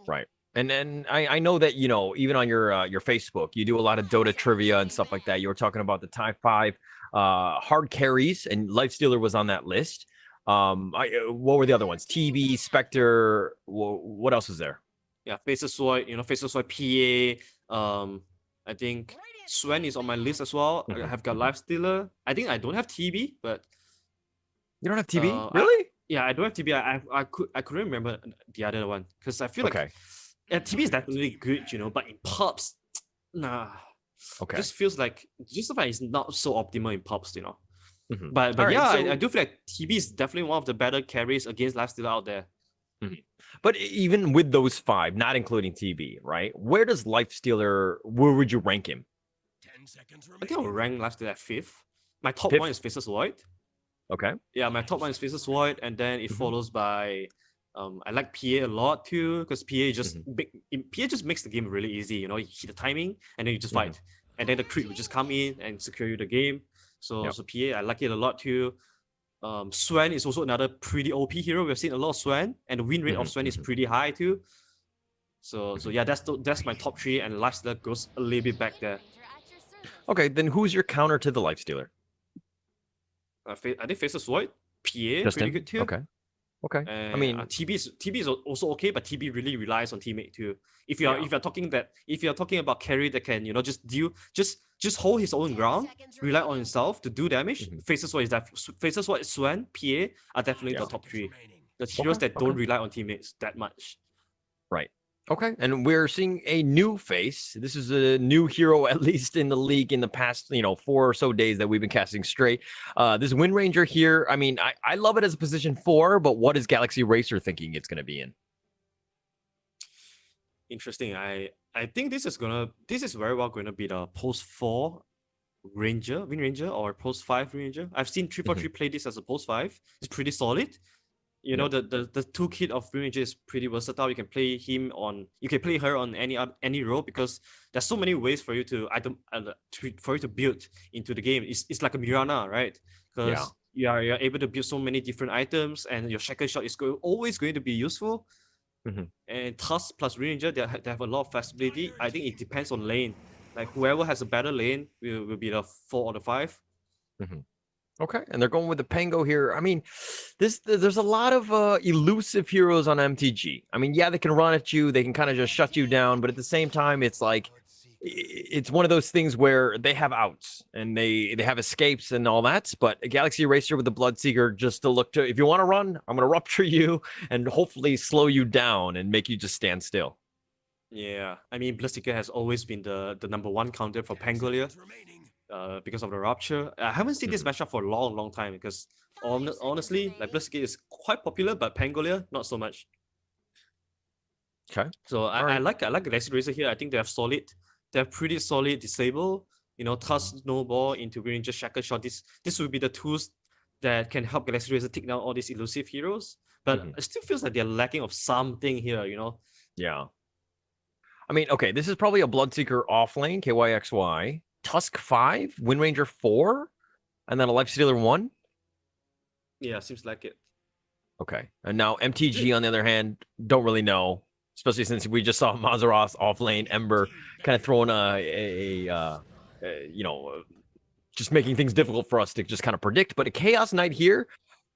Right. And I know that, even on your Facebook, you do a lot of Dota trivia and stuff like that. You were talking about the top 5 hard carries, and Lifestealer was on that list. What were the other ones? TB, Spectre, what else was there? Yeah, Faceless Void, Faceless Void, PA. I think Swen is on my list as well. I have got Lifestealer. I think I don't have TB, but you don't have TB? Really? I don't have TB. I couldn't remember the other one because I feel like TB is definitely good, but in pubs, nah. Okay. Just feels like it's not so optimal in pubs, But All yeah, right, I do feel like TB is definitely one of the better carries against Lifestealer out there. But even with those 5, not including TB, right? Where would you rank him? I think I'll rank Lifestealer at 5th. My top 1 is Faceless Void. Okay. Yeah, my top 1 is Faceless Void, and then it follows by I like PA a lot too, because PA just makes the game really easy. You hit the timing and then you just fight, and then the creep will just come in and secure you the game. So PA, I like it a lot too. Swen is also another pretty OP hero. We've seen a lot of Swen, and the win rate of Swen is pretty high too. So yeah, that's my top 3, and Lifestealer goes a little bit back there. Okay, then who's your counter to the Lifestealer? I think Faceless Void, PA, Just pretty him? good too. Okay. And, I mean, TB is also okay, but TB really relies on teammate too. If you're talking about carry that can just hold his own ground, rely on himself to do damage. Faceless Void, Swen, PA are definitely the top 3. The heroes that don't rely on teammates that much. Right. Okay, and we're seeing a new face. This is a new hero, at least in the league, in the past, 4 or so days that we've been casting straight. This Wind Ranger here, I mean, I love it as a position 4, but what is Galaxy Racer thinking it's going to be in? Interesting. I think this is very well going to be the post 4 Wind Ranger, or post 5 Ranger. I've seen 343 play this as a post 5. It's pretty solid. The toolkit of Wind Ranger is pretty versatile. You can play her on any role, because there's so many ways for you to build into the game. It's like a Mirana, right? Because you're able to build so many different items, and your shackle shot is always going to be useful. And Tusk plus Wind Ranger, they have a lot of flexibility. I think it depends on lane. Like whoever has a better lane will be the 4 or the 5. Okay, and they're going with the Pango here. I mean, there's a lot of elusive heroes on MTG. I mean, yeah, they can run at you, they can kind of just shut you down, but at the same time, it's like it's one of those things where they have outs and they have escapes and all that. But a Galaxy Racer with the Bloodseeker, just to look to, if you want to run, I'm going to rupture you and hopefully slow you down and make you just stand still. Yeah, I mean, Bloodseeker has always been the number 1 counter for Pangolia. Because of the rupture. I haven't seen this matchup for a long time, because honestly, like Bloodseeker is quite popular, but Pangolia not so much. Okay. So I like Galaxy Racer here. I think they have pretty solid disable. Toss snowball into Green Ranger Shackle Shot. This would be the tools that can help Galaxy Racer take down all these elusive heroes. But it still feels like they're lacking of something here. Yeah. I mean, okay, this is probably a Bloodseeker off lane, KYXY, Tusk 5, Wind Ranger 4, and then a Lifestealer 1. Yeah, seems like it. Okay. And now MTG, on the other hand, don't really know, especially since we just saw Mazaros off lane, Ember kind of throwing just making things difficult for us to just kind of predict. But a Chaos Knight here,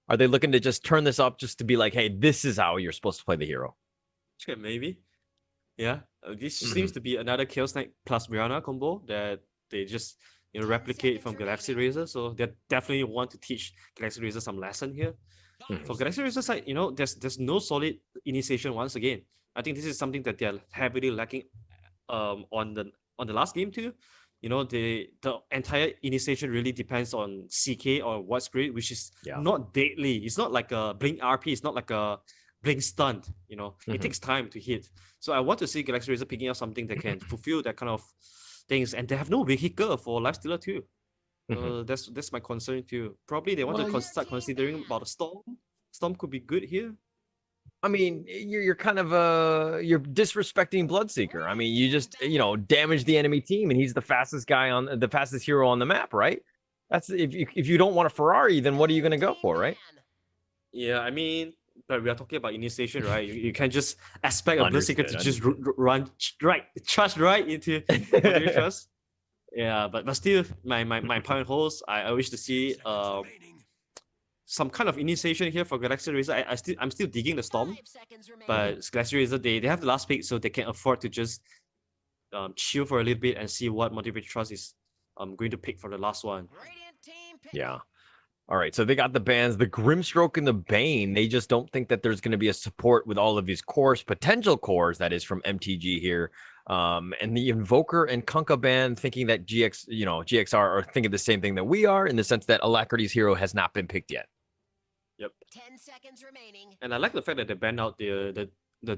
are they looking to just turn this up just to be like, hey, this is how you're supposed to play the hero? Okay, maybe. Yeah, this seems to be another Chaos Knight plus Mirana combo that they just replicate from Galaxy Racer. So they definitely want to teach Galaxy Racer some lesson here. For Galaxy Racer side, there's no solid initiation once again. I think this is something that they're heavily lacking on the last game too. The entire initiation really depends on CK or What Spirit, which is not deadly. It's not like a Blink RP. It's not like a Blink Stunt. It takes time to hit. So I want to see Galaxy Racer picking up something that can fulfill that kind of things. And they have no vehicle for Lifestealer too. That's my concern too. Probably they want to start considering about a Storm. Storm could be good here. I mean, you're kind of you're disrespecting Bloodseeker. I mean, you just damage the enemy team, and he's the fastest hero on the map, right? That's if you don't want a Ferrari, then what are you going to go for, right? Yeah, I mean, but we are talking about initiation, right? You can't just expect a Bloodseeker to just charge right into trust. Yeah, but still, my point holds. I wish to see some kind of initiation here for Galaxy Racer. I'm still digging the Storm, but Galaxy Racer they have the last pick, so they can afford to just chill for a little bit and see what Motivated Trust is going to pick for the last one. Yeah. All right, so they got the bans, the Grimstroke and the Bane. They just don't think that there's going to be a support with all of these potential cores, that is, from MTG here. And the Invoker and Kunkka ban thinking that GXR are thinking the same thing that we are, in the sense that Alacrity's hero has not been picked yet. Yep. 10 seconds remaining. And I like the fact that they banned out the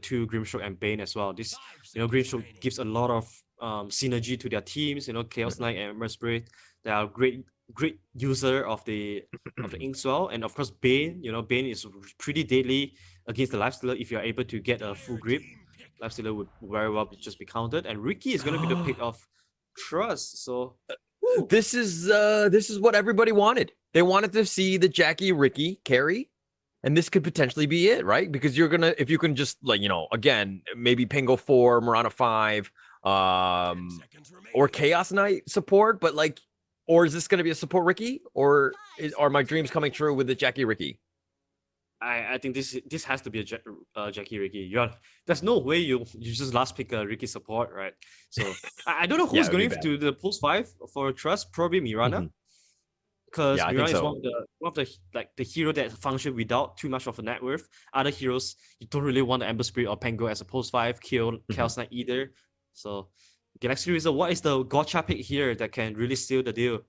two Grimstroke and Bane as well. This Grimstroke gives a lot of synergy to their teams. Chaos Knight and Ember Spirit, they are great user of the Inkswell, and of course Bane. Bane is pretty deadly against the Lifestealer if you're able to get a full grip. Lifestealer would very well just be countered, and Ricky is going to be the pick of Trust. So this is what everybody wanted. They wanted to see the Jackie Ricky carry, and this could potentially be it, right? Because if you can just again, maybe Pingo 4, Murana 5, or Chaos Knight support, but or is this going to be a support Ricky, or are my dreams coming true with the Jackie Ricky? I think this has to be a Jackie Ricky. There's no way you just last pick a Ricky support, right? So I don't know who's going to the post 5 for Trust. Probably Mirana, because Mirana is one of the hero that function without too much of a net worth. Other heroes you don't really want the Ember Spirit or Pango as a post 5 kill Chaos Knight either. So Galaxy Racer, what is the gotcha pick here that can really seal the deal?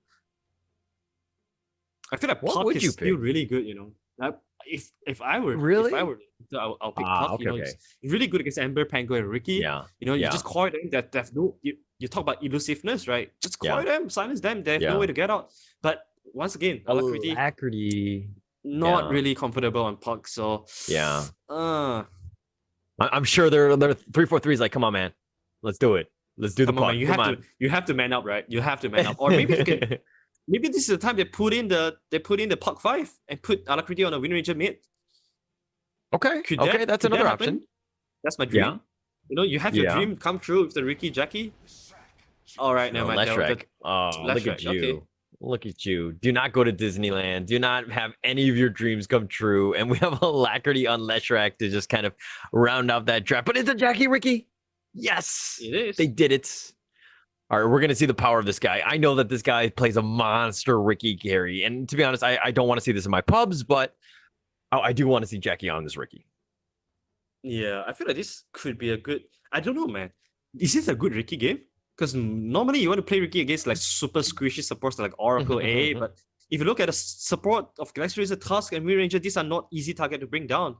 I feel like Puck is still really good, If I were I'll pick Puck. Okay. It's really good against Ember, Pango, and Ricky. You just call them that they have no. You talk about elusiveness, right? Just call them, silence them. They have no way to get out. But once again, Alacrity not really comfortable on Puck. So I'm sure they're 3-4-3 is like, come on, man, let's do it. Let's do the Puck. You have to man up, right? You have to man up, or maybe you can. Maybe this is the time they put in the Puck 5 and put Alacrity on a Wind Ranger mid. Okay. That's another option. That's my dream. You have your dream come true with the Ricky Jackie. All right, now Leshrac. Look at you. Okay. Look at you. Do not go to Disneyland. Do not have any of your dreams come true. And we have Alacrity on Leshrac to just kind of round out that draft. But it's a Jackie Ricky. Yes. It is. They did it. All right, we're going to see the power of this guy. I know that this guy plays a monster Ricky carry. And to be honest, I don't want to see this in my pubs, but I do want to see Jackie on this Ricky. Yeah, I feel like this could be a good... I don't know, man. Is this a good Ricky game? Because normally you want to play Ricky against super squishy supports like Oracle A, but if you look at the support of Galaxy Racer, Tusk, and Wind Ranger, these are not easy target to bring down.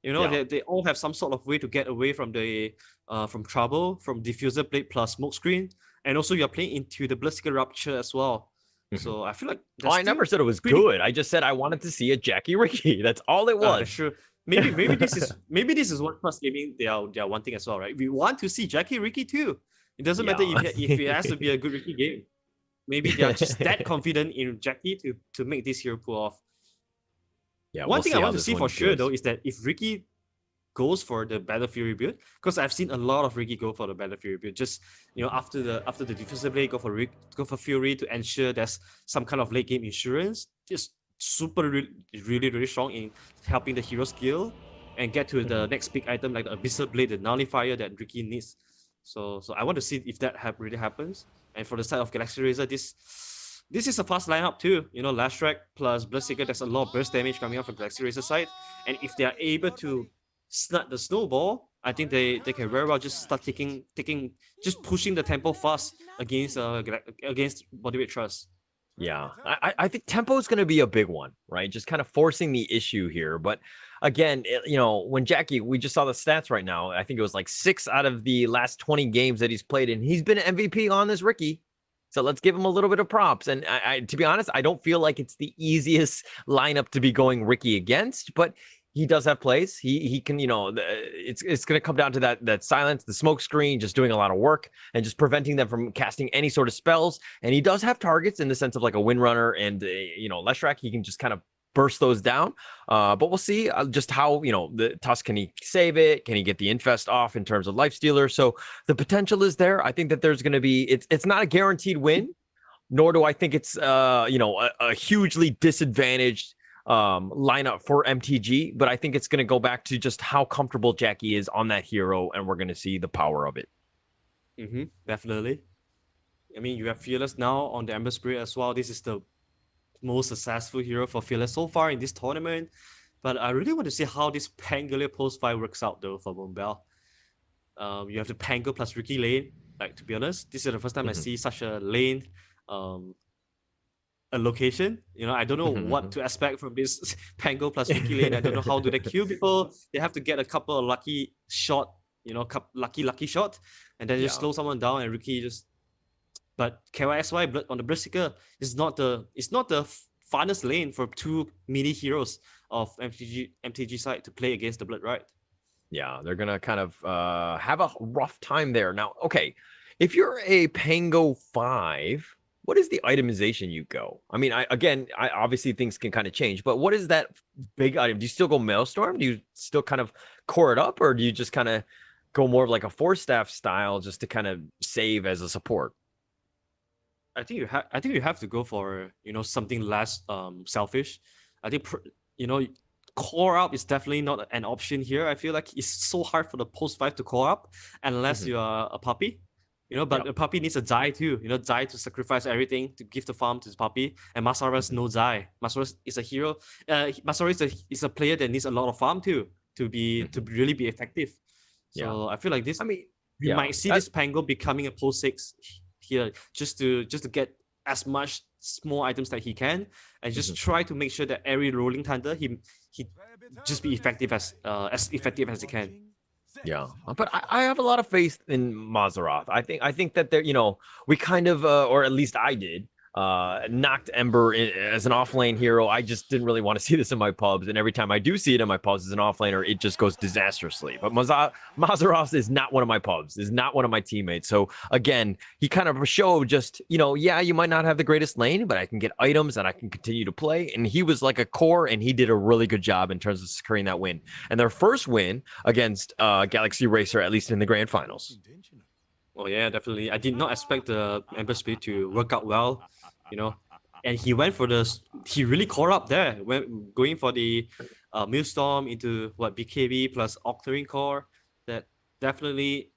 You know, Yeah. they all have some sort of way to get away from the from trouble, from diffuser blade plus smoke screen, and also you're playing into the Bloodseeker Rupture as well. So I feel like Oh, I never said it was good. I just said I wanted to see a Jackie Ricky. That's all it was. That's true. Maybe this is what Trust Gaming they are wanting as well, right? We want to see Jackie Ricky too. It doesn't matter if it has to be a good Ricky game. Maybe they are just that confident in Jackie to make this hero pull off. Yeah. One we'll thing see I how want to this see one for sure goes. though is that if Ricky goes for the Battle Fury build, because I've seen a lot of Ricky go for the Battle Fury build. Just after the diffuser blade, go for Fury to ensure there's some kind of late game insurance. Just super really strong in helping the hero skill and get to the next big item like the Abyssal Blade, the nullifier that Ricky needs. So I want to see if that really happens. And for the side of Galaxy Razor, this is a fast lineup too. Last Track plus Bloodseeker, there's a lot of burst damage coming out from Galaxy Razor side. And if they are able to snap the snowball, I think they can very well just start just pushing the tempo fast against Bodyweight Trust. Yeah, I think tempo is going to be a big one, right? Just kind of forcing the issue here. But again, when Jackie, we just saw the stats right now. I think it was like 6 out of the last 20 games that he's played, and he's been MVP on this Ricky. So let's give him a little bit of props. And I to be honest, I don't feel like it's the easiest lineup to be going Ricky against, but he does have plays. He can, it's going to come down to that silence, the smoke screen, just doing a lot of work and just preventing them from casting any sort of spells. And he does have targets in the sense of like a Windrunner and Leshrac. He can just kind of burst those down. But we'll see just how, the Tusk, can he save it? Can he get the Infest off in terms of Lifestealer? So the potential is there. I think that there's going to be, it's not a guaranteed win, nor do I think it's, a hugely disadvantaged lineup for MTG, but I think it's going to go back to just how comfortable Jackie is on that hero, and we're going to see the power of it. Definitely. I mean, you have Fearless now on the Ember Spirit as well. This is the most successful hero for Fearless so far in this tournament, but I really want to see how this Pangolier post 5 works out though for Bombell. You have the Pango plus Ricky lane. Like, to be honest, this is the first time I see such a lane a location. I don't know what to expect from this Pango plus Ricky lane. I don't know how do they kill people. They have to get a couple of lucky shot, lucky shot, and then just slow someone down and Ricky just. But KYSY on the Bloodseeker is not the funnest lane for two mini heroes of MTG side to play against the Blood, right? Yeah, they're gonna kind of have a rough time there. Now, okay, if you're a Pango 5, what is the itemization you go? I mean, I obviously things can kind of change, but what is that big item? Do you still go Maelstrom? Do you still kind of core it up, or do you just kind of go more of like a 4-staff style just to kind of save as a support? I think you have to go for something less selfish. I think core up is definitely not an option here. I feel like it's so hard for the post 5 to core up unless you are a puppy. But the puppy needs a Zai too. Zai to sacrifice everything to give the farm to the puppy. And Masaros no Zai. Masaros is a hero. Masaros is a player that needs a lot of farm too to really be effective. So I feel like this. We might see this Pango becoming a post 6 here just to get as much small items that he can and just try to make sure that every rolling thunder he just be effective as effective as he can. Yeah, but I have a lot of faith in Mazaroth. I think that they're, we kind of, or at least I did, knocked Ember as an offlane hero. I just didn't really want to see this in my pubs, and every time I do see it in my pubs as an offlaner, it just goes disastrously. But Mazaroth is not one of my pubs, is not one of my teammates. So again, he kind of showed just, yeah, you might not have the greatest lane, but I can get items and I can continue to play. And he was like a core, and he did a really good job in terms of securing that win. And their first win against Galaxy Racer, at least in the grand finals. Oh yeah, definitely. I did not expect the Ember Spirit to work out well. And he went for he really core up there, going for the Millstorm into BKB plus Octarine core. That definitely,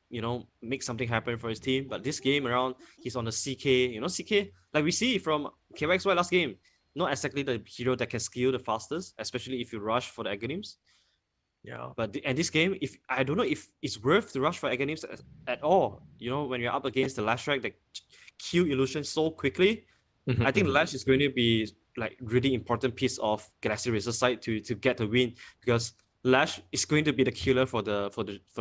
makes something happen for his team. But this game around, he's on the CK, CK, like we see from KYXY last game, not exactly the hero that can skill the fastest, especially if you rush for the Aghanims. Yeah. But and this game, I don't know if it's worth to rush for Aghanims at all. When you're up against the Lashrack that kill illusion so quickly. I think Lash is going to be like really important piece of Galaxy Racer side to get the win, because Lash is going to be the killer for the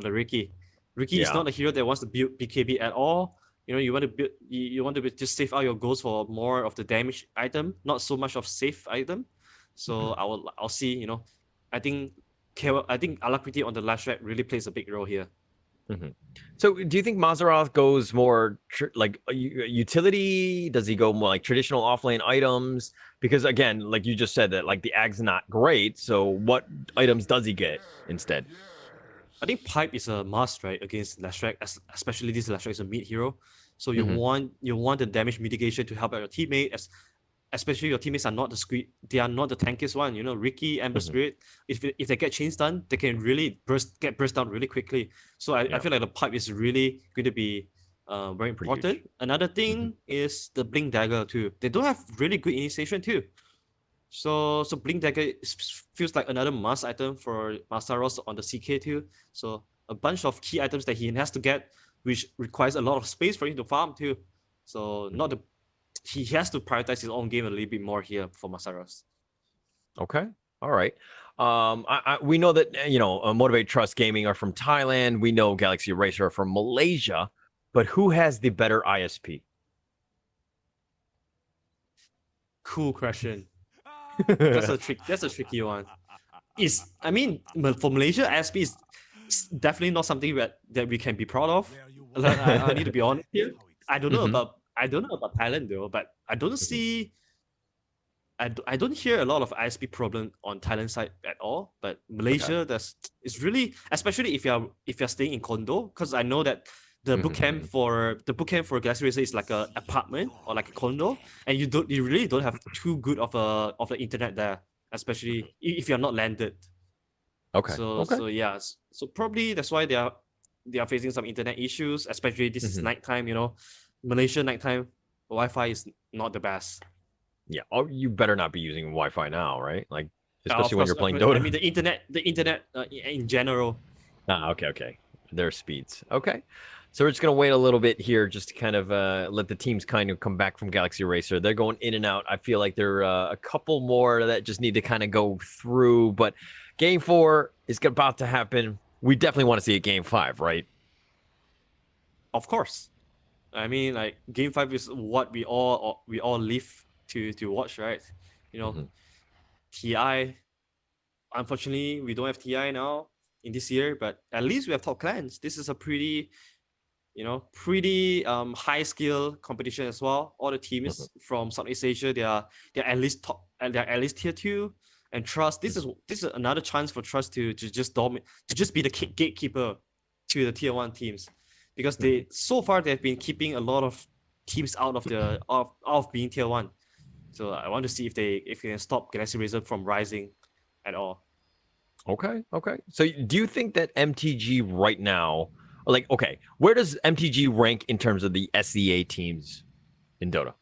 Ricky. Ricky is Yeah. not a hero that wants to build BKB at all. You know, you want to build, you want to just save out your goals for more of the damage item, not so much of safe item. So I'll see. You know, I think Alacrity on the Lash rack really plays a big role here. So, do you think Mazeroth goes more utility? Does he go more like traditional offlane items? Because again, like you just said, that like the Ag's not great. So, what items does he get instead? I think Pipe is a must, right, against Lashrak, especially this Lashrak is a mid hero. So you Mhm. want the damage mitigation to help out your teammate, especially your teammates are not they are not the tankiest one. You know, Ricky, Ember Mhm. Spirit, if they get chain stun, they can really get burst down really quickly. So I feel like the Pipe is really going to be very important. Another thing is the Blink Dagger too. They don't have really good initiation too. So Blink Dagger feels like another must item for Masaros on the CK too. So a bunch of key items that he has to get, which requires a lot of space for him to farm too. So he has to prioritize his own game a little bit more here for Masaros. Okay. All right. We know that Motivate Trust Gaming are from Thailand. We know Galaxy Racer are from Malaysia, but who has the better ISP? Cool question. That's a tricky one. For Malaysia, ISP is definitely not something that we can be proud of. I need to be honest here. I don't know about Thailand though, but I don't see. I don't hear a lot of ISP problem on Thailand side at all. But Malaysia, it's really, especially if you're staying in condo, because I know that the bootcamp for Galaxy Racer is like a apartment or like a condo, and you really don't have too good of the internet there, especially if you're not landed. Okay. So yeah, so probably that's why they are facing some internet issues, especially this is nighttime. You know, Malaysia nighttime Wi-Fi is not the best. Yeah. Oh, you better not be using Wi-Fi now, right? Like, Of especially when course, you're playing I Dota. mean, the internet in general. Okay. Their speeds. Okay. So we're just gonna wait a little bit here, just to kind of let the teams kind of come back from Galaxy Racer. They're going in and out. I feel like there are a couple more that just need to kind of go through. But Game 4 is about to happen. We definitely want to see a Game 5, right? Of course. I mean, like Game 5 is what we all live to watch, right? You know, TI. Unfortunately, we don't have TI now in this year, but at least we have top clans. This is a pretty high skill competition as well. All the teams from Southeast Asia, they are at least top, and they're at least tier 2. And Trust, this is another chance for Trust to just dominate, to just be the gatekeeper to the tier 1 teams, because so far they've been keeping a lot of teams out of the of being tier 1. So I want to see if they can stop Galaxy Racer from rising at all. Okay. So do you think that MTG right now, like, okay, where does MTG rank in terms of the SEA teams in Dota?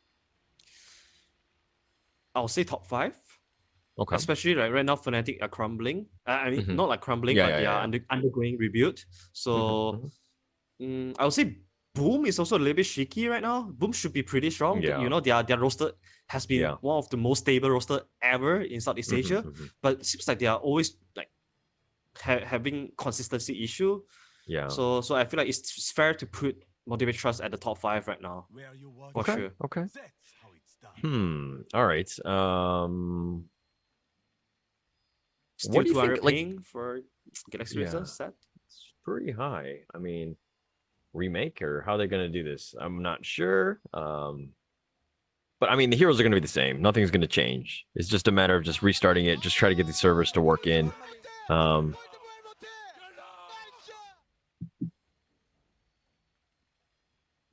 I'll say top 5. Okay. Especially right now, Fnatic are crumbling. I mean, not like crumbling, but they are undergoing rebuild. So I would say Boom is also a little bit shaky right now. Boom should be pretty strong. Yeah. You know, their roster has been one of the most stable roster ever in Southeast Asia. But it seems like they are always like having consistency issue. Yeah. So I feel like it's fair to put Motivate Trust at the top 5 right now. For sure. Okay. All right. Still What do you 200 think? ping for Galaxy Racer set? It's pretty high. I mean, remake or how they're gonna do this, I'm not sure. But I mean, the heroes are gonna be the same. Nothing's gonna change. It's just a matter of just restarting it. Just try to get the servers to work in.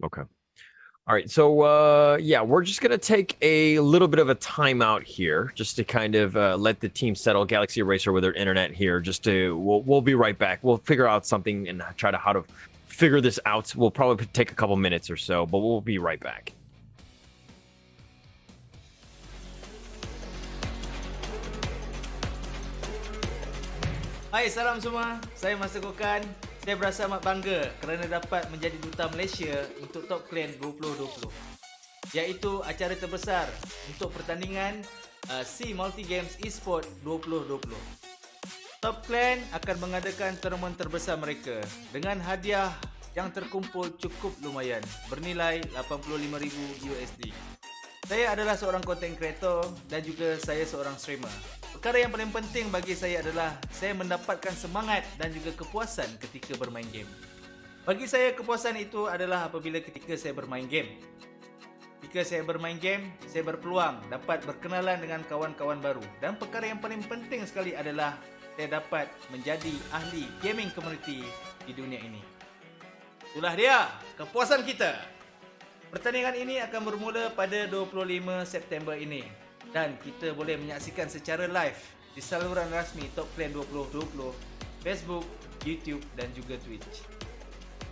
Okay. All right, so we're just gonna take a little bit of a timeout here, just to kind of let the team settle. Galaxy Racer with their internet here. We'll be right back. We'll figure out something and try to how to figure this out. We'll probably take a couple minutes or so, but we'll be right back. Hai, salam semua. Saya Master Kokan. Saya berasa amat bangga kerana dapat menjadi duta Malaysia untuk Top Clan 2020. Iaitu acara terbesar untuk pertandingan SEA Multi Games Esport 2020. Top Clan akan mengadakan tournament terbesar mereka dengan hadiah yang terkumpul cukup lumayan bernilai 85,000 USD. Saya adalah seorang content creator dan juga saya seorang streamer. Perkara yang paling penting bagi saya adalah saya mendapatkan semangat dan juga kepuasan ketika bermain game. Bagi saya kepuasan itu adalah apabila ketika saya bermain game. Jika saya bermain game, saya berpeluang dapat berkenalan dengan kawan-kawan baru. Dan perkara yang paling penting sekali adalah saya dapat menjadi ahli gaming community di dunia ini. Itulah dia kepuasan kita. Pertandingan ini akan bermula pada 25 September ini dan kita boleh menyaksikan secara live di saluran rasmi Top Clan 2020, Facebook, YouTube dan juga Twitch.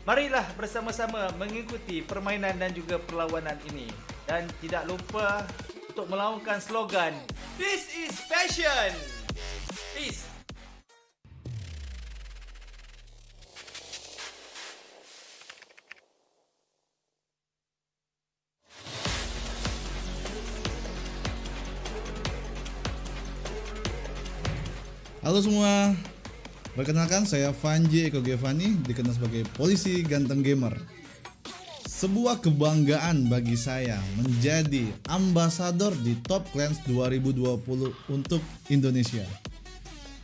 Marilah bersama-sama mengikuti permainan dan juga perlawanan ini dan tidak lupa untuk melaungkan slogan This is Passion. Peace. Halo semua, perkenalkan saya Vanji Eko Gevani, dikenal sebagai polisi ganteng gamer. Sebuah kebanggaan bagi saya menjadi ambasador di Top Clans 2020 untuk Indonesia.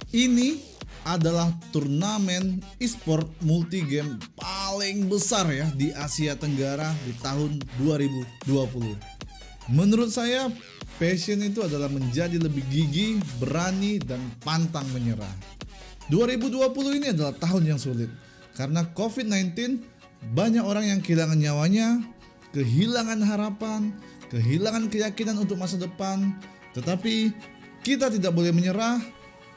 Ini adalah turnamen e-sport multi-game paling besar ya di Asia Tenggara di tahun 2020. Menurut saya, passion itu adalah menjadi lebih gigih, berani, dan pantang menyerah. 2020 ini adalah tahun yang sulit karena COVID-19, banyak orang yang kehilangan nyawanya, kehilangan harapan, kehilangan keyakinan untuk masa depan. Tetapi kita tidak boleh menyerah,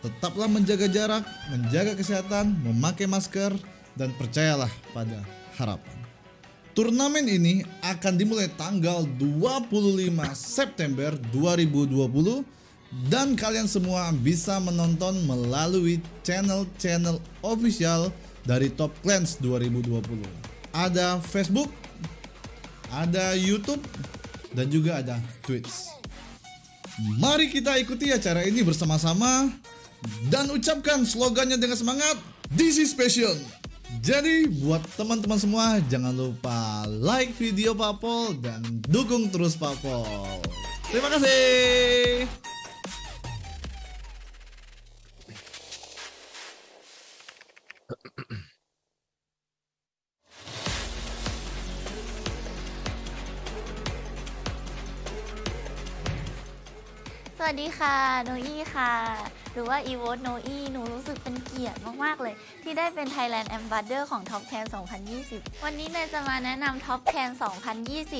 tetaplah menjaga jarak, menjaga kesehatan, memakai masker, dan percayalah pada harapan. Turnamen ini akan dimulai tanggal 25 September 2020 dan kalian semua bisa menonton melalui channel-channel official dari Top Clans 2020. Ada Facebook, ada YouTube, dan juga ada Twitch. Mari kita ikuti acara ini bersama-sama dan ucapkan slogannya dengan semangat, This is Passion. Jadi buat teman-teman semua jangan lupa like video Papol dan dukung terus Papol. Terima kasih.สวัสดีค่ะโนอี้ค่ะหรือว่าอีโวตโนอี้หนูรู้สึกเป็นเกียรติมากๆเลยที่ได้เป็น Thailand Ambassador ของ Top Can 2020 วันนี้เนยจะมาแนะนำ Top Can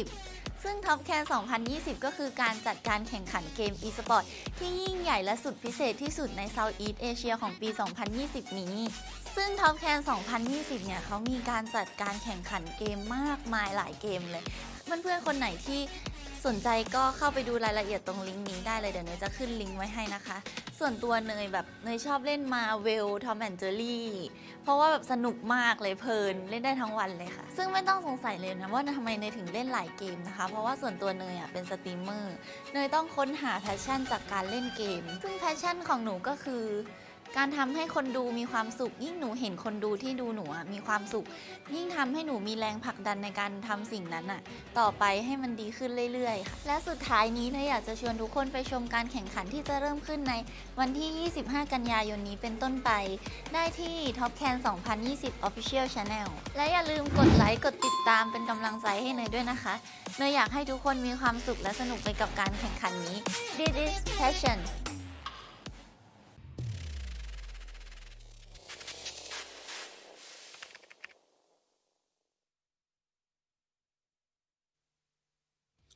2020 ซึ่ง Top Can 2020 ก็คือการจัดการแข่งขันเกม e-sport ที่ยิ่งใหญ่และสุดพิเศษที่สุดใน Southeast Asia ของปี 2020 นี้ซึ่ง Top Can 2020 เนี่ยเขามีการจัดการแข่งขันเกมมากมายหลายเกมเลยเพื่อนๆคนไหนที่สนใจก็เข้าไปดูรายละเอียดตรงลิงก์นี้ได้เลยเดี๋ยวเนยจะขึ้นลิงก์ไว้ให้นะคะส่วนตัวเนยชอบเล่นมาเวลทอมแอนด์เจอรี่เพราะว่าแบบสนุกมากเลยเพลินเล่นได้ทั้งวันเลยค่ะซึ่งไม่ต้องสงสัยเลยนะว่าทำไมเนยถึงเล่นหลายเกมนะคะเพราะว่าส่วนตัวเนยเป็นสตรีมเมอร์เนยต้องค้นหาแพชชั่นจากการเล่นเกมซึ่งแพชชั่นของหนูก็คือการทำให้คนดูมีความสุขยิ่งหนูเห็นคนดูที่ดูหนูมีความสุขยิ่งทำให้หนูมีแรงผลักดันในการทำสิ่งนั้นต่อไปให้มันดีขึ้นเรื่อยๆค่ะและสุดท้ายนี้อยากจะชวนทุกคนไปชมการแข่งขันที่จะเริ่มขึ้นในวันที่ 25 กันยายนนี้เป็นต้นไปได้ที่ Top Can 2020 Official Channel และอย่าลืมกดไลค์กดติดตามเป็นกำลังใจให้เนยด้วยนะคะเนยอยากให้ทุกคนมีความสุขและสนุกไปกับการแข่งขันนี้ This is Passion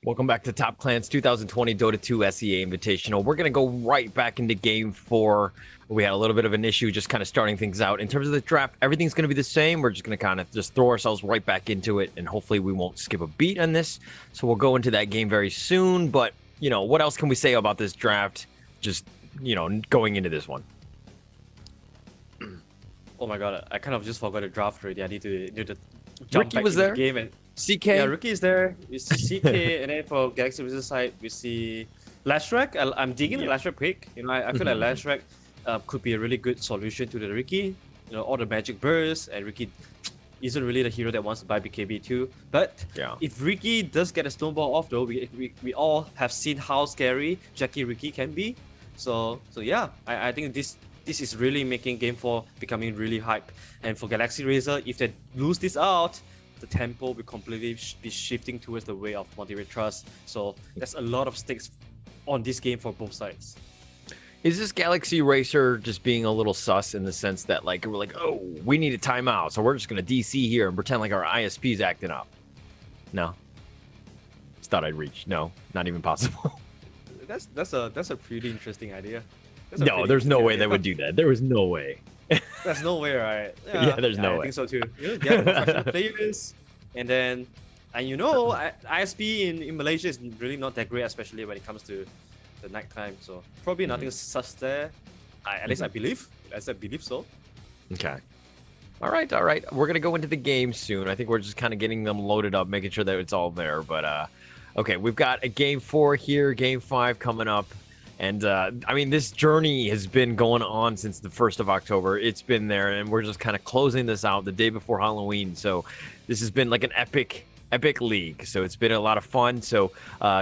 Welcome back to Top Clans 2020 Dota 2 SEA Invitational. We're going to go right back into Game 4. We had a little bit of an issue just kind of starting things out. In terms of the draft, everything's going to be the same. We're just going to kind of just throw ourselves right back into it, and hopefully we won't skip a beat on this. So we'll go into that game very soon. But, you know, what else can we say about this draft just, you know, going into this one? Oh my god, I kind of just forgot the draft already. I need to jump Ricky back was into there. the game and CK. Yeah, Ricky is there. We see CK, and then for Galaxy Wizards side, we see Lashrak. I'm digging the Lashrak pick. You know, I feel like Lashrak could be a really good solution to the Riki. You know, all the magic bursts, and Riki isn't really the hero that wants to buy BKB too. But if Riki does get a snowball off though, we all have seen how scary Jackie Riki can be. So yeah, I think this is really making Game 4 becoming really hype. And for Galaxy Razor, if they lose this out, the tempo will completely be shifting towards the way of Motivate Trust. So there's a lot of stakes on this game for both sides. Is this Galaxy Racer just being a little sus in the sense that like we're like, oh, we need a timeout, so we're just gonna DC here and pretend like our ISP's acting up? No. Just thought I'd reach. No, not even possible. That's a pretty interesting idea. No, there's no way they would do that. There was no way. There's no way, right? Yeah, there's no way. I think so too. You know, they are professional players, and you know, ISP in Malaysia is really not that great, especially when it comes to the nighttime. So probably nothing sus there. At least I believe. As I believe so. Okay. All right. We're gonna go into the game soon. I think we're just kind of getting them loaded up, making sure that it's all there. But okay, we've got a game 4 here, game 5 coming up. And I mean, this journey has been going on since the 1st of October. It's been there, and we're just kind of closing this out the day before Halloween. So this has been like an epic league. So it's been a lot of fun. So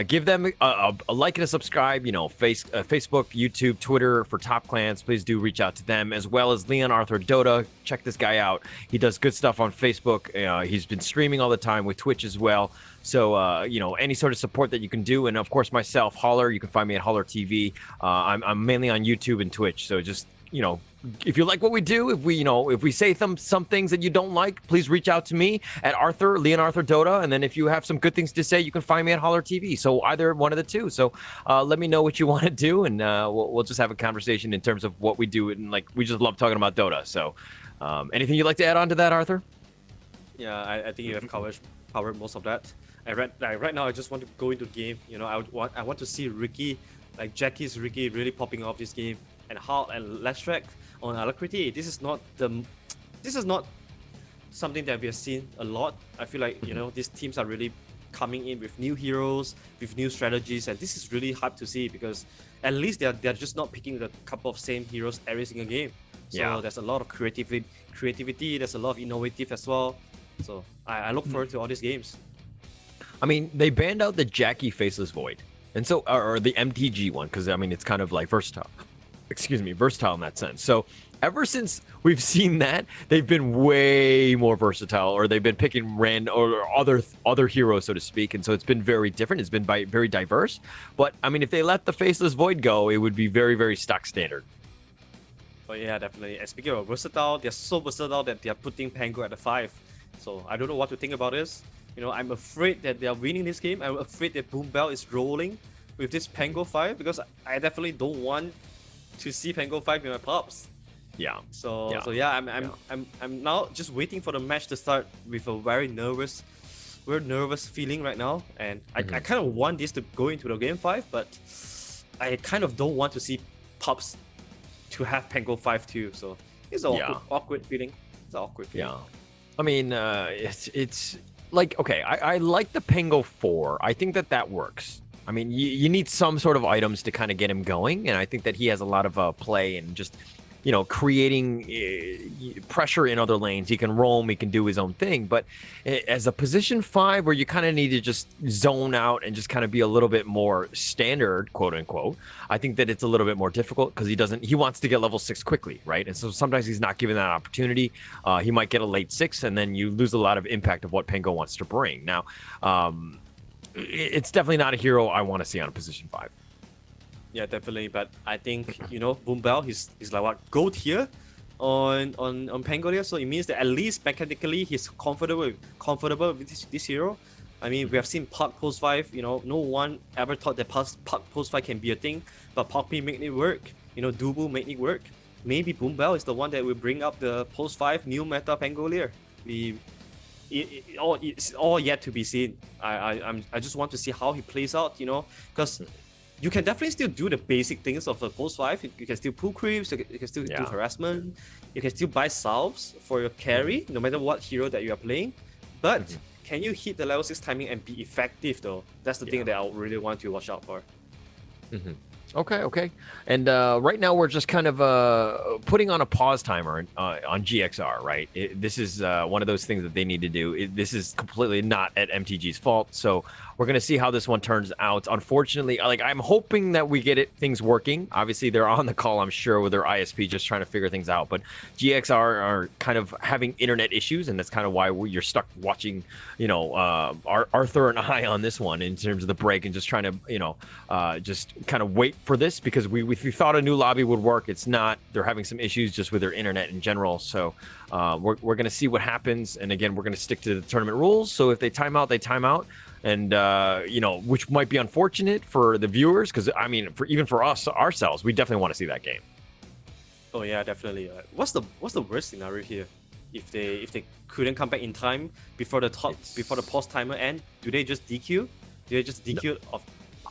give them a like and a subscribe. You know, Facebook, YouTube, Twitter for Top Clans. Please do reach out to them, as well as Leon Arthur Dota. Check this guy out. He does good stuff on Facebook. He's been streaming all the time with Twitch as well. So, you know, any sort of support that you can do. And of course, myself, Holler, you can find me at Holler TV. I'm mainly on YouTube and Twitch. So just, you know, if you like what we do, if we say some things that you don't like, please reach out to me at Leon Arthur Dota. And then if you have some good things to say, you can find me at Holler TV. So either one of the two. So let me know what you want to do, and we'll just have a conversation in terms of what we do. And like, we just love talking about Dota. So anything you'd like to add on to that, Arthur? Yeah, I think you have covered most of that. Right now, I just want to go into the game. You know, I want to see Riki, like Jackie's Riki, really popping off this game, and Leshrac on Alacrity. This is not something that we have seen a lot. I feel like, you know, these teams are really coming in with new heroes, with new strategies, and this is really hype to see, because at least they're just not picking the couple of same heroes every single game. So there's a lot of creativity. There's a lot of innovative as well. So I look forward to all these games. I mean, they banned out the Jackie Faceless Void, and so or the MTG one, because I mean it's kind of like versatile. Versatile in that sense. So ever since we've seen that, they've been way more versatile, or they've been picking or other heroes, so to speak. And so it's been very different. It's been very diverse. But I mean, if they let the Faceless Void go, it would be very, very stock standard. Oh yeah, definitely. And speaking of versatile, they're so versatile that they're putting Pango at the 5. So I don't know what to think about this. You know, I'm afraid that they are winning this game. I'm afraid that Boom Bell is rolling with this Pango 5, because I definitely don't want to see Pango 5 in my pops. Yeah. So yeah, I'm now just waiting for the match to start with a very nervous feeling right now, and I kind of want this to go into the game 5, but I kind of don't want to see pops to have Pango 5 too. So it's an awkward feeling. It's an awkward feeling. Yeah. I mean, it's like, okay, I like the Pango 4. I think that works. I mean, you need some sort of items to kind of get him going, and I think that he has a lot of play and just, you know, creating pressure in other lanes. He can roam, he can do his own thing, but as a position 5 where you kind of need to just zone out and just kind of be a little bit more standard, quote unquote, I think that it's a little bit more difficult, because he wants to get level 6 quickly, right? And so sometimes he's not given that opportunity. He might get a late 6, and then you lose a lot of impact of what Pango wants to bring. Now, it's definitely not a hero I want to see on a position 5. Yeah, definitely. But I think, you know, Boom Bell, he's like what, gold tier on Pangolia, so it means that at least mechanically he's comfortable with this hero. I mean, we have seen Park Post 5. You know, no one ever thought that Park Post 5 can be a thing, but Park P made it work. You know, Dubu made it work. Maybe Boom Bell is the one that will bring up the Post 5 new meta Pangolia. It's all yet to be seen. I just want to see how he plays out, you know, because you can definitely still do the basic things of the Post 5. You can still pull creeps, you can still do harassment, you can still buy salves for your carry, no matter what hero that you are playing. But can you hit the level 6 timing and be effective though? That's the thing that I really want to watch out for. Okay. And right now we're just kind of putting on a pause timer on GXR, right? This is one of those things that they need to do. This is completely not at MTG's fault, so we're going to see how this one turns out. Unfortunately, like, I'm hoping that we get things working. Obviously, they're on the call, I'm sure, with their ISP just trying to figure things out. But GXR are kind of having internet issues, and that's kind of why you're stuck watching, Arthur and I on this one in terms of the break and just trying to, just kind of wait for this, because we thought a new lobby would work. It's not. They're having some issues just with their internet in general. So we're going to see what happens. And again, we're going to stick to the tournament rules. So if they time out, they time out. And which might be unfortunate for the viewers, because I mean, for us ourselves, we definitely want to see that game. Oh yeah, definitely. What's the worst scenario here? If they couldn't come back in time before the pause timer end, do they just DQ? Do they just DQ off?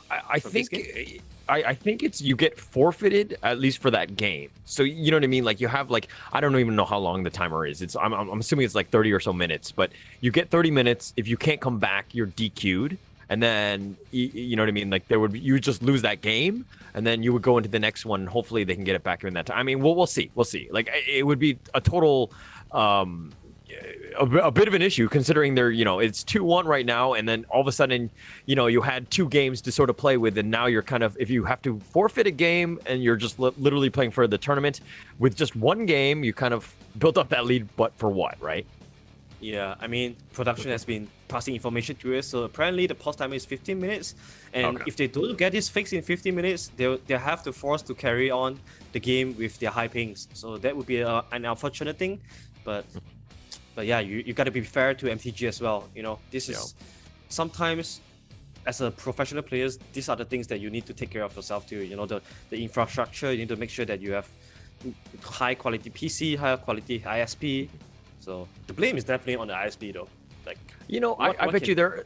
I think it's you get forfeited at least for that game. So you know what I mean? Like you have I don't even know how long the timer is. I'm assuming it's like 30 or so minutes, but you get 30 minutes. If you can't come back, you're DQ'd, and then you know what I mean? Like you would just lose that game, and then you would go into the next one. And hopefully they can get it back in that time. I mean, we'll see. Like it would be a total. A bit of an issue considering they're it's 2-1 right now, and then all of a sudden you had 2 games to sort of play with, and now you're kind of, if you have to forfeit a game and you're just literally playing for the tournament with just 1 game, you kind of built up that lead, but for what, right? Yeah, I mean, production has been passing information to us, so apparently the pause timer is 15 minutes, and if they don't get this fixed in 15 minutes, they'll have to force to carry on the game with their high pings. So that would be an unfortunate thing, but yeah, you got to be fair to MTG as well. This is sometimes, as a professional players, these are the things that you need to take care of yourself too. The infrastructure, you need to make sure that you have high quality PC, high quality ISP. So the blame is definitely on the ISP though. Like, I bet you they're.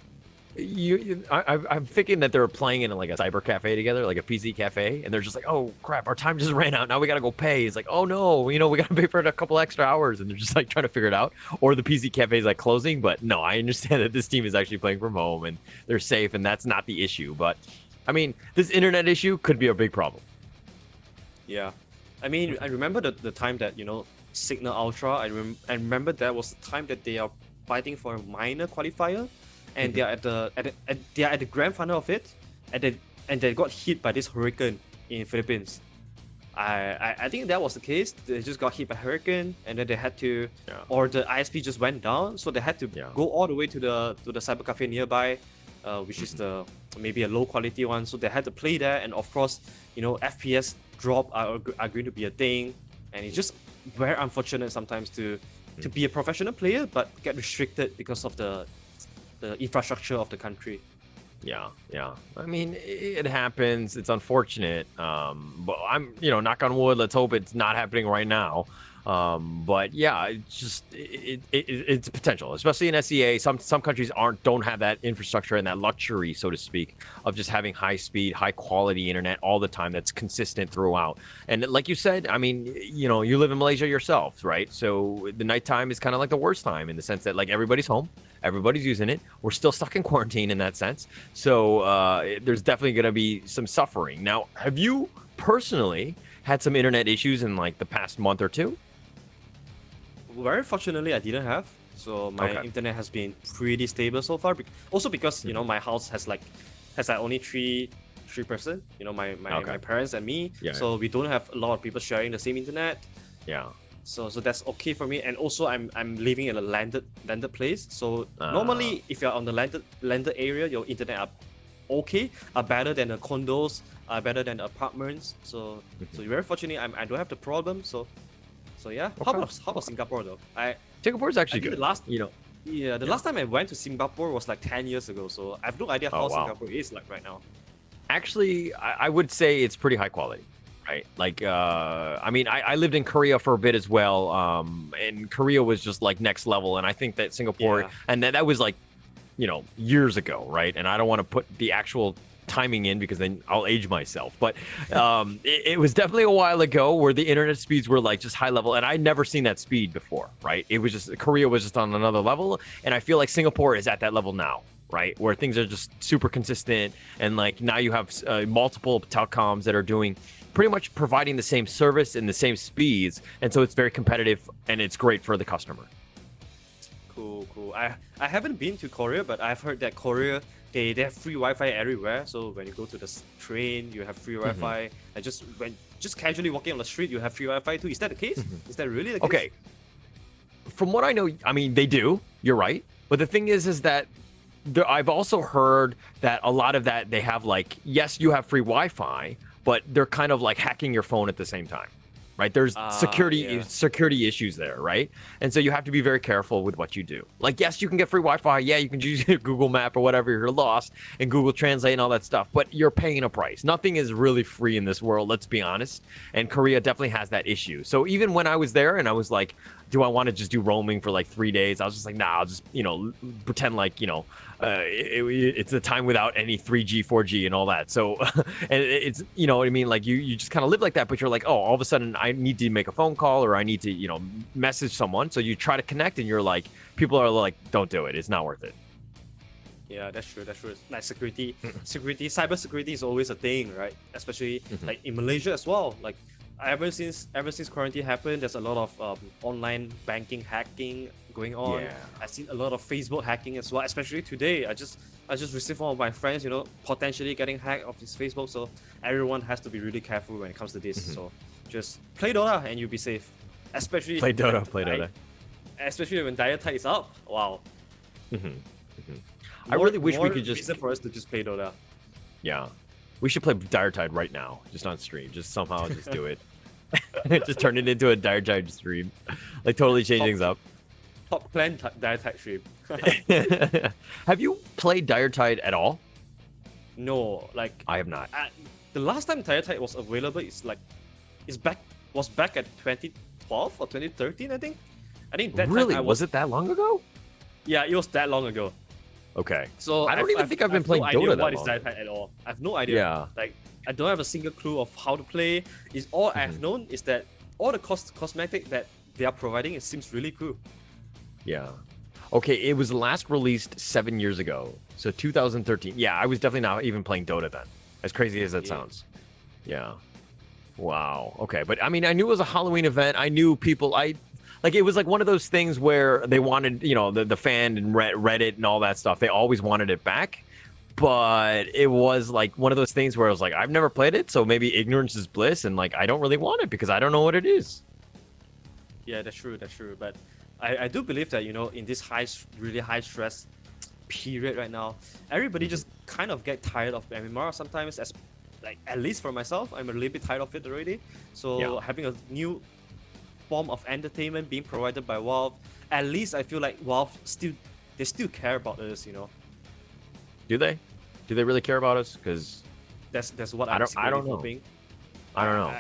I'm thinking that they're playing in like a cyber cafe together, like a PC cafe, and they're just like, oh crap, our time just ran out. Now we gotta go pay. It's like, oh no, we gotta pay for it a couple extra hours, and they're just like trying to figure it out. Or the PC cafe is like closing, but no, I understand that this team is actually playing from home and they're safe, and that's not the issue. But I mean, this internet issue could be a big problem. Yeah, I mean, I remember the time that Signal Ultra. I remember that was the time that they are fighting for a minor qualifier. And they are at the grand final of it, and they got hit by this hurricane in Philippines. I think that was the case. They just got hit by hurricane, and then they had to, or the ISP just went down, so they had to go all the way to the cyber cafe nearby, which is maybe a low quality one. So they had to play there, and of course, FPS drop are going to be a thing, and it's just very unfortunate sometimes to be a professional player but get restricted because of the infrastructure of the country. Yeah. I mean, it happens. It's unfortunate. But I'm, knock on wood. Let's hope it's not happening right now. But yeah, it's just it's potential, especially in SEA. Some countries don't have that infrastructure and that luxury, so to speak, of just having high speed, high quality internet all the time that's consistent throughout. And like you said, I mean, you live in Malaysia yourself, right? So the nighttime is kind of like the worst time in the sense that like everybody's home, everybody's using it. We're still stuck in quarantine in that sense. So there's definitely going to be some suffering. Now, have you personally had some internet issues in like the past month or two? Very fortunately, I didn't have. So my internet has been pretty stable so far. Also because my house has only three person. My parents and me. Yeah. So we don't have a lot of people sharing the same internet. Yeah. So that's okay for me. And also I'm living in a landed place. So normally if you're on the landed area, your internet are better than the condos, are better than the apartments. So very fortunately I don't have the problem. So yeah. How about Singapore though? Singapore's actually good. Last time I went to Singapore was like 10 years ago. So I have no idea how Singapore is like right now. Actually, I would say it's pretty high quality, right? Like, I mean, I lived in Korea for a bit as well, and Korea was just like next level. And I think that Singapore, and that was like, years ago, right? And I don't want to put the actual timing in because then I'll age myself. But it was definitely a while ago where the internet speeds were like just high level, and I'd never seen that speed before, right? It was just Korea was just on another level, and I feel like Singapore is at that level now. right? Where things are just super consistent, and like now you have multiple telecoms that are doing pretty much providing the same service and the same speeds, and so it's very competitive and it's great for the customer. Cool. I haven't been to Korea, but I've heard that Korea they have free Wi-Fi everywhere. So when you go to the train, you have free Wi-Fi. And just casually walking on the street, you have free Wi-Fi too. Is that the case? Is that really the case? Okay. From what I know, I mean, they do. You're right. But the thing is that I've also heard that a lot of that they have like, yes, you have free Wi-Fi, but they're kind of like hacking your phone at the same time, right? There's security issues there, right? And so you have to be very careful with what you do. Like, yes, you can get free Wi-Fi. Yeah, you can use Google Map or whatever. You're lost and Google Translate and all that stuff, but you're paying a price. Nothing is really free in this world, let's be honest. And Korea definitely has that issue. So even when I was there and I was like, do I want to just do roaming for like 3 days? I was just like, nah, I'll just, pretend like, it's a time without any 3G, 4G and all that. So, and it's, you know what I mean? Like you just kind of live like that, but you're like, oh, all of a sudden I need to make a phone call or I need to, message someone. So you try to connect and you're like, people are like, don't do it. It's not worth it. Yeah, that's true. Like cyber security is always a thing, right? Especially like in Malaysia as well. Like ever since quarantine happened, there's a lot of online banking hacking going on. Yeah. I've seen a lot of Facebook hacking as well. Especially today, I just received one of my friends, potentially getting hacked of his Facebook. So everyone has to be really careful when it comes to this. So just play Dota and you'll be safe. Especially play Dota. Especially when Dire Tide is up. Wow. I really wish we could just reason for us to just play Dota. Yeah. We should play Dire Tide right now, just on stream. Just somehow just do it. Just turn it into a Dire Tide stream. Like totally change things up. Top clan Dire Tide stream. Have you played Dire Tide at all? No, like I have not. The last time Dire Tide was available was back at 2012 or 2013, I think. I think that really time was it that long ago? Yeah, it was that long ago. Okay. So I don't even think I've been playing Dota that long. What is Dire Tide at all? I have no idea. Yeah. Like I don't have a single clue of how to play. Is all I've known is that all the cosmetic that they are providing, it seems really cool. Yeah. Okay, it was last released 7 years ago. So 2013. Yeah, I was definitely not even playing Dota then. As crazy as that sounds. Yeah. Wow. Okay, but I mean, I knew it was a Halloween event. I knew people. It was like one of those things where they wanted, the fan and Reddit and all that stuff. They always wanted it back. But it was like one of those things where I was like, I've never played it, so maybe ignorance is bliss, and like I don't really want it because I don't know what it is. Yeah, that's true. But I do believe that, in this really high stress period right now, everybody just kind of get tired of MMR sometimes. At least for myself, I'm a little bit tired of it already. So having a new form of entertainment being provided by Valve, at least I feel like Valve still care about us, Do they? Do they really care about us? Because that's what I don't know. hoping. I don't know.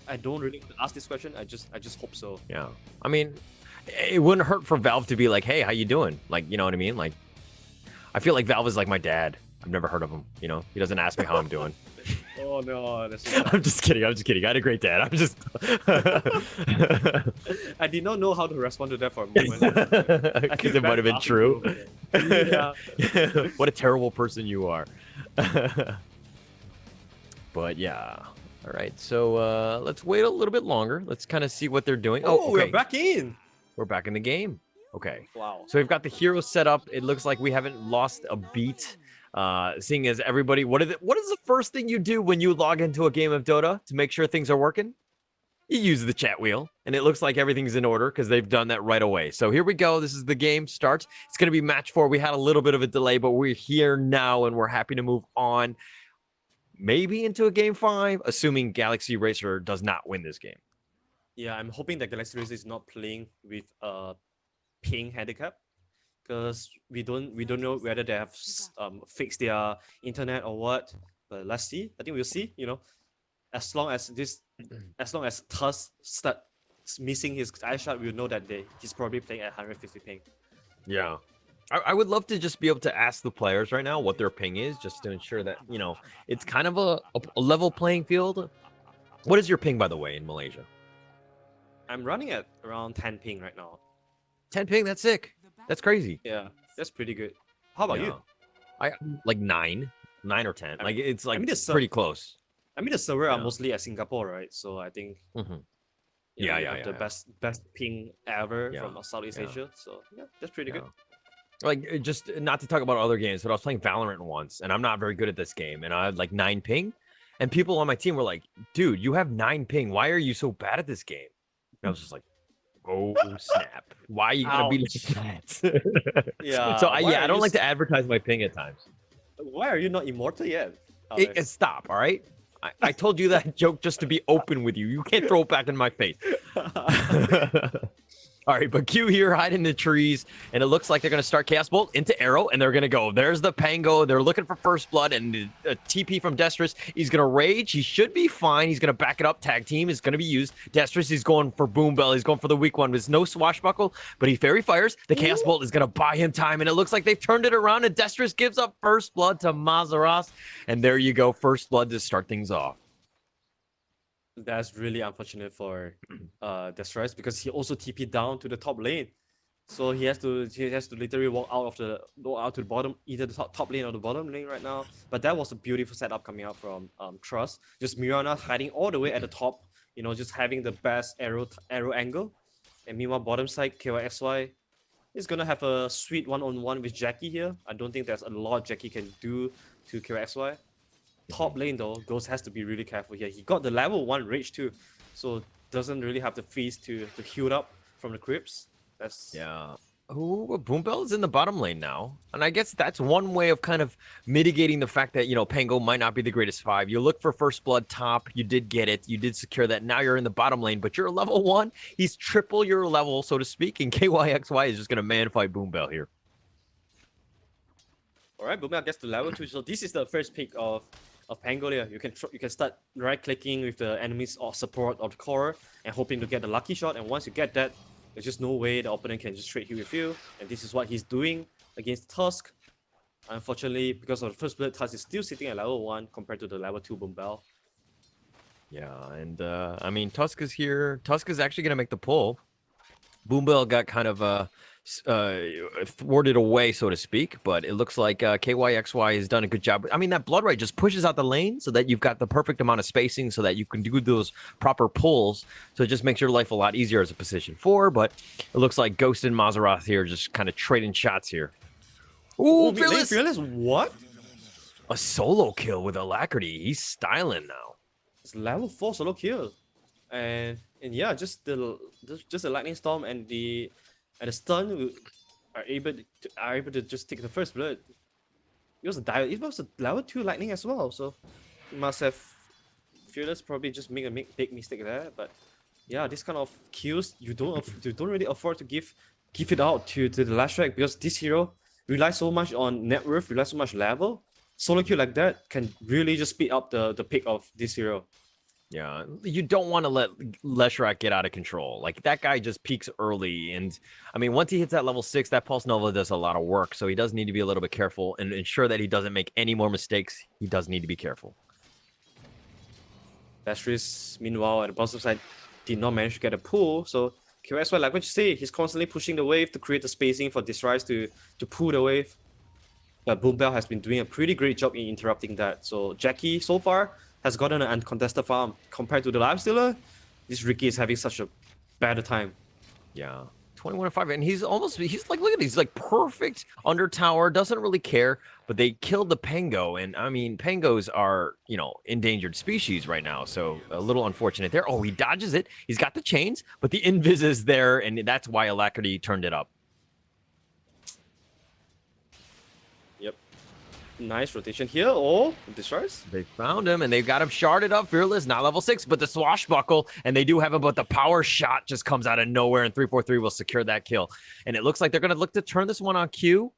I don't really ask this question. I just hope so. Yeah. I mean, it wouldn't hurt for Valve to be like, "Hey, how you doing?" Like, you know what I mean? Like, I feel like Valve is like my dad. I've never heard of him. He doesn't ask me how I'm doing. Oh no, that's I'm just kidding. I had a great dad. I did not know how to respond to that for a moment. Because it might have been true. Yeah. What a terrible person you are. But yeah. All right. So let's wait a little bit longer. Let's kind of see what they're doing. Oh, okay. We're back in. We're back in the game. Okay. Wow. So we've got the heroes set up. It looks like we haven't lost a beat. Seeing as everybody, what is the first thing you do when you log into a game of Dota to make sure things are working? You use the chat wheel, and it looks like everything's in order because they've done that right away. So here we go. This is the game start. It's going to be match 4. We had a little bit of a delay, but we're here now, and we're happy to move on. Maybe into a game 5, assuming Galaxy Racer does not win this game. Yeah, I'm hoping that Galaxy Racer is not playing with a ping handicap, because we don't know whether they have fixed their internet or what. But let's see. I think we'll see. As long as Tuss starts missing his eye shot, we'll know that he's probably playing at 150 ping. Yeah. I would love to just be able to ask the players right now what their ping is, just to ensure that, it's kind of a level playing field. What is your ping, by the way, in Malaysia? I'm running at around 10 ping right now. 10 ping? That's sick. That's crazy. Yeah, that's pretty good. How about you? I like 9 or 10. Like it's like the pretty close. I mean, the server are Yeah. mostly at Singapore, right? So I think you have the best ping ever from Southeast Asia. So yeah, that's pretty good. Like just not to talk about other games, but I was playing Valorant once, and I'm not very good at this game, and I had like 9 ping, and people on my team were like, "Dude, you have 9 ping. Why are you so bad at this game?" And I was just like, "Oh snap! Why are you gonna be like that?" Yeah. So I don't like to advertise my ping at times. Why are you not immortal yet? Stop! All right. I told you that joke just to be open with you. You can't throw it back in my face. All right, but Q here hiding in the trees, and it looks like they're going to start Chaos Bolt into Arrow, and they're going to go. There's the Pango. They're looking for First Blood, and a TP from Destrus. He's going to Rage. He should be fine. He's going to back it up. Tag Team is going to be used. Destrus is going for Boom Bell. He's going for the weak one. There's no Swashbuckle, but he Fairy Fires. The Chaos Bolt is going to buy him time, and it looks like they've turned it around, and Destrus gives up First Blood to Mazaros, and there you go. First Blood to start things off. That's really unfortunate for Destrus because he also TP'd down to the top lane. So he has to literally walk out to the bottom, either the top lane or the bottom lane right now. But that was a beautiful setup coming out from Trust. Just Mirana hiding all the way at the top, just having the best arrow angle. And meanwhile, bottom side, KYXY is gonna have a sweet one-on-one with Jackie here. I don't think there's a lot Jackie can do to KYXY. Top lane though, Ghost has to be really careful here. He got the level 1 rage too, so doesn't really have the feast to heal up from the creeps. Boom Bell is in the bottom lane now, and I guess that's one way of kind of mitigating the fact that Pango might not be the greatest 5. You look for First Blood top, you did get it, you did secure that. Now you're in the bottom lane, but you're level 1. He's triple your level, so to speak, and KYXY is just gonna man fight Boom Bell here. All right, Boom Bell gets to level 2, so this is the first pick of Pangolia. You can start right clicking with the enemies or support of the core and hoping to get the lucky shot. And once you get that, there's just no way the opponent can just trade heal with you. And this is what he's doing against Tusk. Unfortunately, because of the First Blood, Tusk is still sitting at level 1 compared to the level 2 Boom Bell. Yeah, and I mean Tusk is here. Tusk is actually gonna make the pull. Boom Bell got kind of thwarted away, so to speak, but it looks like KYXY has done a good job. I mean, that Blood Right just pushes out the lane so that you've got the perfect amount of spacing so that you can do those proper pulls. So it just makes your life a lot easier as a position 4, but it looks like Ghost and Mazaroth here just kind of trading shots here. Ooh, Fearless, what? A solo kill with Alacrity. He's styling now. It's level 4 solo kill. And yeah, just the Lightning Storm and the stun are able to just take the First Blood. It was a level 2 Lightning as well, so you must have Fearless probably just make a big mistake there. But yeah, this kind of kills you don't really afford to give it out to the last track because this hero relies so much on net worth, relies so much level. Solo kill like that can really just speed up the pick of this hero. Yeah, you don't want to let Leshrac get out of control. Like, that guy just peaks early. And, I mean, once he hits that level 6, that Pulse Nova does a lot of work. So he does need to be a little bit careful and ensure that he doesn't make any more mistakes. He does need to be careful. Destrus, meanwhile, at the bottom side, did not manage to get a pull. So, KYXY, like what you say, he's constantly pushing the wave to create the spacing for Disrise to pull the wave. But Boom Bell has been doing a pretty great job in interrupting that. So, Jackie, so far, has gotten an uncontested farm. Compared to the Lifestealer, this Ricky is having such a better time. Yeah, 21-5, and he's like, look at these, like, perfect under tower, doesn't really care, but they killed the Pango, and I mean, Pangos are, endangered species right now, so a little unfortunate there. Oh, he dodges it, he's got the chains, but the Invis is there, and that's why Alacrity turned it up. Nice rotation here. Oh, Destroys. They found him, and they've got him sharded up. Fearless, not level 6, but the Swashbuckle, and they do have him, but the power shot just comes out of nowhere, and 343 will secure that kill. And it looks like they're going to look to turn this one on Q.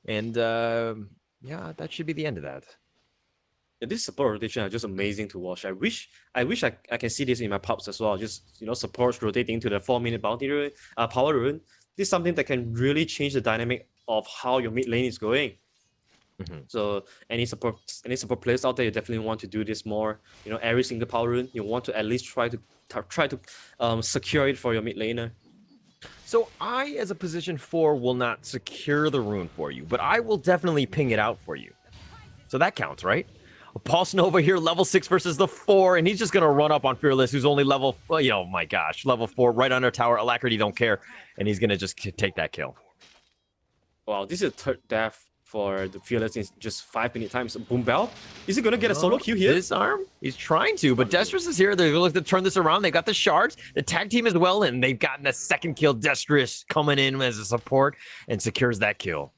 And, yeah, that should be the end of that. Yeah, this support rotation are just amazing to watch. I wish I can see this in my pubs as well. Just, supports rotating to the 4-minute bounty rune, power rune. This is something that can really change the dynamic of how your mid lane is going. So any support players out there, you definitely want to do this more. Every single power rune, you want to at least try to secure it for your mid laner. So I, as a position 4, will not secure the rune for you, but I will definitely ping it out for you. So that counts, right? Pulse Nova here, level 6 versus the 4, and he's just going to run up on Fearless, who's only level, oh my gosh, level 4, right under tower. Alacrity don't care, and he's going to just take that kill. Wow, this is a third death for the Fearless in just 5 minute times. Boom Bell, is he going to get a solo kill here? Disarm? He's trying to, but Destrus is here. They're going to look to turn this around. They got the shards, the tag team as well, and they've gotten a second kill. Destrus coming in as a support and secures that kill.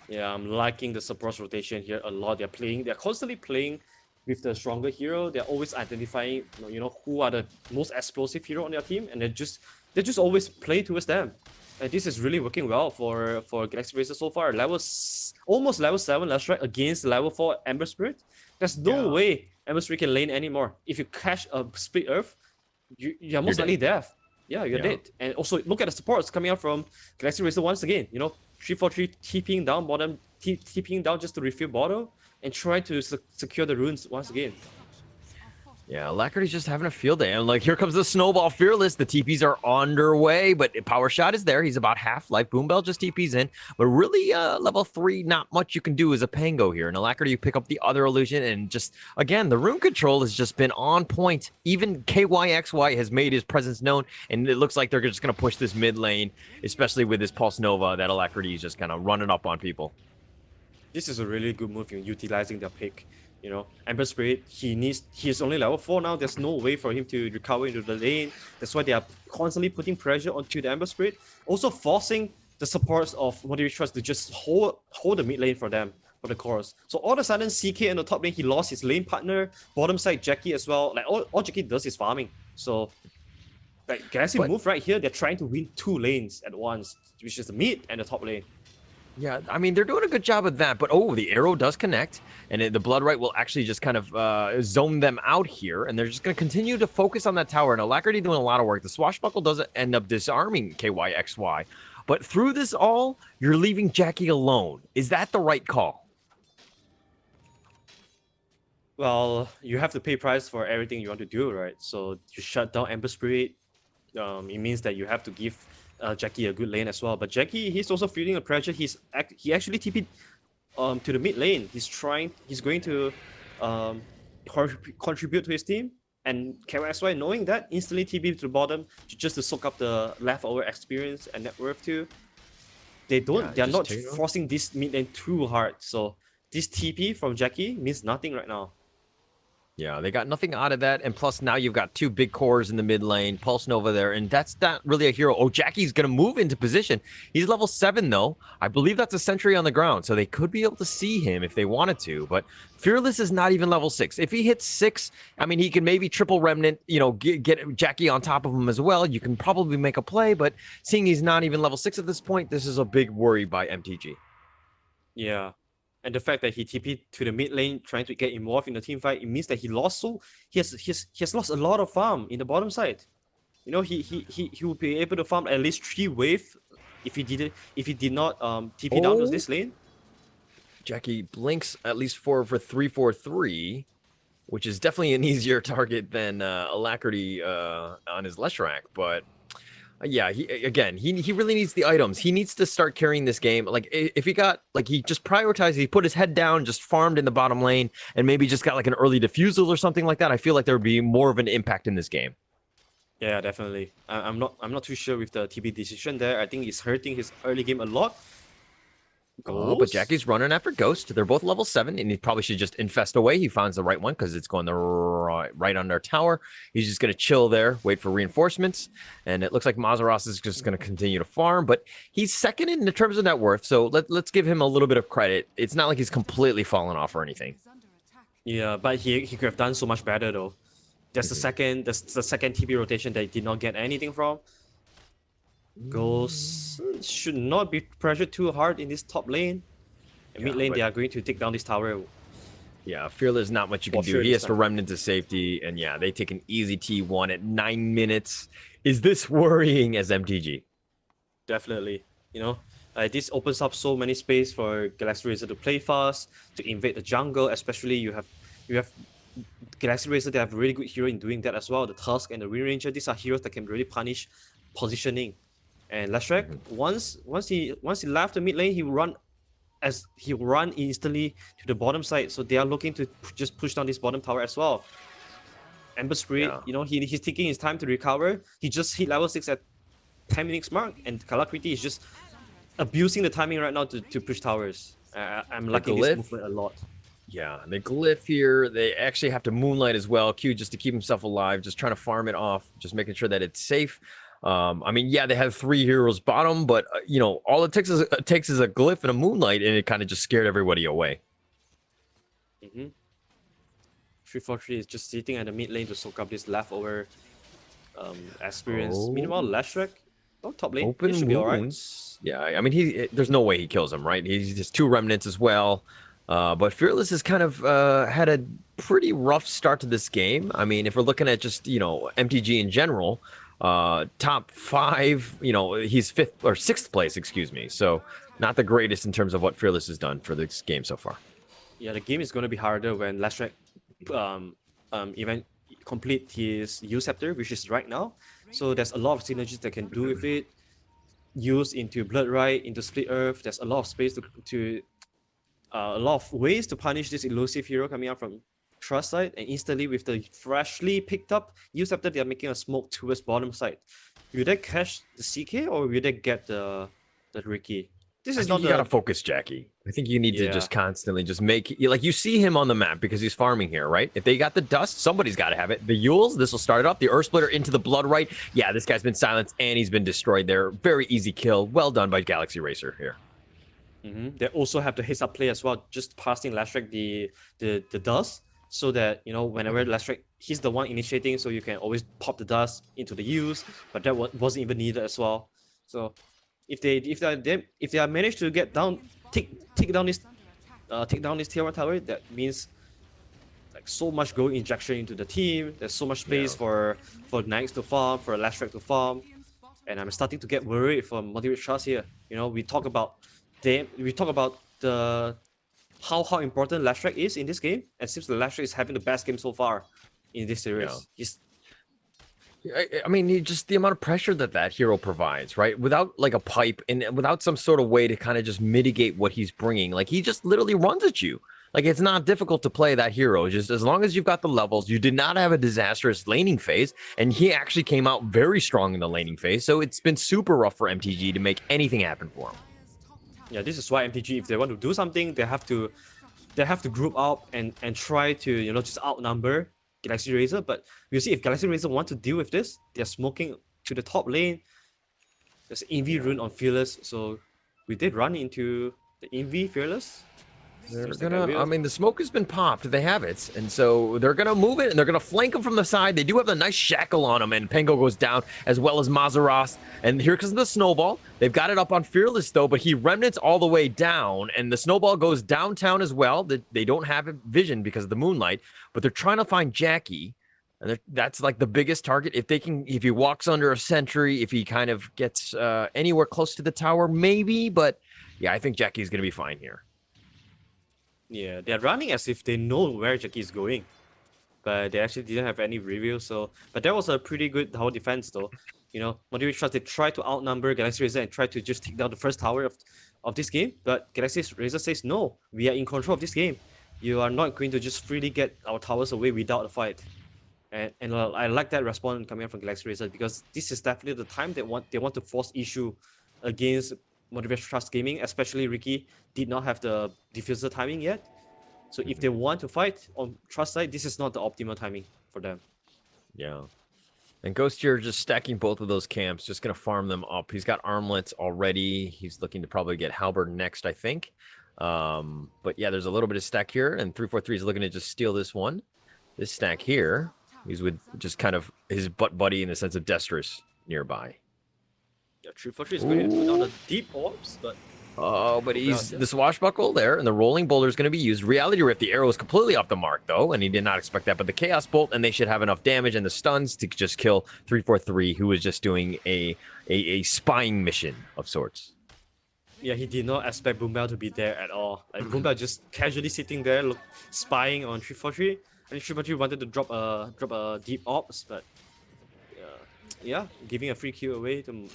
Yeah, I'm liking the support rotation here a lot. They're constantly playing with the stronger hero. They're always identifying, who are the most explosive hero on their team, and they just always play towards them. And this is really working well for Galaxy Racer so far. Almost level 7 last strike against level 4 Ember Spirit. There's no way Ember Spirit can lane anymore. If you catch a Split Earth, you're most likely dead. Yeah, you're dead. And also look at the supports coming out from Galaxy Racer once again. 343 TPing down bottom, TPing down just to refill bottle and try to secure the runes once again. Yeah, Alacrity's just having a field day. And here comes the snowball. Fearless. The TPs are underway, but Power Shot is there. He's about half life. Boom Bell just TPs in. But really, level 3, not much you can do as a Pango here. And Alacrity, you pick up the other illusion. And just, again, the rune control has just been on point. Even KYXY has made his presence known. And it looks like they're just going to push this mid lane, especially with this Pulse Nova that Alacrity is just kind of running up on people. This is a really good move in utilizing their pick. Ember Spirit, he's only level 4 now. There's no way for him to recover into the lane. That's why they are constantly putting pressure onto the Ember Spirit. Also forcing the supports of Motivate Trust to just hold the mid lane for them, for the chorus. So all of a sudden, CK in the top lane, he lost his lane partner. Bottom side, Jackie as well. All Jackie does is farming. So Galaxy move right here, they're trying to win 2 lanes at once, which is the mid and the top lane. Yeah, I mean, they're doing a good job of that, but the arrow does connect, and the Bloodright will actually just kind of zone them out here, and they're just going to continue to focus on that tower, and Alacrity doing a lot of work. The Swashbuckle doesn't end up disarming KYXY, but through this all, you're leaving Jackie alone. Is that the right call? Well, you have to pay price for everything you want to do, right? So you shut down Ember Spirit, it means that you have to give Jackie a good lane as well. But Jackie, he's also feeling the pressure. He actually TP'd to the mid lane. He's going to contribute to his team. And KYSY, knowing that, instantly TP to the bottom just to soak up the leftover experience and net worth too. They're not forcing this mid lane too hard. So this TP from Jackie means nothing right now. Yeah, they got nothing out of that, and plus now you've got 2 big cores in the mid lane, Pulse Nova there, and that's not really a hero. Oh, Jackie's going to move into position. He's level 7, though. I believe that's a sentry on the ground, so they could be able to see him if they wanted to, but Fearless is not even level 6. If he hits 6, I mean, he can maybe triple Remnant, get Jackie on top of him as well. You can probably make a play, but seeing he's not even level 6 at this point, this is a big worry by MTG. Yeah. And the fact that he TP'd to the mid lane, trying to get involved in the team fight, it means that he has lost a lot of farm in the bottom side. He will be able to farm at least 3 waves if he did not TP down to this lane. Jackie blinks at least for 343, which is definitely an easier target than Alacrity on his Leshrac, but. Yeah, he really needs the items. He needs to start carrying this game. Like, if he got, he just prioritized, he put his head down, just farmed in the bottom lane, and maybe just got, an early diffusal or something like that, I feel like there would be more of an impact in this game. Yeah, definitely. I'm not too sure with the TP decision there. I think it's hurting his early game a lot. Oh, but Jackie's running after Ghost. They're both level 7, and he probably should just infest away. He finds the right one because it's going the right under tower. He's just going to chill there, wait for reinforcements, and it looks like Mazaros is just going to continue to farm, but he's second in terms of net worth, so let's give him a little bit of credit. It's not like he's completely fallen off or anything. Yeah, but he could have done so much better, though. That's the second TP rotation that he did not get anything from. Ghost should not be pressured too hard in this top lane. In mid lane, they are going to take down this tower. Yeah, Fearless, not much you can do. He has to remnant to safety, and yeah, they take an easy T1 at 9 minutes. Is this worrying as MTG? Definitely. This opens up so many space for Galaxy Racer to play fast, to invade the jungle. Especially you have Galaxy Racer. They have a really good hero in doing that as well. The Tusk and the Wind Ranger. These are heroes that can really punish positioning. And Lashrak, once he left the mid lane, he run instantly to the bottom side. So they are looking to just push down this bottom tower as well. Ember Spirit, he's taking his time to recover. He just hit level 6 at 10 minutes mark, and Kalakriti is just abusing the timing right now to push towers. I'm liking this movement a lot. Yeah, the glyph here, they actually have to moonlight as well. Q just to keep himself alive, just trying to farm it off, just making sure that it's safe. I mean, yeah, they have 3 heroes bottom, but all it takes is a glyph and a moonlight, and it kind of just scared everybody away. 343 is just sitting at the mid lane to soak up this leftover experience. Meanwhile, Lashrak, top lane, Open should be alright. wounds. Yeah, I mean, there's no way he kills him, right? He's just 2 remnants as well. But Fearless has kind of had a pretty rough start to this game. I mean, if we're looking at just, MTG in general, top 5, he's 5th or 6th place, excuse me. So not the greatest in terms of what Fearless has done for this game so far. Yeah, the game is going to be harder when Lashrak even complete his U Scepter, which is right now. So there's a lot of synergies that can do with it. Use into Blood Rite, into Split Earth. There's a lot of space to a lot of ways to punish this elusive hero coming out from Trust side, and instantly with the freshly picked up U Scepter, they are making a smoke towards bottom side. Will they catch the CK or will they get the Ricky? This is not you gotta focus, Jackie. I think you need to just constantly just make you see him on the map because he's farming here, right? If they got the dust, somebody's got to have it. The Yules, this will start it off. The Earth Splitter into the Blood Rite. Yeah, this guy's been silenced and he's been destroyed there. Very easy kill. Well done by Galaxy Racer here. They also have the heads up play as well, just passing Lashrak the dust, so that whenever Lashrak, he's the one initiating, so you can always pop the dust into the use. But that wasn't even needed as well. So if they are managed to get down, take down this tier 1 tower, that means like so much gold injection into the team. There's so much space for Knights to farm, for Lashrak to farm, and I'm starting to get worried for Motivate Trust here. We talk about the how important Lashrak is in this game, and it seems that Lashrak is having the best game so far in this series. I mean, just the amount of pressure that hero provides, right? Without like a pipe and without some sort of way to kind of just mitigate what he's bringing, like he just literally runs at you. Like it's not difficult to play that hero. Just as long as you've got the levels, you did not have a disastrous laning phase, and he actually came out very strong in the laning phase. So it's been super rough for MTG to make anything happen for him. Yeah, this is why MTG, if they want to do something, they have to group up and try to just outnumber Galaxy Razor. But we'll see if Galaxy Razor want to deal with this. They're smoking to the top lane. There's Envy rune on Fearless, so we did run into the Envy Fearless. They're gonna, I mean, the smoke has been popped. They have it, and so they're gonna move it, and they're gonna flank him from the side. They do have a nice shackle on him, and Pengo goes down, as well as Mazaros. And here comes the snowball. They've got it up on Fearless though, but he remnants all the way down, and the snowball goes downtown as well. They don't have vision because of the moonlight, but they're trying to find Jackie, and that's like the biggest target. If he walks under a sentry, if he kind of gets anywhere close to the tower, maybe. But yeah, I think Jackie's gonna be fine here. Yeah, they're running as if they know where Jackie is going, but they actually didn't have any reveal. So, but that was a pretty good tower defense, though. Motivate Trust, they tried to outnumber Galaxy Razor and try to just take down the first tower of this game. But Galaxy Razor says, no, we are in control of this game. You are not going to just freely get our towers away without a fight. And I like that response coming out from Galaxy Razor, because this is definitely the time they want to force issue against Motivate Trust Gaming, especially Ricky did not have the diffuser timing yet. So if they want to fight on Trust side, this is not the optimal timing for them. Yeah. And Ghost here just stacking both of those camps, just going to farm them up. He's got armlets already. He's looking to probably get Halberd next, I think. But yeah, there's a little bit of stack here, and 343 is looking to just steal this one. This stack here, he's with just kind of his butt buddy in the sense of Destrus nearby. Yeah, 343 is going to put down the deep orbs, but... Oh, but he's the swashbuckle there, and the rolling boulder is going to be used. Reality Rift, the arrow is completely off the mark, though, and he did not expect that. But the Chaos Bolt, and they should have enough damage and the stuns to just kill 343, who was just doing a spying mission of sorts. Yeah, he did not expect Boombell to be there at all. Like Boombell just casually sitting there, spying on 343, and 343 wanted to drop a deep orbs, but yeah, giving a free kill away to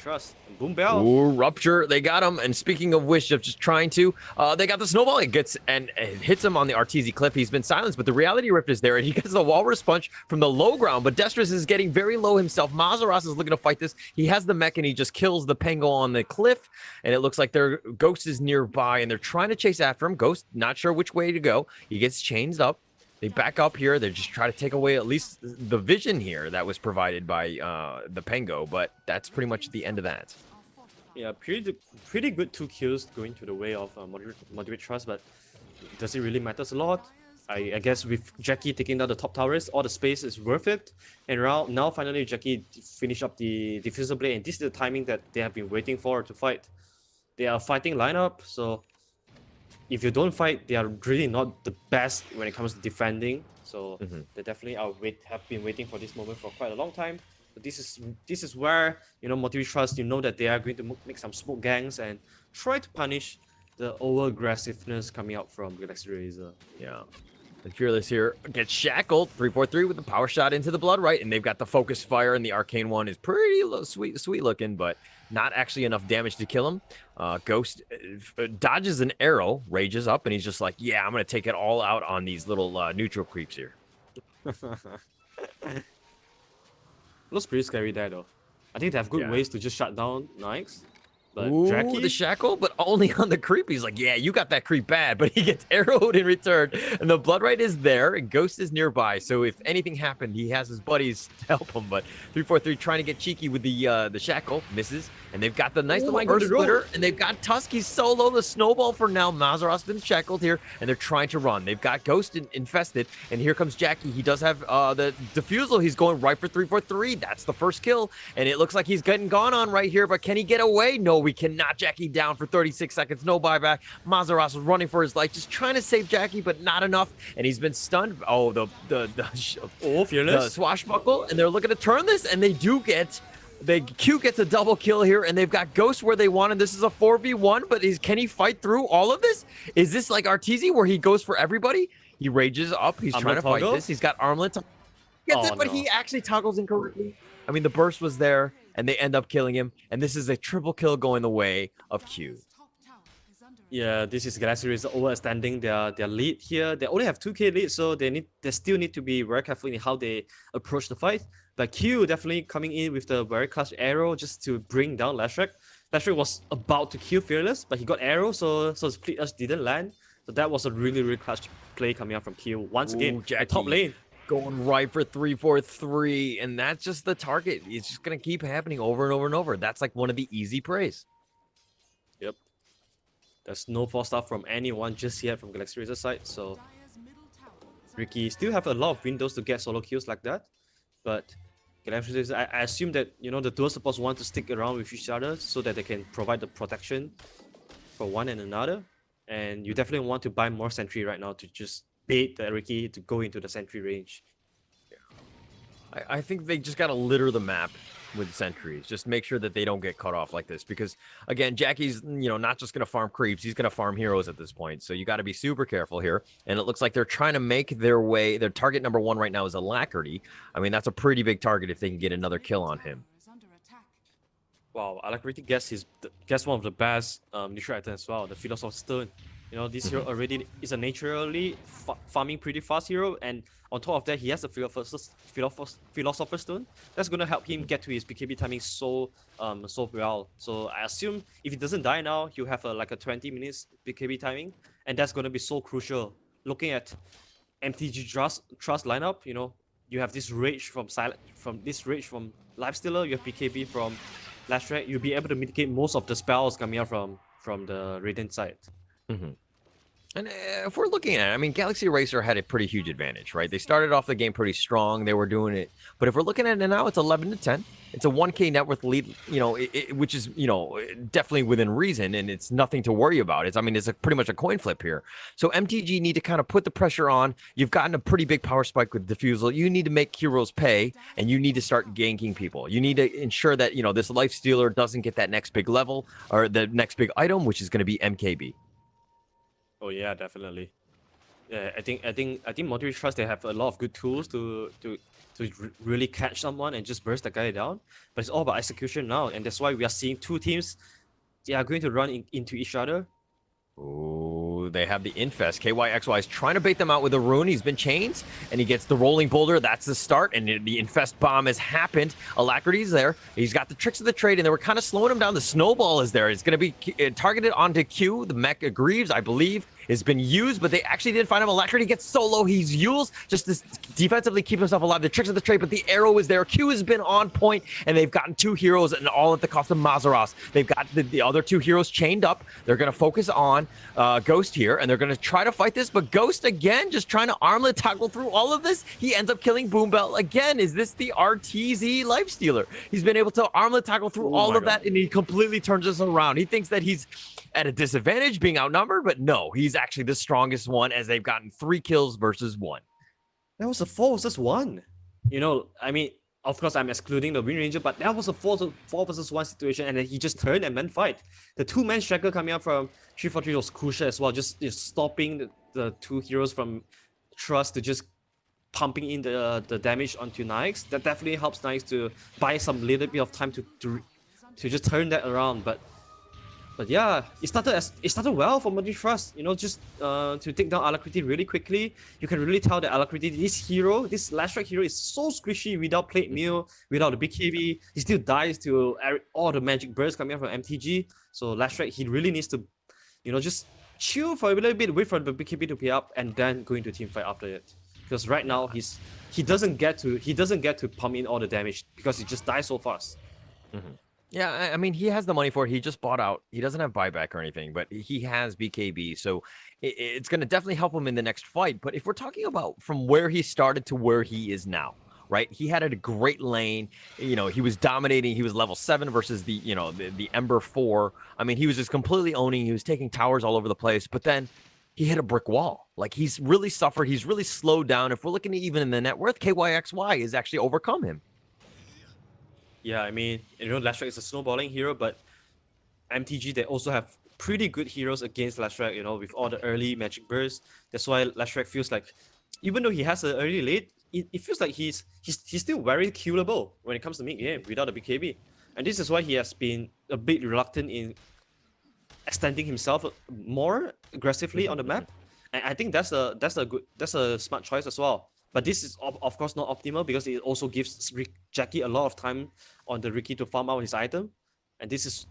Trust. And boom bell. Ooh, Rupture, they got him. And speaking of which, of just trying to, they got the snowball. It gets and it hits him on the Arteezy cliff. He's been silenced, but the reality rift is there, and he gets the walrus punch from the low ground. But Destris is getting very low himself. Mazaros is looking to fight this. He has the mech, and he just kills the Pengo on the cliff. And it looks like their Ghost is nearby, and they're trying to chase after him. Ghost, not sure which way to go. He gets chained up. They back up here. They're just trying to take away at least the vision here that was provided by the Pengo, but that's pretty much the end of that. Yeah, pretty good 2 kills going to the way of Motivate Trust, but does it really matters a lot? I guess with Jackie taking down the top towers, all the space is worth it. And now finally Jackie finish up the Diffuser Blade, and this is the timing that they have been waiting for to fight. They are fighting lineup, so if you don't fight, they are really not the best when it comes to defending. So they definitely have been waiting for this moment for quite a long time. But this is where, you know, Motivate Trust, you know that they are going to make some smoke gangs and try to punish the over aggressiveness coming out from Galaxy Razor. Yeah. And Fearless here gets shackled. 343 with the power shot into the blood, right? And they've got the focus fire, and the arcane one is pretty sweet looking, but not actually enough damage to kill him. Ghost dodges an arrow, rages up, and he's just like, yeah, I'm going to take it all out on these little neutral creeps here. Looks pretty scary there, though. I think they have good ways to just shut down Nikes. But Ooh, Jackie, the shackle, but only on the creep. He's like, yeah, you got that creep bad, but he gets arrowed in return. And the blood right is there, and Ghost is nearby. So if anything happened, he has his buddies to help him. But 343 trying to get cheeky with the shackle, misses. And they've got the nice little earth splitter, and they've got Tusky solo the snowball for now. Mazaros been shackled here, and they're trying to run. They've got Ghost infested, and here comes Jackie. He does have the defusal. He's going right for 343. That's the first kill, and it looks like he's getting gone on right here, but can he get away? No, we cannot. Jackie down for 36 seconds. No buyback. Mazaros was running for his life, just trying to save Jackie, but not enough, and he's been stunned. Oh, Fearless. The swashbuckle, and they're looking to turn this, and they do get... Q gets a double kill here, and they've got Ghost where they wanted. This is a 4v1, but can he fight through all of this? Is this like Arteezy where he goes for everybody? He rages up. He's trying to fight this. He's got armlet. Gets it, but he actually toggles incorrectly. I mean, the burst was there, and they end up killing him. And this is a triple kill going the way of Q. Yeah, this is Galaxy Razor overextending their lead here. They only have 2k lead, so they still need to be very careful in how they approach the fight. But Q definitely coming in with the very clutch arrow just to bring down Lashrak. Lashrak was about to kill Fearless, but he got arrow, so his Split Edge didn't land. So that was a really clutch play coming out from Q. Once again, Jackie top lane. Going right for 343, and that's just the target. It's just going to keep happening over and over and over. That's like one of the easy prays. Yep. There's no 4-star from anyone just yet from Galaxy Razor side, so Ricky still have a lot of windows to get solo kills like that, but Galaxy Razor, I assume that, you know, the dual supports want to stick around with each other so that they can provide the protection for one and another, and you definitely want to buy more sentry right now to just bait the Ricky to go into the sentry range. I think they just got to litter the map with sentries. Just make sure that they don't get cut off like this, because again, Jackie's, you know, not just going to farm creeps, he's going to farm heroes at this point. So you got to be super careful here. And it looks like they're trying to make their way. Their target number 1 right now is Alacrity. I mean, that's a pretty big target if they can get another kill on him. Wow, Alacrity gets one of the best neutral items as well, the Philosopher's Stone. You know, this hero already is a naturally farming pretty fast hero, and on top of that, he has a Philosopher's Stone. That's going to help him get to his BKB timing so well. So I assume if he doesn't die now, he'll have like a 20 minutes BKB timing, and that's going to be so crucial. Looking at MTG Trust lineup, you know, you have this rage from Lifestealer, you have BKB from Lashrak. You'll be able to mitigate most of the spells coming out from the Radiant side. And if we're looking at it, I mean, Galaxy Racer had a pretty huge advantage, right? They started off the game pretty strong. They were doing it. But if we're looking at it now, it's 11-10. It's a 1K net worth lead, you know, which is, you know, definitely within reason, and it's nothing to worry about. It's pretty much a coin flip here. So MTG need to kind of put the pressure on. You've gotten a pretty big power spike with Diffusal. You need to make heroes pay, and you need to start ganking people. You need to ensure that, you know, this Life Stealer doesn't get that next big level or the next big item, which is going to be MKB. Oh yeah, definitely. Yeah, I think Motivate Trust, they have a lot of good tools to really catch someone and just burst the guy down. But it's all about execution now, and that's why we are seeing two teams. They are going to run into each other. Ooh, they have the Infest. KYXY is trying to bait them out with a rune. He's been chained, and he gets the rolling boulder. That's the start, and the Infest bomb has happened. Alacrity's there. He's got the tricks of the trade, and they were kind of slowing him down. The snowball is there. It's going to be targeted onto Q. The mech Greaves, I believe, has been used, but they actually didn't find him. Alacrity gets solo. He's Yules just to defensively keep himself alive. The tricks of the trade, but the arrow is there. Q has been on point, and they've gotten two heroes, and all at the cost of Mazaros. They've got the other two heroes chained up. They're going to focus on Ghost here, and they're going to try to fight this, but Ghost again just trying to armlet tackle through all of this. He ends up killing Boombell again. Is this the RTZ Lifestealer? He's been able to armlet tackle through all of that, and he completely turns this around. He thinks that he's at a disadvantage being outnumbered, but no, he's actually the strongest one, as they've gotten 3 kills versus 1. That was a 4 versus 1. You know, I mean, of course, I'm excluding the Wind Ranger, but that was a 4 versus 1 situation, and then he just turned and then fight. The 2-man striker coming up from 343 was crucial as well, just stopping the two heroes from Trust to just pumping in the damage onto Nyx. That definitely helps Nyx to buy some little bit of time to just turn that around. But yeah, it started well for Motivate Trust. You know, just to take down Alacrity really quickly. You can really tell that Alacrity, this Last Strike hero, is so squishy without plate meal, without the BKB. He still dies to all the magic bursts coming out from MTG. So Last Strike, he really needs to, you know, just chill for a little bit, wait for the BKB to pay up, and then go into team fight after it. Because right now he doesn't get to pump in all the damage because he just dies so fast. Mm-hmm. Yeah, I mean, he has the money for it. He just bought out. He doesn't have buyback or anything, but he has BKB, so it's going to definitely help him in the next fight. But if we're talking about from where he started to where he is now, right? He had a great lane. You know, he was dominating. He was level 7 versus the Ember 4. I mean, he was just completely owning. He was taking towers all over the place, but then he hit a brick wall. Like, he's really suffered. He's really slowed down. If we're looking at even in the net worth, KYXY has actually overcome him. Yeah, I mean, you know, Last Strike is a snowballing hero, but MTG, they also have pretty good heroes against Last Strike, you know, with all the early magic bursts. That's why Last Strike feels like, even though he has an early lead, it feels like he's still very killable when it comes to mid-game without a BKB. And this is why he has been a bit reluctant in extending himself more aggressively on the map. And I think that's a smart choice as well. But this is of course not optimal because it also gives Jackie a lot of time on the Ricky to farm out his item. And this is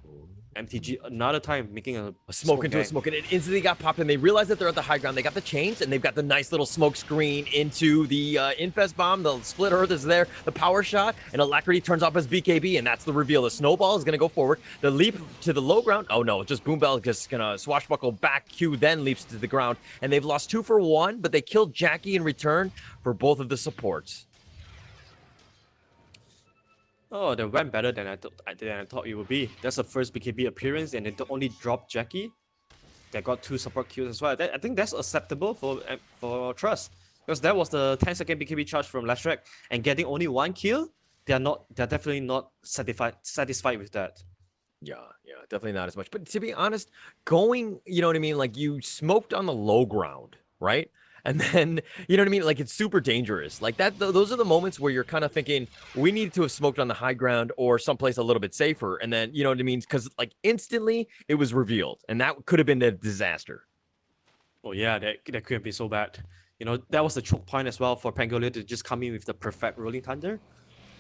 MTG another time making a smoke into a smoke, and it instantly got popped, and they realized that they're at the high ground. They got the chains, and they've got the nice little smoke screen into the Infest bomb. The split earth is there, the power shot, and Alacrity turns off his BKB, and that's the reveal. The snowball is going to go forward. The leap to the low ground. Oh no, just Boombell just going to swashbuckle back. Q then leaps to the ground, and they've lost 2 for 1, but they killed Jackie in return for both of the supports. Oh, that went better than I thought it would be. That's the first BKB appearance, and they only dropped Jackie. They got 2 support kills as well. I think that's acceptable for Trust, because that was the 10-second BKB charge from Last Strike, and getting only 1 kill, they're definitely not satisfied with that. Yeah, definitely not as much. But to be honest, going, you know what I mean, like, you smoked on the low ground, right? And then, you know what I mean? Like, it's super dangerous. Like, those are the moments where you're kind of thinking, we need to have smoked on the high ground or someplace a little bit safer. And then, you know what I mean? Because, like, instantly it was revealed. And that could have been a disaster. Oh, yeah, that could have been so bad. You know, that was the choke point as well for Pangolier to just come in with the perfect Rolling Thunder.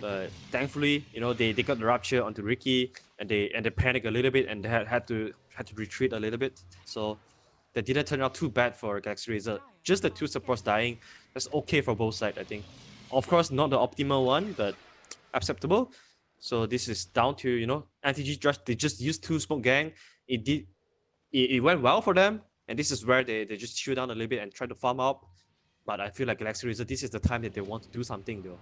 But thankfully, you know, they got the Rupture onto Ricky, and they panicked a little bit, and they had to retreat a little bit. So that didn't turn out too bad for Galaxy Razor. Just the 2 supports dying, that's okay for both sides, I think. Of course, not the optimal one, but acceptable. So this is down to, you know, MTG they just used 2 smoke gang. It went well for them, and this is where they just chill down a little bit and try to farm up. But I feel like Galaxy Razor, this is the time that they want to do something though.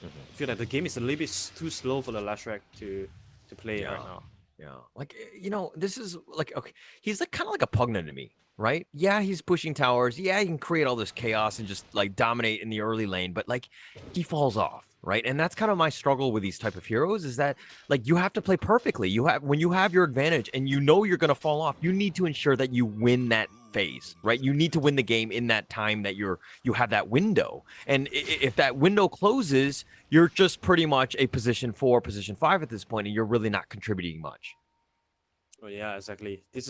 I feel like the game is a little bit too slow for the Last Strike to play right now. Yeah, like, you know, this is like, okay, he's like kind of like a Pugna to me, right? Yeah, he's pushing towers. Yeah, he can create all this chaos and just like dominate in the early lane, but like he falls off, right? And that's kind of my struggle with these type of heroes, is that like you have to play perfectly. When you have your advantage and you know you're going to fall off, you need to ensure that you win that phase, right? You need to win the game in that time that you have that window. And if that window closes, you're just pretty much a position 4, position 5 at this point, and you're really not contributing much. Oh yeah, exactly. This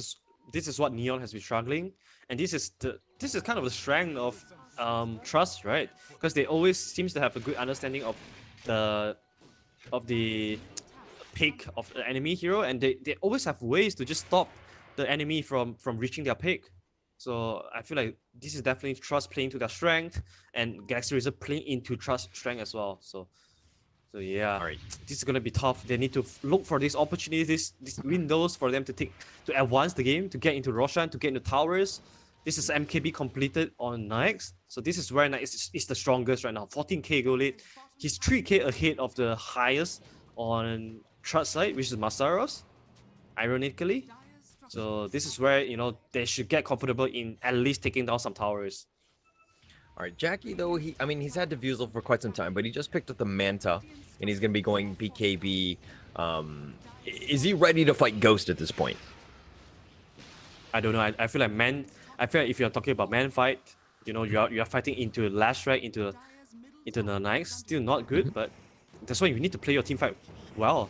is what Neon has been struggling, and this is kind of the strength of Trust, right? Because they always seems to have a good understanding of the pick of the enemy hero, and they always have ways to just stop the enemy from reaching their pick. So I feel like this is definitely Trust playing to their strength, and Galaxy Razor playing into Trust strength as well. So yeah, all right, this is gonna be tough. They need to look for these opportunities, these windows for them to advance the game, to get into Roshan, to get into towers. This is MKB completed on Nyx, so this is where Nyx is the strongest right now. 14k gold lead. He's 3k ahead of the highest on Trust side, which is Masaros, ironically. So this is where they should get comfortable in at least taking down some towers. All right, Jackie, though, he's had Diffusal for quite some time, but he just picked up the Manta, and he's going to be going BKB. Is he ready to fight Ghost at this point? I don't know. I feel like if you're talking about man fight, you are fighting into Last Strike, into the Nyx, still not good, but that's why you need to play your team fight well.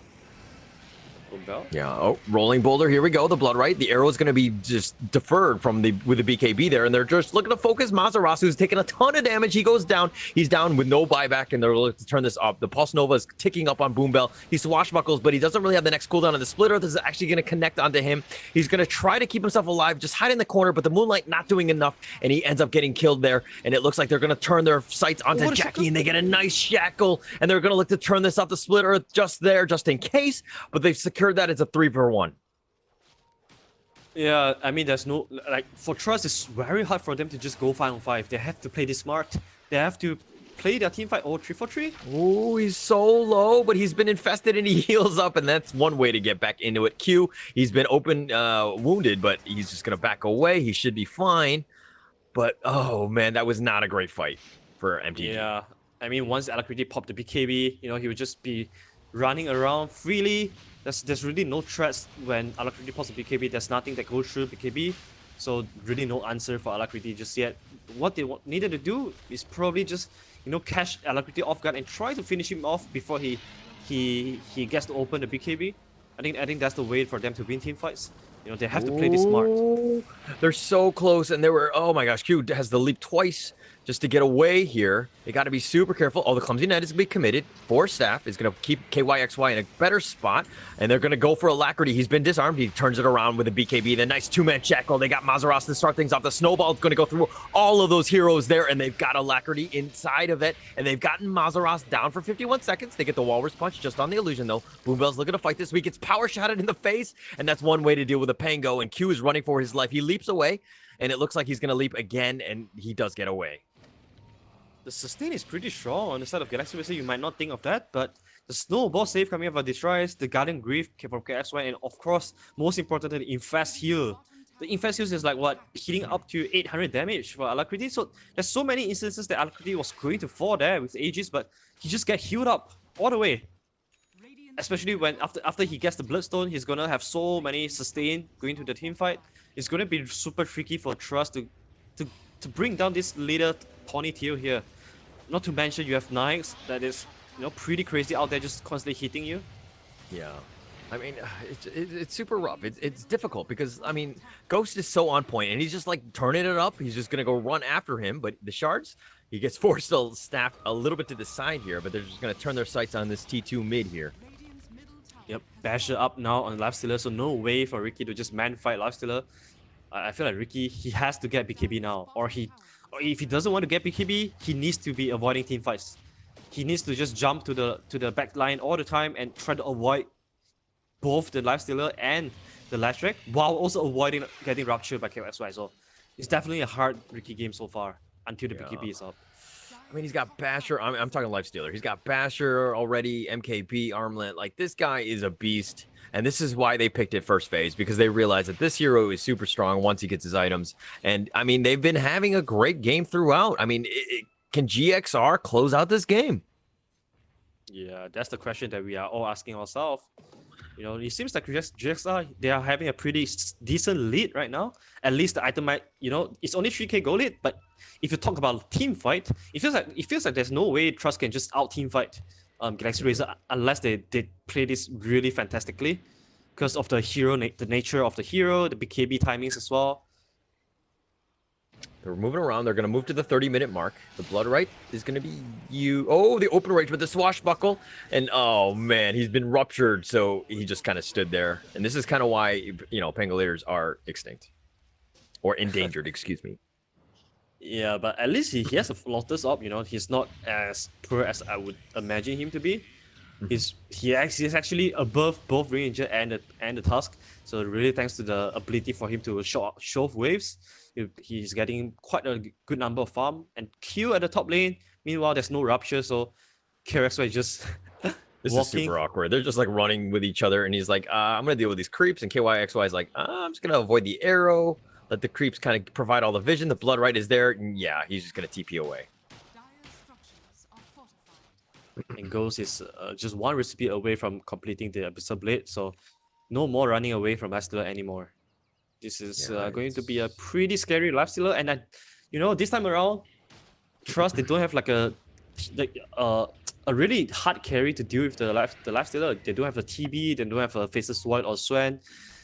Yeah. Oh, rolling boulder. Here we go. The blood right. The arrow is going to be just deferred with the BKB there, and they're just looking to focus Mazaras, who's taking a ton of damage. He goes down. He's down with no buyback, and they're looking to turn this up. The Pulse Nova is ticking up on Boombell. He swashbuckles, but he doesn't really have the next cooldown on the splitter. This is actually going to connect onto him. He's going to try to keep himself alive, just hide in the corner, but the Moonlight not doing enough, and he ends up getting killed there. And it looks like they're going to turn their sights onto Jackie, and they get a nice shackle, and they're going to look to turn this up. The splitter just there, just in case, but they've secured that. It's a 3-1. Yeah, I mean, there's no for Trust, it's very hard for them to just go 5-on-5. They have to play this smart. They have to play their team fight 3-for-3. Oh, he's so low, but he's been infested and he heals up, and that's one way to get back into it. Q, he's been wounded, but he's just gonna back away. He should be fine. But oh man, that was not a great fight for MTG. Yeah, I mean, once Alacrity popped the BKB, he would just be running around freely. There's really no threats when Alacrity pops the BKB. There's nothing that goes through BKB, so really no answer for Alacrity just yet. What they needed to do is probably just catch Alacrity off guard and try to finish him off before he gets to open the BKB. I think that's the way for them to win team fights. They have to play this smart. They're so close, and oh my gosh, Q has the leap twice just to get away here. They got to be super careful. Oh, the Clumsy Knight is going to be committed. Force Staff is going to keep KYXY in a better spot, and they're going to go for Alacrity. He's been disarmed. He turns it around with a BKB. The nice two-man shackle. They got Mazaras to start things off. The Snowball is going to go through all of those heroes there, and they've got Alacrity inside of it, and they've gotten Mazaras down for 51 seconds. They get the Walrus Punch just on the illusion, though. Boombell's looking to fight this week. It's power shotted in the face, and that's one way to deal with a Pango, and Q is running for his life. He leaps away, and it looks like he's going to leap again, and he does get away. The sustain is pretty strong on the side of Galaxy Racer. You might not think of that, but the Snowball save coming up for Destroys, the Guardian Grief from KXY, and of course, most importantly, the Infest Heal. The Infest Heal is hitting up to 800 damage for Alacrity. So there's so many instances that Alacrity was going to fall there with Aegis, but he just get healed up all the way. Especially when after he gets the Bloodstone, he's gonna have so many sustain going to the team fight. It's gonna be super tricky for Trust to bring down this little ponytail here. Not to mention you have Nyx that is pretty crazy out there, just constantly hitting you. Yeah, I mean it's super rough. It's difficult because I mean Ghost is so on point, and he's just turning it up. He's just gonna go run after him, but the shards, he gets forced to staff a little bit to the side here, but they're just gonna turn their sights on this T2 mid here. Yep, Basher up now on Lifestealer, so no way for Ricky to just man fight Lifestealer. I feel like Ricky, he has to get BKB now, or if he doesn't want to get BKB, he needs to be avoiding team fights. He needs to just jump to the back line all the time and try to avoid both the Lifestealer and the Last Track, while also avoiding getting ruptured by KXY. So it's definitely a hard Ricky game so far until the BKB is up. I mean, he's got Basher. I'm talking Lifestealer. He's got Basher already, MKB, Armlet. This guy is a beast. And this is why they picked it first phase, because they realized that this hero is super strong once he gets his items. And, I mean, they've been having a great game throughout. I mean, can GXR close out this game? Yeah, that's the question that we are all asking ourselves. You know, it seems like GXR, they are having a pretty decent lead right now. At least the item might, you know, it's only 3k gold lead, but if you talk about team fight, it feels like there's no way Trust can just out team fight Galaxy Razor unless they play this really fantastically, because of the hero, the nature of the hero, the BKB timings as well. They're moving around. They're going to move to the 30-minute mark. The Bloodright is going to be Oh, the open rage with the swashbuckle. And, oh, man, he's been ruptured. So he just kind of stood there. And this is kind of why, you know, Pangolators are extinct. Or endangered, excuse me. Yeah, but at least he has a Lotus up, you know. He's not as poor as I would imagine him to be. He's actually above both Ranger and the Tusk. So really thanks to the ability for him to show off waves. He's getting quite a good number of farm. And Q at the top lane, meanwhile, there's no rupture, so KRXY is just This walking. is super awkward. They're just like running with each other, and he's like, I'm going to deal with these creeps. And KYXY is like, I'm just going to avoid the arrow, let the creeps kind of provide all the vision. The Bloodright is there, and yeah, he's just going to TP away. And Ghost is just one recipe away from completing the Abyssal Blade, so no more running away from Lifestealer anymore. This is going to be a pretty scary Lifestealer, and you know, this time around, Trust, they don't have like a really hard carry to deal with the Lifestealer. They don't have a TB, they don't have a Faceless Void or Swan,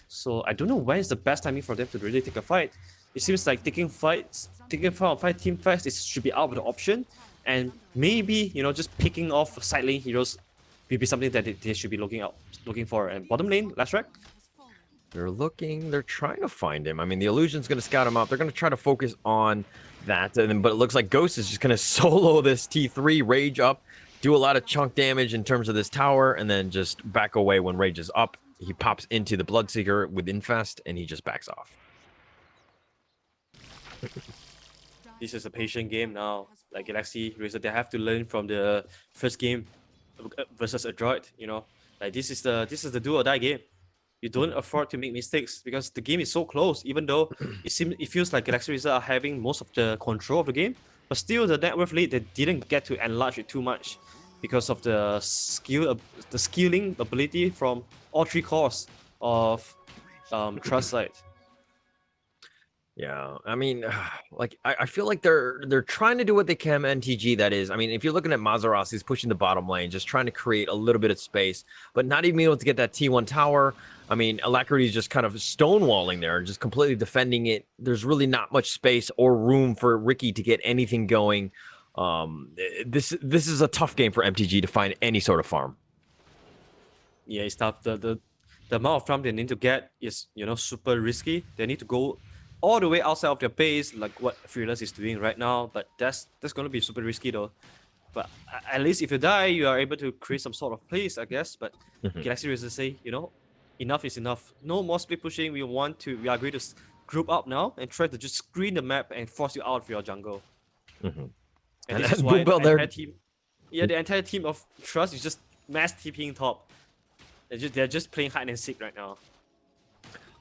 so I don't know when is the best timing for them to really take a fight. It seems like taking fight team fights, it should be out of the option. And maybe, you know, just picking off side lane heroes will be something that they should be looking for. And bottom lane, last track. They're trying to find him. I mean, the Illusion's going to scout him out. They're going to try to focus on that. But it looks like Ghost is just going to solo this T3, Rage up, do a lot of chunk damage in terms of this tower, and then just back away when Rage is up. He pops into the Bloodseeker with Infest, and he just backs off. This is a patient game now. Like Galaxy Razor, they have to learn from the first game versus a droid. You know, like this is the do or die game. You don't afford to make mistakes because the game is so close. Even though it feels like Galaxy Razor are having most of the control of the game, but still the net worth lead, they didn't get to enlarge it too much because of the skilling ability from all three cores of Trust side. Yeah, I mean, like I feel like they're trying to do what they can, NTG. That is, I mean, if you're looking at Mazaros, he's pushing the bottom lane, just trying to create a little bit of space, but not even able to get that T1 tower. I mean, Alacrity is just kind of stonewalling there and just completely defending it. There's really not much space or room for Ricky to get anything going. This is a tough game for MTG to find any sort of farm. Yeah, it's tough. The amount of farm they need to get is, you know, super risky. They need to go all the way outside of their base, like what Fearless is doing right now. But that's going to be super risky though. But at least if you die, you are able to create some sort of place, I guess. But Galaxy Razor say, you know, enough is enough. No more split pushing. We are going to group up now and try to just screen the map and force you out of your jungle. And this is why the entire team of Trust is just mass TPing top. They're just playing hide and seek right now.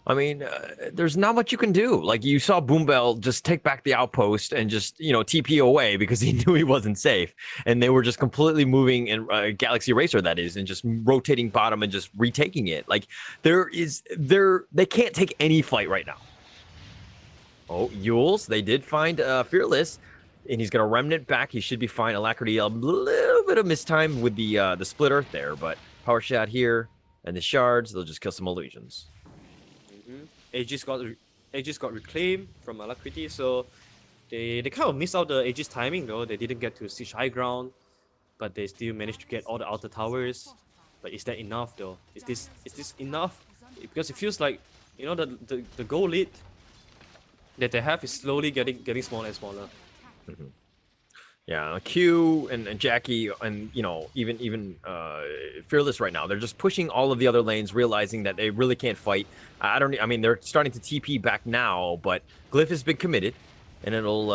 I mean, there's not much you can do. Like, you saw Boombell just take back the outpost and just, you know, TP away because he knew he wasn't safe. And they were just completely moving in Galaxy Racer, that is, and just rotating bottom and just retaking it. Like, they can't take any fight right now. Oh, Yules, they did find Fearless, and he's going to remnant back. He should be fine. Alacrity, a little bit of mistime with the split earth there, but power shot here, and the shards, they'll just kill some illusions. Aegis got reclaimed from Alacrity, so they kind of missed out the Aegis timing though. They didn't get to siege high ground, but they still managed to get all the outer towers. But is that enough though? Is this enough? Because it feels like, you know, the goal lead that they have is slowly getting smaller and smaller. Yeah, Q and Jackie and, you know, even Fearless right now, they're just pushing all of the other lanes, realizing that they really can't fight. I mean, they're starting to TP back now, but Glyph has been committed, and it'll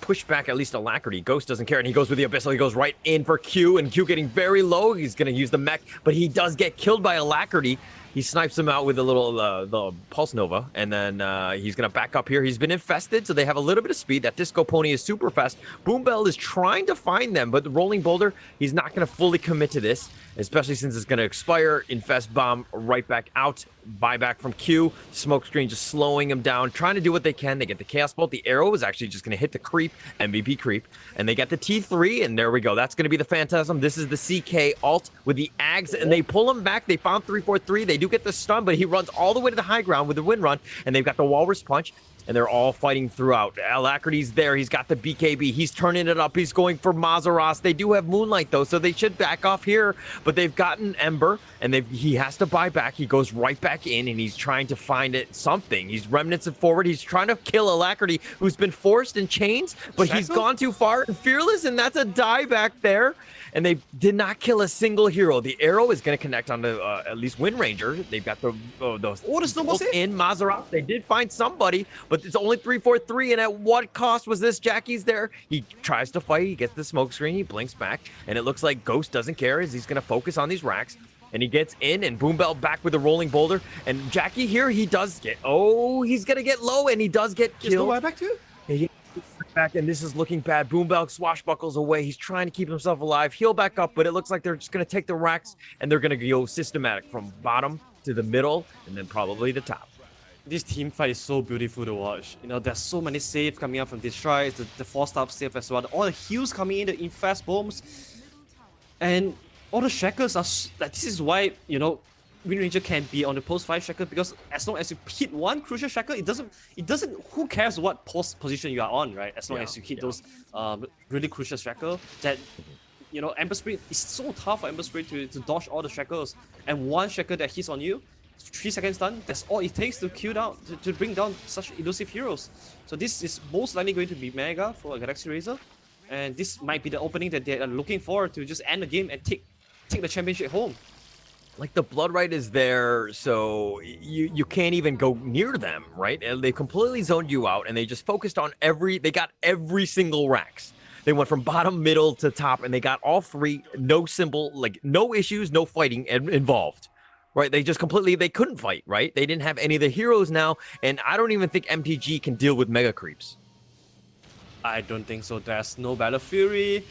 push back at least Alacrity. Ghost doesn't care, and he goes with the Abyssal. He goes right in for Q, and Q getting very low. He's going to use the mech, but he does get killed by Alacrity. He snipes him out with a little the Pulse Nova, and then he's going to back up here. He's been infested, so they have a little bit of speed. That Disco Pony is super fast. Boom Bell is trying to find them, but the Rolling Boulder, he's not going to fully commit to this, especially since it's going to expire. Infest Bomb right back out. Buyback from Q. Smokescreen just slowing him down, trying to do what they can. They get the Chaos Bolt. The arrow is actually just going to hit the creep, MVP creep. And they get the T3, and there we go. That's going to be the Phantasm. This is the CK ult with the Ags, and they pull him back. They found 343. They do get the stun, but he runs all the way to the high ground with the wind run, and they've got the Walrus Punch. And they're all fighting throughout. Alacrity's there. He's got the BKB. He's turning it up. He's going for Mazaros. They do have Moonlight, though, so they should back off here. But they've gotten Ember, and he has to buy back. He goes right back in, and he's trying to find something. He's remnants it forward. He's trying to kill Alacrity, who's been forced in chains, but he's gone too far and Fearless, and that's a die back there. And they did not kill a single hero. The arrow is going to connect onto at least Wind Ranger. They've got the snowballs in Mazaroff. They did find somebody, but it's only 343. And at what cost was this? Jackie's there. He tries to fight. He gets the smoke screen. He blinks back, and it looks like Ghost doesn't care as he's going to focus on these racks. And he gets in, and Boom Bell back with the rolling boulder. And Jackie here, he does get. Oh, he's going to get low, and he does get killed. Is the back too? Back, and this is looking bad. Boom Bell swashbuckles away. He's trying to keep himself alive. Heal back up, but it looks like they're just going to take the racks, and they're going to go systematic from bottom to the middle, and then probably the top. This team fight is so beautiful to watch. You know, there's so many saves coming out from these tries, the 4-star save as well. All the heals coming in, the infest bombs, and all the shackles are like, this is why, you know, Wind Ranger can be on the post 5 shackle, because as long as you hit one crucial shackle, it doesn't who cares what post position you are on, right? As long as you hit those really crucial shackle, that, you know, Ember Spirit is so tough for Ember Spirit to dodge all the shackles, and one shackle that hits on you, 3 seconds done, that's all it takes to kill down, to bring down such elusive heroes. So this is most likely going to be Mega for Galaxy Razor, and this might be the opening that they are looking for to just end the game and take the championship home. Like, the Blood Right is there, so you can't even go near them, right? And they completely zoned you out, and they just focused on they got every single racks. They went from bottom, middle to top, and they got all three, no symbol, like no issues, no fighting involved, right? They just they couldn't fight, right? They didn't have any of the heroes now, and I don't even think MTG can deal with mega creeps. I don't think so. There's no Battle Fury.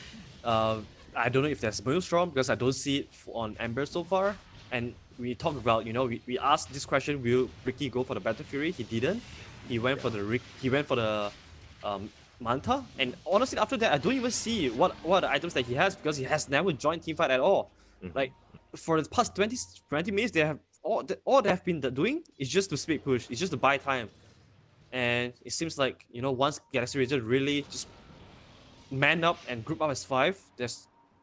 I don't know if there's Maelstrom, because I don't see it on Ember so far. And we talked about, you know, we asked this question: will Ricky go for the Battle Fury? He didn't. He went for the Manta. And honestly, after that, I don't even see what are the items that he has, because he has never joined teamfight at all. Like, for the past 20 minutes, they have all they have been doing is just to split push. It's just to buy time. And it seems like, you know, once Galaxy Ranger really just man up and group up as 5,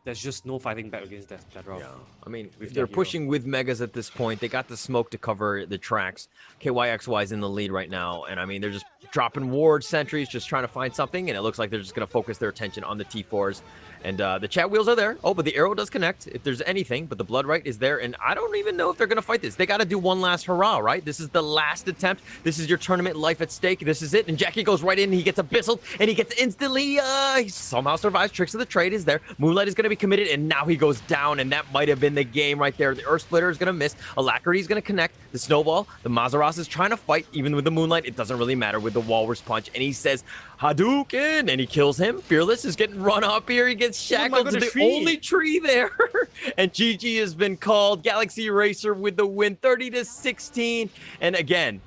there's just no fighting back against that route. Yeah, I mean, if they're pushing with Megas at this point, they got the smoke to cover the tracks. KYXY is in the lead right now, and I mean, they're just dropping ward sentries, just trying to find something, and it looks like they're just going to focus their attention on the T4s. And the chat wheels are there. Oh, but the arrow does connect if there's anything, but the Blood Right is there, and I don't even know if they're going to fight this. They got to do one last hurrah, right? This is the last attempt. This is your tournament life at stake. This is it, and Jackie goes right in, and he gets abyssal, and he gets instantly, he somehow survives. Tricks of the Trade is there. Moonlight is going to be committed, and now he goes down, and that might have been the game right there. The Earth Splitter is going to miss. Alacrity is going to connect. The Snowball, the Mazaros is trying to fight, even with the Moonlight. It doesn't really matter with the Walrus Punch, and he says, Hadouken, and he kills him. Fearless is getting run up here. He gets shackled to the only tree there. And GG has been called. Galaxy Racer with the win, 30-16. And again,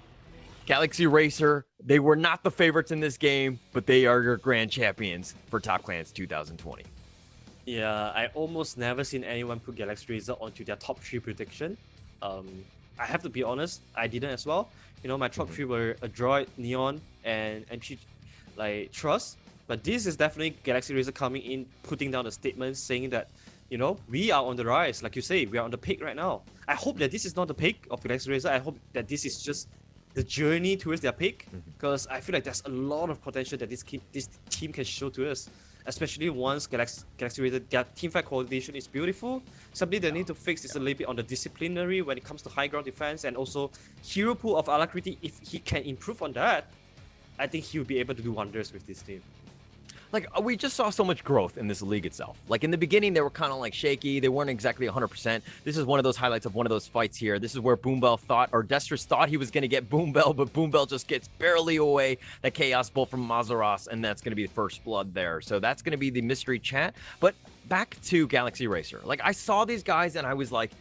Galaxy Racer, they were not the favorites in this game, but they are your grand champions for Top Clans 2020. Yeah, I almost never seen anyone put Galaxy Racer onto their top 3 prediction. I have to be honest, I didn't as well. You know, my top 3 were a Droid, Neon, and Trust. But this is definitely Galaxy Racer coming in, putting down a statement saying that, you know, we are on the rise. Like you say, we are on the peak right now. I hope that this is not the peak of Galaxy Racer. I hope that this is just the journey towards their peak, because I feel like there's a lot of potential that this team can show to us. Especially once Galaxy Racer, their teamfight coordination is beautiful. Something they need to fix is a little bit on the disciplinary when it comes to high ground defense, and also hero pool of Alacrity. If he can improve on that, I think he'll be able to do wonders with this team. like we just saw so much growth in this league itself. Like in the beginning, they were kind of like shaky. They weren't exactly 100%. This is one of those highlights of one of those fights here. This is where Boombell thought, or Destris thought he was going to get Boombell, but Boombell just gets barely away. That Chaos Bolt from Mazaros, and that's going to be the first blood there. So that's going to be the mystery chat. But back to Galaxy Racer. Like I saw these guys and I was like,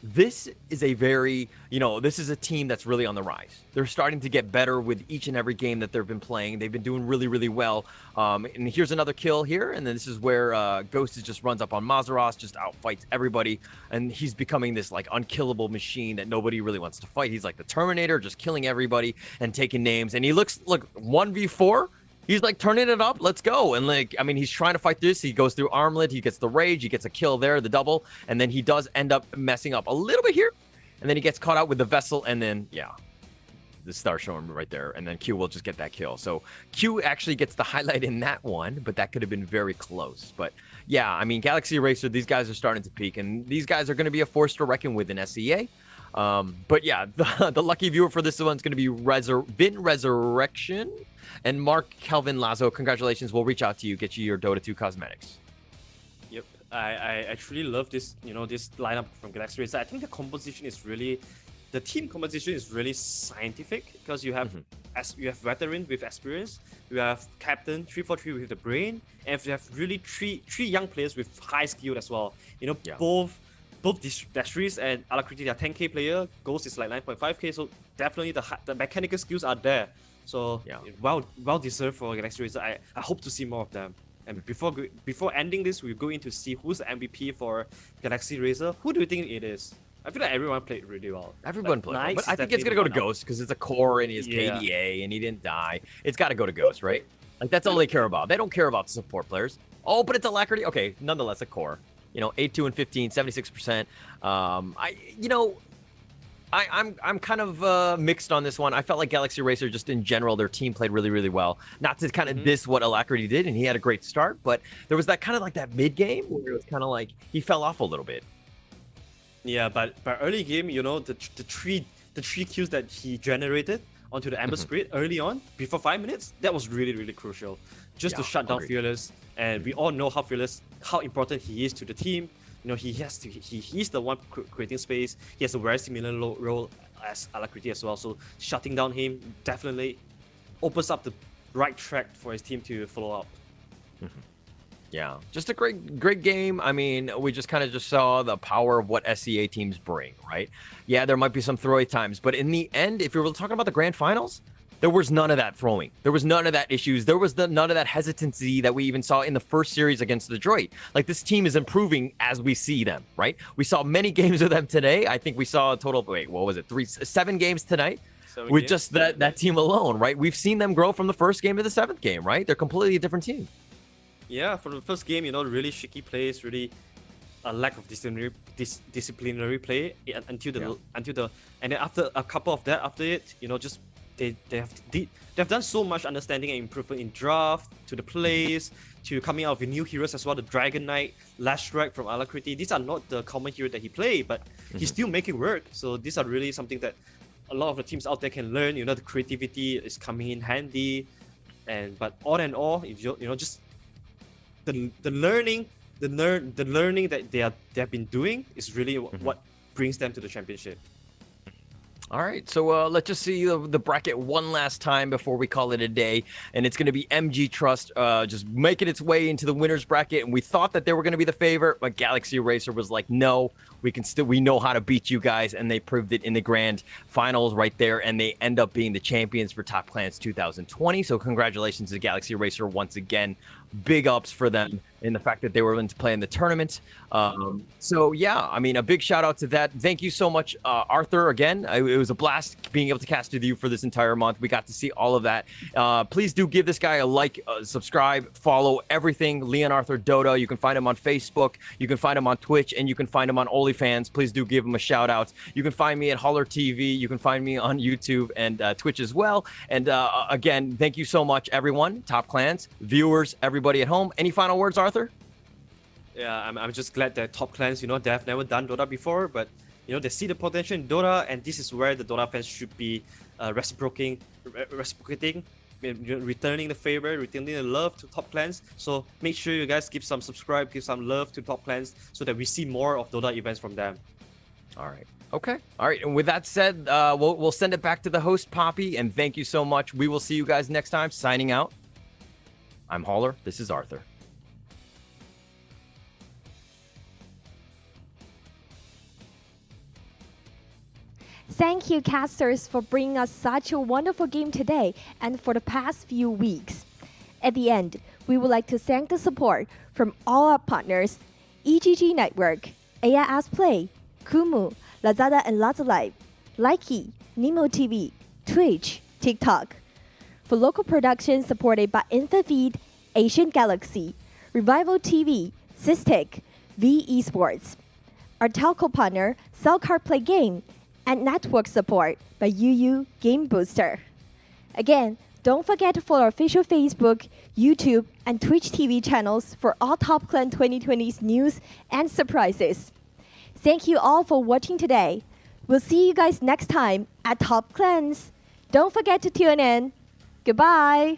this is a very, this is a team that's really on the rise. They're starting to get better with each and every game that they've been playing. They've been doing really, really well. And here's another kill here. And then this is where Ghost just runs up on Mazaros, just outfights everybody. And he's becoming this like unkillable machine that nobody really wants to fight. He's like the Terminator, just killing everybody and taking names. And he looks, look, 1v4. He's like turning it up. Let's go. And like, I mean, he's trying to fight this. He goes through Armlet. He gets the rage. He gets a kill there, the double. And then he does end up messing up a little bit here. And then he gets caught out with the vessel. And then, yeah, the star showing right there. And then Q will just get that kill. So Q actually gets the highlight in that one, but that could have been very close. But yeah, I mean, Galaxy Racer, these guys are starting to peak. And these guys are going to be a force to reckon with in SEA. But yeah, the lucky viewer for this one's going to be Vin Resurrection. And Mark Kelvin Lazo, congratulations. We'll reach out to you, get you your Dota 2 cosmetics. Yep, I actually love this, this lineup from Galaxy Racer. I think the team composition is really scientific because you have you have veteran with experience, you have captain 343 with the brain, and you have really three young players with high skill as well. Both Destris and Alacrity are 10k player. Ghost is like 9.5k, so definitely the mechanical skills are there. So well deserved for Galaxy Racer. I hope to see more of them. And before ending this, we'll go in to see who's the MVP for Galaxy Racer. Who do you think it is? I feel like everyone played really well. Everyone played well, but I think it's gonna go to Ghost because it's a core and he has KDA and he didn't die. It's got to go to Ghost, right? Like that's all they care about. They don't care about the support players. Oh, but it's Alacrity. Okay, nonetheless a core. 8-2 and 15, 76%. I'm kind of mixed on this one. I felt like Galaxy Racer, just in general, their team played really, really well. Not to kind of diss what Alacrity did, and he had a great start, but there was that kind of like that mid game where it was kind of like he fell off a little bit. Yeah, but early game, the three kills that he generated onto the Amber Spirit early on, before 5 minutes, that was really, really crucial. Just to shut down Fearless, and we all know how important he is to the team. He's the one creating space. He has a very similar role as Alacrity as well. So shutting down him definitely opens up the right track for his team to follow up. Yeah, just a great game. I mean, we just kind of saw the power of what SEA teams bring, right? Yeah, there might be some throwaway times, but in the end, if you're talking about the grand finals, there was none of that throwing. There was none of that issues. There was none of that hesitancy that we even saw in the first series against Detroit. Like, this team is improving as we see them, right? We saw many games of them today. I think we saw a total of, 7 games tonight with just that team alone, right? We've seen them grow from the first game to the 7th game, right? They're completely a different team. Yeah, for the first game, really shaky plays, really a lack of disciplinary play until and then after a couple of that, after it, just they've done so much understanding and improvement in draft, to the plays, to coming out with new heroes as well. The Dragon Knight, Lashrak from Alacrity. These are not the common hero that he played, but he's still making work. So these are really something that a lot of the teams out there can learn. The creativity is coming in handy, but all in all, just the learning that they have been doing is really what brings them to the championship. All right, so let's just see the bracket one last time before we call it a day. And it's going to be MG Trust just making its way into the winner's bracket. And we thought that they were going to be the favorite, but Galaxy Racer was like, no, we know how to beat you guys. And they proved it in the grand finals right there. And they end up being the champions for Top Clans 2020. So congratulations to Galaxy Racer once again. Big ups for them in the fact that they were willing to play in the tournament. So yeah, I mean, a big shout out to that. Thank you so much, Arthur. Again, it was a blast being able to cast with you for this entire month. We got to see all of that. Please do give this guy a like, subscribe, follow everything. Leon Arthur Dota. You can find him on Facebook. You can find him on Twitch, and you can find him on OnlyFans. Please do give him a shout out. You can find me at Holler TV. You can find me on YouTube and Twitch as well. And again, thank you so much, everyone. Top Clans, viewers, everybody at home. Any final words, Arthur? Yeah, I'm just glad that Top Clans, they have never done Dota before, but they see the potential in Dota, and this is where the Dota fans should be reciprocating returning the favor, returning the love to top clans. So make sure you guys give some subscribe, give some love to top clans so that we see more of Dota events from them. All right. Okay. All right. And with that said, we'll send it back to the host, Poppy. And thank you so much. We will see you guys next time. Signing out. I'm Hauler. This is Arthur. Thank you, casters, for bringing us such a wonderful game today and for the past few weeks. At the end, we would like to thank the support from all our partners, EGG Network, AIS Play, Kumu, Lazada and Lazalive, Likey, Nemo TV, Twitch, TikTok. For local productions supported by InstaFeed, Asian Galaxy, Revival TV, Systec, V Esports. Our telco partner, Cellcard Play Game, and network support by UU Game Booster. Again, don't forget to follow our official Facebook, YouTube, and Twitch TV channels for all Top Clan 2020's news and surprises. Thank you all for watching today. We'll see you guys next time at Top Clans. Don't forget to tune in. Goodbye.